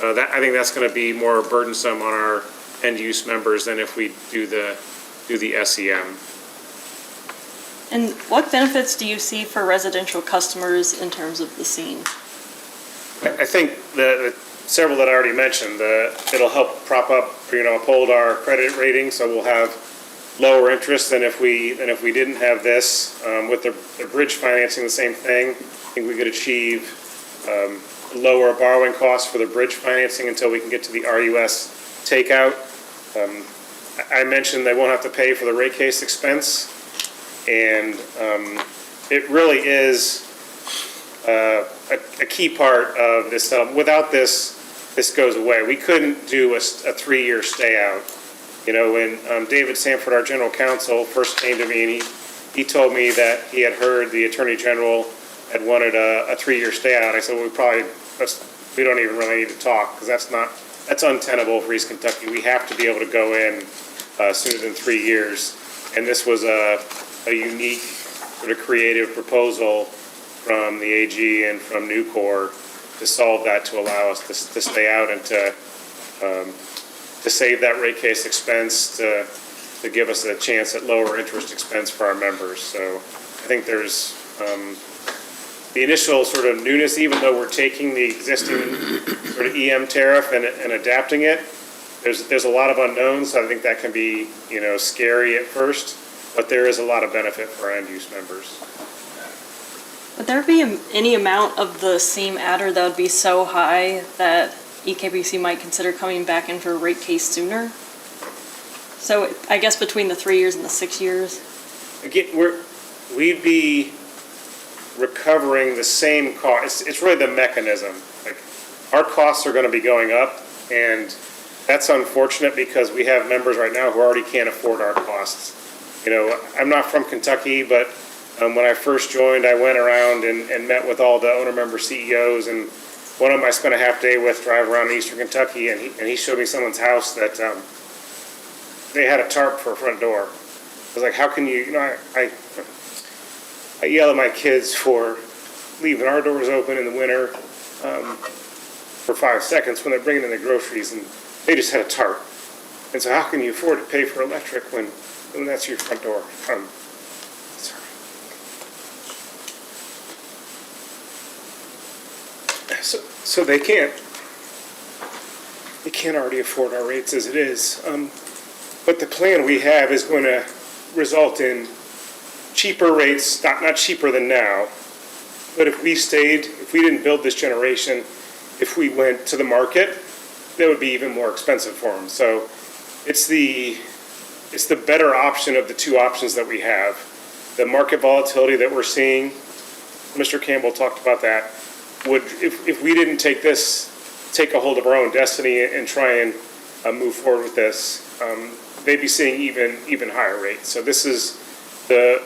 I think that's going to be more burdensome on our end-use members than if we do the SEM. And what benefits do you see for residential customers in terms of the seam? I think the several that I already mentioned, it'll help prop up, uphold our credit rating, so we'll have lower interest than if we didn't have this. With the bridge financing, the same thing. I think we could achieve lower borrowing costs for the bridge financing until we can get to the RUS takeout. I mentioned they won't have to pay for the rate case expense, and it really is a key part of this settlement. Without this goes away. We couldn't do a 3-year stay out. When David Sanford, our general counsel, first came to me and he told me that he had heard the Attorney General had wanted a 3-year stay out. I said, well, we don't even really need to talk, because that's untenable for East Kentucky. We have to be able to go in sooner than 3 years. And this was a unique, sort of creative proposal from the AG and from Nucor to solve that, to allow us to stay out and to save that rate case expense, to give us a chance at lower interest expense for our members. So I think there's the initial sort of newness, even though we're taking the existing sort of EM tariff and adapting it, there's a lot of unknowns. So I think that can be, scary at first, but there is a lot of benefit for our end-use members. Would there be any amount of the seam adder that would be so high that EKBC might consider coming back in for a rate case sooner? So I guess between the 3 years and the 6 years? Again, we'd be recovering the same cost. It's really the mechanism. Like, our costs are going to be going up, and that's unfortunate because we have members right now who already can't afford our costs. I'm not from Kentucky, but when I first joined, I went around and met with all the owner-member CEOs, and one of them I spent a half day with, driving around in eastern Kentucky, and he showed me someone's house that they had a tarp for a front door. I was like, how can you, I yell at my kids for leaving our doors open in the winter for 5 seconds when they're bringing in the groceries, and they just had a tarp. And so how can you afford to pay for electric when that's your front door? So they can't already afford our rates as it is. But the plan we have is going to result in cheaper rates, not cheaper than now, but if we didn't build this generation, if we went to the market, that would be even more expensive for them. So it's the better option of the two options that we have. The market volatility that we're seeing, Mr. Campbell talked about that, if we didn't take a hold of our own destiny and try and move forward with this, they'd be seeing even higher rates. So this is the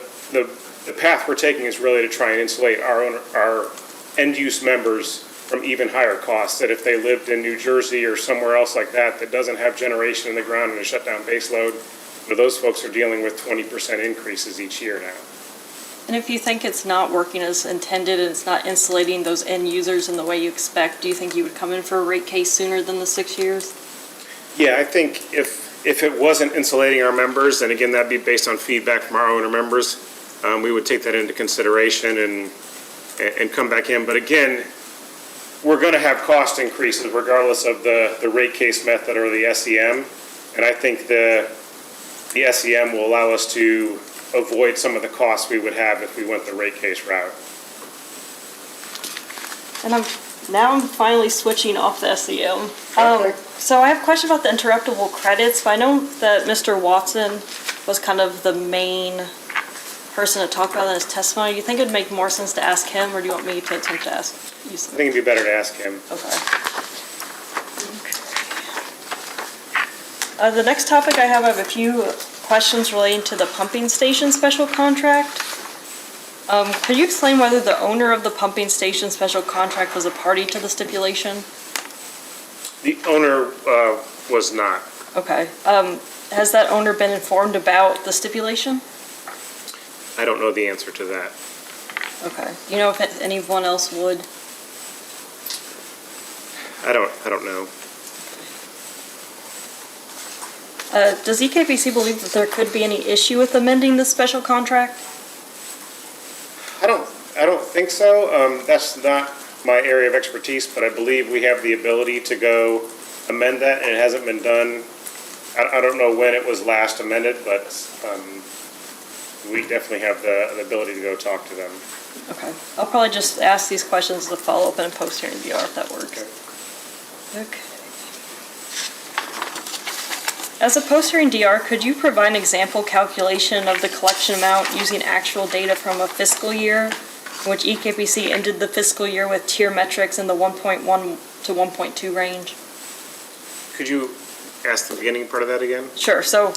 path we're taking is really to try and insulate our end-use members from even higher costs, that if they lived in New Jersey or somewhere else like that doesn't have generation in the ground and a shutdown base load, those folks are dealing with 20% increases each year now. And if you think it's not working as intended and it's not insulating those end users in the way you expect, do you think you would come in for a rate case sooner than the 6 years? Yeah, I think if it wasn't insulating our members, and again, that'd be based on feedback from our owner members, we would take that into consideration and come back in. But again, we're going to have cost increases regardless of the rate case method or the SEM. And I think the SEM will allow us to avoid some of the costs we would have if we went the rate case route. And I'm finally switching off the SEM. So I have a question about the interruptible credits, but I know that Mr. Watson was kind of the main person to talk about in his testimony. Do you think it'd make more sense to ask him, or do you want me to attempt to ask you? I think it'd be better to ask him. Okay. The next topic I have a few questions relating to the pumping station special contract. Could you explain whether the owner of the pumping station special contract was a party to the stipulation? The owner was not. Okay. Has that owner been informed about the stipulation? I don't know the answer to that. Okay. Do you know if anyone else would? I don't know. Does EKBC believe that there could be any issue with amending this special contract? I don't think so. That's not my area of expertise, but I believe we have the ability to go amend that, and it hasn't been done. I don't know when it was last amended, but we definitely have the ability to go talk to them. Okay, I'll probably just ask these questions as a follow-up in a post-hearing DR if that works. Okay. As a post-hearing DR, could you provide an example calculation of the collection amount using actual data from a fiscal year in which EKPC ended the fiscal year with tier metrics in the 1.1 to 1.2 range? Could you ask the beginning part of that again? Sure, so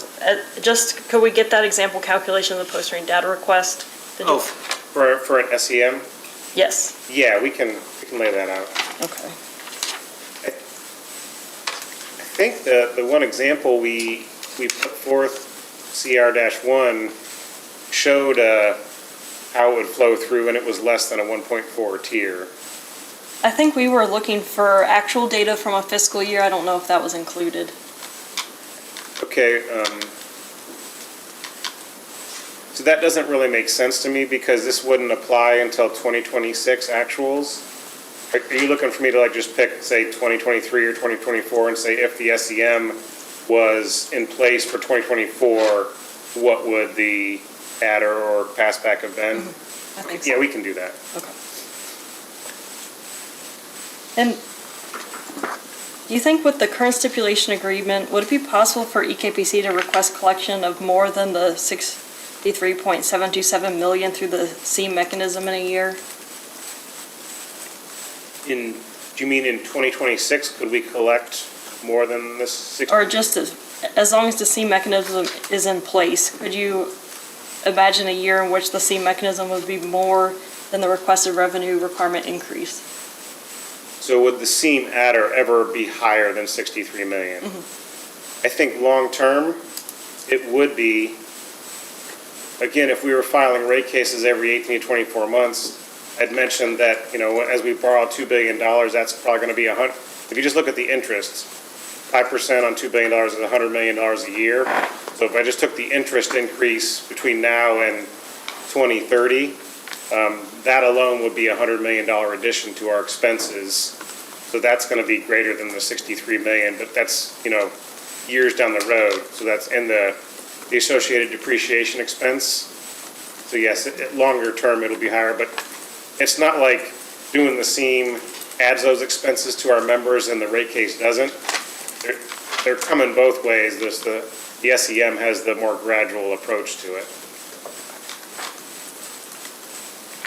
just, could we get that example calculation of the post-hearing data request? Oh, for an SEM? Yes. Yeah, we can lay that out. Okay. I think the one example we put forth, CR-1, showed how it would flow through, and it was less than a 1.4 tier. I think we were looking for actual data from a fiscal year. I don't know if that was included. Okay, so that doesn't really make sense to me because this wouldn't apply until 2026 actuals. Are you looking for me to like just pick, say, 2023 or 2024 and say if the SEM was in place for 2024, what would the adder or passback have been? I think so. Yeah, we can do that. Okay. And do you think with the current stipulation agreement, would it be possible for EKPC to request collection of more than the $63.727 million through the SEAM mechanism in a year? Do you mean in 2026, could we collect more than this 60? Or just as long as the SEAM mechanism is in place, could you imagine a year in which the SEAM mechanism would be more than the requested revenue requirement increase? So would the SEAM adder ever be higher than 63 million? I think long-term, it would be. Again, if we were filing rate cases every 18 to 24 months, I'd mentioned that, you know, as we borrow $2 billion, that's probably going to be if you just look at the interest, 5% on $2 billion is $100 million a year. So if I just took the interest increase between now and 2030, that alone would be a $100 million addition to our expenses. So that's going to be greater than the 63 million, but that's, you know, years down the road. So that's in the associated depreciation expense. So yes, longer term, it'll be higher, but it's not like doing the SEAM adds those expenses to our members and the rate case doesn't. They're coming both ways. The SEM has the more gradual approach to it.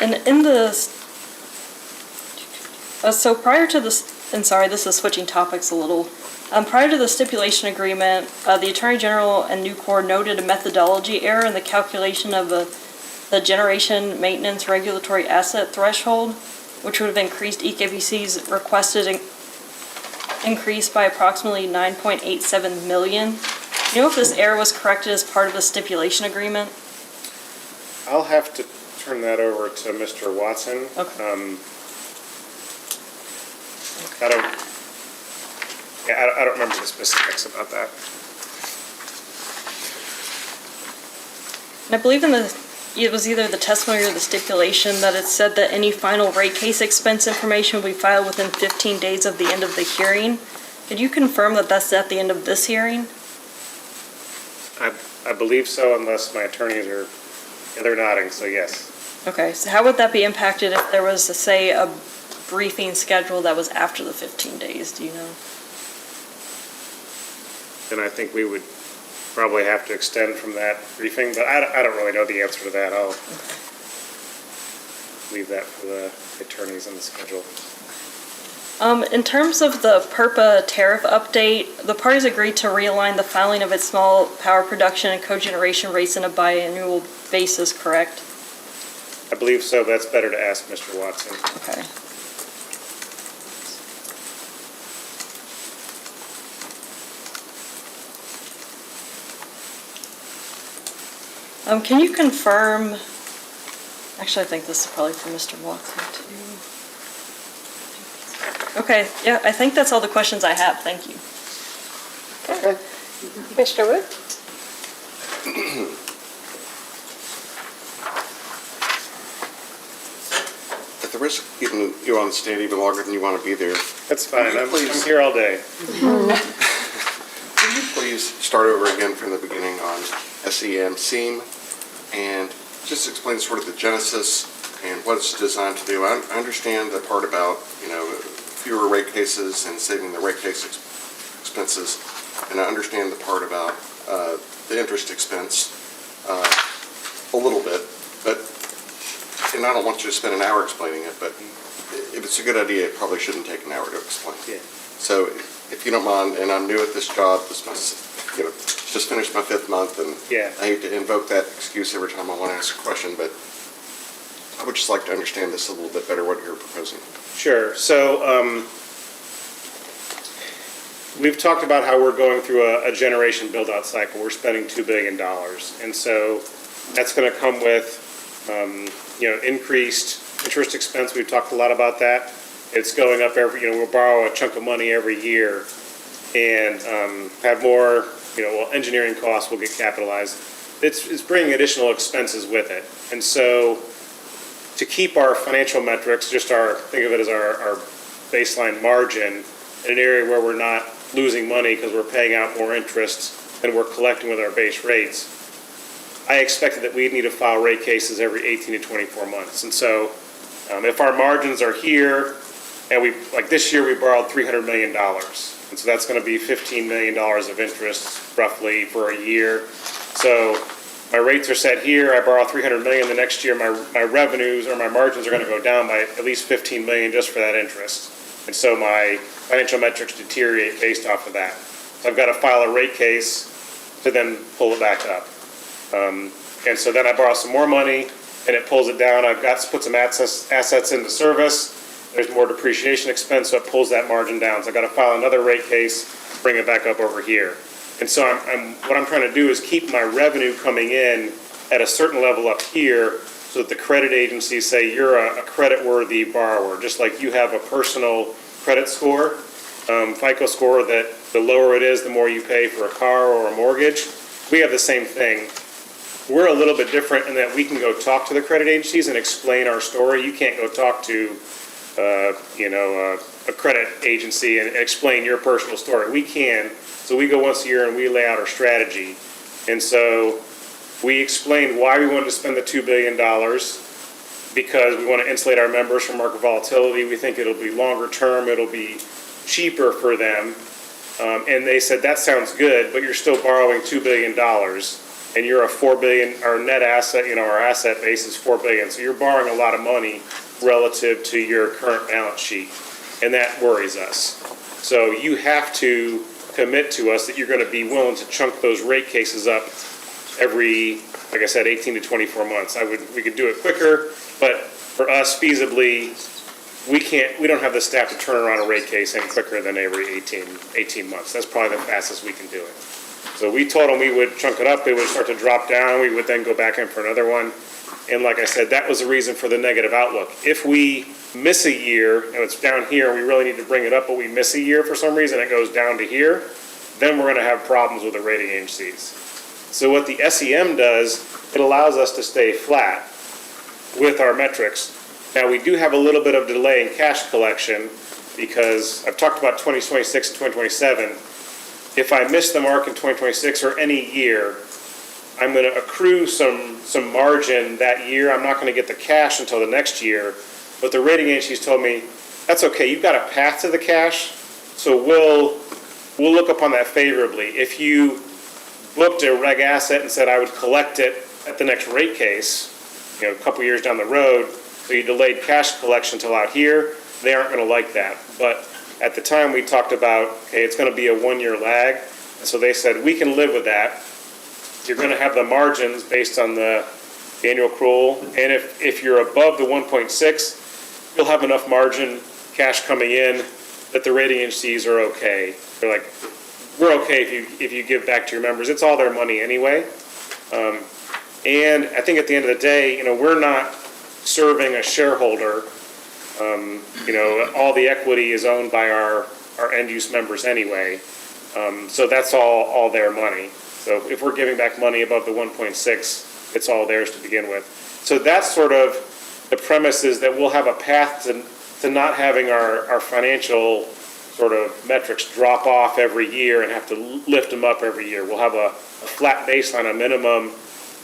And in the, so prior to this, and sorry, this is switching topics a little. Prior to the stipulation agreement, the Attorney General and Nucor noted a methodology error in the calculation of the generation maintenance regulatory asset threshold, which would have increased EKPC's requested increase by approximately $9.87 million. Do you know if this error was corrected as part of the stipulation agreement? I'll have to turn that over to Mr. Watson. Okay. I don't remember the specifics about that. And I believe it was either the testimony or the stipulation that it said that any final rate case expense information will be filed within 15 days of the end of the hearing. Could you confirm that that's at the end of this hearing? I believe so, unless my attorneys are, they're nodding, so yes. Okay, so how would that be impacted if there was, say, a briefing schedule that was after the 15 days, do you know? Then I think we would probably have to extend from that briefing, but I don't really know the answer to that. I'll leave that for the attorneys on the schedule. In terms of the PURPA tariff update, the parties agreed to realign the filing of its small power production and cogeneration rates on a biannual basis, correct? I believe so, but that's better to ask Mr. Watson. Okay. Can you confirm, actually I think this is probably for Mr. Watson too. Okay, yeah, I think that's all the questions I have, thank you. Okay. Commissioner Wood? At the risk of keeping you on the stand even longer than you want to be there, That's fine. I'm Please. here all day. can you please start over again from the beginning on SEM, and just explain sort of the genesis and what it's designed to do? I understand the part about, fewer rate cases and saving the rate case expenses, and I understand the part about the interest expense a little bit, and I don't want you to spend an hour explaining it, but if it's a good idea, it probably shouldn't take an hour to explain. Yeah. So if you don't mind, and I'm new at this job, just finished my 5th month, and Yeah. I hate to invoke that excuse every time I want to ask a question, but I would just like to understand this a little bit better, what you're proposing. Sure. So we've talked about how we're going through a generation build-out cycle. We're spending $2 billion. And so that's going to come with, increased interest expense. We've talked a lot about that. It's going up we'll borrow a chunk of money every year and have more, engineering costs will get capitalized. It's bringing additional expenses with it. And so to keep our financial metrics, think of it as our baseline margin in an area where we're not losing money because we're paying out more interest than we're collecting with our base rates, I expected that we'd need to file rate cases every 18 to 24 months. And so if our margins are here, and this year we borrowed $300 million, and so that's going to be $15 million of interest roughly for a year. So my rates are set here, I borrow $300 million, the next year my revenues or my margins are going to go down by at least $15 million just for that interest. And so my financial metrics deteriorate based off of that. So I've got to file a rate case to then pull it back up. And so then I borrow some more money and it pulls it down. I've got to put some assets into service. There's more depreciation expense, so it pulls that margin down. So I've got to file another rate case, bring it back up over here. And so what I'm trying to do is keep my revenue coming in at a certain level up here so that the credit agencies say you're a credit-worthy borrower, just like you have a personal credit score, FICO score, that the lower it is, the more you pay for a car or a mortgage. We have the same thing. We're a little bit different in that we can go talk to the credit agencies and explain our story. You can't go talk to, a credit agency and explain your personal story. We can. So we go once a year and we lay out our strategy. And so we explained why we wanted to spend the $2 billion, because we want to insulate our members from market volatility. We think it'll be longer term, it'll be cheaper for them. And they said, that sounds good, but you're still borrowing $2 billion. And you're a $4 billion, our net asset, our asset base is $4 billion. So you're borrowing a lot of money relative to your current balance sheet. And that worries us. So you have to commit to us that you're going to be willing to chunk those rate cases up every, like I said, 18 to 24 months. We could do it quicker, but for us feasibly, we don't have the staff to turn around a rate case any quicker than every 18 months. That's probably the fastest we can do it. So we told them we would chunk it up, it would start to drop down, we would then go back in for another one. And like I said, that was the reason for the negative outlook. If we miss a year, and it's down here, we really need to bring it up, but we miss a year for some reason, it goes down to here, then we're gonna have problems with the rating agencies. So what the SEM does, it allows us to stay flat with our metrics. Now, we do have a little bit of delay in cash collection because I've talked about 2026 and 2027. If I miss the mark in 2026 or any year, I'm going to accrue some margin that year. I'm not going to get the cash until the next year. But the rating agencies told me, that's okay, you've got a path to the cash, so we'll look upon that favorably. If you booked a reg asset and said I would collect it at the next rate case, a couple years down the road, so you delayed cash collection until out here, they aren't going to like that. But at the time we talked about, okay, it's going to be a 1-year lag, and so they said we can live with that. You're going to have the margins based on the annual accrual, and if you're above the 1.6, you'll have enough margin cash coming in that the rating agencies are okay. They're like, we're okay if you give back to your members. It's all their money anyway. And I think at the end of the day, we're not serving a shareholder. All the equity is owned by our end-use members anyway. So that's all their money. So if we're giving back money above the 1.6, it's all theirs to begin with. So that's sort of the premise is that we'll have a path to not having our financial sort of metrics drop off every year and have to lift them up every year. We'll have a flat baseline, a minimum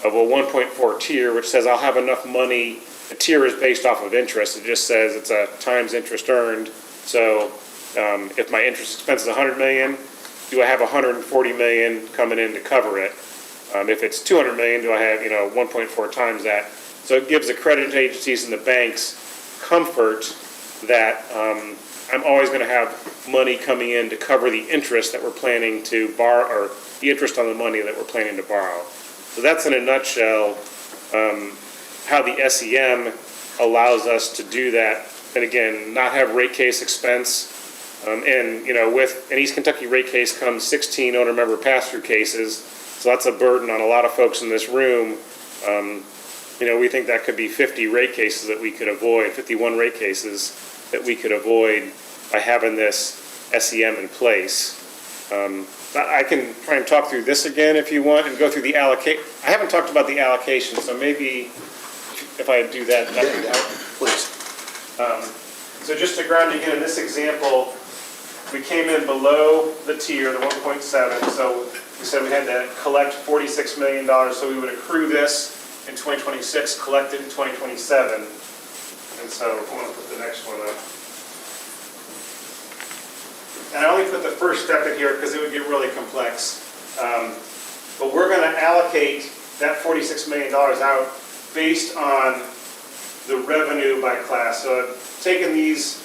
of a 1.4 tier, which says I'll have enough money. The tier is based off of interest. It just says it's a times interest earned. So if my interest expense is 100 million, do I have 140 million coming in to cover it? If it's 200 million, do I have 1.4 times that? So it gives the credit agencies and the banks comfort that I'm always going to have money coming in to cover the interest that we're planning to borrow, or the interest on the money that we're planning to borrow. So that's in a nutshell how the SEM allows us to do that. And again, not have rate case expense. With an East Kentucky rate case comes 16 owner member pass-through cases. So that's a burden on a lot of folks in this room. We think that could be 50 rate cases that we could avoid, 51 rate cases that we could avoid by having this SEM in place. I can try and talk through this again if you want and go through the allocate. I haven't talked about the allocation, so maybe if I do that would help. Please. So just to ground you again, in this example, we came in below the tier, the 1.7, so we said we had to collect $46 million, so we would accrue this in 2026, collect it in 2027. And so I want to put the next one up. And I only put the first step in here because it would get really complex. But we're going to allocate that $46 million out based on the revenue by class. So I've taken these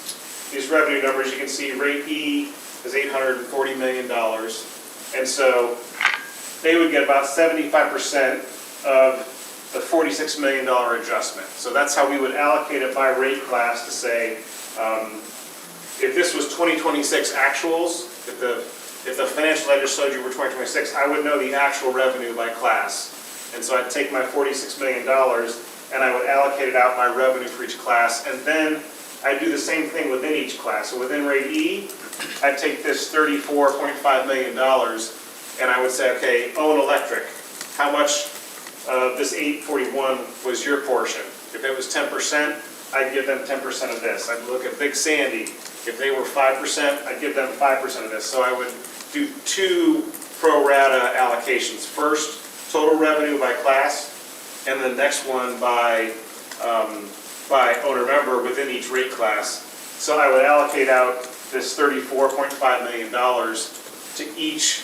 revenue numbers. You can see rate E is $840 million. And so they would get about 75% of the $46 million adjustment. So that's how we would allocate it by rate class to say, if this was 2026 actuals, if the financial ledger showed you were 2026, I would know the actual revenue by class. And so I'd take my $46 million and I would allocate it out by revenue for each class. And then I'd do the same thing within each class. So within rate E, I'd take this $34.5 million and I would say, okay, Owen Electric, how much of this 841 was your portion? If it was 10%, I'd give them 10% of this. I'd look at Big Sandy. If they were 5%, I'd give them 5% of this. So I would do two pro rata allocations. First, total revenue by class, and the next one by owner member within each rate class. So I would allocate out this $34.5 million to each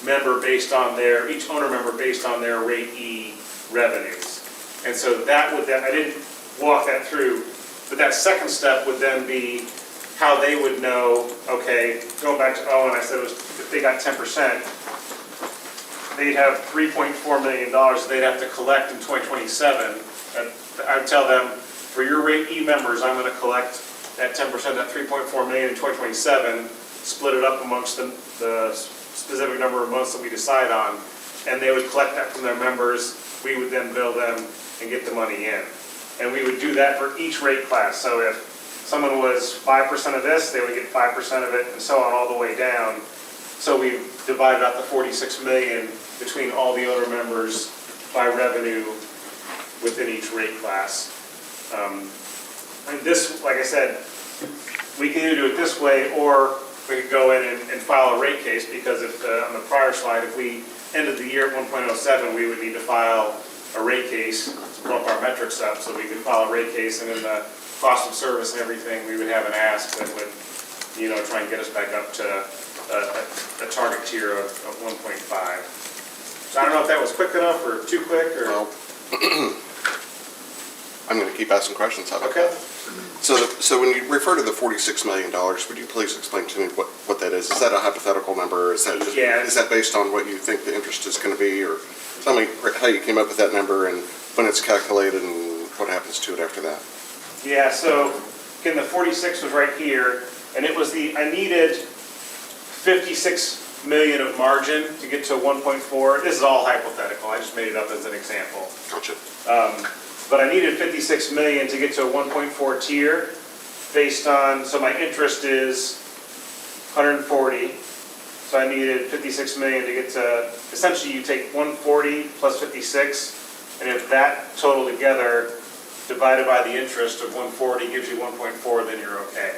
member based on each owner member based on their rate E revenues. And so I didn't walk that through, but that second step would then be how they would know, okay, going back to Owen, I said if they got 10%, they'd have $3.4 million they'd have to collect in 2027. And I would tell them, for your rate E members, I'm going to collect that 10%, that $3.4 million in 2027, split it up amongst the specific number of months that we decide on, and they would collect that from their members. We would then bill them and get the money in. And we would do that for each rate class. So if someone was 5% of this, they would get 5% of it, and so on all the way down. So we divided out the $46 million between all the owner members by revenue within each rate class. And this, like I said, we can either do it this way, or we could go in and file a rate case, because if on the prior slide, if we ended the year at 1.07, we would need to file a rate case to bump our metrics up, so we could file a rate case, and then the cost of service and everything, we would have an ask that would, try and get us back up to a target tier of 1.5. So I don't know if that was quick enough or too quick, or. Well, I'm going to keep asking questions. How about Okay. that? So when you refer to the $46 million, would you please explain to me what that is? Is that a hypothetical number? Is that is that based on what you think the interest is going to be? Or tell me how you came up with that number and when it's calculated and what happens to it after that. Yeah, so again, the 46 was right here, and it was I needed 56 million of margin to get to 1.4. This is all hypothetical. I just made it up as an example. Gotcha. But I needed 56 million to get to a 1.4 tier based on, so my interest is 140. So I needed 56 million to get to, essentially you take 140 plus 56, and if that total together divided by the interest of 140 gives you 1.4, then you're okay.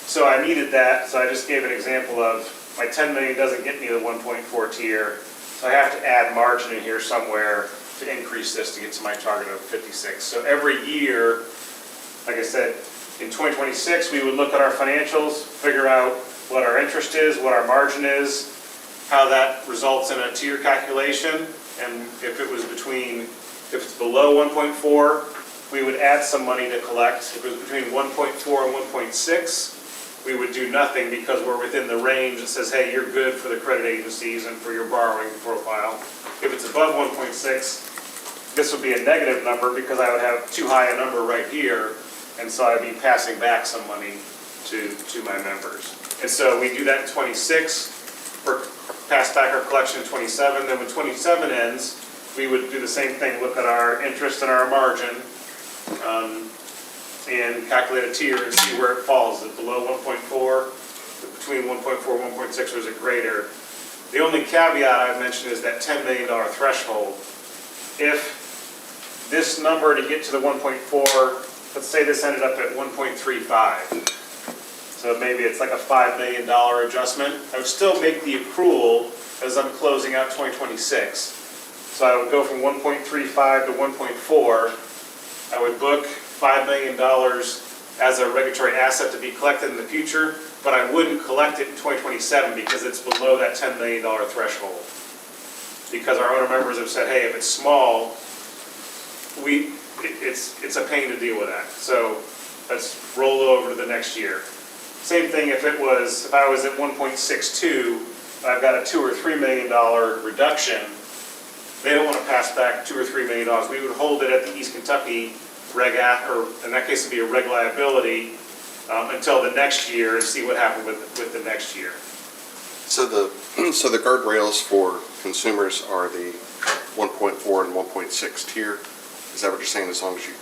So I needed that, so I just gave an example of my 10 million doesn't get me the 1.4 tier, so I have to add margin in here somewhere to increase this to get to my target of 56. So every year, like I said, in 2026, we would look at our financials, figure out what our interest is, what our margin is, how that results in a tier calculation, and if it was if it's below 1.4, we would add some money to collect. If it was between 1.4 and 1.6, we would do nothing because we're within the range that says, hey, you're good for the credit agencies and for your borrowing profile. If it's above 1.6, this would be a negative number because I would have too high a number right here, and so I'd be passing back some money to my members. And so we do that in 26, for pass back our collection in 27, then when 27 ends, we would do the same thing, look at our interest and our margin, and calculate a tier and see where it falls. Is it below 1.4, between 1.4 and 1.6, or is it greater? The only caveat I've mentioned is that $10 million threshold. If this number to get to the 1.4, let's say this ended up at 1.35, so maybe it's like a $5 million adjustment, I would still make the accrual as I'm closing out 2026. So I would go from 1.35 to 1.4, I would book $5 million as a regulatory asset to be collected in the future, but I wouldn't collect it in 2027 because it's below that $10 million threshold. Because our owner members have said, hey, if it's small, it's a pain to deal with that. So let's roll over to the next year. Same thing if I was at 1.62, I've got a $2 or $3 million reduction. They don't want to pass back $2 or $3 million. We would hold it at the East Kentucky or in that case, it'd be a reg liability until the next year and see what happened with the next year. So the guardrails for consumers are the 1.4 and 1.6 tier? Is that what you're saying, as long as you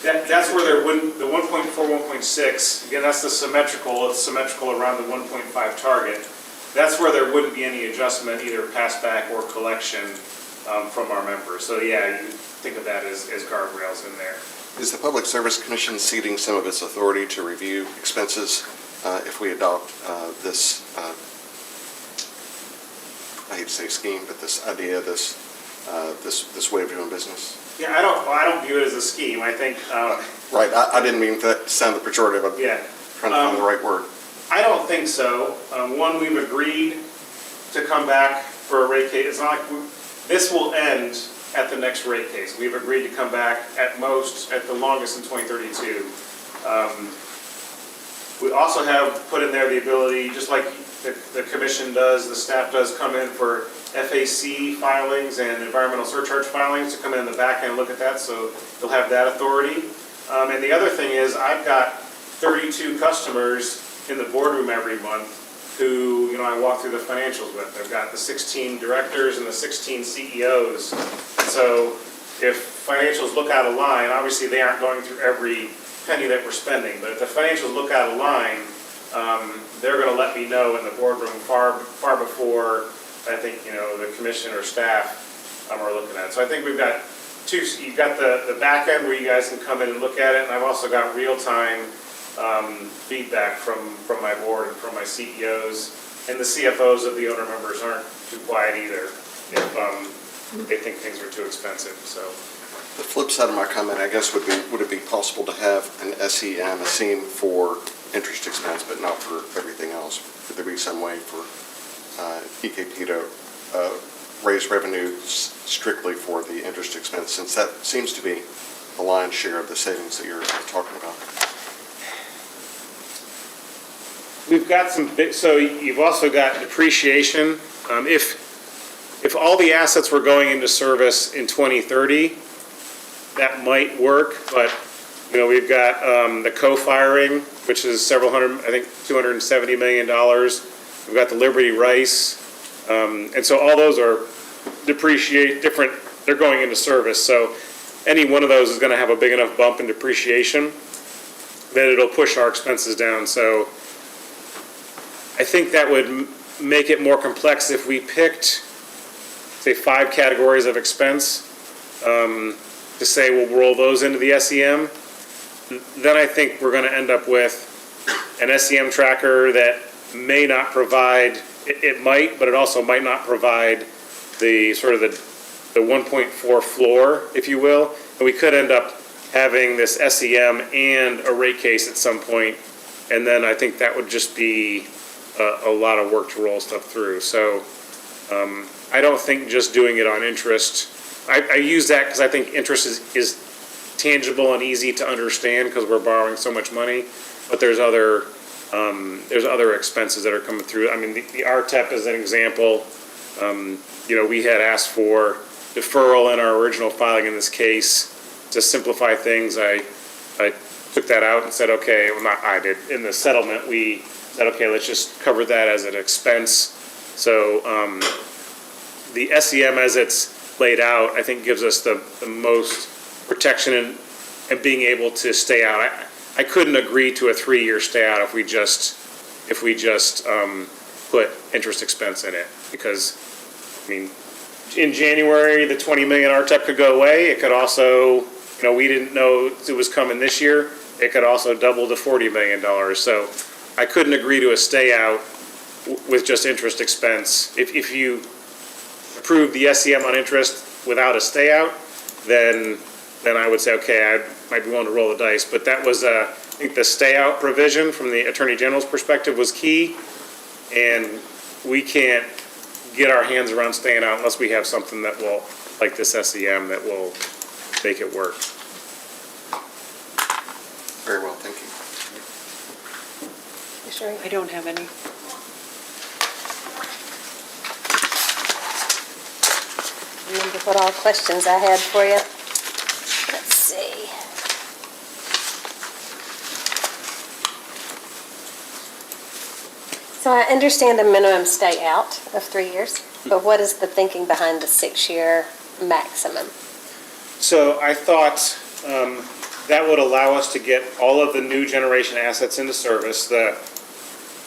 That's where there wouldn't, the 1.4, 1.6, again, that's the symmetrical, it's symmetrical around the 1.5 target. That's where there wouldn't be any adjustment, either pass back or collection from our members. So yeah, you think of that as guardrails in there. Is the Public Service Commission ceding some of its authority to review expenses if we adopt this, I hate to say scheme, but this idea, this way of doing business? Yeah, I don't view it as a scheme. I think. Right, I didn't mean to sound the pejorative. I'm yeah. trying to find the right word. I don't think so. One, we've agreed to come back for a rate case. It's not like this will end at the next rate case. We've agreed to come back at the longest in 2032. We also have put in there the ability, just like the commission does, the staff does, come in for FAC filings and environmental surcharge filings to come in the back end and look at that, so they'll have that authority. And the other thing is, I've got 32 customers in the boardroom every month who, I walk through the financials with. I've got the 16 directors and the 16 CEOs. So if financials look out of line, obviously they aren't going through every penny that we're spending, but if the financials look out of line, they're going to let me know in the boardroom far before I think, the commission or staff are looking at it. So I think we've got you've got the back end where you guys can come in and look at it, and I've also got real-time feedback from my board and from my CEOs, and the CFOs of the owner members aren't too quiet either if they think things are too expensive. So the flip side of my comment, I guess, would it be possible to have an SEM, a SEM for interest expense, but not for everything else? Could there be some way for EKP to raise revenue strictly for the interest expense, since that seems to be the lion's share of the savings that you're talking about? we've got so you've also got depreciation. If all the assets were going into service in 2030, that might work, but we've got the co-firing, which is several hundred, I think $270 million. We've got the Liberty Rice, and so all those are they're going into service. So any one of those is going to have a big enough bump in depreciation that it'll push our expenses down. So I think that would make it more complex if we picked, say, 5 categories of expense. to say we'll roll those into the SEM, then I think we're going to end up with an SEM tracker that may not provide, it might, but it also might not provide the sort of the 1.4 floor, if you will. And we could end up having this SEM and a rate case at some point, and then I think that would just be a lot of work to roll stuff through. So I don't think just doing it on interest, I use that because I think interest is tangible and easy to understand because we're borrowing so much money, but there's other expenses that are coming through. I mean, the RTEP is an example. We had asked for deferral in our original filing in this case to simplify things. I took that out and said, okay, well, not I did. In the settlement, we said, okay, let's just cover that as an expense. So the SEM as it's laid out, I think gives us the most protection and being able to stay out. I couldn't agree to a 3-year stay out if we just put interest expense in it, because, I mean, in January, the 20 million RTEP could go away. It could also, we didn't know it was coming this year. It could also double to $40 million. So I couldn't agree to a stay out with just interest expense. If you approve the SEM on interest without a stay out, then I would say, okay, I might be willing to roll the dice. But that was, I think the stay out provision from the Attorney General's perspective was key. And we can't get our hands around staying out unless we have something that will, like this SEM, that will make it work. Very well, thank you. I don't have any. Remember what all questions I had for you. Let's see. So I understand the minimum stay out of 3 years, but what is the thinking behind the 6-year maximum? So I thought that would allow us to get all of the new generation assets into service. The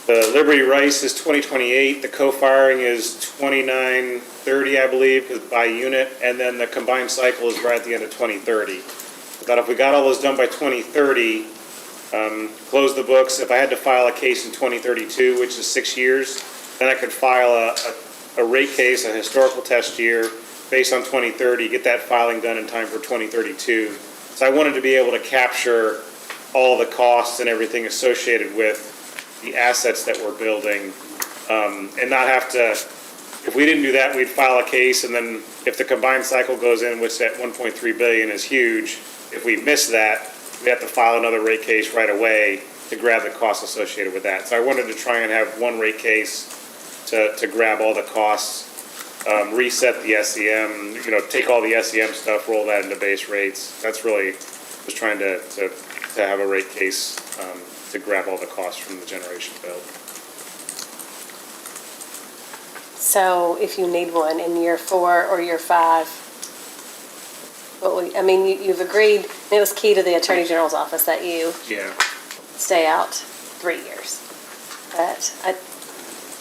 Liberty Rice is 2028, the co-firing is 2930, I believe, is by unit, and then the combined cycle is right at the end of 2030. But if we got all those done by 2030, close the books, if I had to file a case in 2032, which is 6 years, then I could file a rate case, a historical test year, based on 2030, get that filing done in time for 2032. So I wanted to be able to capture all the costs and everything associated with the assets that we're building, and not have to, if we didn't do that, we'd file a case, and then if the combined cycle goes in, which that 1.3 billion is huge, if we miss that, we have to file another rate case right away to grab the costs associated with that. So I wanted to try and have one rate case to grab all the costs, reset the SEM, take all the SEM stuff, roll that into base rates. That's really, was trying to have a rate case to grab all the costs from the generation build. So if you need one in year 4 or year 5, you've agreed, and it was key to the Attorney General's office that you stay out 3 years. But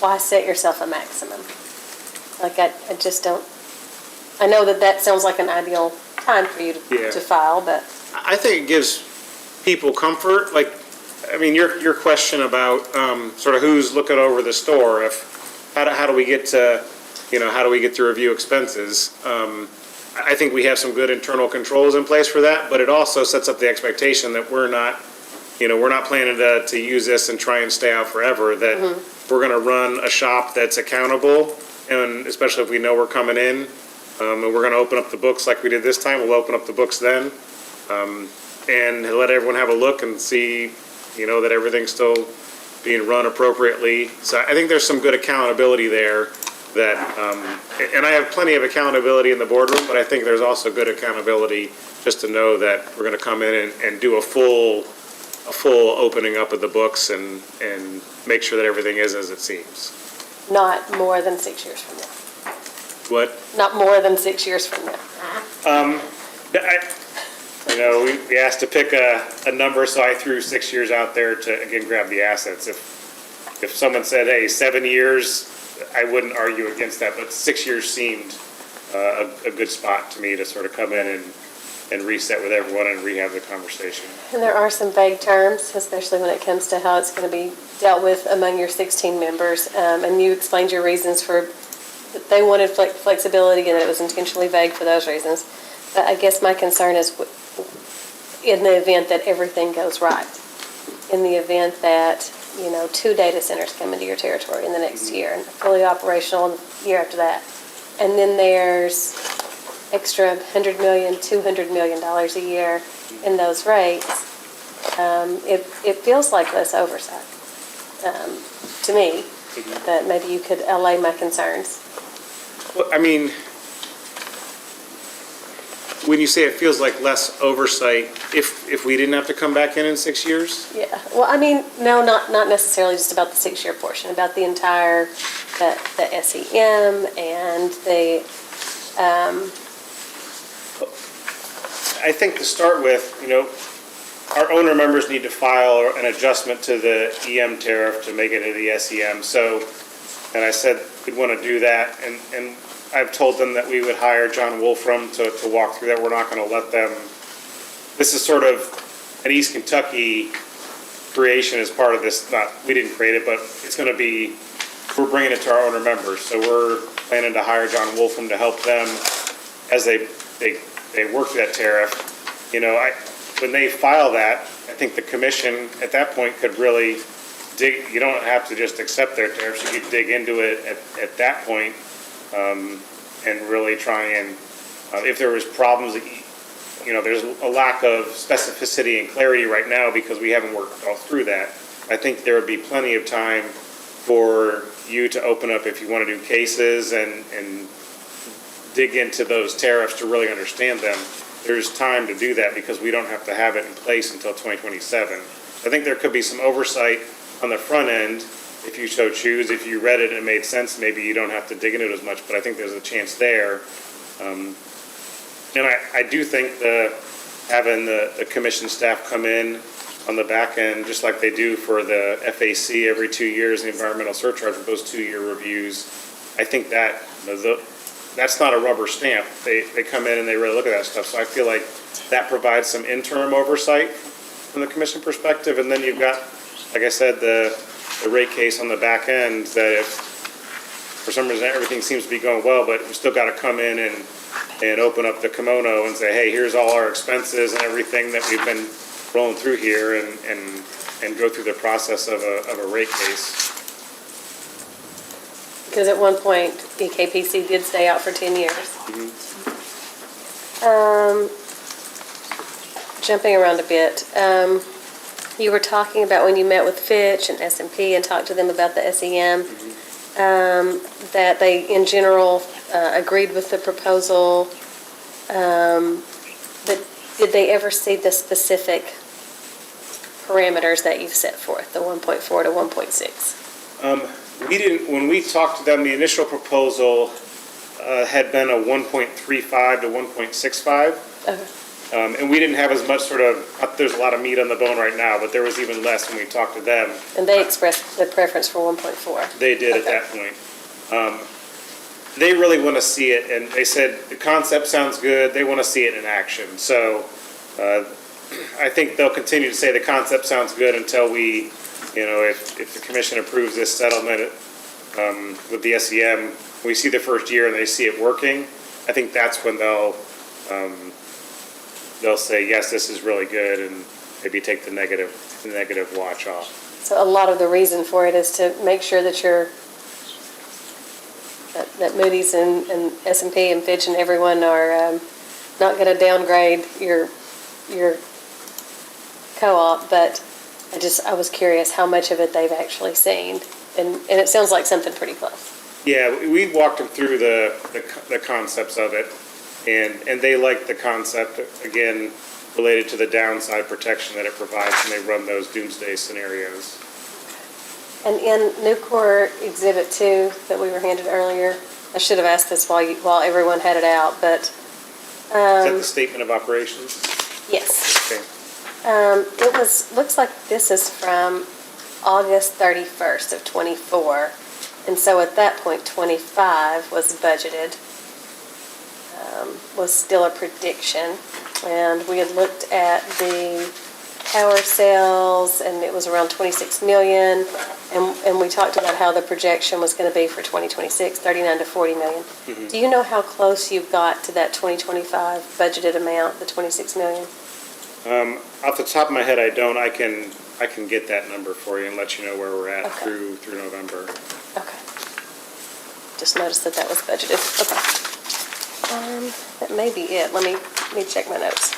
why set yourself a maximum? Like, I just don't, I know that sounds like an ideal time for you to file, but. I think it gives people comfort, your question about sort of who's looking over the store, how do we get to review expenses? I think we have some good internal controls in place for that, but it also sets up the expectation that we're not planning to use this and try and stay out forever, that we're gonna run a shop that's accountable, and especially if we know we're coming in, and we're gonna open up the books like we did this time, we'll open up the books then, and let everyone have a look and see, that everything's still being run appropriately. So I think there's some good accountability there that, and I have plenty of accountability in the boardroom, but I think there's also good accountability just to know that we're gonna come in and do a full opening up of the books and make sure that everything is as it seems. Not more than 6 years from now. What? Not more than 6 years from now. We asked to pick a number, so I threw 6 years out there to, again, grab the assets. If someone said, hey, 7 years, I wouldn't argue against that, but 6 years seemed a good spot to me to sort of come in and reset with everyone and rehab the conversation. And there are some vague terms, especially when it comes to how it's going to be dealt with among your 16 members. And you explained your reasons for, they wanted flexibility and that it was intentionally vague for those reasons. But I guess my concern is in the event that everything goes right, in the event that, 2 data centers come into your territory in the next year and fully operational in the year after that. And then there's extra $100 million, $200 million a year in those rates. It feels like less oversight to me, but maybe you could allay my concerns. Well, I mean, when you say it feels like less oversight, if we didn't have to come back in 6 years? Yeah, well, I mean, no, not necessarily just about the 6-year portion, about the entire, the SEM and the, I think to start with, our owner members need to file an adjustment to the EM tariff to make it to the SEM. So, and I said we'd want to do that, and I've told them that we would hire John Wolfram to walk through that. We're not going to let them. This is sort of an East Kentucky creation as part of this. We didn't create it, but it's going to be. We're bringing it to our owner members, so we're planning to hire John Wolfram to help them as they work through that tariff. When they file that, I think the commission at that point could really dig. You don't have to just accept their tariffs. You could dig into it at that point and really try and, if there was problems, there's a lack of specificity and clarity right now because we haven't worked all through that. I think there would be plenty of time for you to open up if you want to do cases and dig into those tariffs to really understand them. There's time to do that because we don't have to have it in place until 2027. I think there could be some oversight on the front end if you so choose. If you read it and it made sense, maybe you don't have to dig into it as much, but I think there's a chance there. And I do think having the commission staff come in on the back end, just like they do for the FAC every 2 years, the environmental surcharge with those 2-year reviews, I think that that's not a rubber stamp. They come in and they really look at that stuff. So I feel like that provides some interim oversight from the commission perspective. And then you've got, like I said, the rate case on the back end that if for some reason everything seems to be going well, but we still got to come in and open up the kimono and say, hey, here's all our expenses and everything that we've been rolling through here and go through the process of a rate case. Because at one point, EKPC did stay out for 10 years. Jumping around a bit, you were talking about when you met with Fitch and S&P and talked to them about the SEM, that they, in general, agreed with the proposal. But did they ever see the specific parameters that you've set forth, the 1.4 to 1.6? We didn't, when we talked to them, the initial proposal had been a 1.35 to 1.65. Okay. And we didn't have as much there's a lot of meat on the bone right now, but there was even less when we talked to them. And they expressed the preference for 1.4. They did at that point. They really want to see it, and they said the concept sounds good. They want to see it in action. So I think they'll continue to say the concept sounds good until we, if the commission approves this settlement with the SEM, we see the first year and they see it working. I think that's when they'll say, yes, this is really good, and maybe take the negative watch off. So a lot of the reason for it is to make sure that that Moody's and S&P and Fitch and everyone are not going to downgrade your co-op, but I was curious how much of it they've actually seen, and it sounds like something pretty close. Yeah, we walked them through the concepts of it, and they like the concept, again, related to the downside protection that it provides when they run those doomsday scenarios. And in Nucor Exhibit 2 that we were handed earlier, I should have asked this while everyone had it out, but... Is that the statement of operations? Yes. Okay. It looks like this is from August 31st of 24, and so at that point, 25 was budgeted, was still a prediction. And we had looked at the power sales, and it was around 26 million. And we talked about how the projection was going to be for 2026, 39 to 40 million. Do you know how close you've got to that 2025 budgeted amount, the 26 million? Off the top of my head, I don't. I can get that number for you and let you know where we're at through November. Okay. Just noticed that that was budgeted. Okay. That may be it. Let me check my notes.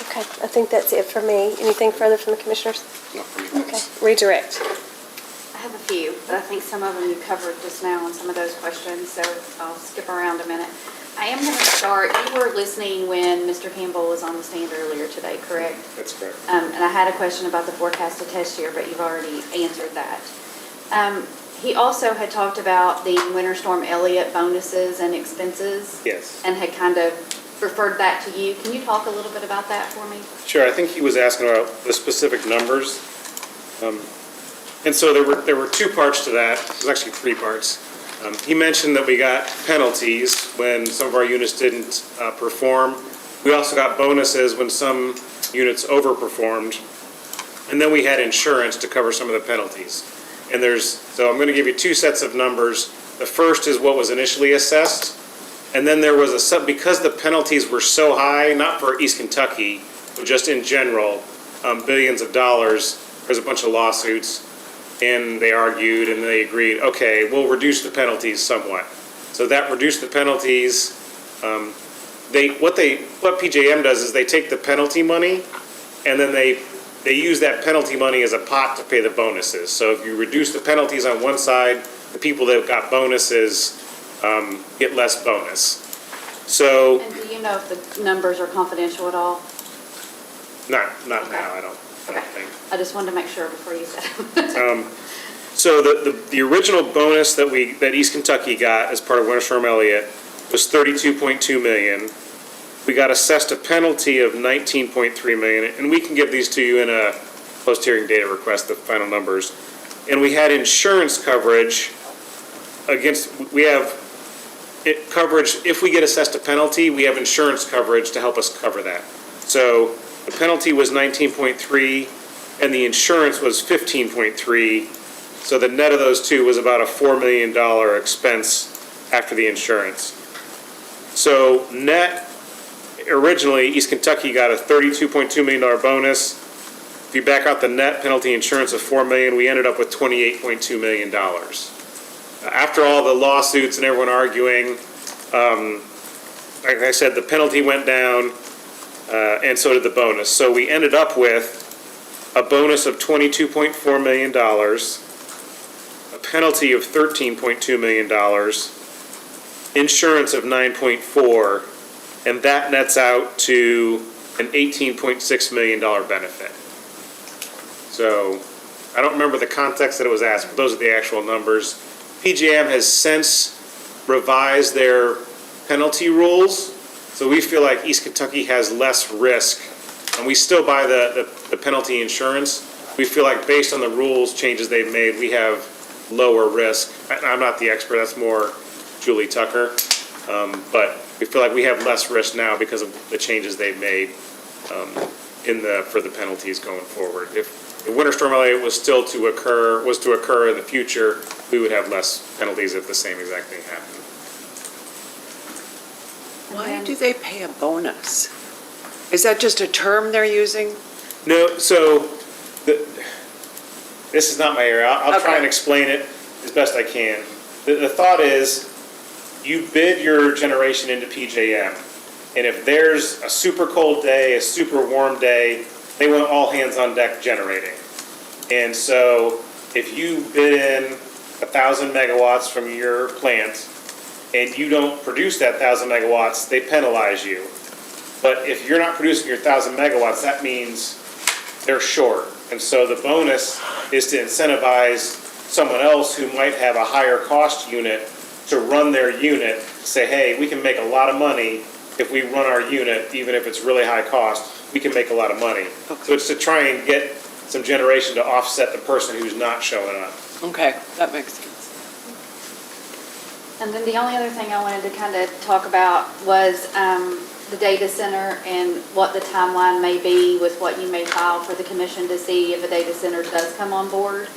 Okay, I think that's it for me. Anything further from the commissioners? Not for me. Okay, redirect. I have a few, but I think some of them you covered just now on some of those questions, so I'll skip around a minute. I am going to start, you were listening when Mr. Campbell was on the stand earlier today, correct? That's correct. And I had a question about the forecasted test year, but you've already answered that. He also had talked about the Winter Storm Elliott bonuses and expenses. Yes. And had kind of referred that to you. Can you talk a little bit about that for me? Sure, I think he was asking about the specific numbers. And so there were two parts to that. There's actually three parts. He mentioned that we got penalties when some of our units didn't perform. We also got bonuses when some units overperformed. And then we had insurance to cover some of the penalties. And so I'm going to give you two sets of numbers. The first is what was initially assessed. And then there was because the penalties were so high, not for East Kentucky, but just in general, billions of dollars, there's a bunch of lawsuits, and they argued and they agreed, okay, we'll reduce the penalties somewhat. So that reduced the penalties. What PJM does is they take the penalty money, and then they use that penalty money as a pot to pay the bonuses. So if you reduce the penalties on one side, the people that got bonuses get less bonus. So, And do you know if the numbers are confidential at all? not now, I don't think. I just wanted to make sure before you said. So the original bonus that East Kentucky got as part of Winter Storm Elliott was $32.2 million. We got assessed a penalty of $19.3 million, and we can give these to you in a post-hearing data request, the final numbers. And we had insurance coverage coverage, if we get assessed a penalty, we have insurance coverage to help us cover that. So the penalty was 19.3 and the insurance was 15.3. So the net of those two was about a $4 million expense after the insurance. So net, originally, East Kentucky got a $32.2 million bonus. If you back out the net penalty insurance of $4 million, we ended up with $28.2 million. After all the lawsuits and everyone arguing, like I said, the penalty went down, and so did the bonus. So we ended up with a bonus of $22.4 million, a penalty of $13.2 million, insurance of $9.4, and that nets out to an $18.6 million benefit. So I don't remember the context that it was asked, but those are the actual numbers. PJM has since revised their penalty rules, so we feel like East Kentucky has less risk, and we still buy the penalty insurance. We feel like based on the rules changes they've made, we have lower risk. I'm not the expert, that's more Julie Tucker, but we feel like we have less risk now because of the changes they've made for the penalties going forward. If the Winter Storm Elliott was to occur in the future, we would have less penalties if the same exact thing happened. Why do they pay a bonus? Is that just a term they're using? No, so this is not my area. I'll try and explain it as best I can. The thought is you bid your generation into PJM, and if there's a super cold day, a super warm day, they want all hands on deck generating. And so if you bid in 1,000 megawatts from your plant and you don't produce that 1,000 megawatts, they penalize you. But if you're not producing your 1,000 megawatts, that means they're short. And so the bonus is to incentivize someone else who might have a higher cost unit to run their unit, say, hey, we can make a lot of money if we run our unit, even if it's really high cost. we can make a lot of money. So it's to try and get some generation to offset the person who's not showing up. Okay, that makes sense. And then the only other thing I wanted to kind of talk about was the data center and what the timeline may be with what you may file for the commission to see if a data center does come on board.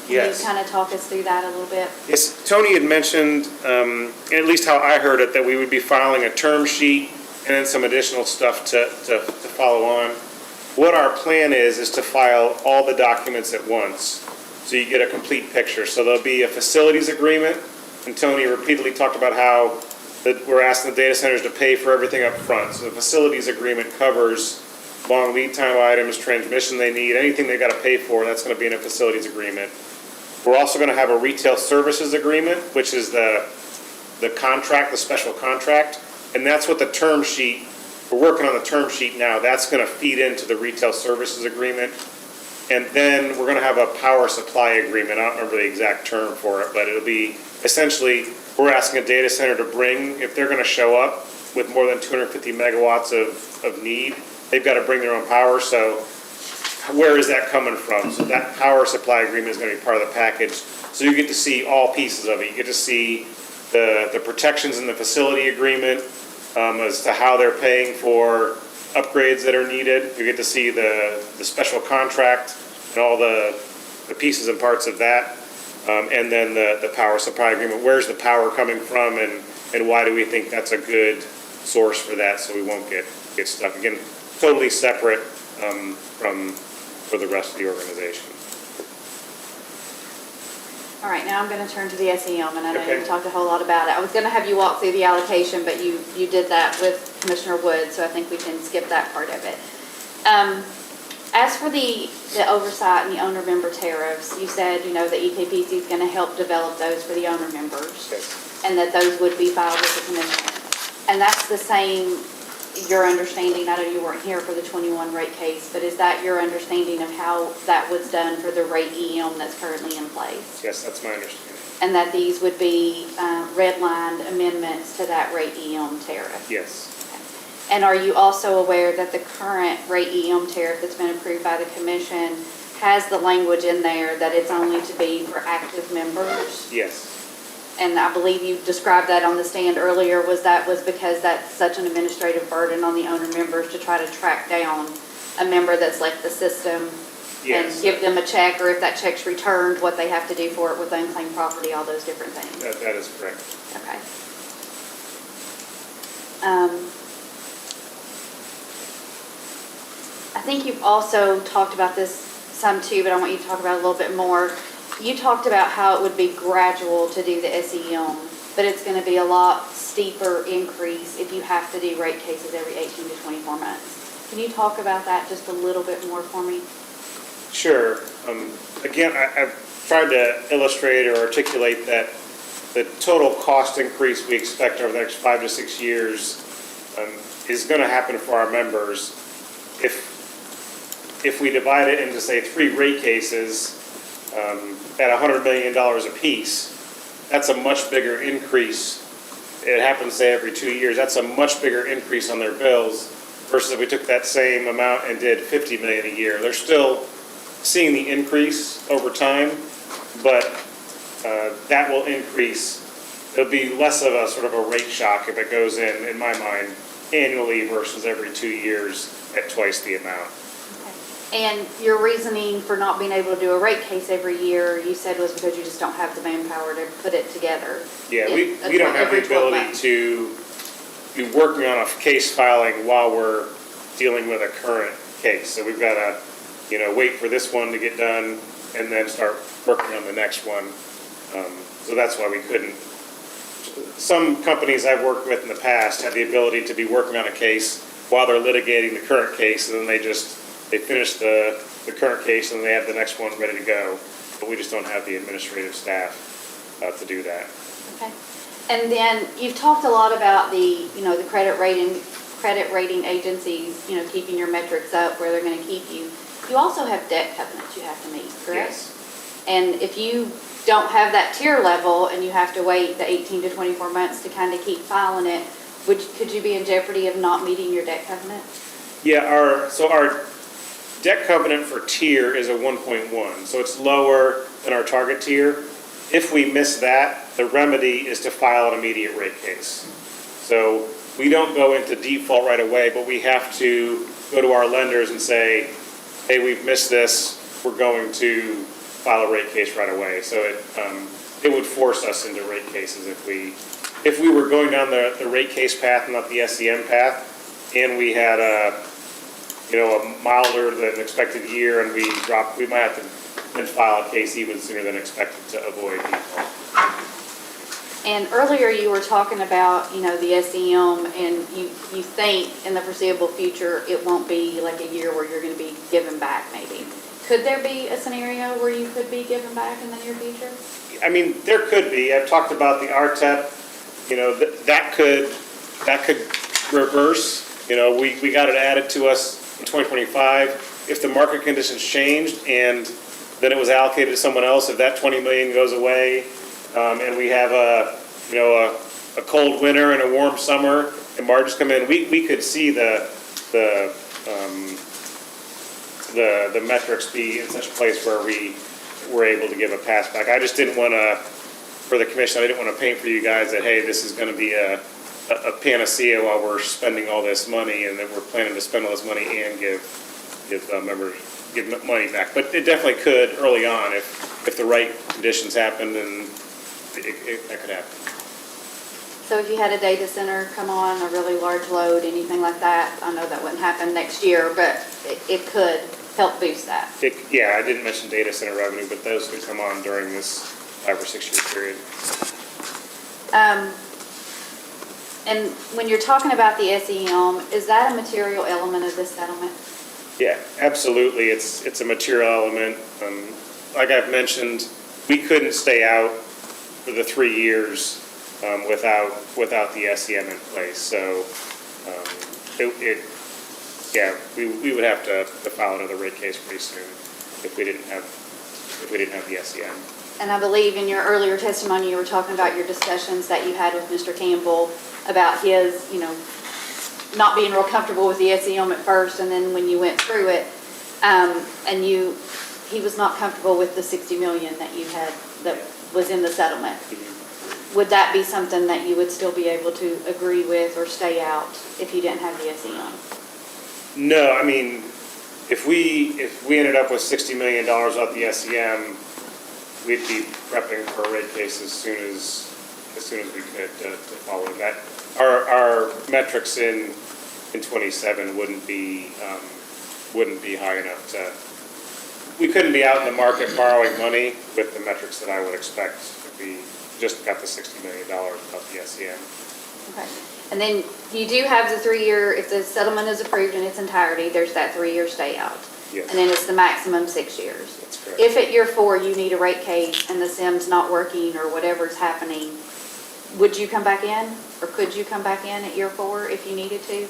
Yes. Can you kind of talk us through that a little bit? Yes, Tony had mentioned, at least how I heard it, that we would be filing a term sheet and then some additional stuff to follow on. What our plan is to file all the documents at once, so you get a complete picture. So there'll be a facilities agreement, and Tony repeatedly talked about how that we're asking the data centers to pay for everything up front. So the facilities agreement covers long lead time items, transmission they need, anything they've got to pay for, that's going to be in a facilities agreement. We're also going to have a retail services agreement, which is the contract, the special contract, and that's what the term sheet, we're working on the term sheet now, that's going to feed into the retail services agreement. And then we're going to have a power supply agreement, I don't remember the exact term for it, but it'll be essentially, we're asking a data center to bring, if they're going to show up with more than 250 megawatts of need, they've got to bring their own power, so where is that coming from? So that power supply agreement is going to be part of the package. So you get to see all pieces of it. You get to see the protections in the facility agreement as to how they're paying for upgrades that are needed. You get to see the special contract and all the pieces and parts of that. And then the power supply agreement. Where's the power coming from and why do we think that's a good source for that so we won't get stuck? Again, totally separate for the rest of the organization. All right, now I'm going to turn to the SEM, and I know Okay. you talked a whole lot about it. I was going to have you walk through the allocation, but you did that with Commissioner Wood, so I think we can skip that part of it. As for the oversight and the owner member tariffs, you said, the EKPC is going to help develop those for the owner members, and that those would be filed with the commission. And that's the same, your understanding, I know you weren't here for the 21 rate case, but is that your understanding of how that was done for the rate EM that's currently in place? Yes, that's my understanding. And that these would be redlined amendments to that rate EM tariff? Yes. And are you also aware that the current rate EM tariff that's been approved by the commission has the language in there that it's only to be for active members? Yes. And I believe you described that on the stand earlier, was because that's such an administrative burden on the owner members to try to track down a member that's left the system Yes. and give them a check, or if that check's returned, what they have to do for it with unclaimed property, all those different things. That is correct. Okay. I think you've also talked about this some too, but I want you to talk about it a little bit more. You talked about how it would be gradual to do the SEM, but it's going to be a lot steeper increase if you have to do rate cases every 18 to 24 months. Can you talk about that just a little bit more for me? Sure. Again, I've tried to illustrate or articulate that the total cost increase we expect over the next 5 to 6 years is going to happen for our members. If we divide it into, say, 3 rate cases at $100 million apiece, that's a much bigger increase. It happens, say, every 2 years. That's a much bigger increase on their bills versus if we took that same amount and did $50 million a year. They're still seeing the increase over time, but that will increase. It'll be less of a sort of a rate shock if it goes in my mind, annually versus every 2 years at twice the amount. And your reasoning for not being able to do a rate case every year, you said, was because you just don't have the manpower to put it together. Yeah, we don't have the ability to be working on a case filing while we're dealing with a current case. So we've got to, wait for this one to get done and then start working on the next one. So that's why we couldn't. Some companies I've worked with in the past have the ability to be working on a case while they're litigating the current case, and then they finish the current case and they have the next one ready to go. But we just don't have the administrative staff to do that. Okay. And then you've talked a lot about the credit rating agencies, keeping your metrics up where they're going to keep you. You also have debt covenants you have to meet, correct? Yes. And if you don't have that tier level and you have to wait the 18 to 24 months to kind of keep filing it, could you be in jeopardy of not meeting your debt covenant? Yeah, our debt covenant for tier is a 1.1, so it's lower than our target tier. If we miss that, the remedy is to file an immediate rate case. So we don't go into default right away, but we have to go to our lenders and say, hey, we've missed this, we're going to file a rate case right away. So it would force us into rate cases if we were going down the rate case path and not the SEM path, and we had a milder than expected year, and we might have to then file a case even sooner than expected to avoid default. And earlier you were talking about, the SEM, and you think in the foreseeable future, it won't be like a year where you're going to be giving back maybe. Could there be a scenario where you could be giving back in the near future? I mean, there could be. I've talked about the RTEP, that could reverse. We got it added to us in 2025. If the market conditions changed and then it was allocated to someone else, if that 20 million goes away, and we have a cold winter and a warm summer and margins come in, we could see the metrics be in such a place where we were able to give a pass back. I just didn't want to, for the commission, I didn't want to paint for you guys that, hey, this is going to be a panacea while we're spending all this money, and that we're planning to spend all this money and give money back. But it definitely could early on if the right conditions happened, and that could happen. So if you had a data center come on, a really large load, anything like that, I know that wouldn't happen next year, but it could help boost that. Yeah, I didn't mention data center revenue, but those could come on during this 5 or 6 year period. And when you're talking about the SEM, is that a material element of this settlement? Yeah, absolutely. It's a material element. Like I've mentioned, we couldn't stay out for the 3 years without the SEM in place. So we would have to file another rate case pretty soon if we didn't have the SEM. And I believe in your earlier testimony, you were talking about your discussions that you had with Mr. Campbell about his, not being real comfortable with the SEM at first, and then when you went through it, and he was not comfortable with the 60 million that you had, that was in the settlement. Would that be something that you would still be able to agree with or stay out if you didn't have the SEM? No, I mean, if we ended up with $60 million off the SEM, we'd be prepping for a rate case as soon as we could to follow that. Our metrics in 27 wouldn't be high enough to. We couldn't be out in the market borrowing money with the metrics that I would expect if we just got the $60 million without the SEM. Okay. And then you do have the 3 year, if the settlement is approved in its entirety, there's that 3 year stay out. Yes. And then it's the maximum 6 years. That's correct. If at year 4 you need a rate case and the SEM's not working or whatever's happening, would you come back in? Or could you come back in at year 4 if you needed to?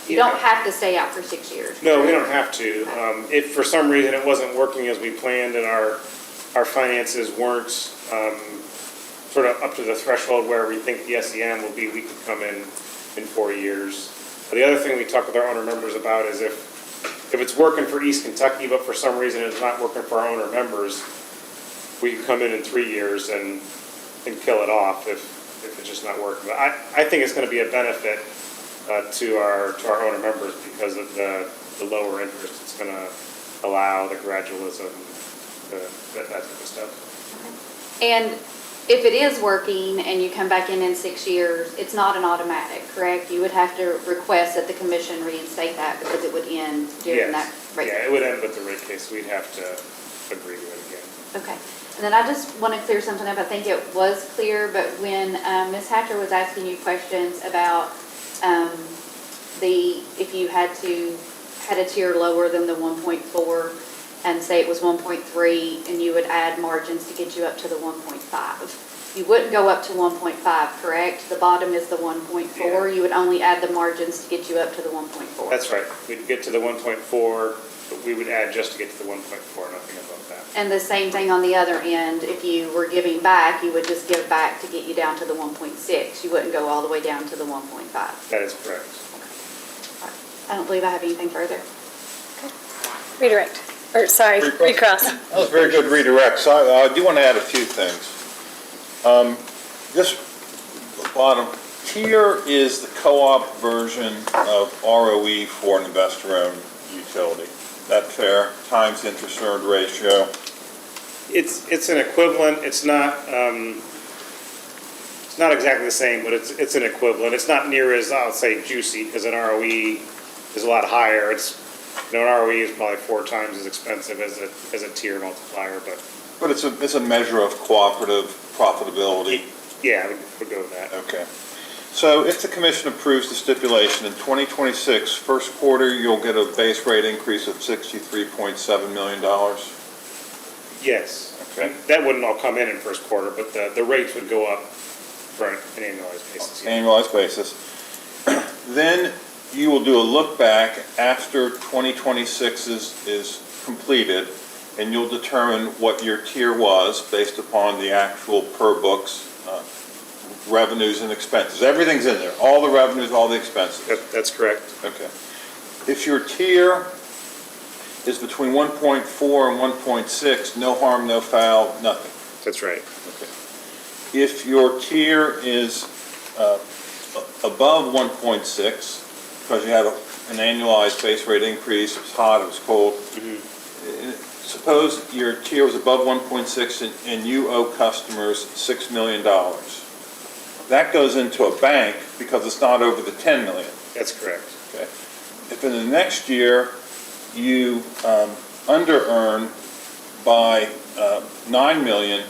You don't have to stay out for 6 years. No, we don't have to. If for some reason it wasn't working as we planned and our finances weren't sort of up to the threshold where we think the SEM will be, we could come in 4 years. The other thing we talk with our owner members about is if it's working for East Kentucky, but for some reason it's not working for our owner members, we can come in 3 years and kill it off if it's just not working. But I think it's going to be a benefit to our owner members because of the lower interest. It's going to allow the gradualism, that type of stuff. And if it is working and you come back in 6 years, it's not an automatic, correct? You would have to request that the commission reinstate that because it would end during that rate case. Yeah, it would end with the rate case. We'd have to agree to it again. Okay. And then I just want to clear something up. I think it was clear, but when Ms. Hatcher was asking you questions about if you had a tier lower than the 1.4 and say it was 1.3 and you would add margins to get you up to the 1.5. You wouldn't go up to 1.5, correct? The bottom is the 1.4. Yeah. You would only add the margins to get you up to the 1.4. That's right. We'd get to the 1.4, but we would add just to get to the 1.4, nothing above that. And the same thing on the other end. If you were giving back, you would just give back to get you down to the 1.6. You wouldn't go all the way down to the 1.5. That is correct. I don't believe I have anything further. Redirect, or sorry, recross. That was very good redirect. So I do want to add a few things. This bottom tier is the co-op version of ROE for an investor-owned utility. That fair? Times interest earned ratio. It's an equivalent, it's not exactly the same, but it's an equivalent. It's not near as, I'll say, juicy, because an ROE is a lot higher. An ROE is probably 4 times as expensive as a tier multiplier, But it's a measure of cooperative profitability. Yeah, we'd go with that. Okay. So if the commission approves the stipulation in 2026, first quarter, you'll get a base rate increase of $63.7 million. Yes. Okay. That wouldn't all come in first quarter, but the rates would go up for an annualized basis. Annualized basis. Then you will do a look back after 2026 is completed, and you'll determine what your tier was based upon the actual per books revenues and expenses. Everything's in there, all the revenues, all the expenses. That's correct. Okay. If your tier is between 1.4 and 1.6, no harm, no foul, nothing. That's right. Okay. If your tier is above 1.6, because you had an annualized base rate increase, it was hot, it was cold, suppose your tier was above 1.6 and you owe customers $6 million. That goes into a bank because it's not over the 10 million. That's correct. Okay. If in the next year you under-earn by 9 million,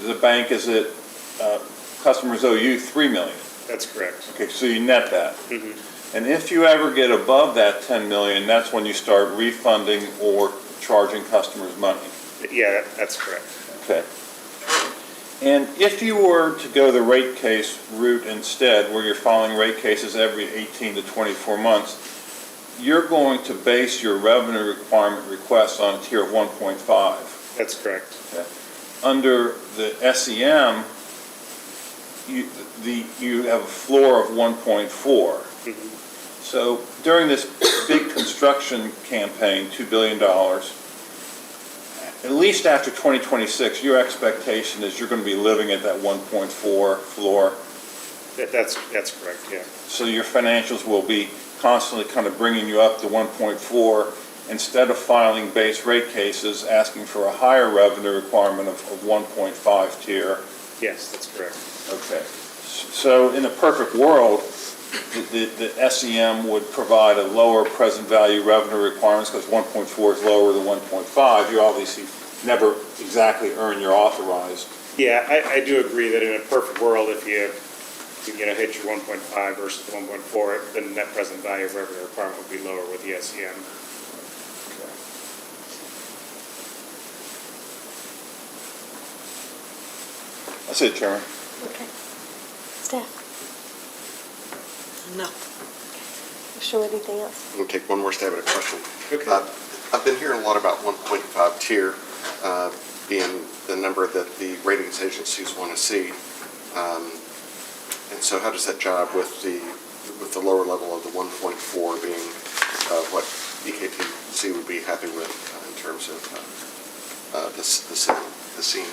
the bank is at, customers owe you 3 million. That's correct. Okay, so you net that. And if you ever get above that 10 million, that's when you start refunding or charging customers money. Yeah, that's correct. Okay. And if you were to go the rate case route instead, where you're filing rate cases every 18 to 24 months, you're going to base your revenue requirement request on a tier of 1.5. That's correct. Okay. Under the SEM, you have a floor of 1.4. So during this big construction campaign, $2 billion, at least after 2026, your expectation is you're going to be living at that 1.4 floor. That's correct, yeah. So your financials will be constantly kind of bringing you up to 1.4 instead of filing base rate cases asking for a higher revenue requirement of 1.5 tier. Yes, that's correct. Okay. So in a perfect world, the SEM would provide a lower present value revenue requirements because 1.4 is lower than 1.5. You obviously never exactly earn your authorized. Yeah, I do agree that in a perfect world, if you hit your 1.5 versus 1.4, then the net present value of revenue requirement would be lower with the SEM. That's it, Chairman. Okay. Staff, No. sure anything else? I'm going to take one more stab at a question. Okay. I've been hearing a lot about 1.5 tier being the number that the ratings agencies want to see. And so how does that jive with the lower level of the 1.4 being what EKTC would be happy with in terms of the scene?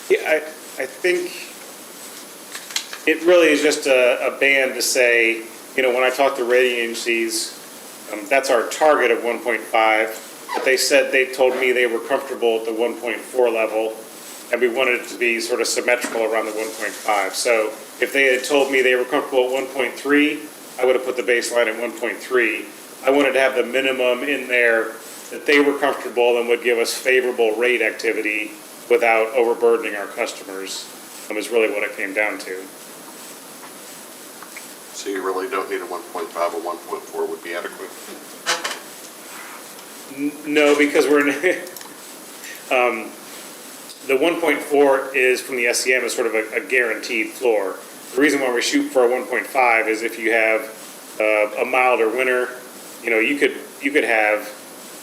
Yeah, I think it really is just a band to say, when I talk to rating agencies, that's our target of 1.5, but they told me they were comfortable at the 1.4 level, and we wanted it to be sort of symmetrical around the 1.5. So if they had told me they were comfortable at 1.3, I would have put the baseline at 1.3. I wanted to have the minimum in there that they were comfortable and would give us favorable rate activity without overburdening our customers, is really what it came down to. So you really don't need a 1.5, a 1.4 would be adequate? No, because we're in, the 1.4 is from the SEM is sort of a guaranteed floor. The reason why we shoot for a 1.5 is if you have a milder winter, you could have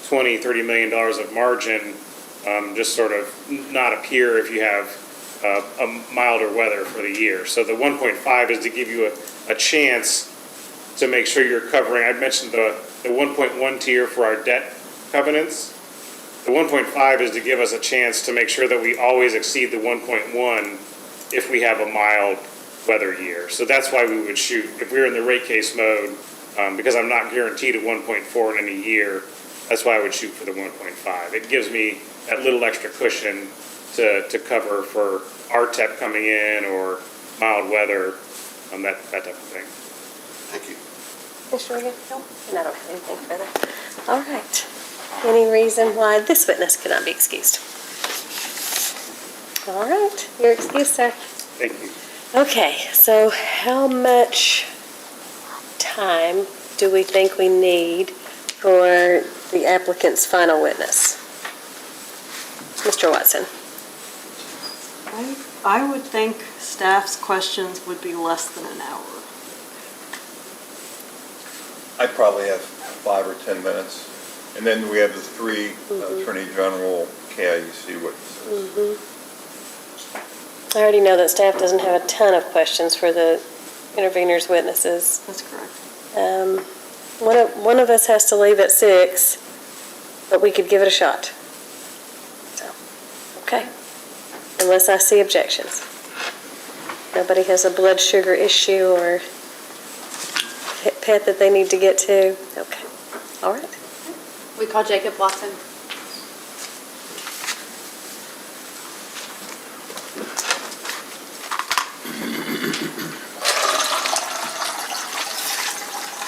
$20, $30 million of margin just sort of not appear if you have a milder weather for the year. So the 1.5 is to give you a chance to make sure you're covering, I mentioned the 1.1 tier for our debt covenants. The 1.5 is to give us a chance to make sure that we always exceed the 1.1 if we have a mild weather year. So that's why we would shoot, if we're in the rate case mode, because I'm not guaranteed a 1.4 in any year, that's why I would shoot for the 1.5. It gives me that little extra cushion to cover for RTEP coming in or mild weather, that type of thing. Thank you. Mr. Reagan? No, and I don't have anything further. All right. Any reason why this witness cannot be excused? All right, you're excused, sir. Thank you. Okay, so how much time do we think we need for the applicant's final witness? Mr. Watson? I would think staff's questions would be less than an hour. I probably have 5 or 10 minutes. And then we have the 3 Attorney General KIUC witnesses. I already know that staff doesn't have a ton of questions for the intervener's witnesses. That's correct. One of us has to leave at 6, but we could give it a shot. So, okay. Unless I see objections. Nobody has a blood sugar issue or pet that they need to get to. Okay. All right. We call Jacob Watson.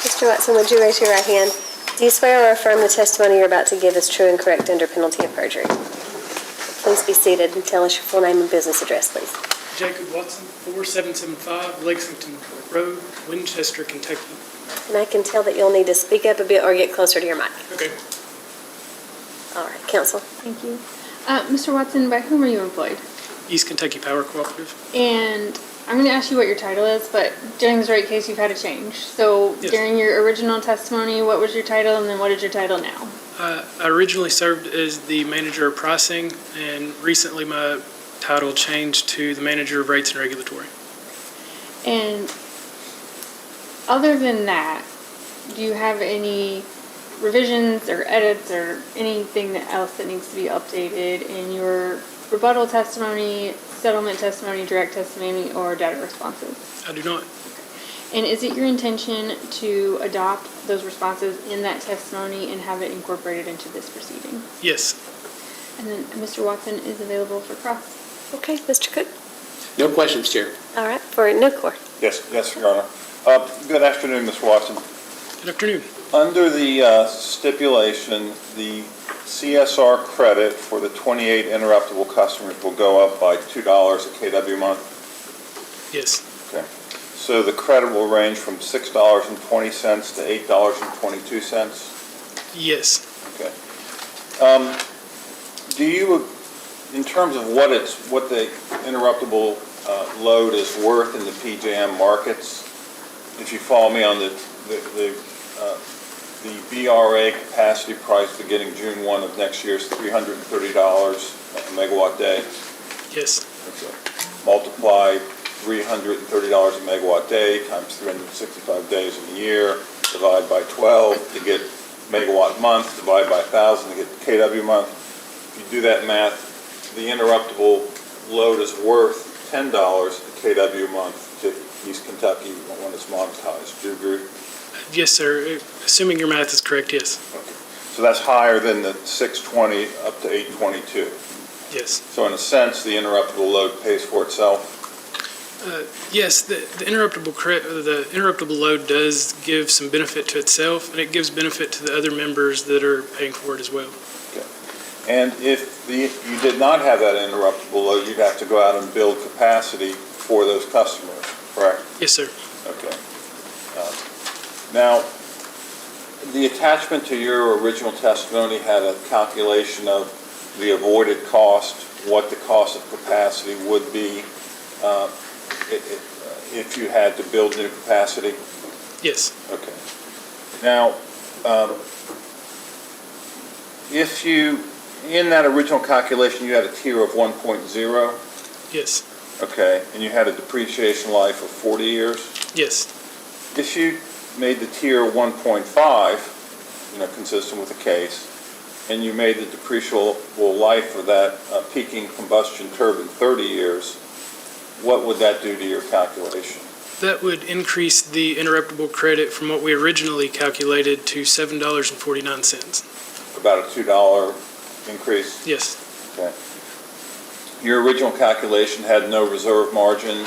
Mr. Watson, would you raise your right hand? Do you swear or affirm the testimony you're about to give is true and correct under penalty of perjury? Please be seated and tell us your full name and business address, please. Jacob Watson, 4775 Lexington Road, Winchester, Kentucky. And I can tell that you'll need to speak up a bit or get closer to your mic. Okay. All right, counsel. Thank you. Mr. Watson, by whom are you employed? East Kentucky Power Cooperative. And I'm going to ask you what your title is, but during this rate case, you've had a change. So Yes. during your original testimony, what was your title, and then what is your title now? I originally served as the manager of pricing, and recently my title changed to the manager of rates and regulatory. And other than that, do you have any revisions or edits or anything else that needs to be updated in your rebuttal testimony, settlement testimony, direct testimony, or data responses? I do not. And is it your intention to adopt those responses in that testimony and have it incorporated into this proceeding? Yes. And then Mr. Watson is available for cross. Okay, Mr. Cook. No questions, Chair. All right, for Nucor. Yes, Your Honor. Good afternoon, Ms. Watson. Good afternoon. Under the stipulation, the CSR credit for the 28 interruptible customers will go up by $2 a kW month? Yes. Okay. So the credit will range from $6.20 to $8.22? Yes. Okay. Do you, in terms of what the interruptible load is worth in the PJM markets, if you follow me on the BRA capacity price beginning June 1 of next year is $330 a megawatt day? Yes. Okay. Multiply $330 a megawatt day times 365 days in a year, divide by 12 to get megawatt month, divide by 1,000 to get kW month. If you do that math, the interruptible load is worth $10 a kW month to East Kentucky when it's monetized. Do you agree? Yes, sir. Assuming your math is correct, yes. Okay. So that's higher than the 620 up to 822. Yes. So in a sense, the interruptible load pays for itself? Yes, the interruptible load does give some benefit to itself, and it gives benefit to the other members that are paying for it as well. Okay. And if you did not have that interruptible load, you'd have to go out and build capacity for those customers, correct? Yes, sir. Okay. Now, the attachment to your original testimony had a calculation of the avoided cost, what the cost of capacity would be if you had to build new capacity? Yes. Okay. Now, if you, in that original calculation, you had a tier of 1.0? Yes. Okay, and you had a depreciation life of 40 years? Yes. If you made the tier 1.5, consistent with the case, and you made the depreciable life of that peaking combustion turbine 30 years, what would that do to your calculation? That would increase the interruptible credit from what we originally calculated to $7.49. About a $2 increase? Yes. Okay. Your original calculation had no reserve margin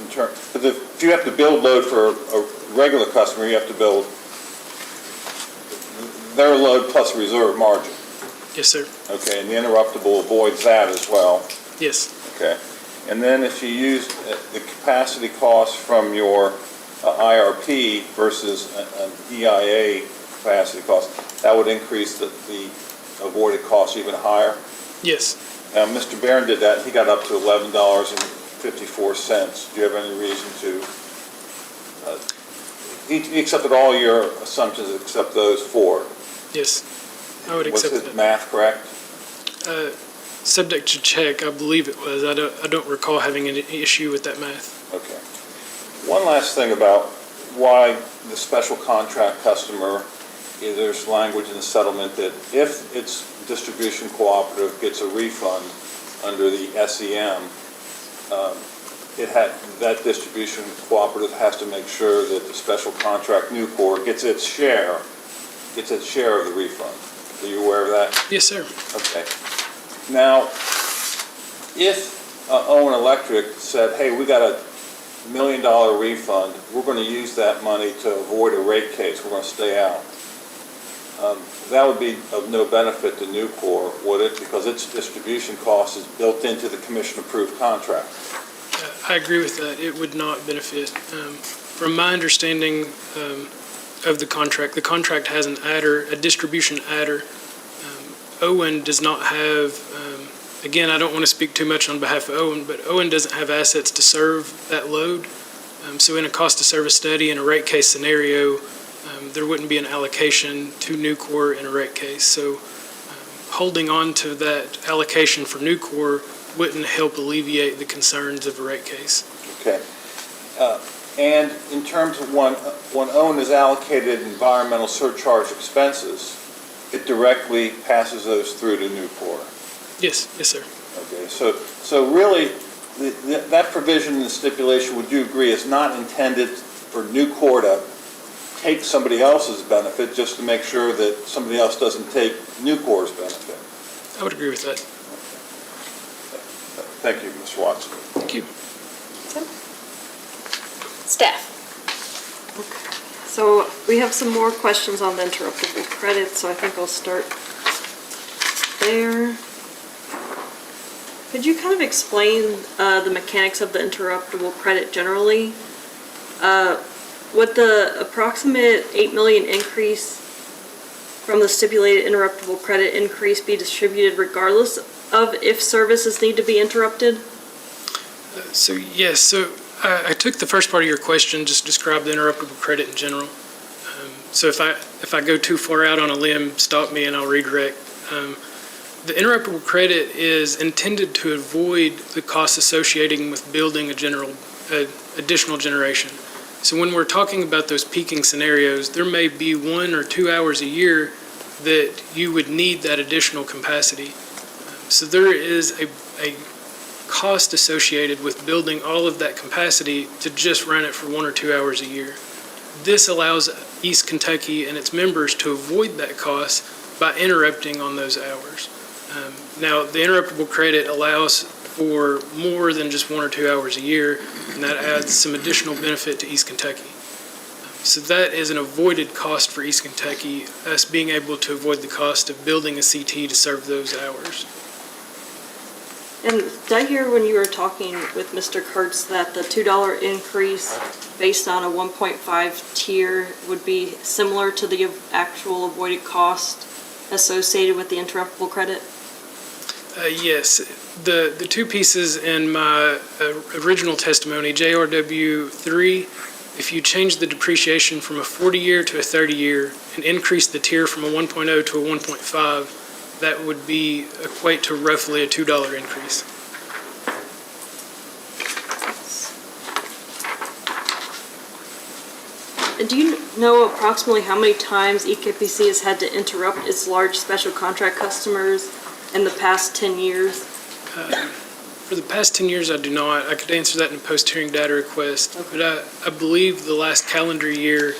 because if you have to build load for a regular customer, you have to build their load plus reserve margin. Yes, sir. Okay, and the interruptible avoids that as well. Yes. Okay. And then if you use the capacity cost from your IRP versus an EIA capacity cost, that would increase the avoided cost even higher? Yes. Now, Mr. Barron did that, he got up to $11.54. Do you have any reason to, he accepted all your assumptions except those four? Yes, I would accept Was that. his math correct? Subject to check, I believe it was. I don't recall having an issue with that math. Okay. One last thing about why the special contract customer, there's language in the settlement that if its distribution cooperative gets a refund under the SEM, that distribution cooperative has to make sure that the special contract Nucor gets its share of the refund. Are you aware of that? Yes, sir. Okay. Now, if Owen Electric said, hey, we got a $1 million refund, we're going to use that money to avoid a rate case, we're going to stay out, that would be of no benefit to Nucor, would it? Because its distribution cost is built into the commission-approved contract. I agree with that. It would not benefit. From my understanding of the contract has an adder, a distribution adder. Owen does not have, again, I don't want to speak too much on behalf of Owen, but Owen doesn't have assets to serve that load. So in a cost of service study, in a rate case scenario, there wouldn't be an allocation to Nucor in a rate case. So holding on to that allocation for Nucor wouldn't help alleviate the concerns of a rate case. Okay. And in terms of when Owen is allocated environmental surcharge expenses, it directly passes those through to Nucor. Yes, yes, sir. Okay, so really, that provision in the stipulation, would you agree, is not intended for Nucor to take somebody else's benefit just to make sure that somebody else doesn't take Nucor's benefit? I would agree with that. Thank you, Ms. Watson. Thank you. Staff. So we have some more questions on the interruptible credit, so I think I'll start there. Could you kind of explain the mechanics of the interruptible credit generally? Would the approximate 8 million increase from the stipulated interruptible credit increase be distributed regardless of if services need to be interrupted? So yes, so I took the first part of your question, just describe the interruptible credit in general. So if I go too far out on a limb, stop me and I'll redirect. The interruptible credit is intended to avoid the costs associated with building additional generation. So when we're talking about those peaking scenarios, there may be 1 or 2 hours a year that you would need that additional capacity. So there is a cost associated with building all of that capacity to just run it for 1 or 2 hours a year. This allows East Kentucky and its members to avoid that cost by interrupting on those hours. Now, the interruptible credit allows for more than just 1 or 2 hours a year, and that adds some additional benefit to East Kentucky. So that is an avoided cost for East Kentucky, us being able to avoid the cost of building a CT to serve those hours. And did I hear when you were talking with Mr. Kurtz that the $2 increase based on a 1.5 tier would be similar to the actual avoided cost associated with the interruptible credit? Yes. The two pieces in my original testimony, JRW 3, if you change the depreciation from a 40-year to a 30-year and increase the tier from a 1.0 to a 1.5, that would equate to roughly a $2 increase. Do you know approximately how many times EKPC has had to interrupt its large special contract customers in the past 10 years? For the past 10 years, I do not. I could answer that in a post-hearing data request. But I believe the last calendar year,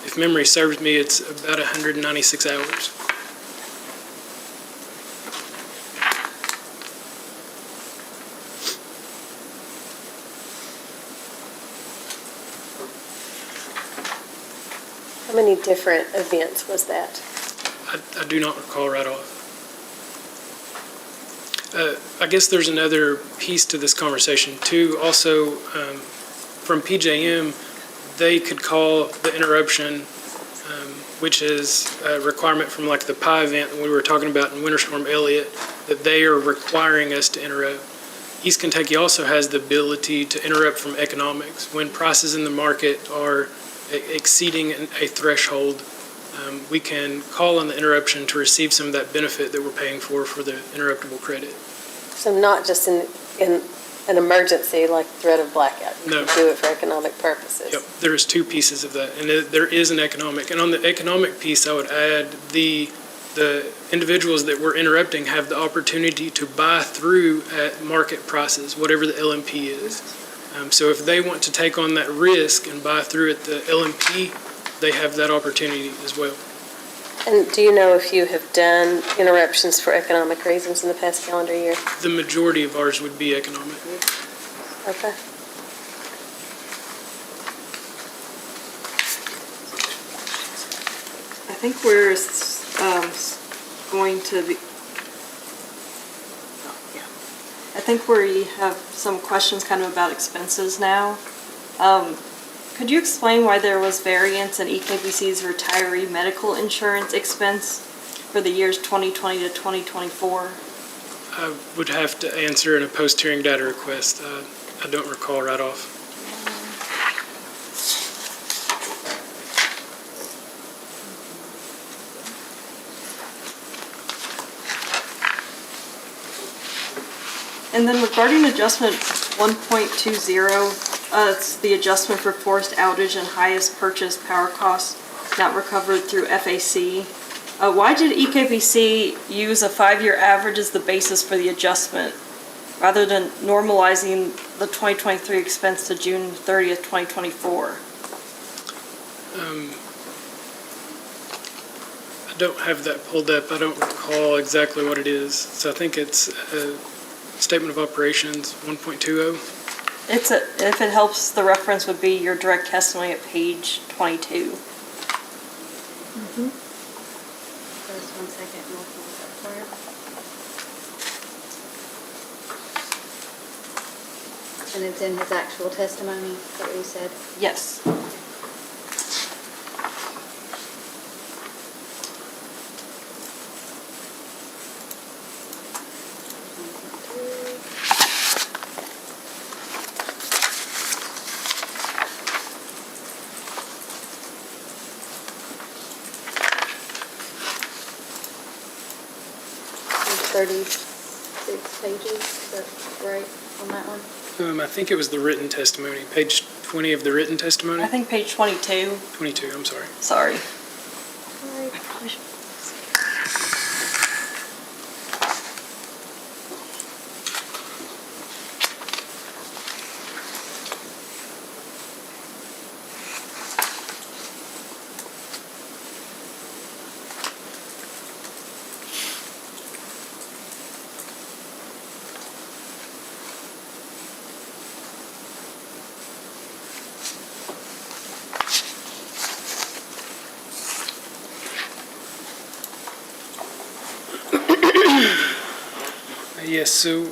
if memory serves me, it's about 196 hours. How many different events was that? I do not recall right off. I guess there's another piece to this conversation too. Also, from PJM, they could call the interruption, which is a requirement from like the PI event that we were talking about in Winter Storm Elliott, that they are requiring us to interrupt. East Kentucky also has the ability to interrupt from economics. When prices in the market are exceeding a threshold, we can call on the interruption to receive some of that benefit that we're paying for the interruptible credit. So not just in an emergency like threat of blackout? You No. can do it for economic purposes? Yep, there is two pieces of that, and there is an economic. And on the economic piece, I would add the individuals that we're interrupting have the opportunity to buy through at market prices, whatever the LMP is. So if they want to take on that risk and buy through at the LMP, they have that opportunity as well. And do you know if you have done interruptions for economic reasons in the past calendar year? The majority of ours would be economic. Okay. I think we're going to be, I think we have some questions kind of about expenses now. Could you explain why there was variance in EKBC's retiree medical insurance expense for the years 2020 to 2024? I would have to answer in a post-hearing data request. I don't recall right off. And then regarding adjustment 1.20, it's the adjustment for forced outage and highest purchase power costs not recovered through FAC. Why did EKBC use a 5-year average as the basis for the adjustment rather than normalizing the 2023 expense to June 30th, 2024? I don't have that pulled up. I don't recall exactly what it is. So I think it's Statement of Operations 1.20. If it helps, the reference would be your direct testimony at page 22. Just 1 second, we'll pull this up for you. And it's in his actual testimony, is that what you said? Yes. There's 36 pages, is that right on that one? I think it was the written testimony, page 20 of the written testimony. I think page 22. 22, I'm sorry. Sorry. Yes, so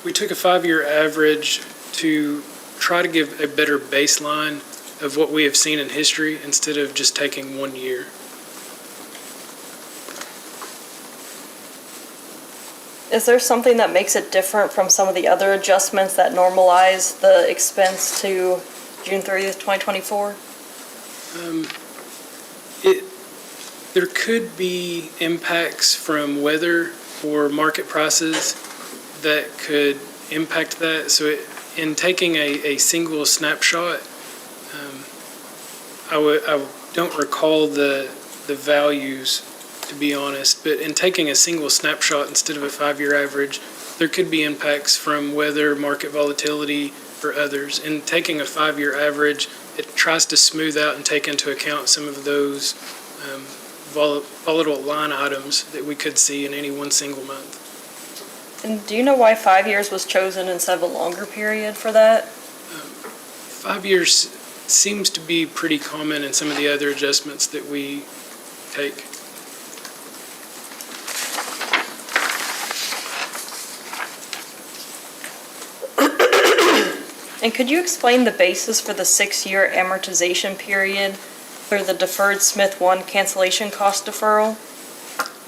we took a 5-year average to try to give a better baseline of what we have seen in history instead of just taking 1 year. Is there something that makes it different from some of the other adjustments that normalize the expense to June 30th, 2024? There could be impacts from weather or market prices that could impact that. So in taking a single snapshot, I don't recall the values, to be honest, but in taking a single snapshot instead of a 5-year average, there could be impacts from weather, market volatility, or others. In taking a 5-year average, it tries to smooth out and take into account some of those volatile line items that we could see in any one single month. And do you know why 5 years was chosen instead of a longer period for that? 5 years seems to be pretty common in some of the other adjustments that we take. And could you explain the basis for the 6-year amortization period for the deferred Smith 1 cancellation cost deferral?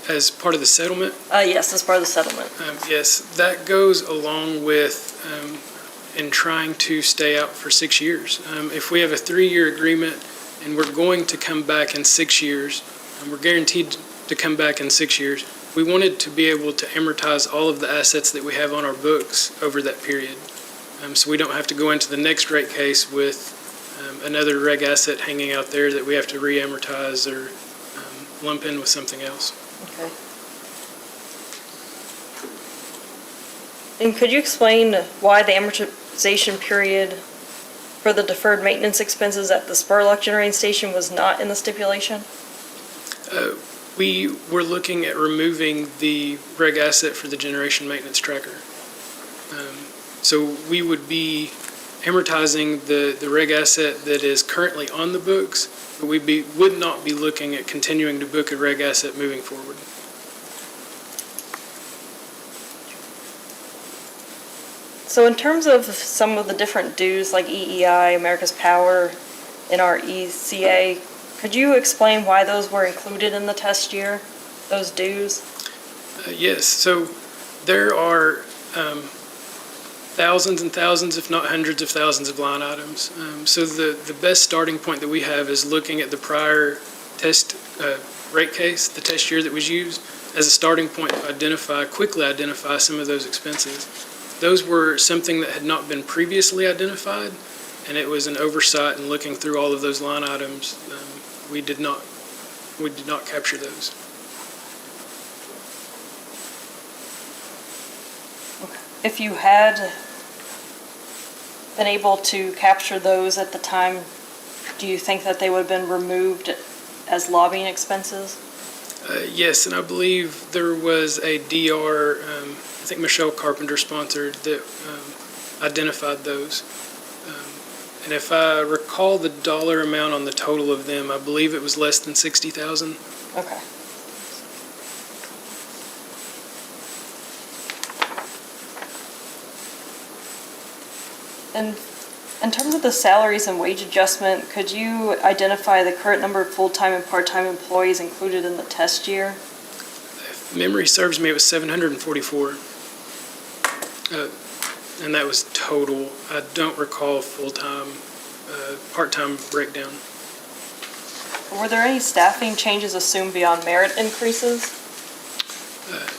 As part of the settlement? Yes, as part of the settlement. Yes, that goes along with in trying to stay out for 6 years. If we have a 3-year agreement and we're going to come back in 6 years, and we're guaranteed to come back in 6 years, we wanted to be able to amortize all of the assets that we have on our books over that period. So we don't have to go into the next rate case with another reg asset hanging out there that we have to re-amortize or lump in with something else. Okay. And could you explain why the amortization period for the deferred maintenance expenses at the Spurlock generating station was not in the stipulation? We were looking at removing the reg asset for the generation maintenance tracker. So we would be amortizing the reg asset that is currently on the books, but we would not be looking at continuing to book a reg asset moving forward. So in terms of some of the different dues like EEI, America's Power, NRECA, could you explain why those were included in the test year, those dues? Yes, so there are thousands and thousands, if not hundreds of thousands of line items. So the best starting point that we have is looking at the prior test rate case, the test year that was used, as a starting point to quickly identify some of those expenses. Those were something that had not been previously identified, and it was an oversight in looking through all of those line items. We did not capture those. If you had been able to capture those at the time, do you think that they would have been removed as lobbying expenses? Yes, and I believe there was a DR, I think Michelle Carpenter sponsored, that identified those. And if I recall the dollar amount on the total of them, I believe it was less than $60,000. Okay. And in terms of the salaries and wage adjustment, could you identify the current number of full-time and part-time employees included in the test year? If memory serves me, it was 744. And that was total. I don't recall full-time, part-time breakdown. Were there any staffing changes assumed beyond merit increases?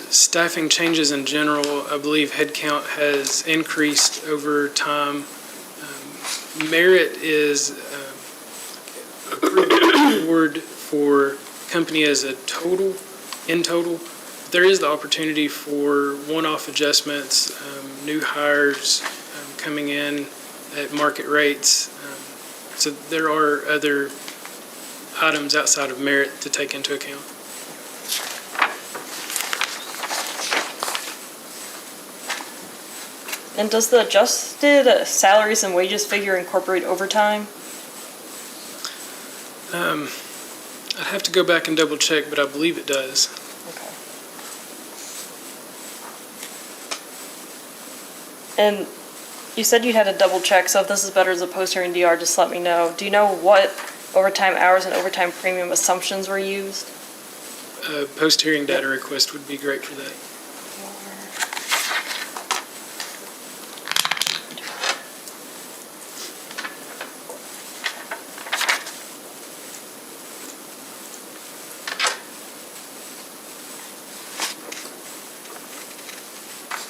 Staffing changes in general, I believe headcount has increased over time. Merit is a reward for company as a total, in total. There is the opportunity for one-off adjustments, new hires coming in at market rates. So there are other items outside of merit to take into account. And does the adjusted salaries and wages figure incorporate overtime? I'd have to go back and double check, but I believe it does. Okay. And you said you had a double check, so if this is better as a post-hearing DR, just let me know. Do you know what overtime hours and overtime premium assumptions were used? Post-hearing data request would be great for that.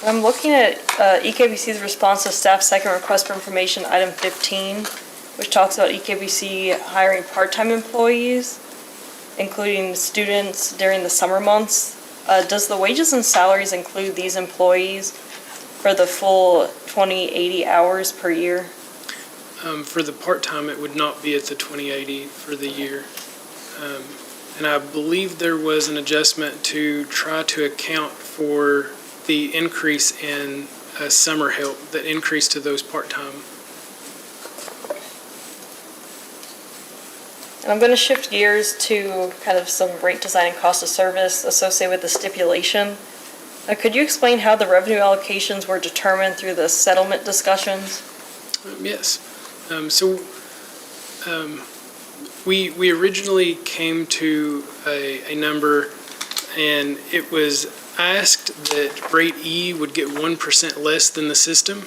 I'm looking at EKBC's response to staff second request for information, item 15. which talks about EKBC hiring part-time employees, including students during the summer months. Does the wages and salaries include these employees for the full 2080 hours per year? For the part-time, it would not be at the 2080 for the year. And I believe there was an adjustment to try to account for the increase in summer help that increased to those part-time. And I'm going to shift gears to kind of some rate design and cost of service associated with the stipulation. Could you explain how the revenue allocations were determined through the settlement discussions? Yes. We originally came to a number, and it was asked that rate E would get 1% less than the system,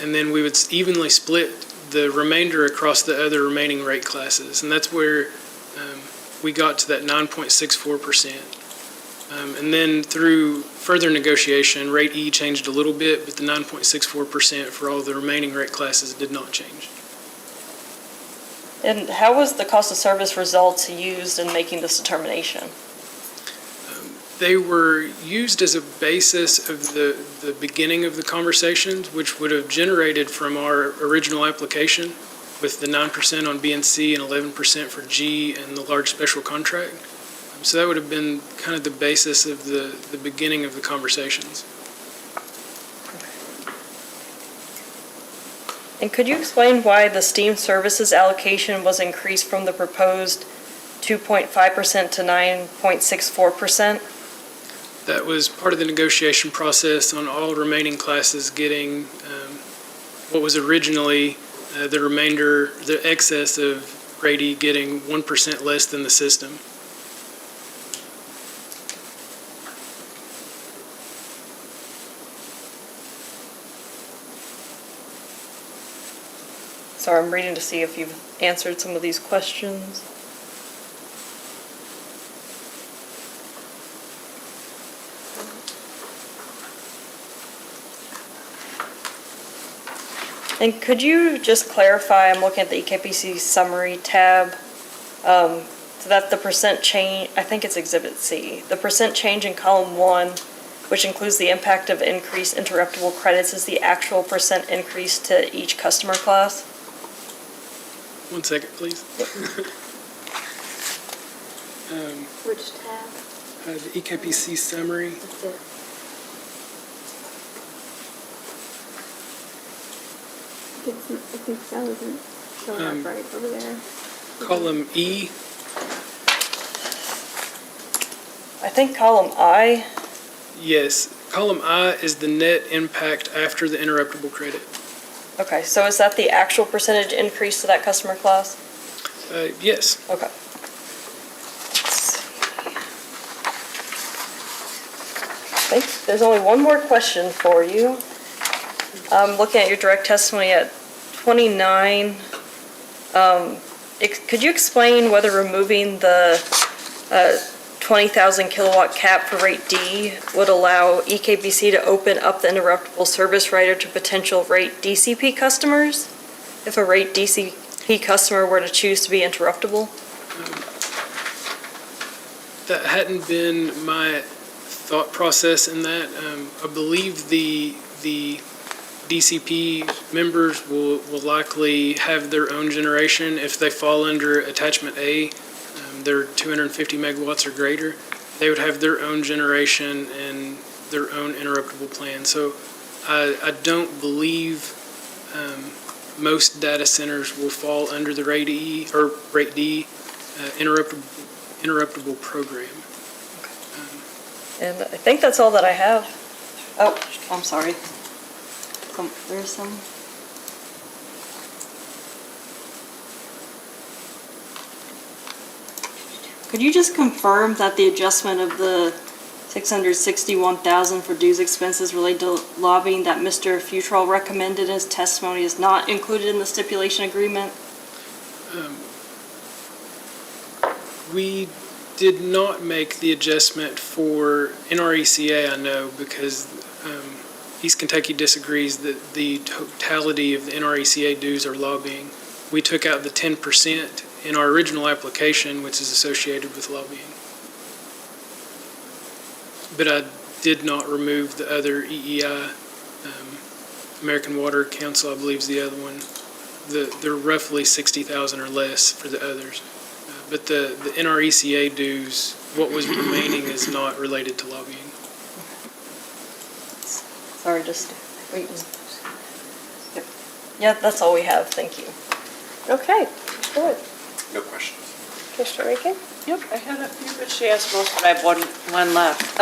and then we would evenly split the remainder across the other remaining rate classes. And that's where we got to that 9.64%. And then through further negotiation, rate E changed a little bit, but the 9.64% for all the remaining rate classes did not change. And how was the cost of service results used in making this determination? They were used as a basis of the beginning of the conversations, which would have generated from our original application with the 9% on B and C and 11% for G and the large special contract. So that would have been kind of the basis of the beginning of the conversations. And could you explain why the STEAM services allocation was increased from the proposed 2.5% to 9.64%? That was part of the negotiation process on all remaining classes getting what was originally the remainder, the excess of rate E getting 1% less than the system. Sorry, I'm reading to see if you've answered some of these questions. And could you just clarify, I'm looking at the EKPC summary tab, so that the percent change, I think it's Exhibit C, the percent change in column 1, which includes the impact of increased interruptible credits, is the actual percent increase to each customer class? 1 second, please. Which tab? The EKPC summary. That's it. I think that wasn't showing up right over there. Column E. I think column I. Yes, column I is the net impact after the interruptible credit. Okay, so is that the actual percentage increase to that customer class? Yes. Okay. I think there's only one more question for you. I'm looking at your direct testimony at 29. Could you explain whether removing the 20,000 kilowatt cap for rate D would allow EKBC to open up the interruptible service rider to potential rate DCP customers if a rate DCP customer were to choose to be interruptible? That hadn't been my thought process in that. I believe the DCP members will likely have their own generation if they fall under attachment A. They're 250 megawatts or greater. They would have their own generation and their own interruptible plan. So I don't believe most data centers will fall under the rate E or rate D interruptible program. And I think that's all that I have. Oh, I'm sorry. There's some. Could you just confirm that the adjustment of the $661,000 for dues expenses related to lobbying that Mr. Futrall recommended in his testimony is not included in the stipulation agreement? We did not make the adjustment for NRECA, I know, because East Kentucky disagrees that the totality of the NRECA dues are lobbying. we took out the 10% in our original application, which is associated with lobbying. But I did not remove the other EEI. American Water Council, I believe, is the other one. They're roughly 60,000 or less for the others. But the NRECA dues, what was remaining is not related to lobbying. Sorry, just waiting. Yep. Yeah, that's all we have. Thank you. Okay, Mr. Wood. No questions. Commissioner Regan? Yep, I had a few, but she asked most, but I have one left.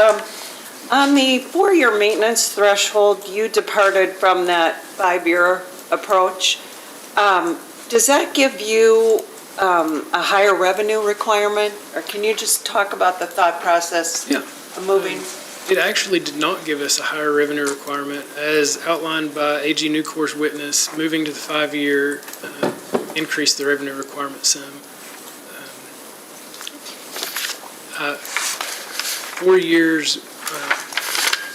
On the 4-year maintenance threshold, you departed from that 5-year approach. Does that give you a higher revenue requirement? Or can you just talk about the thought process of moving? It actually did not give us a higher revenue requirement. As outlined by AG Newcor's witness, moving to the 5-year increased the revenue requirement some. 4 years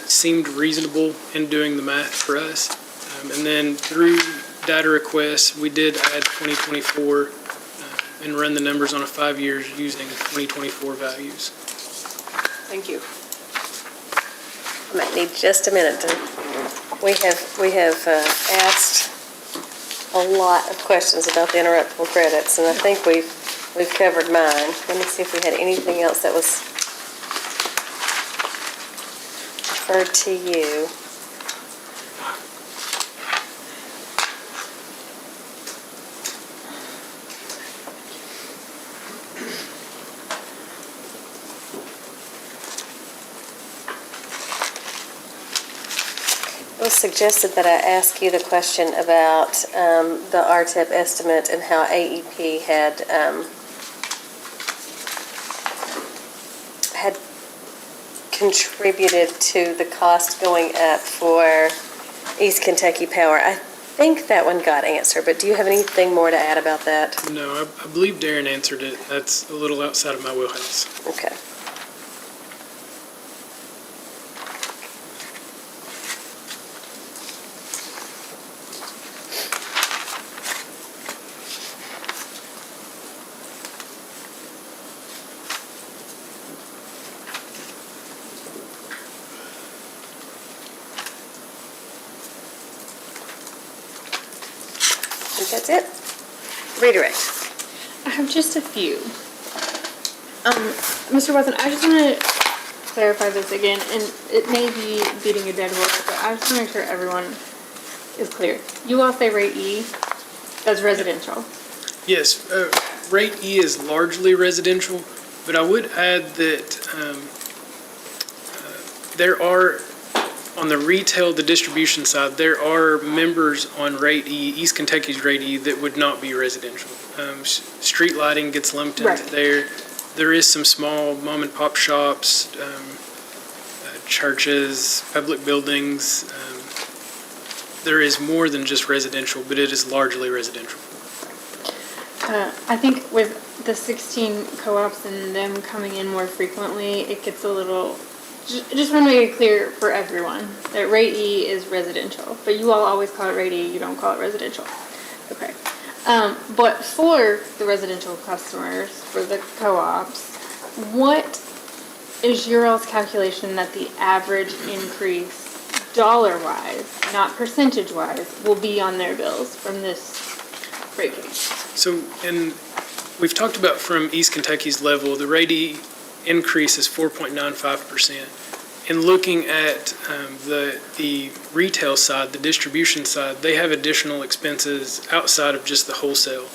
seemed reasonable in doing the math for us. And then through data requests, we did add 2024 and run the numbers on a 5 years using 2024 values. Thank you. I might need just a minute. We have asked a lot of questions about the interruptible credits, and I think we've covered mine. Let me see if we had anything else that was referred to you. It was suggested that I ask you the question about the RTEP estimate and how AEP had contributed to the cost going up for East Kentucky Power. I think that one got answered, but do you have anything more to add about that? No, I believe Darren answered it. That's a little outside of my wheelhouse. Okay. I think that's it. Redirect. I have just a few. Mr. Watson, I just want to clarify this again, and it may be beating a dead horse, but I just want to make sure everyone is clear. You all say rate E, that's residential. Yes, rate E is largely residential, but I would add that there are, on the retail, the distribution side, there are members on rate E, East Kentucky's rate E, that would not be residential. Street lighting gets lumped into there. There is some small mom and pop shops, churches, public buildings. There is more than just residential, but it is largely residential. I think with the 16 co-ops and them coming in more frequently, it gets a little, just want to make it clear for everyone that rate E is residential, but you all always call it rate E, you don't call it residential. Okay. But for the residential customers, for the co-ops, what is your all's calculation that the average increase dollar-wise, not percentage-wise, will be on their bills from this rate case? So, and we've talked about from East Kentucky's level, the rate E increase is 4.95%. In looking at the retail side, the distribution side, they have additional expenses outside of just the wholesale,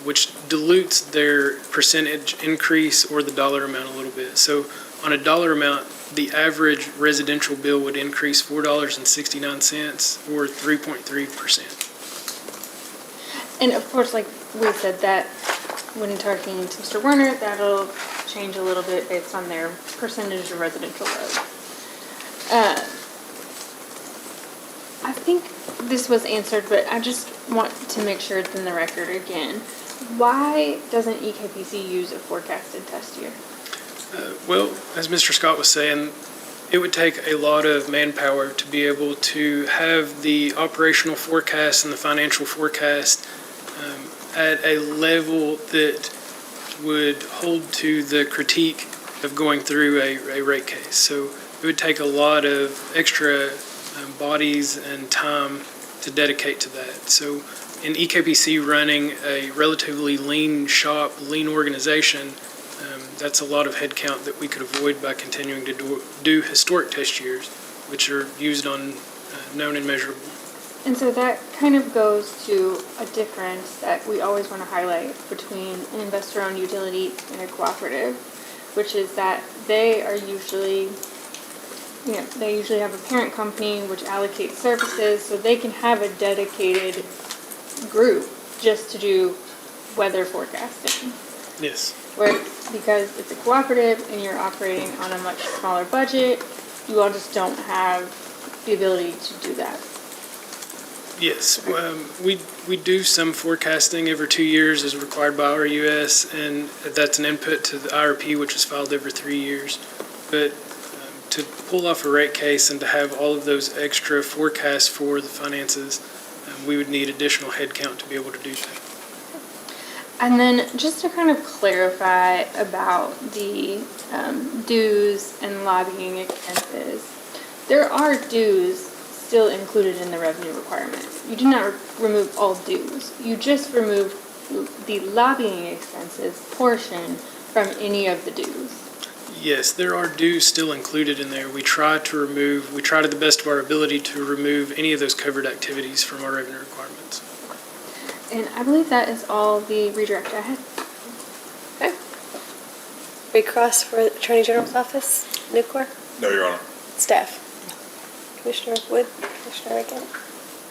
which dilutes their percentage increase or the dollar amount a little bit. So on a dollar amount, the average residential bill would increase $4.69 or 3.3%. And of course, like we said, that when talking to Mr. Werner, that'll change a little bit based on their percentage of residential load. I think this was answered, but I just want to make sure it's in the record again. Why doesn't EKPC use a forecasted test year? Well, as Mr. Scott was saying, it would take a lot of manpower to be able to have the operational forecast and the financial forecast at a level that would hold to the critique of going through a rate case. So it would take a lot of extra bodies and time to dedicate to that. So in EKPC running a relatively lean shop, lean organization, that's a lot of headcount that we could avoid by continuing to do historic test years, which are used on known and measurable. And so that kind of goes to a difference that we always want to highlight between an investor-owned utility and a cooperative, which is that they are usually, they usually have a parent company which allocates services, so they can have a dedicated group just to do weather forecasting. Yes. Where, because it's a cooperative and you're operating on a much smaller budget, you all just don't have the ability to do that. Yes, we do some forecasting every 2 years as required by RUS, and that's an input to the IRP, which is filed every 3 years. But to pull off a rate case and to have all of those extra forecasts for the finances, we would need additional headcount to be able to do that. And then just to kind of clarify about the dues and lobbying expenses, there are dues still included in the revenue requirement. You do not remove all dues. You just remove the lobbying expenses portion from any of the dues. Yes, there are dues still included in there. We try to the best of our ability to remove any of those covered activities from our revenue requirements. And I believe that is all the redirect I had. Okay. Recross for Attorney General's office, Nucor, No, Your Honor. staff. Commissioner Wood, Commissioner Reagan,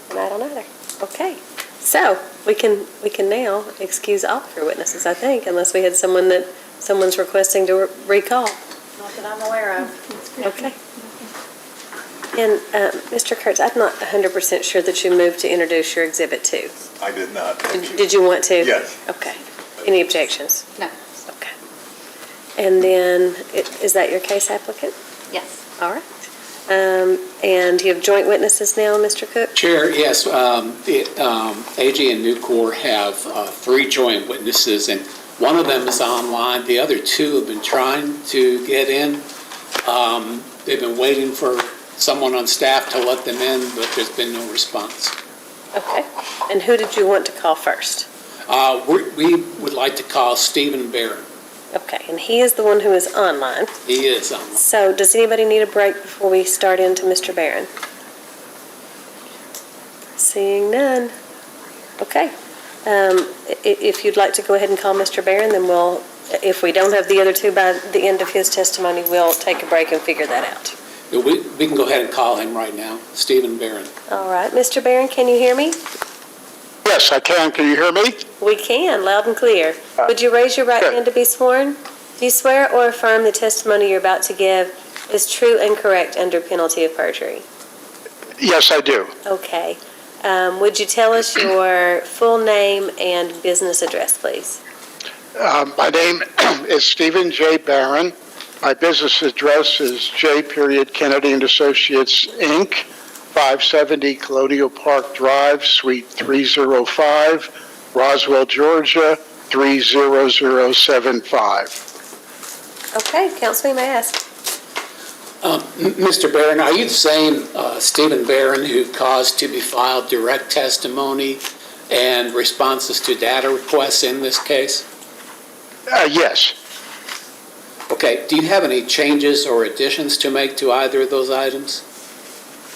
and I don't either. Okay, so we can now excuse all of your witnesses, I think, unless we had someone's requesting to recall. Not that I'm aware of. Okay. And Mr. Kurtz, I'm not 100% sure that you moved to introduce your Exhibit 2. I did not. Did you want to? Yes. Okay. Any objections? No. Okay. And then, is that your case applicant? Yes. All right. And you have joint witnesses now, Mr. Cook? Chair, yes, AG and Nucor have 3 joint witnesses, and one of them is online. The other 2 have been trying to get in. They've been waiting for someone on staff to let them in, but there's been no response. Okay. And who did you want to call first? We would like to call Stephen Barron. Okay, and he is the one who is online. He is online. So does anybody need a break before we start into Mr. Barron? Seeing none. Okay. If you'd like to go ahead and call Mr. Barron, then we'll, if we don't have the other 2 by the end of his testimony, we'll take a break and figure that out. We can go ahead and call him right now, Stephen Barron. All right, Mr. Barron, can you hear me? Yes, I can. Can you hear me? We can, loud and clear. Would you raise your right hand to be sworn? Do you swear or affirm the testimony you're about to give is true and correct under penalty of perjury? Yes, I do. Okay. Would you tell us your full name and business address, please? My name is Stephen J. Barron. My business address is J. Kennedy and Associates, Inc., 570 Colonial Park Drive, Suite 305, Roswell, Georgia, 30075. Okay, Counsel, you may ask. Mr. Barron, are you the same Stephen Barron who caused to be filed direct testimony and responses to data requests in this case? Yes. Okay, do you have any changes or additions to make to either of those items?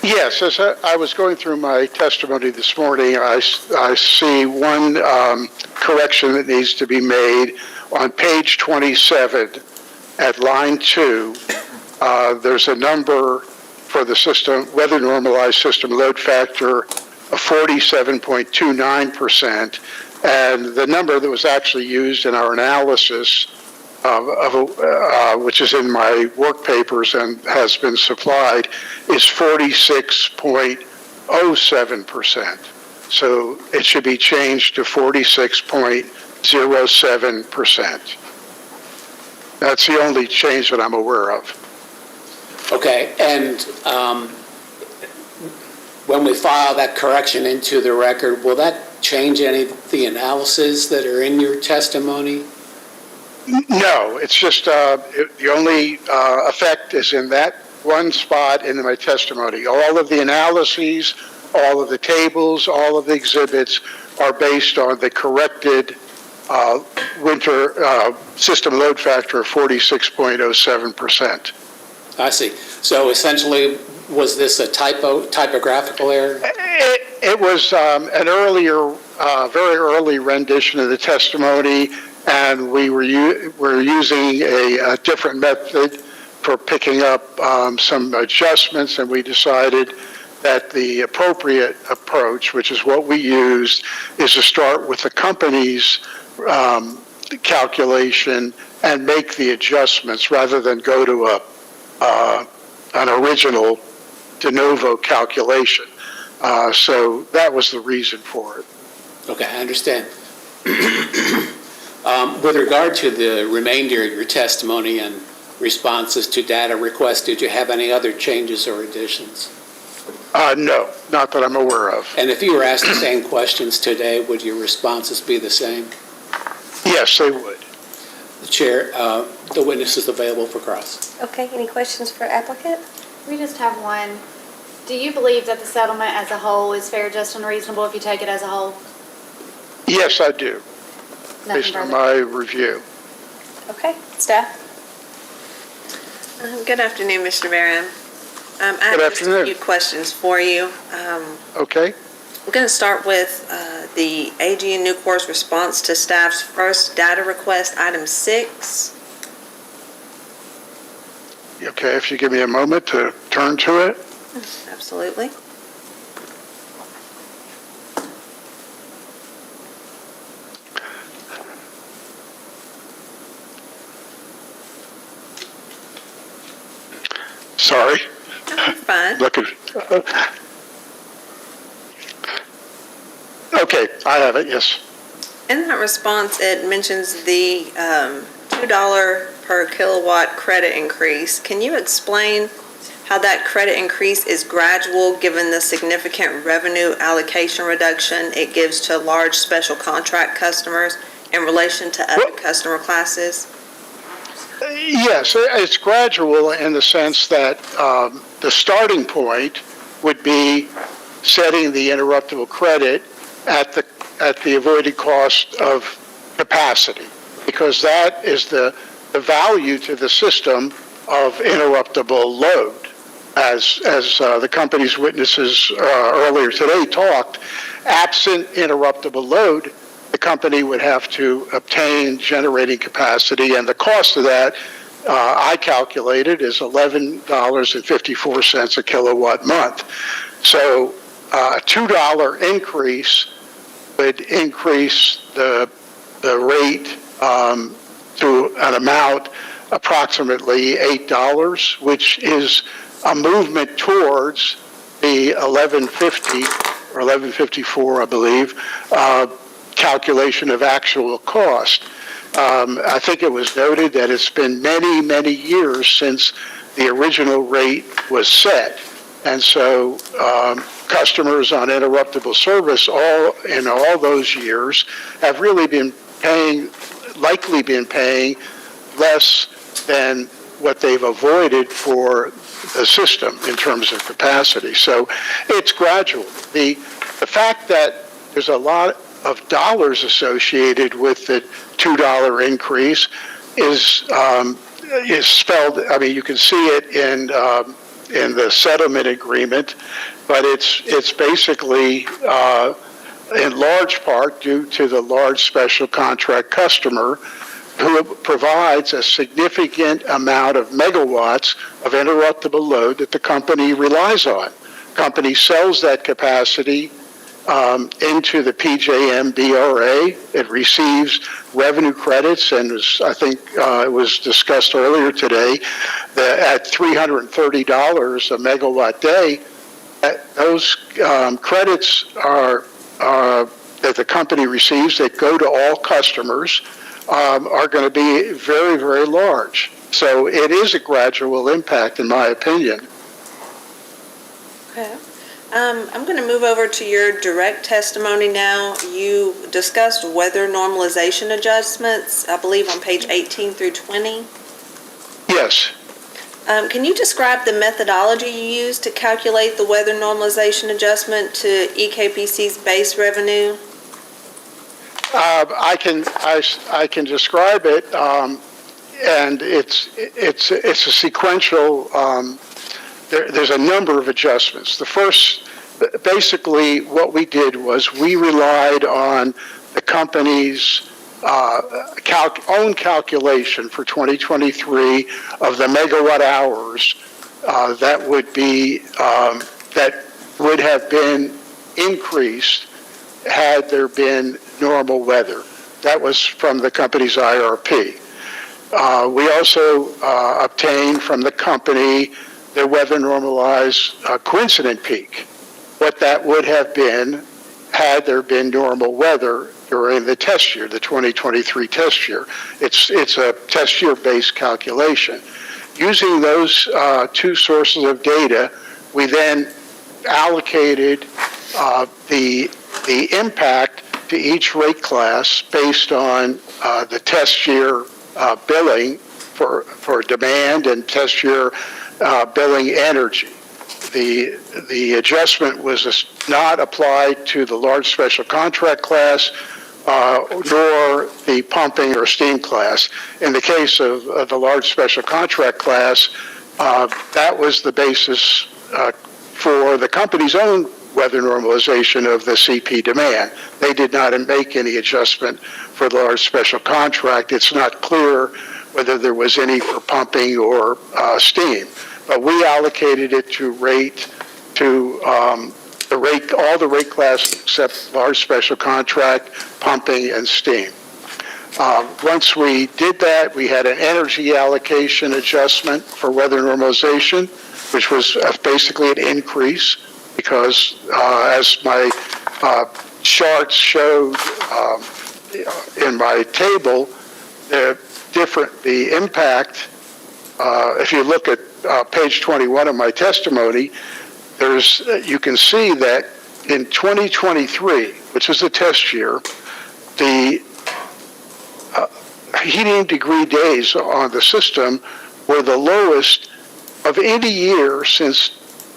Yes, as I was going through my testimony this morning, I see one correction that needs to be made. On page 27, at line 2, there's a number for the system, weather normalized system load factor of 47.29%, and the number that was actually used in our analysis which is in my work papers and has been supplied, is 46.07%. So it should be changed to 46.07%. That's the only change that I'm aware of. Okay, and when we file that correction into the record, will that change any of the analysis that are in your testimony? No, it's just, the only effect is in that one spot in my testimony. All of the analyses, all of the tables, all of the exhibits are based on the corrected winter system load factor of 46.07%. I see. So essentially, was this a typographical error? It was an earlier, very early rendition of the testimony, and we were using a different method for picking up some adjustments, and we decided that the appropriate approach, which is what we used, is to start with the company's calculation and make the adjustments rather than go to an original de novo calculation. So that was the reason for it. Okay, I understand. With regard to the remainder of your testimony and responses to data requests, did you have any other changes or additions? No, not that I'm aware of. And if you were asked the same questions today, would your responses be the same? Yes, they would. The chair, the witness is available for cross. Okay, any questions for applicant? We just have one. Do you believe that the settlement as a whole is fair, just, and reasonable if you take it as a whole? Yes, I do, Nothing based on further. my review. Okay, staff? Good afternoon, Mr. Barron. I have Good just a afternoon. few questions for you. Okay. I'm going to start with the AG and Nucor's response to staff's first data request, item 6. Okay, if you give me a moment to turn to it. Absolutely. Sorry. Fine. Looking. Okay, I have it, yes. In that response, it mentions the $2 per kilowatt credit increase. Can you explain how that credit increase is gradual, given the significant revenue allocation reduction it gives to large special contract customers in relation to other customer classes? Yes, it's gradual in the sense that the starting point would be setting the interruptible credit at the avoided cost of capacity, because that is the value to the system of interruptible load. As the company's witnesses earlier today talked, absent interruptible load, the company would have to obtain generating capacity, and the cost of that, I calculated, is $11.54 a kilowatt month. So a $2 increase would increase the rate to an amount approximately $8, which is a movement towards the 1150 or 1154, I believe, calculation of actual cost. I think it was noted that it's been many, many years since the original rate was set. And so customers on interruptible service in all those years have really likely been paying less than what they've avoided for the system in terms of capacity. So it's gradual. The fact that there's a lot of dollars associated with the $2 increase is spelled, I mean, you can see it in the settlement agreement, but it's basically in large part due to the large special contract customer who provides a significant amount of megawatts of interruptible load that the company relies on. Company sells that capacity into the PJM BRA. It receives revenue credits, and I think it was discussed earlier today that at $330 a megawatt day, those credits are that the company receives that go to all customers are going to be very, very large. So it is a gradual impact, in my opinion. Okay. I'm going to move over to your direct testimony now. You discussed weather normalization adjustments, I believe on page 18 through 20. Yes. Can you describe the methodology you used to calculate the weather normalization adjustment to EKPC's base revenue? I can describe it, and it's a sequential. There's a number of adjustments. The first, basically, what we did was we relied on the company's own calculation for 2023 of the megawatt hours that would have been increased had there been normal weather. That was from the company's IRP. We also obtained from the company the weather normalized coincident peak, what that would have been had there been normal weather during the test year, the 2023 test year. It's a test year based calculation. Using those two sources of data, we then allocated the impact to each rate class based on the test year billing for demand and test year billing energy. The adjustment was not applied to the large special contract class nor the pumping or steam class. In the case of the large special contract class, that was the basis for the company's own weather normalization of the CP demand. They did not make any adjustment for the large special contract. It's not clear whether there was any for pumping or steam, but we allocated it to all the rate classes except large special contract, pumping, and steam. Once we did that, we had an energy allocation adjustment for weather normalization, which was basically an increase because, as my charts showed in my table, the impact, if you look at page 21 of my testimony, you can see that in 2023, which is the test year, the heating degree days on the system were the lowest of any year since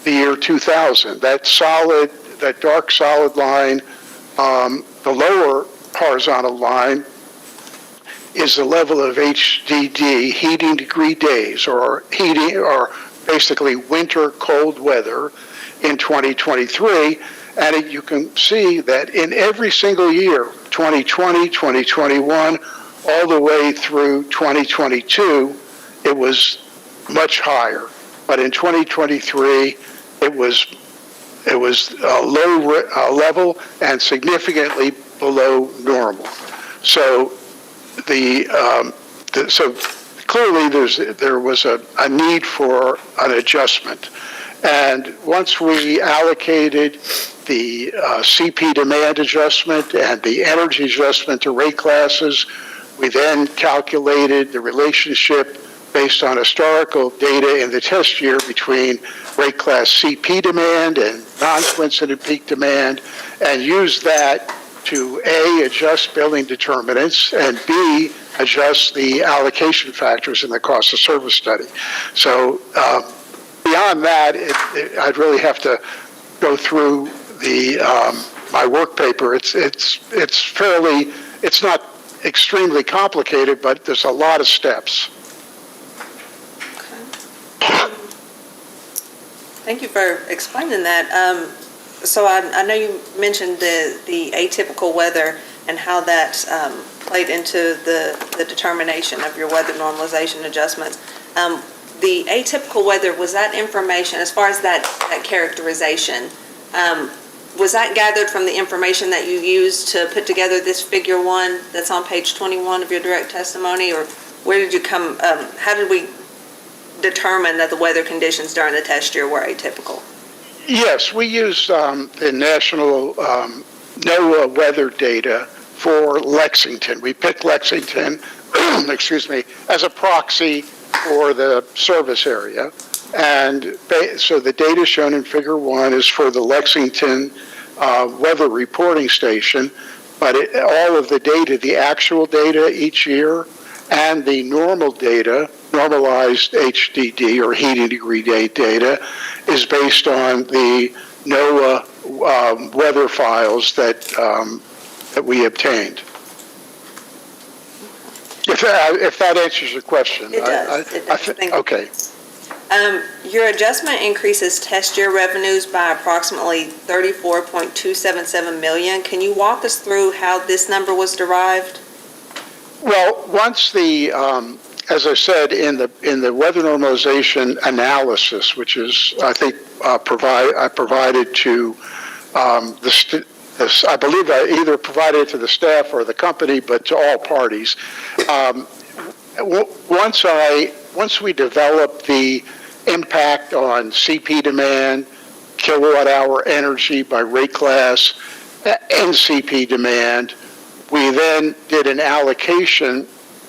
the year 2000. That dark solid line, the lower horizontal line, is the level of HDD, heating degree days, or basically winter cold weather in 2023. And you can see that in every single year, 2020, 2021, all the way through 2022, it was much higher. But in 2023, it was a low level and significantly below normal. So so clearly there was a need for an adjustment. And once we allocated the CP demand adjustment and the energy adjustment to rate classes, we then calculated the relationship based on historical data in the test year between rate class CP demand and non-coincident peak demand, and used that to A, adjust billing determinants, and B, adjust the allocation factors in the cost of service study. So beyond that, I'd really have to go through my work paper. It's not extremely complicated, but there's a lot of steps. Thank you for explaining that. So I know you mentioned the atypical weather and how that played into the determination of your weather normalization adjustments. The atypical weather, was that information, as far as that characterization, was that gathered from the information that you used to put together this figure 1 that's on page 21 of your direct testimony, or where did you come, how did we determine that the weather conditions during the test year were atypical? Yes, we used the national NOAA weather data for Lexington. We picked Lexington, excuse me, as a proxy for the service area. And so the data shown in Figure 1 is for the Lexington weather reporting station, but all of the data, the actual data each year, and the normal data, normalized HDD or heating degree day data, is based on the NOAA weather files that we obtained. If that answers your question. It does. Thank you. Okay. Your adjustment increases test year revenues by approximately $34.277 million. Can you walk us through how this number was derived? Well, once the, as I said, in the weather normalization analysis, which is, I think, I provided to I believe I either provided it to the staff or the company, but to all parties. Once we develop the impact on CP demand, kilowatt hour energy by rate class, and CP demand, we then did an allocation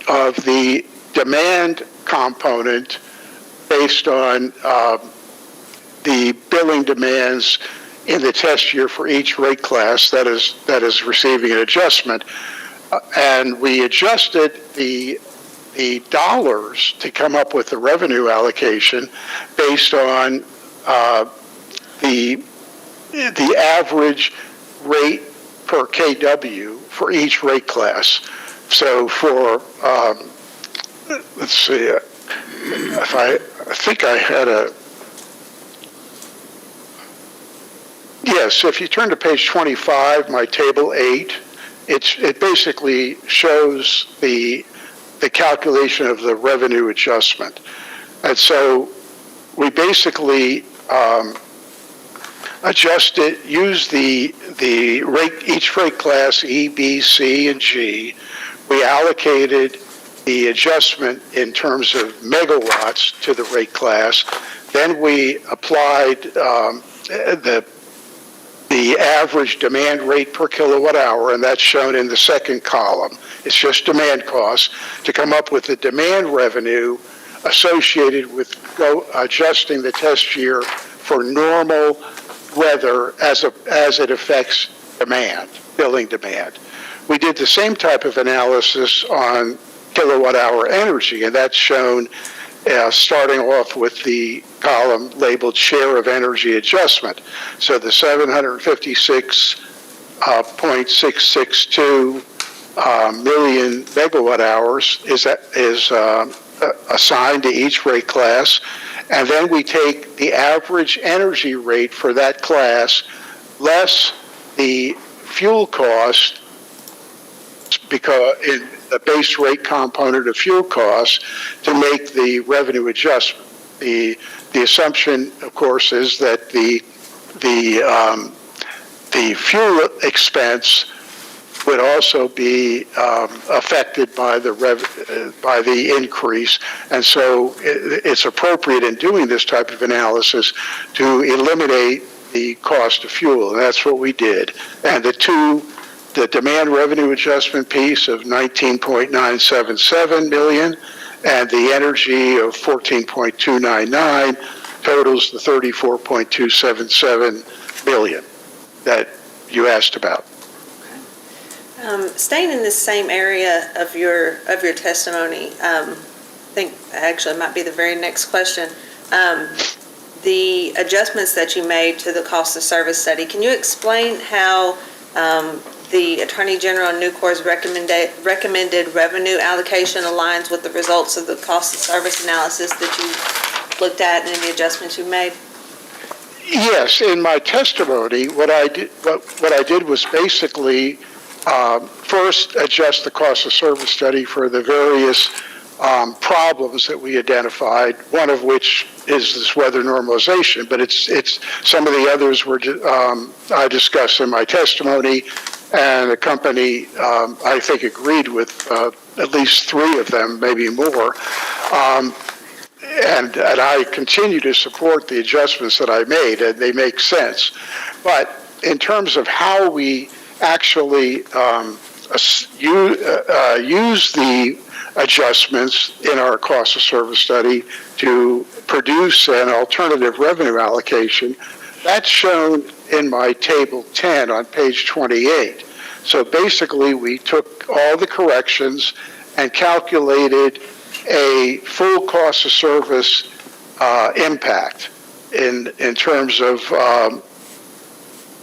of the demand component based on the billing demands in the test year for each rate class that is receiving an adjustment. And we adjusted the dollars to come up with the revenue allocation based on the average rate per KW for each rate class. So for, let's see, I think I had a, yes, if you turn to page 25, my table 8, it basically shows the calculation of the revenue adjustment. And so we basically use the rate, each rate class, E, B, C, and G. We allocated the adjustment in terms of megawatts to the rate class. Then we applied the average demand rate per kilowatt hour, and that's shown in the second column. It's just demand costs to come up with the demand revenue associated with adjusting the test year for normal weather as it affects demand, billing demand. We did the same type of analysis on kilowatt hour energy, and that's shown starting off with the column labeled share of energy adjustment. So the 756.662 million megawatt hours is assigned to each rate class. And then we take the average energy rate for that class less the fuel cost, because in the base rate component of fuel costs, to make the revenue adjustment. The assumption, of course, is that the fuel expense would also be affected by the increase, and so it's appropriate in doing this type of analysis to eliminate the cost of fuel, and that's what we did. And the demand revenue adjustment piece of $19.977 million and the energy of $14.299 totals the $34.277 million that you asked about. Staying in this same area of your testimony, I think actually it might be the very next question. The adjustments that you made to the cost of service study, can you explain how the Attorney General and Nucor's recommended revenue allocation aligns with the results of the cost of service analysis that you looked at and the adjustments you made? Yes, in my testimony, what I did was basically first adjust the cost of service study for the various problems that we identified, one of which is this weather normalization, but it's some of the others were I discussed in my testimony, and the company, I think, agreed with at least 3 of them, maybe more. And I continue to support the adjustments that I made, and they make sense. But in terms of how we actually use the adjustments in our cost of service study to produce an alternative revenue allocation. That's shown in my table 10 on page 28. So basically, we took all the corrections and calculated a full cost of service impact in terms of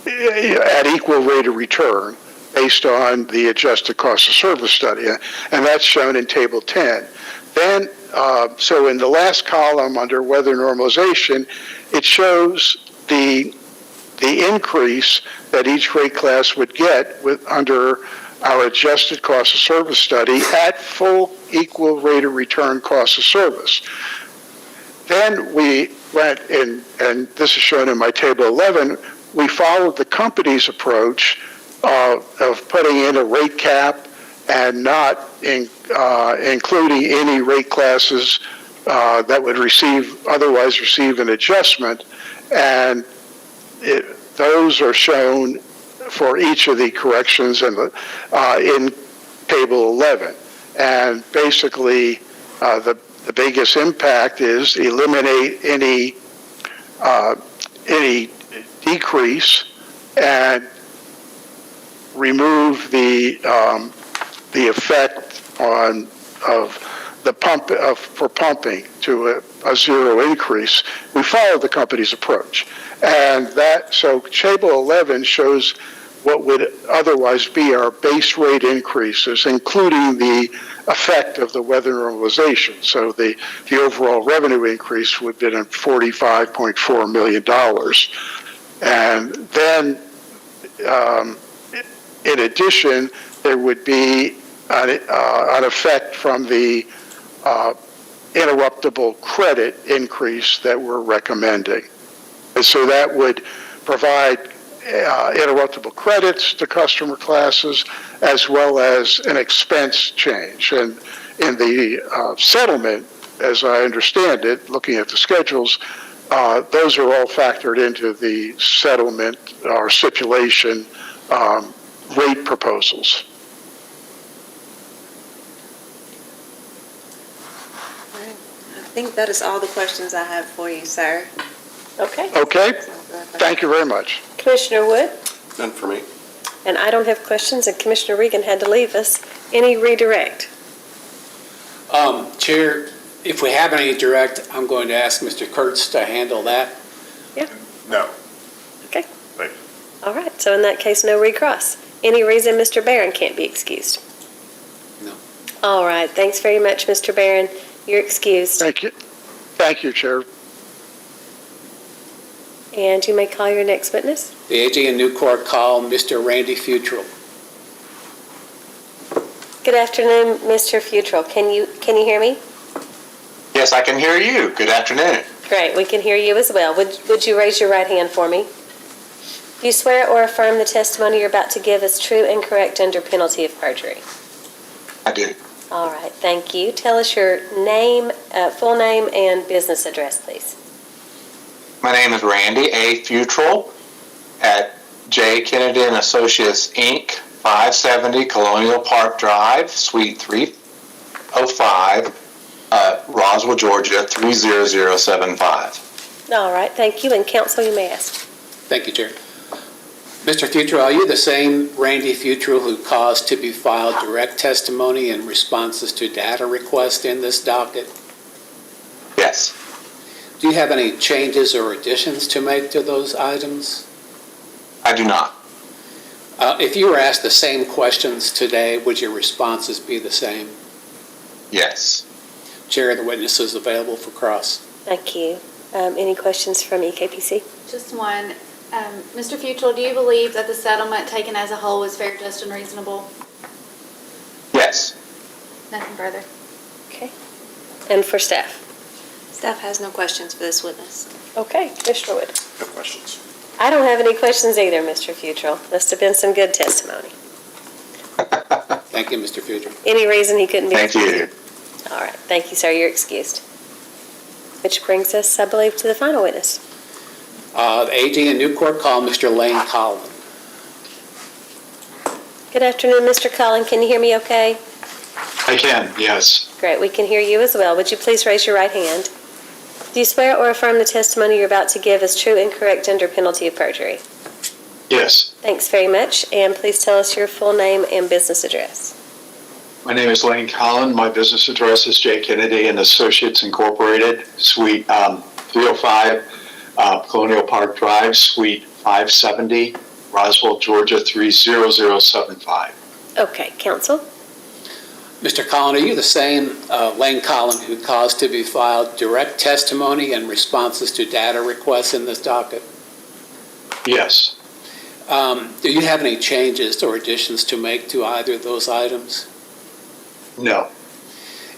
at equal rate of return based on the adjusted cost of service study, and that's shown in table 10. Then, so in the last column under weather normalization, it shows the increase that each rate class would get under our adjusted cost of service study at full equal rate of return cost of service. Then we went in, and this is shown in my table 11, we followed the company's approach of putting in a rate cap and not including any rate classes that would otherwise receive an adjustment. And those are shown for each of the corrections in table 11. And basically, the biggest impact is eliminate any decrease and remove the effect for pumping to a zero increase. We followed the company's approach, and so table 11 shows what would otherwise be our base rate increases, including the effect of the weather normalization. So the overall revenue increase would have been $45.4 million. And then, in addition, there would be an effect from the interruptible credit increase that we're recommending. And so that would provide interruptible credits to customer classes as well as an expense change. And in the settlement, as I understand it, looking at the schedules, those are all factored into the settlement or stipulation rate proposals. I think that is all the questions I have for you, sir. Okay. Okay, thank you very much. Commissioner Wood? None for me. And I don't have questions, and Commissioner Regan had to leave us. Any redirect? Chair, if we have any direct, I'm going to ask Mr. Kurtz to handle that. No. Okay. Thank you. All right, so in that case, no recross. Any reason Mr. Barron can't be excused? No. All right, thanks very much, Mr. Barron. You're excused. Thank you. Thank you, Chair. And you may call your next witness. The AG in new court call Mr. Randy Futrell. Good afternoon, Mr. Futrell. Can you hear me? Yes, I can hear you. Good afternoon. Great, we can hear you as well. Would you raise your right hand for me? Do you swear or affirm the testimony you're about to give is true and correct under penalty of perjury? I do. All right, thank you. Tell us your name, full name, and business address, please. My name is Randy A. Futrell at J. Kennedy and Associates, Inc., 570 Colonial Park Drive, Suite 305, Roswell, Georgia, 30075. All right, thank you. And counsel, you may ask. Thank you, Chair. Mr. Futrell, are you the same Randy Futrell who caused to be filed direct testimony in responses to data requests in this docket? Yes. Do you have any changes or additions to make to those items? I do not. If you were asked the same questions today, would your responses be the same? Yes. Chair, the witness is available for cross. Thank you. Any questions from EKPC? Just one. Mr. Futrell, do you believe that the settlement taken as a whole was fair, just, and reasonable? Yes. Nothing further. Okay. And for staff? Staff has no questions for this witness. Okay, Commissioner Wood. No questions. I don't have any questions either, Mr. Futrell. Must have been some good testimony. Thank you, Mr. Futrell. Any reason he couldn't be Thank you. All right, thank you, sir. You're excused. Which brings us, I believe, to the final witness. The AG in new court call Mr. Lane Collin. Good afternoon, Mr. Cullen. Can you hear me okay? I can, yes. Great, we can hear you as well. Would you please raise your right hand? Do you swear or affirm the testimony you're about to give is true and correct under penalty of perjury? Yes. Thanks very much, and please tell us your full name and business address. My name is Lane Collin. My business address is J. Kennedy and Associates Incorporated, Suite 305, Colonial Park Drive, Suite 570, Roswell, Georgia 30075. Okay, counsel. Mr. Collin, are you the same Lane Collin who caused to be filed direct testimony and responses to data requests in this docket? Yes. Do you have any changes or additions to make to either of those items? No.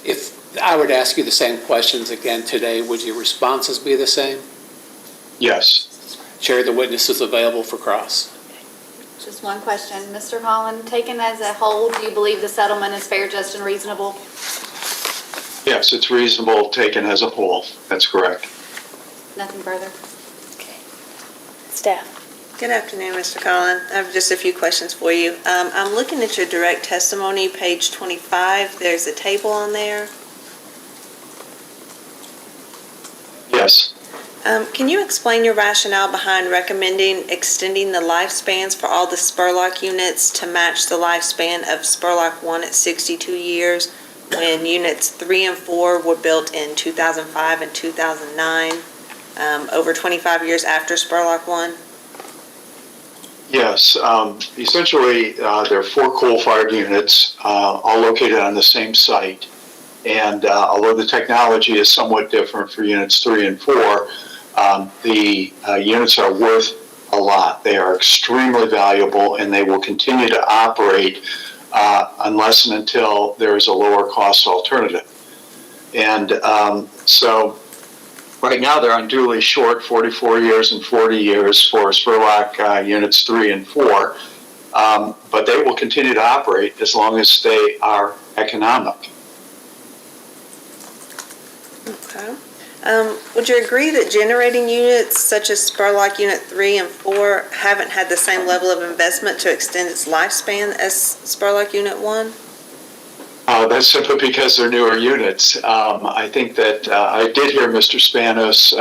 If I were to ask you the same questions again today, would your responses be the same? Yes. Chair, the witness is available for cross. Just one question. Mr. Holland, taken as a whole, do you believe the settlement is fair, just, and reasonable? Yes, it's reasonable taken as a whole. That's correct. Nothing further? Staff. Good afternoon, Mr. Collin. I have just a few questions for you. I'm looking at your direct testimony, page 25. There's a table on there. Yes. Can you explain your rationale behind recommending extending the lifespans for all the Spurlock units to match the lifespan of Spurlock 1 at 62 years when units 3 and 4 were built in 2005 and 2009, over 25 years after Spurlock 1? Yes. Essentially, there are 4 coal-fired units, all located on the same site. And although the technology is somewhat different for units 3 and 4, the units are worth a lot. They are extremely valuable, and they will continue to operate unless and until there is a lower cost alternative. And so right now they're unduly short, 44 years and 40 years for Spurlock units 3 and 4, but they will continue to operate as long as they are economic. Okay. Would you agree that generating units such as Spurlock Unit 3 and 4 haven't had the same level of investment to extend its lifespan as Spurlock Unit 1? That's simply because they're newer units. I think that I did hear Mr. Spanos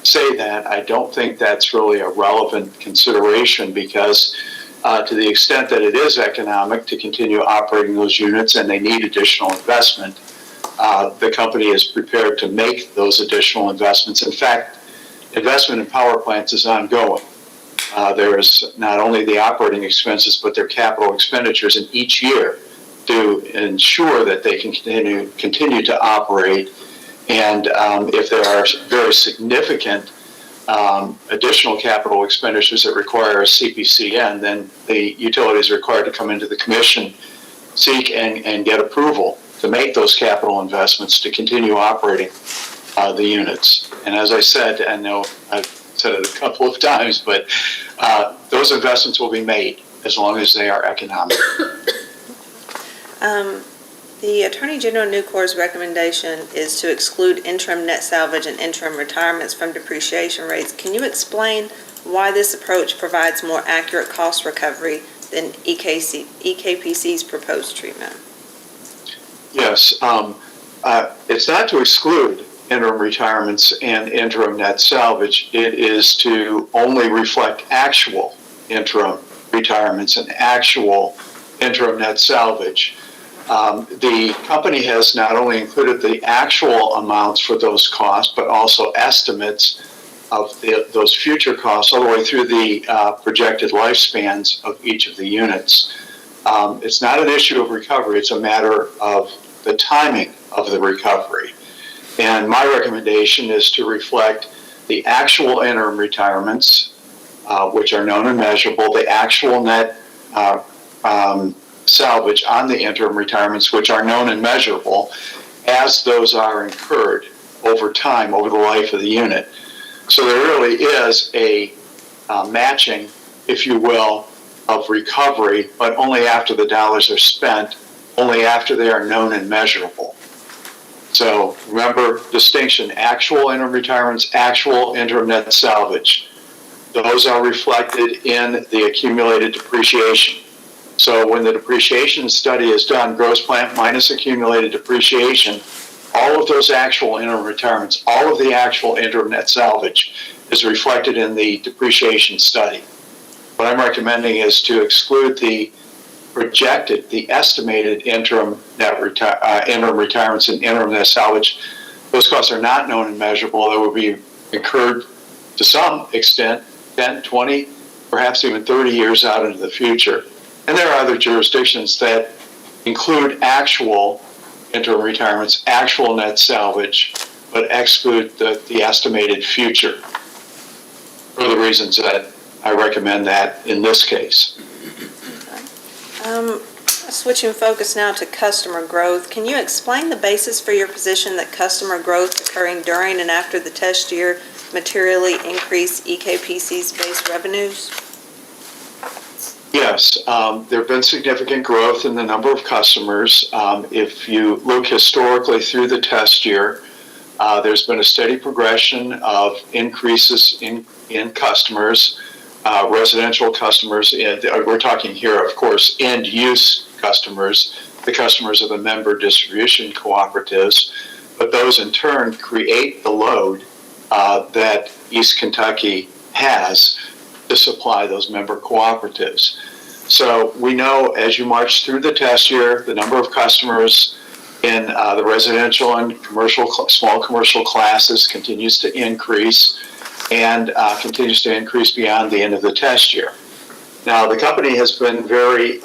say that. I don't think that's really a relevant consideration because to the extent that it is economic to continue operating those units and they need additional investment, the company is prepared to make those additional investments. In fact, investment in power plants is ongoing. There is not only the operating expenses, but their capital expenditures in each year to ensure that they can continue to operate. And if there are very significant additional capital expenditures that require a CPCN, then the utility is required to come into the commission, seek and get approval to make those capital investments to continue operating the units. And as I said, I know I've said it a couple of times, but those investments will be made as long as they are economic. The Attorney General Nucor's recommendation is to exclude interim net salvage and interim retirements from depreciation rates. Can you explain why this approach provides more accurate cost recovery than EKPC's proposed treatment? Yes, it's not to exclude interim retirements and interim net salvage. It is to only reflect actual interim retirements and actual interim net salvage. The company has not only included the actual amounts for those costs, but also estimates of those future costs all the way through the projected lifespans of each of the units. It's not an issue of recovery, it's a matter of the timing of the recovery. And my recommendation is to reflect the actual interim retirements, which are known and measurable, the actual net salvage on the interim retirements, which are known and measurable, as those are incurred over time, over the life of the unit. So there really is a matching, if you will, of recovery, but only after the dollars are spent, only after they are known and measurable. So remember, distinction, actual interim retirements, actual interim net salvage. Those are reflected in the accumulated depreciation. So when the depreciation study is done, gross plant minus accumulated depreciation, all of those actual interim retirements, all of the actual interim net salvage is reflected in the depreciation study. What I'm recommending is to exclude the projected, the estimated interim retirements and interim net salvage. Those costs are not known and measurable. They will be incurred to some extent 10, 20, perhaps even 30 years out into the future. And there are other jurisdictions that include actual interim retirements, actual net salvage, but exclude the estimated future for the reasons that I recommend that in this case. Switching focus now to customer growth, can you explain the basis for your position that customer growth occurring during and after the test year materially increase EKPC's base revenues? Yes, there have been significant growth in the number of customers. If you look historically through the test year, there's been a steady progression of increases in customers, residential customers. We're talking here, of course, end-use customers, the customers of the member distribution cooperatives, but those in turn create the load that East Kentucky has to supply those member cooperatives. So we know as you march through the test year, the number of customers in the residential and commercial, small commercial classes continues to increase and continues to increase beyond the end of the test year. Now, the company has been very,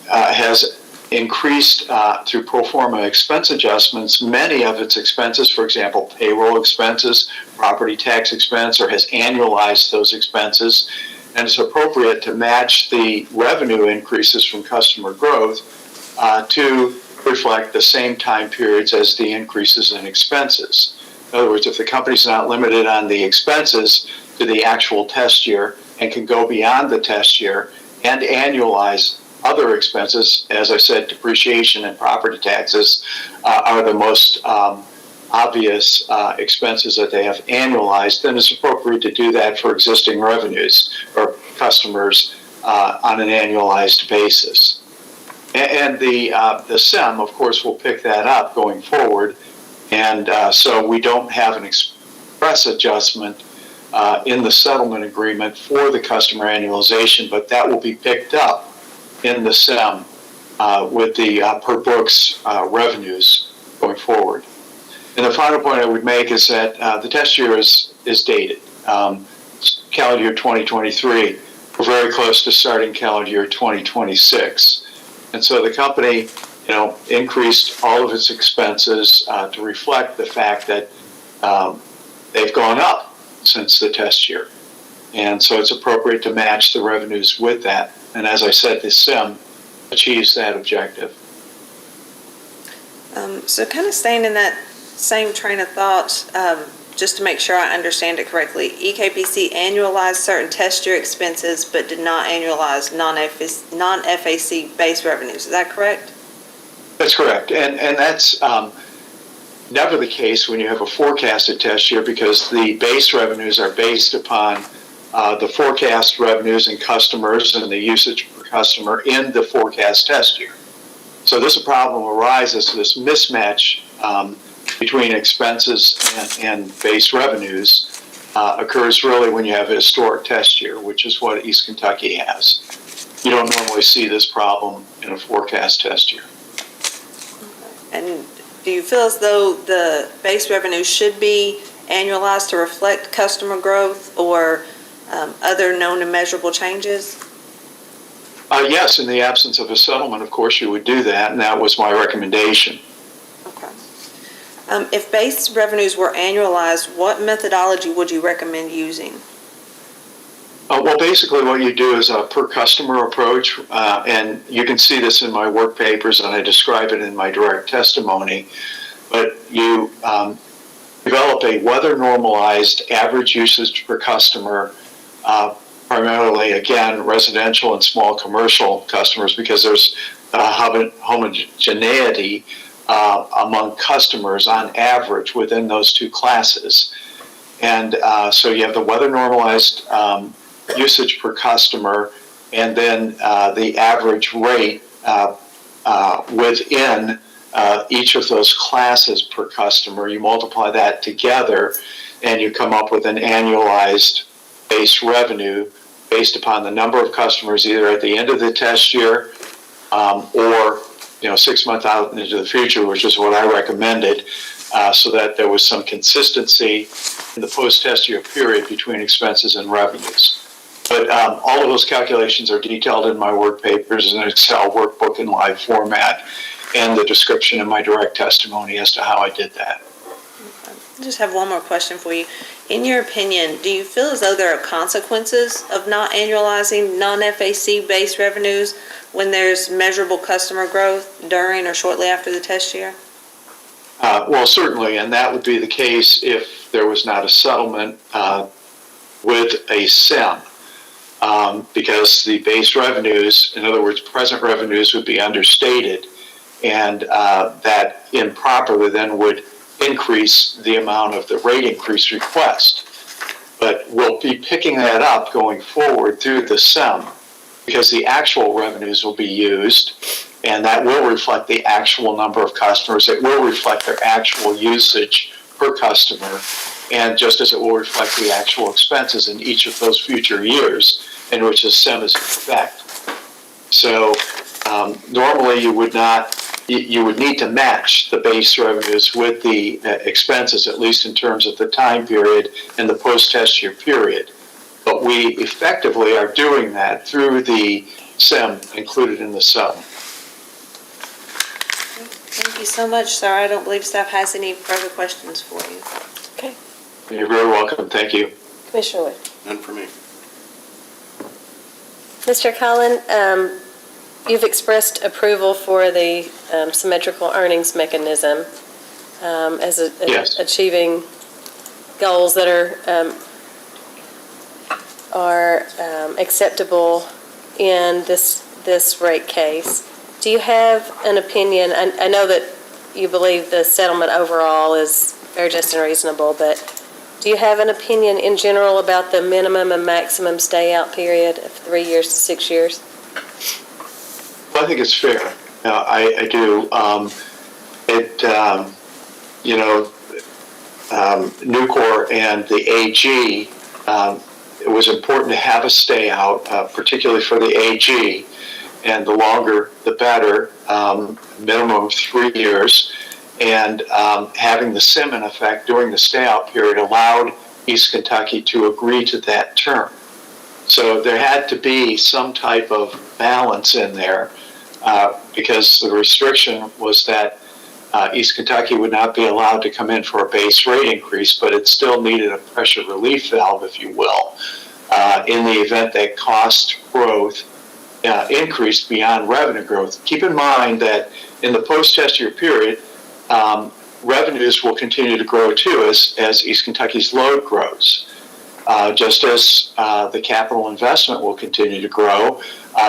has increased through pro forma expense adjustments, many of its expenses, for example, payroll expenses, property tax expense, or has annualized those expenses, and it's appropriate to match the revenue increases from customer growth to reflect the same time periods as the increases in expenses. In other words, if the company's not limited on the expenses to the actual test year and can go beyond the test year and annualize other expenses, as I said, depreciation and property taxes are the most obvious expenses that they have annualized, then it's appropriate to do that for existing revenues or customers on an annualized basis. And the SEM, of course, will pick that up going forward. And so we don't have an express adjustment in the settlement agreement for the customer annualization, but that will be picked up in the SEM with the per books revenues going forward. And the final point I would make is that the test year is dated. Calendar year 2023, we're very close to starting calendar year 2026. And so the company, increased all of its expenses to reflect the fact that they've gone up since the test year. And so it's appropriate to match the revenues with that. And as I said, the SIM achieves that objective. So kind of staying in that same train of thought, just to make sure I understand it correctly, EKPC annualized certain test year expenses but did not annualize non-FAC base revenues. Is that correct? That's correct. And that's never the case when you have a forecasted test year, because the base revenues are based upon the forecast revenues and customers and the usage per customer in the forecast test year. So this problem arises, this mismatch between expenses and base revenues occurs really when you have a historic test year, which is what East Kentucky has. You don't normally see this problem in a forecast test year. And do you feel as though the base revenue should be annualized to reflect customer growth or other known and measurable changes? Yes, in the absence of a settlement, of course, you would do that, and that was my recommendation. Okay. If base revenues were annualized, what methodology would you recommend using? Well, basically what you do is a per customer approach, and you can see this in my work papers, and I describe it in my direct testimony. But you develop a weather normalized average usage per customer, primarily, again, residential and small commercial customers, because there's homogeneity among customers on average within those two classes. And so you have the weather normalized usage per customer, and then the average rate within each of those classes per customer. You multiply that together, and you come up with an annualized base revenue based upon the number of customers either at the end of the test year or 6 months out into the future, which is what I recommended, so that there was some consistency in the post-test year period between expenses and revenues. But all of those calculations are detailed in my work papers in an Excel workbook in live format, and the description in my direct testimony as to how I did that. I just have one more question for you. In your opinion, do you feel as though there are consequences of not annualizing non-FAC based revenues when there's measurable customer growth during or shortly after the test year? Well, certainly, and that would be the case if there was not a settlement with a SIM, because the base revenues, in other words, present revenues, would be understated, and that improperly then would increase the amount of the rate increase request. But we'll be picking that up going forward through the SIM, because the actual revenues will be used, and that will reflect the actual number of customers. It will reflect their actual usage per customer, and just as it will reflect the actual expenses in each of those future years in which the SIM is in effect. So normally you would need to match the base revenues with the expenses, at least in terms of the time period and the post-test year period. But we effectively are doing that through the SIM included in the sum. Thank you so much, sir. I don't believe staff has any further questions for you. Okay. You're very welcome. Thank you. Commissioner Wood. None for me. Mr. Collin, you've expressed approval for the symmetrical earnings mechanism as Yes. achieving goals that are acceptable in this rate case. Do you have an opinion? I know that you believe the settlement overall is fair, just, and reasonable, but do you have an opinion in general about the minimum and maximum stay-out period of 3 years to 6 years? Well, I think it's fair. I do. Nucor and the AG, it was important to have a stay-out, particularly for the AG, and the longer the better, minimum of 3 years. And having the SIM in effect during the stay-out period allowed East Kentucky to agree to that term. So there had to be some type of balance in there because the restriction was that East Kentucky would not be allowed to come in for a base rate increase, but it still needed a pressure relief valve, if you will, in the event that cost growth increased beyond revenue growth. Keep in mind that in the post-test year period, revenues will continue to grow too as East Kentucky's load grows. Just as the capital investment will continue to grow,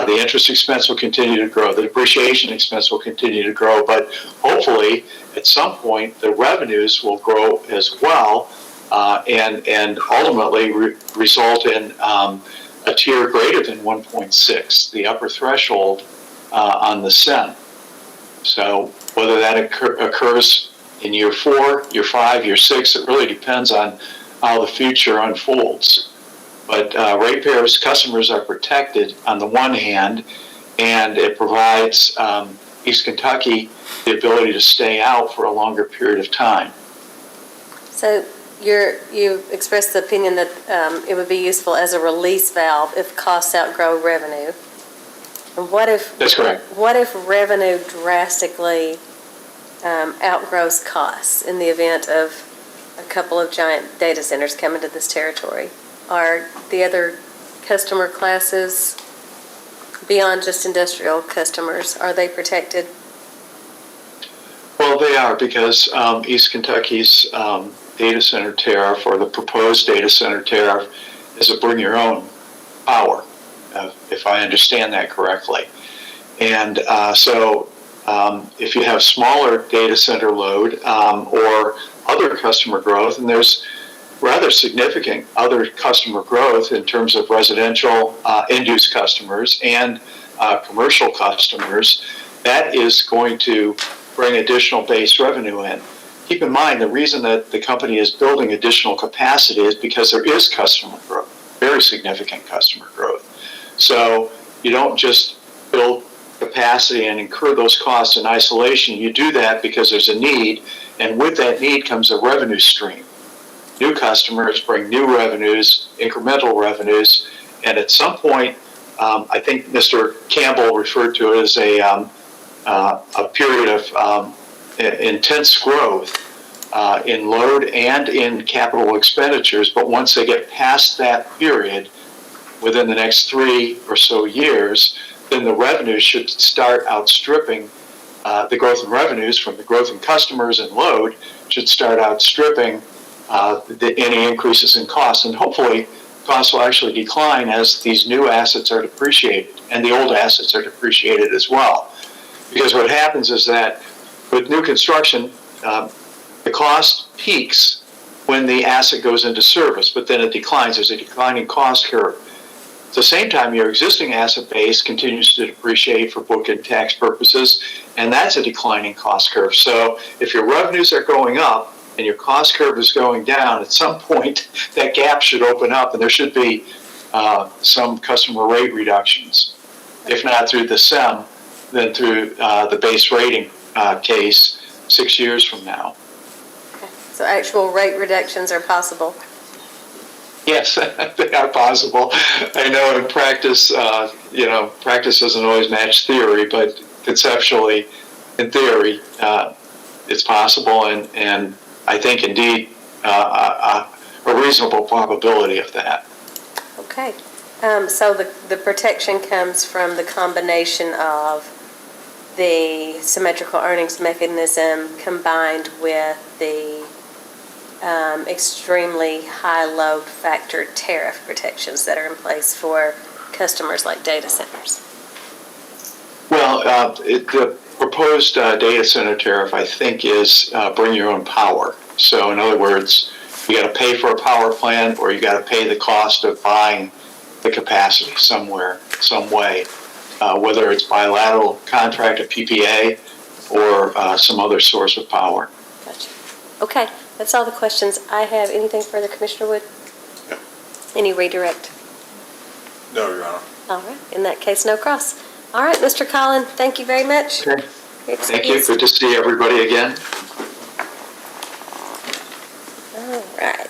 the interest expense will continue to grow, the depreciation expense will continue to grow, but hopefully at some point the revenues will grow as well and ultimately result in a tier greater than 1.6, the upper threshold on the SIM. So whether that occurs in year 4, year 5, year 6, it really depends on how the future unfolds. But ratepayers, customers are protected on the one hand, and it provides East Kentucky the ability to stay out for a longer period of time. So you've expressed the opinion that it would be useful as a release valve if costs outgrow revenue. And what if That's correct. What if revenue drastically outgrows costs in the event of a couple of giant data centers coming to this territory? Are the other customer classes beyond just industrial customers, are they protected? Well, they are, because East Kentucky's data center tariff, or the proposed data center tariff, is a bring your own power, if I understand that correctly. And so if you have smaller data center load or other customer growth, and there's rather significant other customer growth in terms of residential end-use customers and commercial customers, that is going to bring additional base revenue in. Keep in mind, the reason that the company is building additional capacity is because there is customer growth, very significant customer growth. So you don't just build capacity and incur those costs in isolation. You do that because there's a need, and with that need comes a revenue stream. New customers bring new revenues, incremental revenues, and at some point, I think Mr. Campbell referred to it as a period of intense growth in load and in capital expenditures, but once they get past that period, within the next 3 or so years, then the revenues should start outstripping the growth in revenues from the growth in customers and load should start outstripping any increases in costs. And hopefully, costs will actually decline as these new assets are depreciated and the old assets are depreciated as well. Because what happens is that with new construction, the cost peaks when the asset goes into service, but then it declines. There's a declining cost curve. At the same time, your existing asset base continues to depreciate for book and tax purposes, and that's a declining cost curve. So if your revenues are going up and your cost curve is going down, at some point that gap should open up and there should be some customer rate reductions. If not through the SEM, then through the base rating case 6 years from now. So actual rate reductions are possible. Yes, they are possible. I know in practice, practice doesn't always match theory, but conceptually, in theory, it's possible, and I think indeed a reasonable probability of that. Okay. So the protection comes from the combination of the symmetrical earnings mechanism combined with the extremely high load factor tariff protections that are in place for customers like data centers. Well, the proposed data center tariff, I think, is bring your own power. So in other words, you got to pay for a power plant or you got to pay the cost of buying the capacity somewhere, some way, whether it's bilateral contract, a PPA, or some other source of power. Gotcha. Okay. That's all the questions I have. Anything further, Commissioner Wood? No. Any redirect? No, Your Honor. All right. In that case, no cross. All right, Mr. Collin, thank you very much. Okay. Thank you. Good to see everybody again. All right.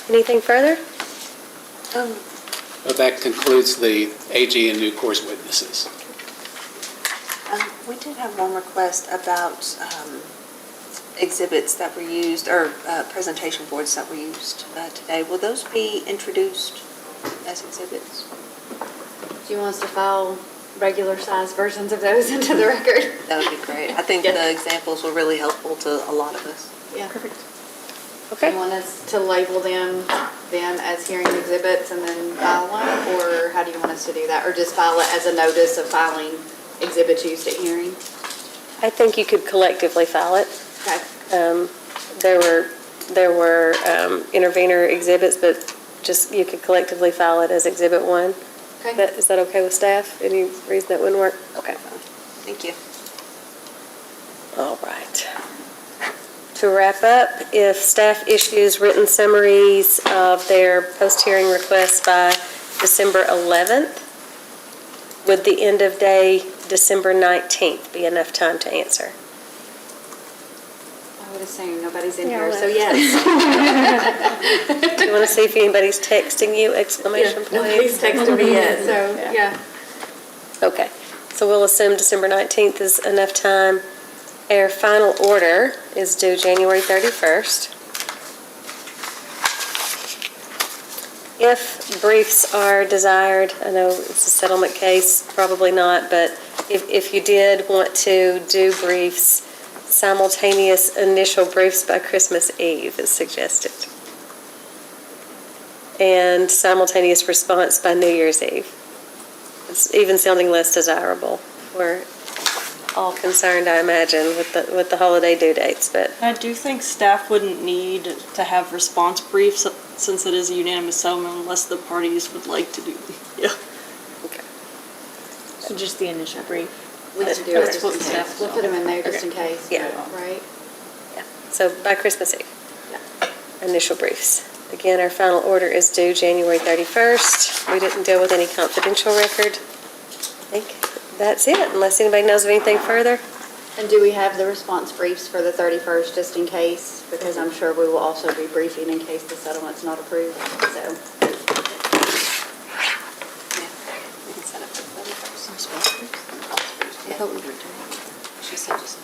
Anything further? Well, that concludes the AG and Nucor's witnesses. We did have one request about exhibits that were used, or presentation boards that were used today. Will those be introduced as exhibits? Do you want us to file regular size versions of those into the record? That would be great. I think the examples were really helpful to a lot of us. Yeah. Perfect. Okay. Do you want us to label them as hearing exhibits and then file them, or how do you want us to do that? Or just file it as a notice of filing exhibits used at hearing? I think you could collectively file it. Okay. There were intervener exhibits, but just you could collectively file it as Exhibit 1. Okay. Is that okay with staff? Any reason that wouldn't work? Okay. Thank you. All right. To wrap up, if staff issues written summaries of their post-hearing requests by December 11th, would the end of day December 19th be enough time to answer? I would assume nobody's in here, so yes. Do you want to see if anybody's texting you, exclamation point? Nobody's texted me yet, so, yeah. Okay, so we'll assume December 19th is enough time. Our final order is due January 31st. If briefs are desired, I know it's a settlement case, probably not, but if you did want to do briefs, simultaneous initial briefs by Christmas Eve is suggested. And simultaneous response by New Year's Eve. It's even sounding less desirable. We're all concerned, I imagine, with the holiday due dates, but I do think staff wouldn't need to have response briefs since it is a unanimous settlement unless the parties would like to do them. Yeah. okay. So just the initial brief. We can do it just in case. We'll put them in there just in case. Yeah. Right? So by Christmas Eve. Initial briefs. Again, our final order is due January 31st. We didn't deal with any confidential record. I think that's it, unless anybody knows of anything further. And do we have the response briefs for the 31st, just in case? Because I'm sure we will also be briefing in case the settlement's not approved, so. She said just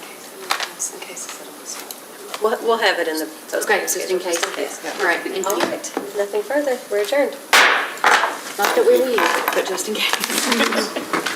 in case the settlement's not. We'll have it in the. Okay, just in case. All right, thank All you. right, nothing further. We're adjourned. Not that we will use it, but just in case.